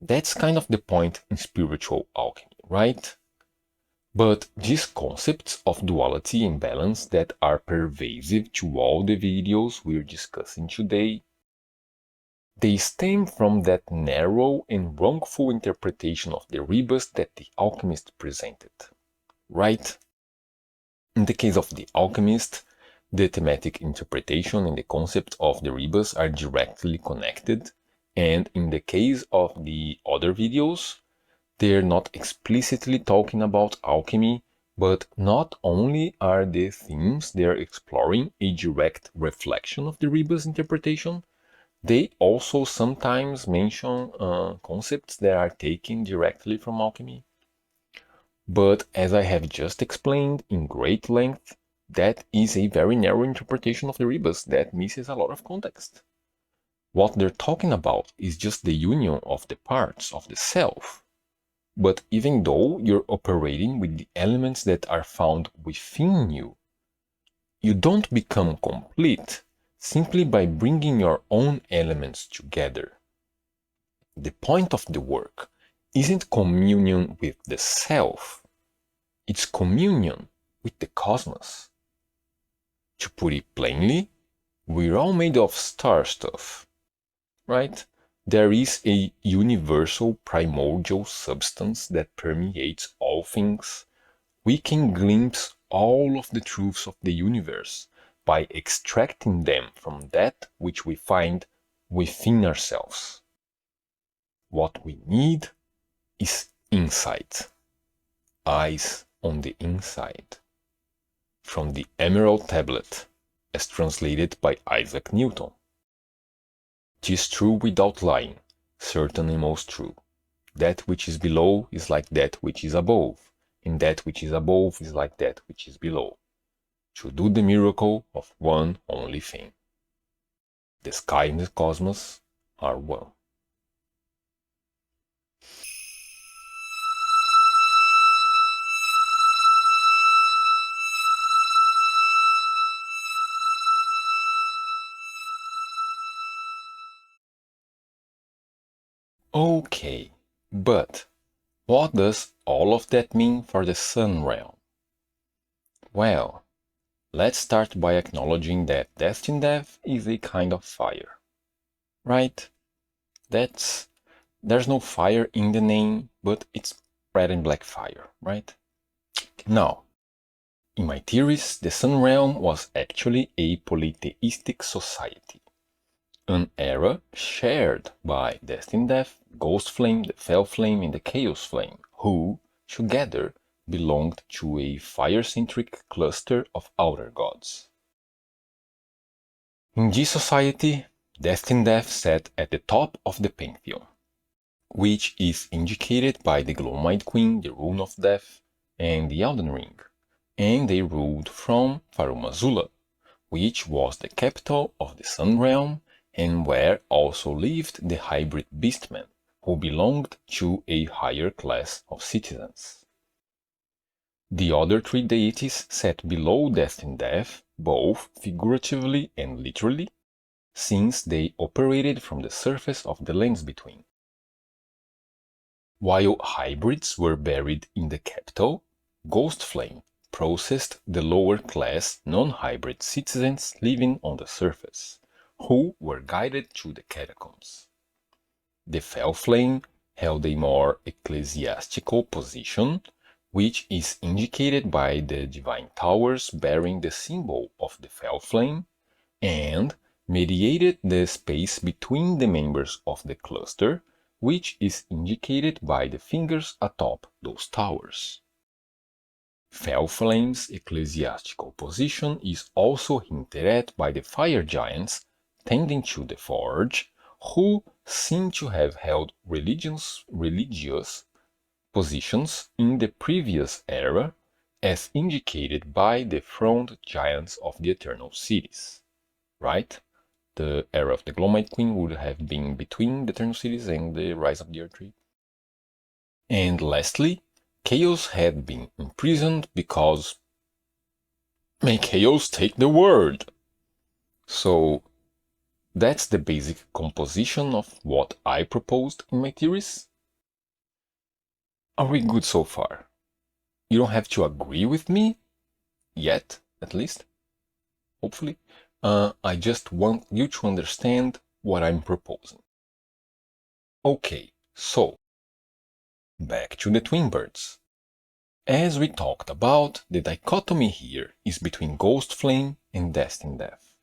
that's kind of the point in spiritual alchemy, right? But these concepts of duality and balance that are pervasive to all the videos we're discussing today, they stem from that narrow and wrongful interpretation of the rebus that the alchemist presented, right? In the case of the alchemist, the thematic interpretation and the concept of the rebus are directly connected, and in the case of the other videos, they're not explicitly talking about alchemy, but not only are the themes they're exploring a direct reflection of the rebus interpretation, they also sometimes mention concepts that are taken directly from alchemy. But as I have just explained in great length, that is a very narrow interpretation of the rebus that misses a lot of context. What they're talking about is just the union of the parts of the self. But even though you're operating with the elements that are found within you, you don't become complete simply by bringing your own elements together. The point of the work isn't communion with the self, it's communion with the cosmos. To put it plainly, we're all made of star stuff, right? There is a universal primordial substance that permeates all things. We can glimpse all of the truths of the universe by extracting them from that which we find within ourselves. What we need is insight, eyes on the inside. From the Emerald Tablet, as translated by Isaac Newton. 'Tis true without lying, certain and most true. That which is below is like that which is above, and that which is above is like that which is below. To do the miracle of one only thing. The sky and the cosmos are one. Okay, but what does all of that mean for the Sun Realm? Well, let's start by acknowledging that Destined Death is a kind of fire, right? There's no fire in the name, but it's red and black fire, right? Now, in my theories, the Sun Realm was actually a polytheistic society. An era shared by Destined Death, Ghost Flame, the Fel Flame, and the Chaos Flame, who, together, belonged to a fire-centric cluster of outer gods. In this society, Destined Death sat at the top of the pantheon, which is indicated by the Gloam-Eyed Queen, the Rune of Death, and the Elden Ring, and they ruled from Farum Azula, which was the capital of the Sun Realm, and where also lived the hybrid beastmen, who belonged to a higher class of citizens. The other three deities sat below Destined Death, both figuratively and literally, since they operated from the surface of the lands between. While hybrids were buried in the capital, Ghost Flame processed the lower class non-hybrid citizens living on the surface, who were guided to the catacombs. The Fel Flame held a more ecclesiastical position, which is indicated by the divine towers bearing the symbol of the Fel Flame, and mediated the space between the members of the cluster, which is indicated by the fingers atop those towers. Fel Flame's ecclesiastical position is also hinted at by the fire giants tending to the forge, who seem to have held religious positions in the previous era as indicated by the front giants of the Eternal Cities, right? The era of the Glowmite Queen would have been between the Eternal Cities and the Rise of the Erdtree. And lastly, Chaos had been imprisoned because... May Chaos take the word! So, that's the basic composition of what I proposed in my theories. Are we good so far? You don't have to agree with me, yet, at least, hopefully. I just want you to understand what I'm proposing. Okay, so, back to the twin birds. As we talked about, the dichotomy here is between Ghost Flame and Destined Death.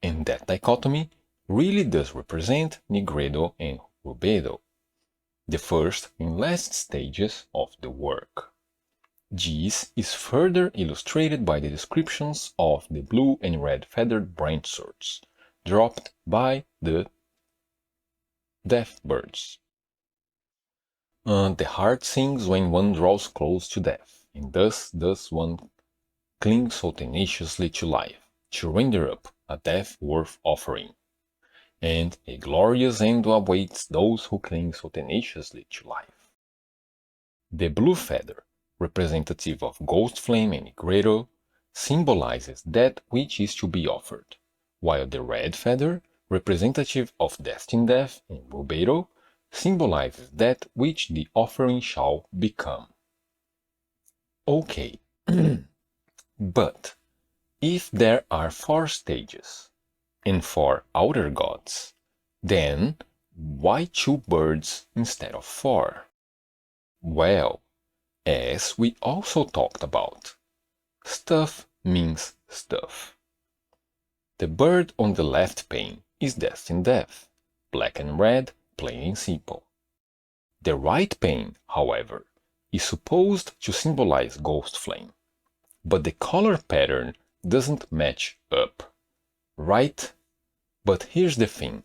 And that dichotomy really does represent Nigredo and Rubedo, the first and last stages of the work. This is further illustrated by the descriptions of the blue and red feathered branch swords dropped by the death birds. The heart sings when one draws close to death, and thus does one cling so tenaciously to life, to render up a death worth offering. And a glorious end awaits those who cling so tenaciously to life. The blue feather, representative of Ghost Flame and Nigredo, symbolizes that which is to be offered, while the red feather, representative of Destined Death and Rubedo, symbolizes that which the offering shall become. Okay, but if there are 4 stages and 4 outer gods, then why 2 birds instead of 4? Well, as we also talked about, stuff means stuff. The bird on the left pane is Destined Death, black and red, plain and simple. The right pane, however, is supposed to symbolize Ghost Flame, but the color pattern doesn't match up, right? But here's the thing,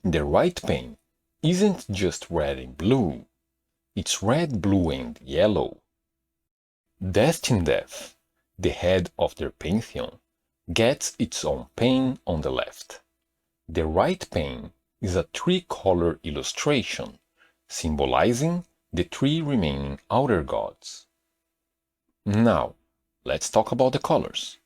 the right pane isn't just red and blue, it's red, blue and yellow. Destined Death, the head of their pantheon, gets its own pane on the left. The right pane is a 3-color illustration, symbolizing the 3 remaining outer gods. Now, let's talk about the colors.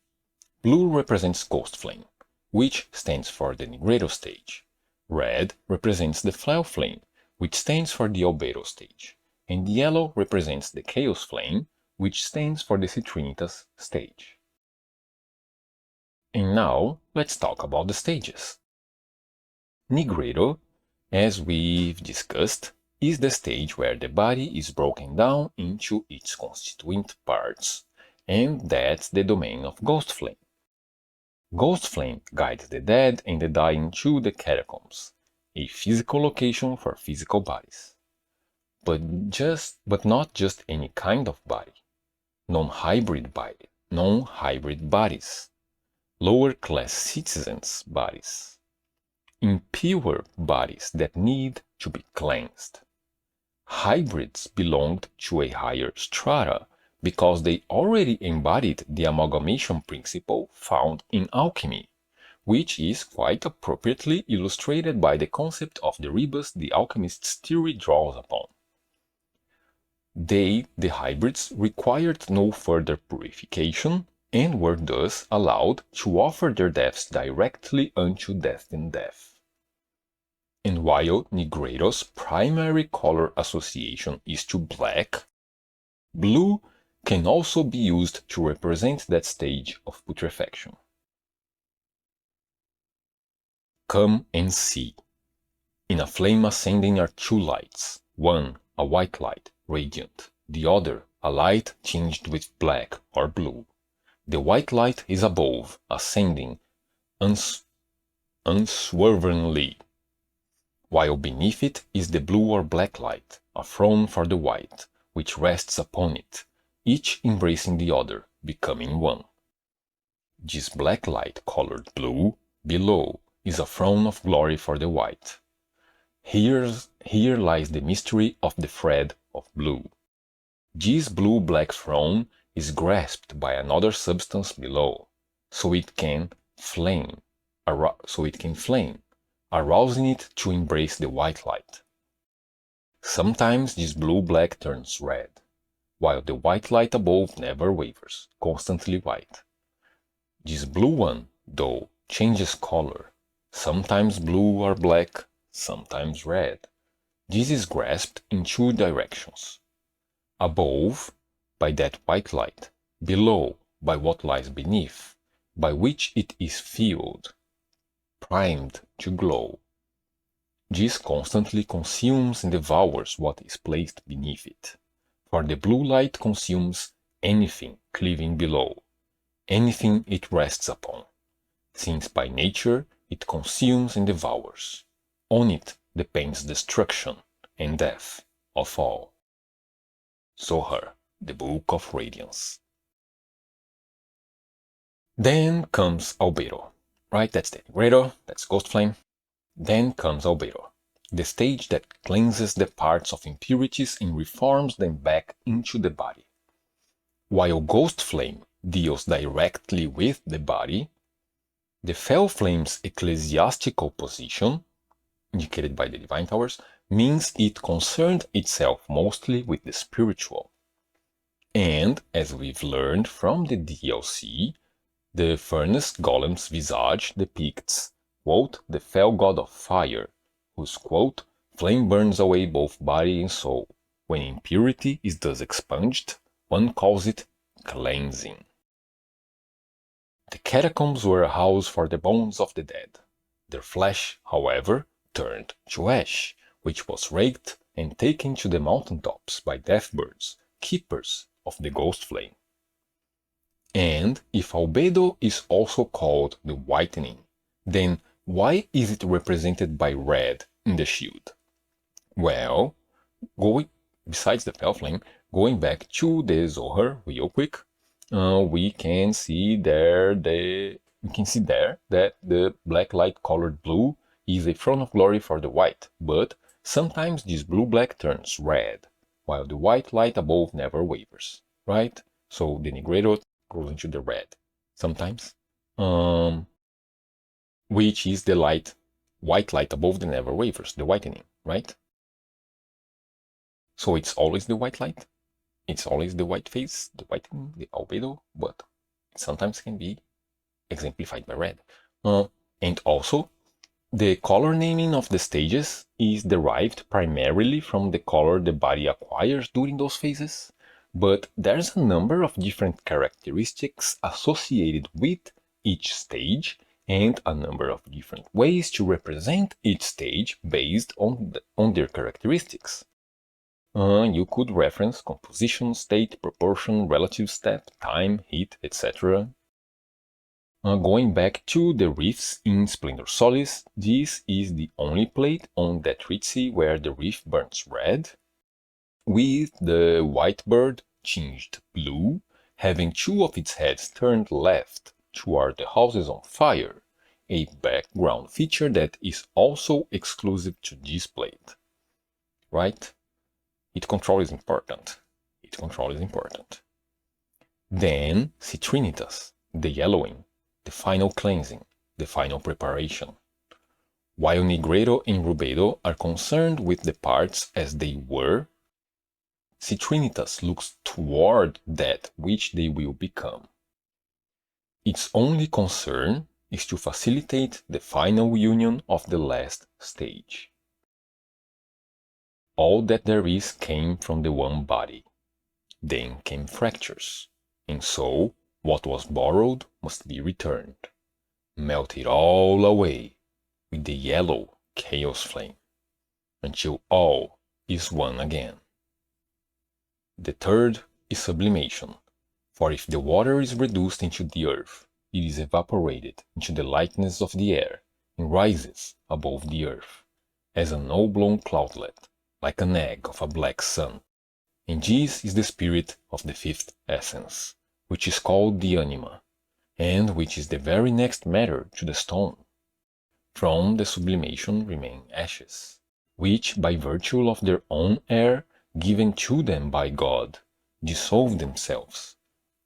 Blue represents Ghost Flame, which stands for the Nigredo stage. Red represents the Flail Flame, which stands for the Albedo stage. And yellow represents the Chaos Flame, which stands for the Citrinitas stage. And now, let's talk about the stages. Nigredo, as we've discussed, is the stage where the body is broken down into its constituent parts, and that's the domain of Ghost Flame. Ghost Flame guides the dead and the dying to the catacombs, a physical location for physical bodies. But not just any kind of body. Non-hybrid bodies. Lower class citizens' bodies. Impure bodies that need to be cleansed. Hybrids belonged to a higher strata because they already embodied the amalgamation principle found in alchemy, which is quite appropriately illustrated by the concept of the rebus the alchemist's theory draws upon. The hybrids, required no further purification and were thus allowed to offer their deaths directly unto Destined Death. And while Nigredo's primary color association is to black, blue can also be used to represent that stage of putrefaction. Come and see. In a flame ascending are 2 lights, one a white light, radiant, the other a light tinged with black or blue. The white light is above, ascending unswervingly, while beneath it is the blue or black light, a throne for the white, which rests upon it, each embracing the other, becoming one. This black light colored blue, below, is a throne of glory for the white. Here lies the mystery of the thread of blue. This blue-black throne is grasped by another substance below, so it can flame, arousing it to embrace the white light. Sometimes this blue-black turns red, while the white light above never wavers, constantly white. This blue one, though, changes color, sometimes blue or black, sometimes red. This is grasped in two directions. Above, by that white light, below, by what lies beneath, by which it is filled, primed to glow. This constantly consumes and devours what is placed beneath it, for the blue light consumes anything cleaving below, anything it rests upon, since by nature it consumes and devours. On it depends destruction and death of all. Zohar, the Book of Radiance. Then comes Albedo, right? That's the Nigredo, that's Ghost Flame. Then comes Albedo, the stage that cleanses the parts of impurities and reforms them back into the body. While Ghost Flame deals directly with the body, the Fel Flame's ecclesiastical position, indicated by the Divine Towers, means it concerned itself mostly with the spiritual. And, as we've learned from the DLC, the Furnace Golem's visage depicts, quote, the fell god of fire, whose, quote, flame burns away both body and soul. When impurity is thus expunged, one calls it cleansing. The catacombs were a house for the bones of the dead. Their flesh, however, turned to ash, which was raked and taken to the mountaintops by deathbirds, keepers of the ghost flame. And if Albedo is also called the whitening, then why is it represented by red in the shield? Well, besides the Fel Flame, going back to the Zohar real quick, we can see there that the black light colored blue is a throne of glory for the white, but sometimes this blue-black turns red, while the white light above never wavers, right? So the Nigredo goes into the red sometimes, which is the white light above that never wavers, the whitening, right? So it's always the white light, it's always the white phase, the whitening, the albedo, but it sometimes can be exemplified by red. And also, the color naming of the stages is derived primarily from the color the body acquires during those phases, but there's a number of different characteristics associated with each stage and a number of different ways to represent each stage based on their characteristics. You could reference composition, state, proportion, relative step, time, heat, etc. Going back to the reefs in Splendor Solis, this is the only plate on that Ritzy where the reef burns red, with the white bird tinged blue, having two of its heads turned left toward the houses on fire, a background feature that is also exclusive to this plate. Right? Its control is important. Then Citrinitas, the yellowing, the final cleansing, the final preparation. While Nigredo and Rubedo are concerned with the parts as they were, Citrinitas looks toward that which they will become. Its only concern is to facilitate the final union of the last stage. All that there is came from the one body. Then came fractures, and so what was borrowed must be returned. Melt it all away with the yellow chaos flame, until all is one again. The third is sublimation, for if the water is reduced into the earth, it is evaporated into the lightness of the air and rises above the earth, as an all-blown cloudlet, like an egg of a black sun. And this is the spirit of the fifth essence, which is called the anima, and which is the very next matter to the stone. From the sublimation remain ashes, which by virtue of their own air given to them by God, dissolve themselves,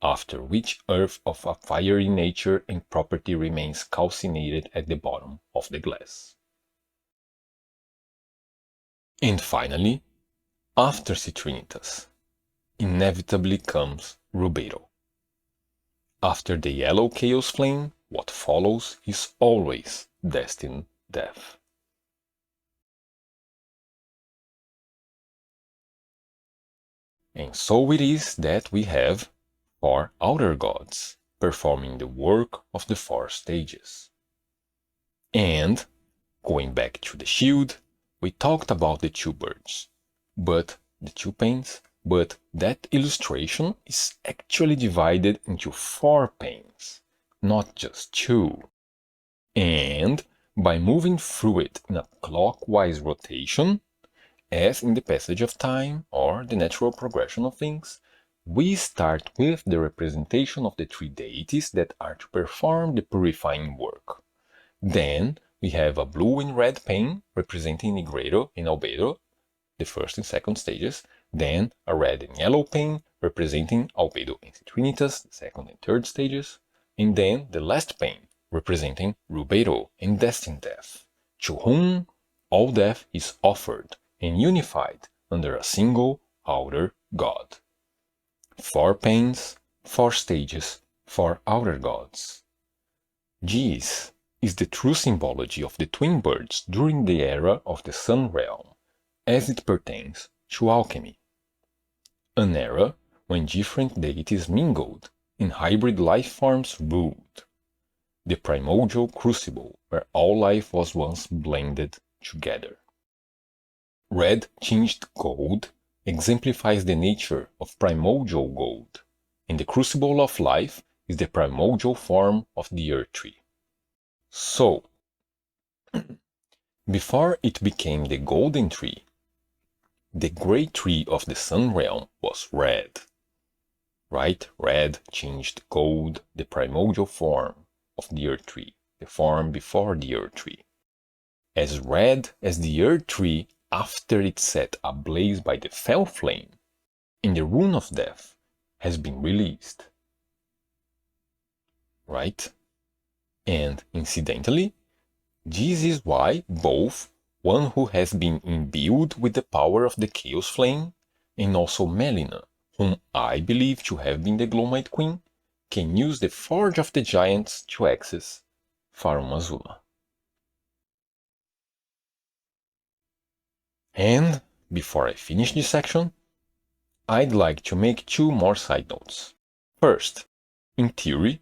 after which earth of a fiery nature and property remains calcinated at the bottom of the glass. And finally, after Citrinitas, inevitably comes Rubeiro. After the yellow chaos flame, what follows is always destined death. And so it is that we have 4 outer gods performing the work of the 4 stages. And, going back to the shield, we talked about the 2 birds, but the 2 panes, but that illustration is actually divided into 4 panes, not just 2. And by moving through it in a clockwise rotation, as in the passage of time or the natural progression of things, we start with the representation of the 3 deities that are to perform the purifying work. Then we have a blue and red pane representing Nigredo and Albedo, the first and second stages, then a red and yellow pane representing Albedo and Citrinitas, the second and third stages, and then the last pane representing Rubeiro and Destined Death, to whom all death is offered and unified under a single outer god. 4 panes, 4 stages, 4 outer gods. This is the true symbology of the twin birds during the era of the Sun Realm, as it pertains to alchemy. An era when different deities mingled and hybrid life forms ruled. The primordial crucible where all life was once blended together. Red tinged gold exemplifies the nature of primordial gold, and the crucible of life is the primordial form of the earth tree. So, before it became the golden tree, the great tree of the Sun Realm was red. Right? Red tinged gold, the primordial form of the earth tree, the form before the earth tree. As red as the earth tree after it set ablaze by the fell flame, and the rune of death has been released. Right? And incidentally, this is why both one who has been imbued with the power of the Chaos Flame, and also Melina, whom I believe to have been the Glowmite Queen, can use the Forge of the Giants to access Farum Azula. And, before I finish this section, I'd like to make 2 more side notes. First, in theory,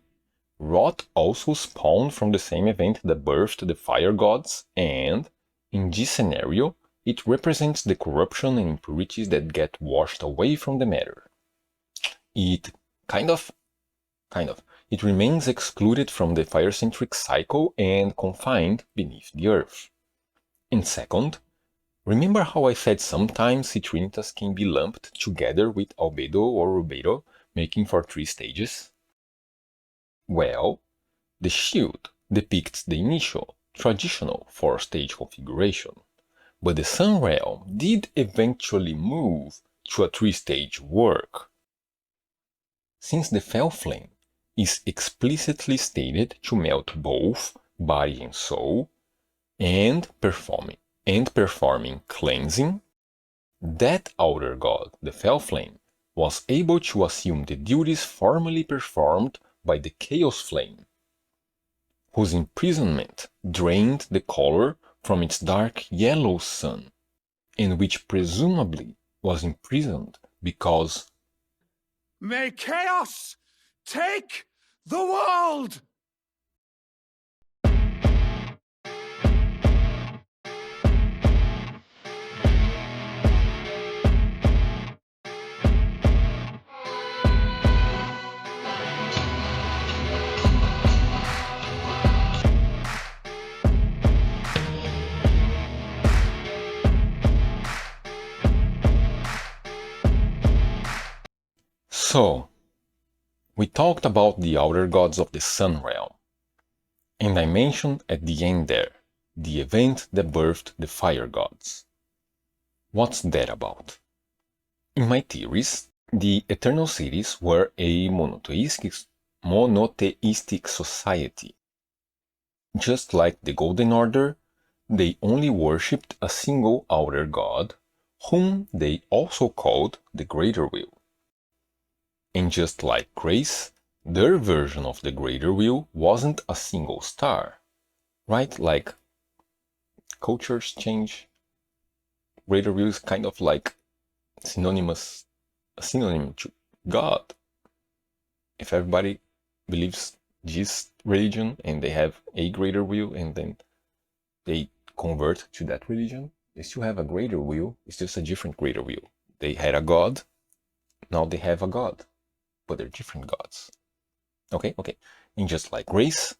Rot also spawned from the same event that birthed the fire gods, and, in this scenario, it represents the corruption and impurities that get washed away from the matter. It it remains excluded from the fire-centric cycle and confined beneath the earth. And second, remember how I said sometimes Citrinitas can be lumped together with Albedo or Rubeiro, making for 3 stages? Well, the shield depicts the initial, traditional 4-stage configuration, but the Sun Realm did eventually move to a 3-stage work. Since the Fell Flame is explicitly stated to melt both body and soul, and performing cleansing, that outer god, the Fell Flame, was able to assume the duties formerly performed by the Chaos Flame, whose imprisonment drained the color from its dark yellow sun, and which presumably was imprisoned because May chaos take the world! So, we talked about the outer gods of the Sun Realm, and I mentioned at the end there the event that birthed the fire gods. What's that about? In my theories, The Eternal Cities were a monotheistic society. Just like the Golden Order, they only worshipped a single outer god, whom they also called the Greater Will. And just like Grace, their version of the Greater Will wasn't a single star, right? Like cultures change. Greater Will is kind of like a synonym to God. If everybody believes this religion and they have a greater will and then they convert to that religion, they still have a greater will. It's just a different greater will. They had a god, now they have a god, but they're different gods. Okay. And just like Grace,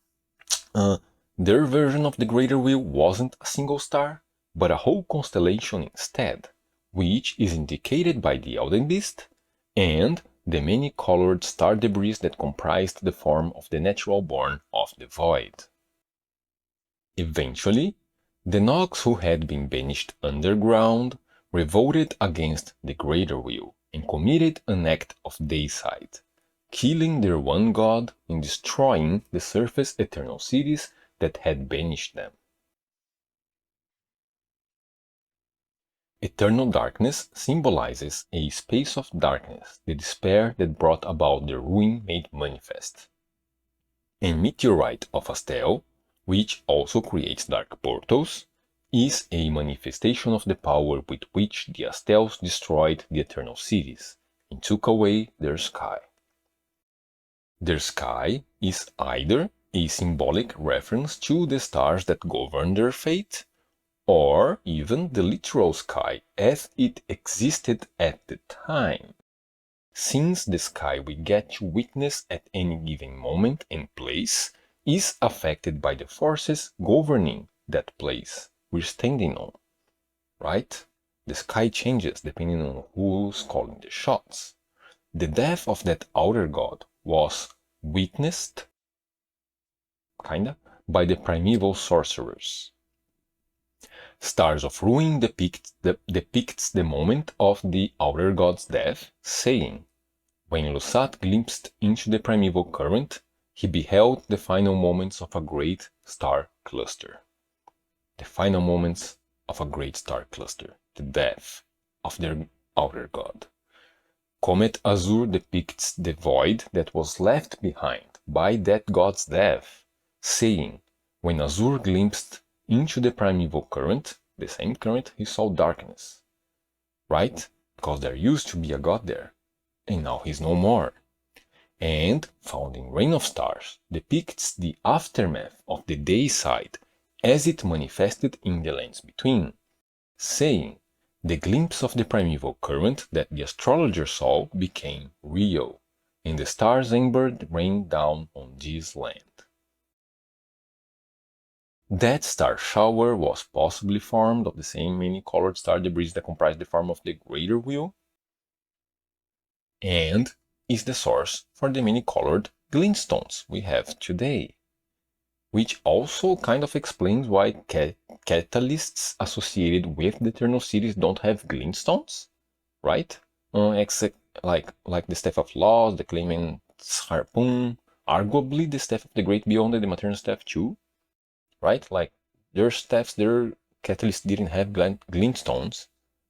their version of the greater will wasn't a single star, but a whole constellation instead, which is indicated by the Elden Beast and the many-colored star debris that comprised the form of the natural born of the Void. Eventually, the Nox who had been banished underground revolted against the Greater Will and committed an act of deicide, killing their one god and destroying the surface Eternal Cities that had banished them. Eternal darkness symbolizes a space of darkness, the despair that brought about the ruin made manifest. And Meteorite of Astel, which also creates dark portals, is a manifestation of the power with which the Astels destroyed the Eternal Cities and took away their sky. Their sky is either a symbolic reference to the stars that govern their fate, or even the literal sky as it existed at the time, since the sky we get to witness at any given moment and place is affected by the forces governing that place we're standing on, right? The sky changes depending on who's calling the shots. The death of that outer god was witnessed, by the primeval sorcerers. Stars of Ruin depicts the moment of the outer god's death, saying, "When Lusat glimpsed into the primeval current, he beheld the final moments of a great star cluster." The final moments of a great star cluster, the death of their outer god. Comet Azur depicts the void that was left behind by that god's death, saying, "When Azur glimpsed into the primeval current, the same current, he saw darkness." Right? Because there used to be a god there, and now he's no more. And Founding Rain of Stars depicts the aftermath of the deicide as it manifested in the lands between, saying, "The glimpse of the primeval current that the astrologer saw became real, and the stars amber rained down on this land." That star shower was possibly formed of the same many-colored star debris that comprise the form of the Greater Will, and is the source for the many-colored glintstones we have today, which also kind of explains why catalysts associated with the Eternal Cities don't have glintstones, right? Except like the Staff of Laws, the Claimant's Harpoon, arguably the Staff of the Great Beyond, the Maternal Staff too. Right? Like, their staffs, their catalysts didn't have glintstones.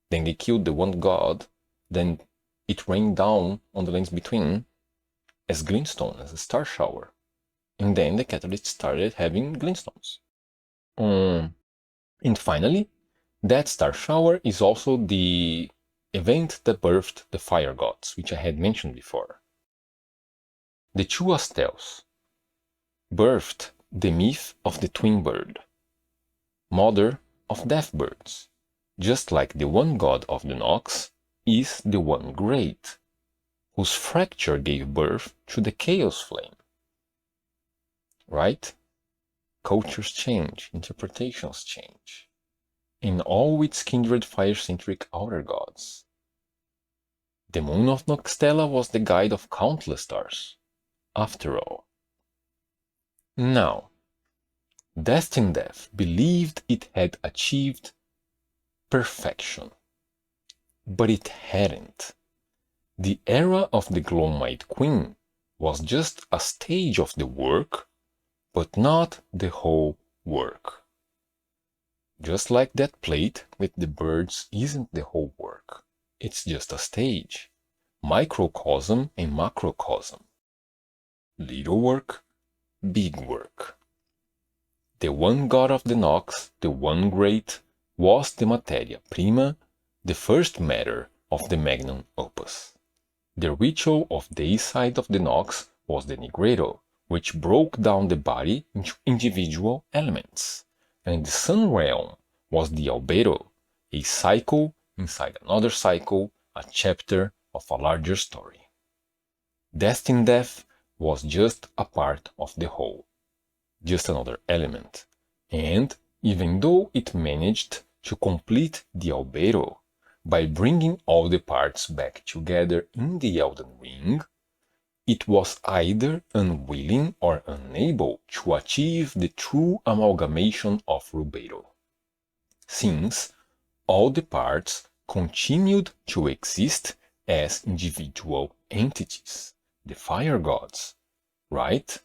Then they killed the one god. Then it rained down on the lands between as glintstone, as a star shower. And then the catalysts started having glintstones. And finally, that star shower is also the event that birthed the fire gods, which I had mentioned before. The two Astels birthed the myth of the twin bird, mother of death birds, just like the one god of the Nox is the one great, whose fracture gave birth to the Chaos Flame. Right? Cultures change, interpretations change, in all its kindred fire-centric outer gods. The moon of Nokstella was the guide of countless stars, after all. Now, Destined Death believed it had achieved perfection, but it hadn't. The era of the Glowmite Queen was just a stage of the work, but not the whole work. Just like that plate with the birds isn't the whole work. It's just a stage. Microcosm and macrocosm. Little work, big work. The one god of the Nox, the one great, was the materia prima, the first matter of the magnum opus. The ritual of the side of the Nox was the Nigredo, which broke down the body into individual elements, and the Sun realm was the Albedo, a cycle inside another cycle, a chapter of a larger story. Destined Death was just a part of the whole, just another element, and even though it managed to complete the Albedo by bringing all the parts back together in the Elden Ring, it was either unwilling or unable to achieve the true amalgamation of Rubedo, since all the parts continued to exist as individual entities, the fire gods, right?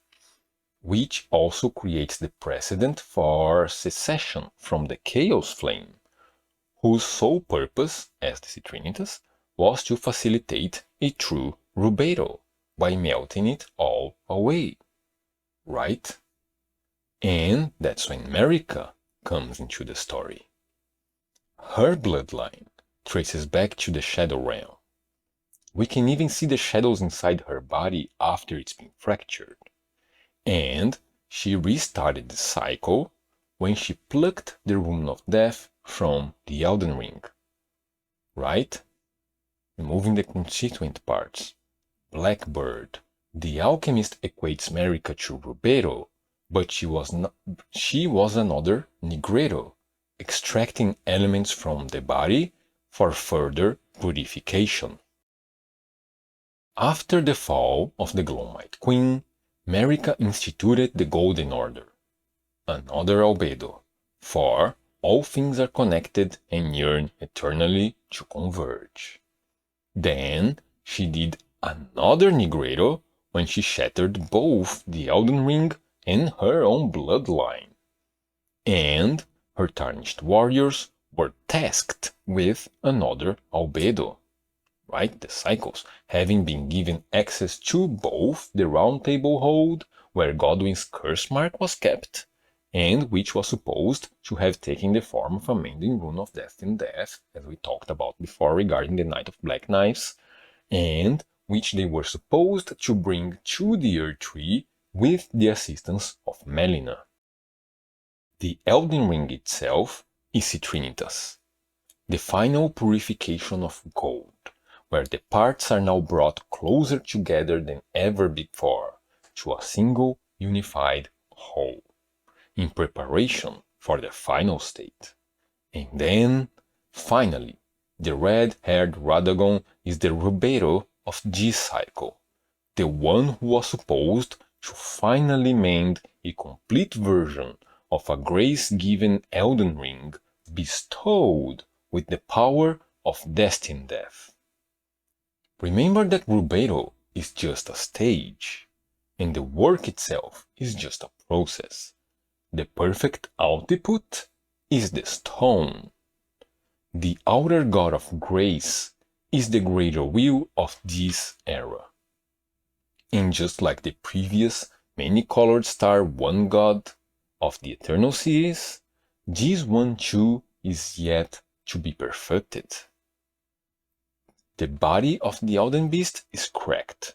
Which also creates the precedent for secession from the Chaos Flame, whose sole purpose, as the Citrinitas, was to facilitate a true Rubedo by melting it all away, right? And that's when Marika comes into the story. Her bloodline traces back to the Shadow Realm. We can even see the shadows inside her body after it's been fractured. And she restarted the cycle when she plucked the Rune of Death from the Elden Ring, right? Removing the constituent parts. Blackbird. The alchemist equates Marika to Rubedo, but she was another Nigredo, extracting elements from the body for further purification. After the fall of the Glowmite Queen, Marika instituted the Golden Order, another Albedo, for all things are connected and yearn eternally to converge. Then she did another Nigredo when she shattered both the Elden Ring and her own bloodline. And her tarnished warriors were tasked with another Albedo, right? The cycles, having been given access to both the Round Table Hold, where Godwyn's curse mark was kept, and which was supposed to have taken the form of a mending rune of Destined Death, as we talked about before regarding the Knight of Black Knives, and which they were supposed to bring to the Erdtree with the assistance of Melina. The Elden Ring itself is Citrinitas, the final purification of gold, where the parts are now brought closer together than ever before to a single unified whole, in preparation for the final state. And then, finally, the red-haired Radagon is the Rubedo of this cycle, the one who was supposed to finally mend a complete version of a grace-given Elden Ring bestowed with the power of Destined Death. Remember that Rubedo is just a stage, and the work itself is just a process. The perfect output is the stone. The outer god of grace is the greater will of this era. And just like the previous many-colored star one god of the Eternal series, this one too is yet to be perfected. The body of the Elden Beast is cracked,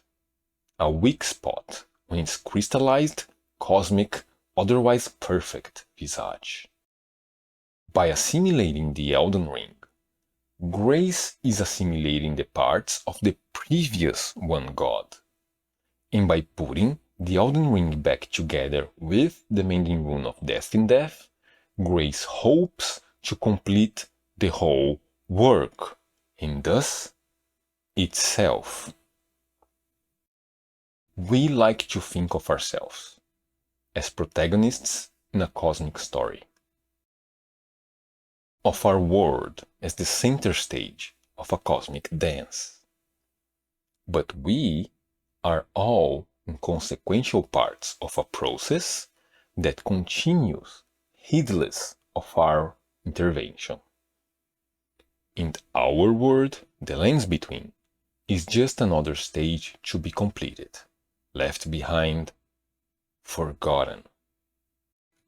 a weak spot on its crystallized, cosmic, otherwise perfect visage. By assimilating the Elden Ring, grace is assimilating the parts of the previous one god, and by putting the Elden Ring back together with the mending rune of Destined Death, grace hopes to complete the whole work, and thus itself. We like to think of ourselves as protagonists in a cosmic story, of our world as the center stage of a cosmic dance. But we are all inconsequential parts of a process that continues heedless of our intervention. In our world, the lens between is just another stage to be completed, left behind, forgotten.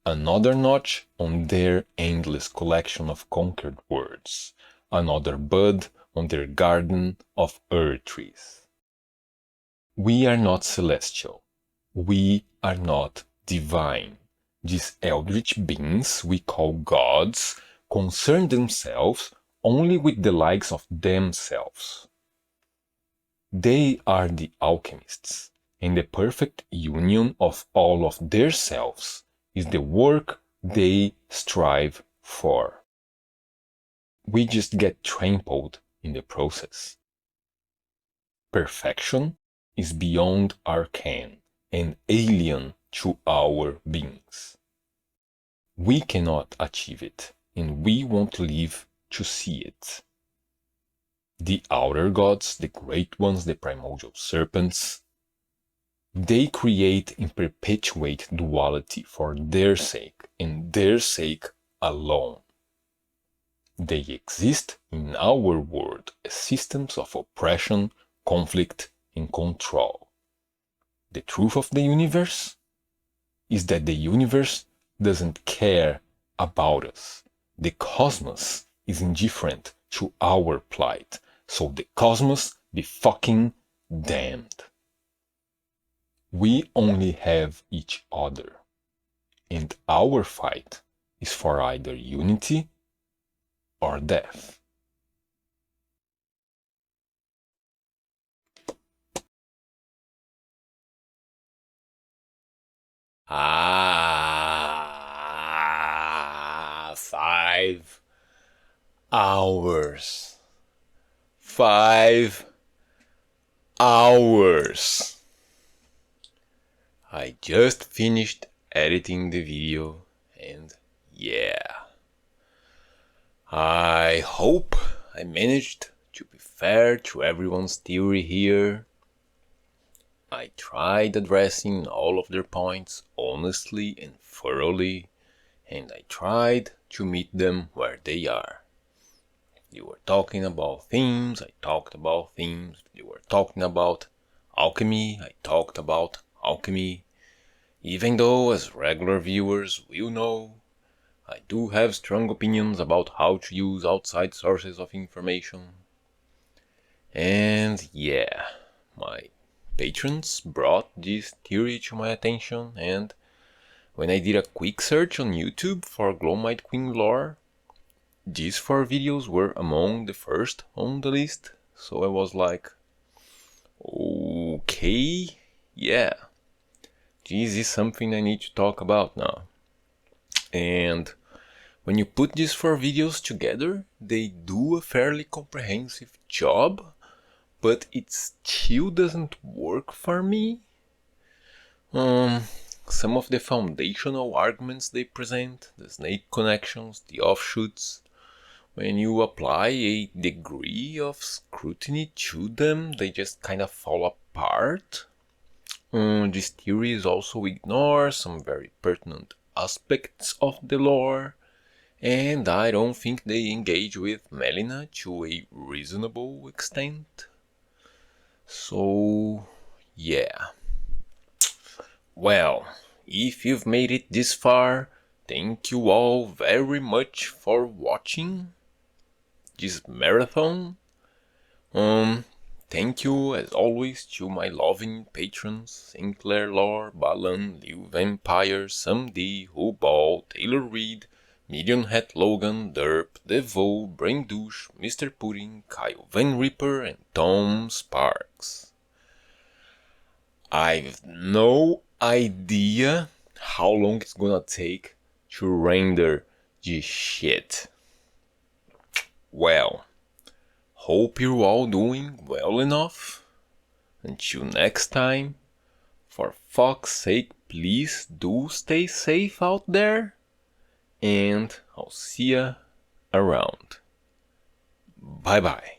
Another notch on their endless collection of conquered words, another bud on their garden of earth trees. We are not celestial. We are not divine. These eldritch beings we call gods concern themselves only with the likes of themselves. They are the alchemists, and the perfect union of all of their selves is the work they strive for. We just get trampled in the process. Perfection is beyond our ken and alien to our beings. We cannot achieve it, and we won't live to see it. The outer gods, the great ones, the primordial serpents, they create and perpetuate duality for their sake and their sake alone. They exist in our world as systems of oppression, conflict, and control. The truth of the universe is that the universe doesn't care about us. The cosmos is indifferent to our plight, so the cosmos be fucking damned. We only have each other, and our fight is for either unity or death. Ah, 5 hours. 5 hours. I just finished editing the video and yeah. I hope I managed to be fair to everyone's theory here. I tried addressing all of their points honestly and thoroughly, and I tried to meet them where they are. You were talking about themes, I talked about themes. You were talking about alchemy, I talked about alchemy. Even though, as regular viewers will know, I do have strong opinions about how to use outside sources of information. And yeah, my patrons brought this theory to my attention, and when I did a quick search on YouTube for Glowmite Queen lore, these 4 videos were among the first on the list, so I was like, okay, yeah, this is something I need to talk about now. And when you put these 4 videos together, they do a fairly comprehensive job, but it still doesn't work for me. Some of the foundational arguments they present, the snake connections, the offshoots, when you apply a degree of scrutiny to them, they just kind of fall apart. This theory also ignores some very pertinent aspects of the lore, and I don't think they engage with Melina to a reasonable extent. So, yeah. Well, if you've made it this far, thank you all very much for watching this marathon. Thank you as always to my loving patrons: Sinclair Lore, Balan, Liu Vampire, Sam D, Hubal, Taylor Reed, Medium Hat Logan, Derp, Devo, Brain Douche, Mr. Pudding, Kyle Van Ripper, and Tom Sparks. I've no idea how long it's gonna take to render this shit. Well, hope you're all doing well enough. Until next time, for fuck's sake, please do stay safe out there, and I'll see ya around. Bye bye.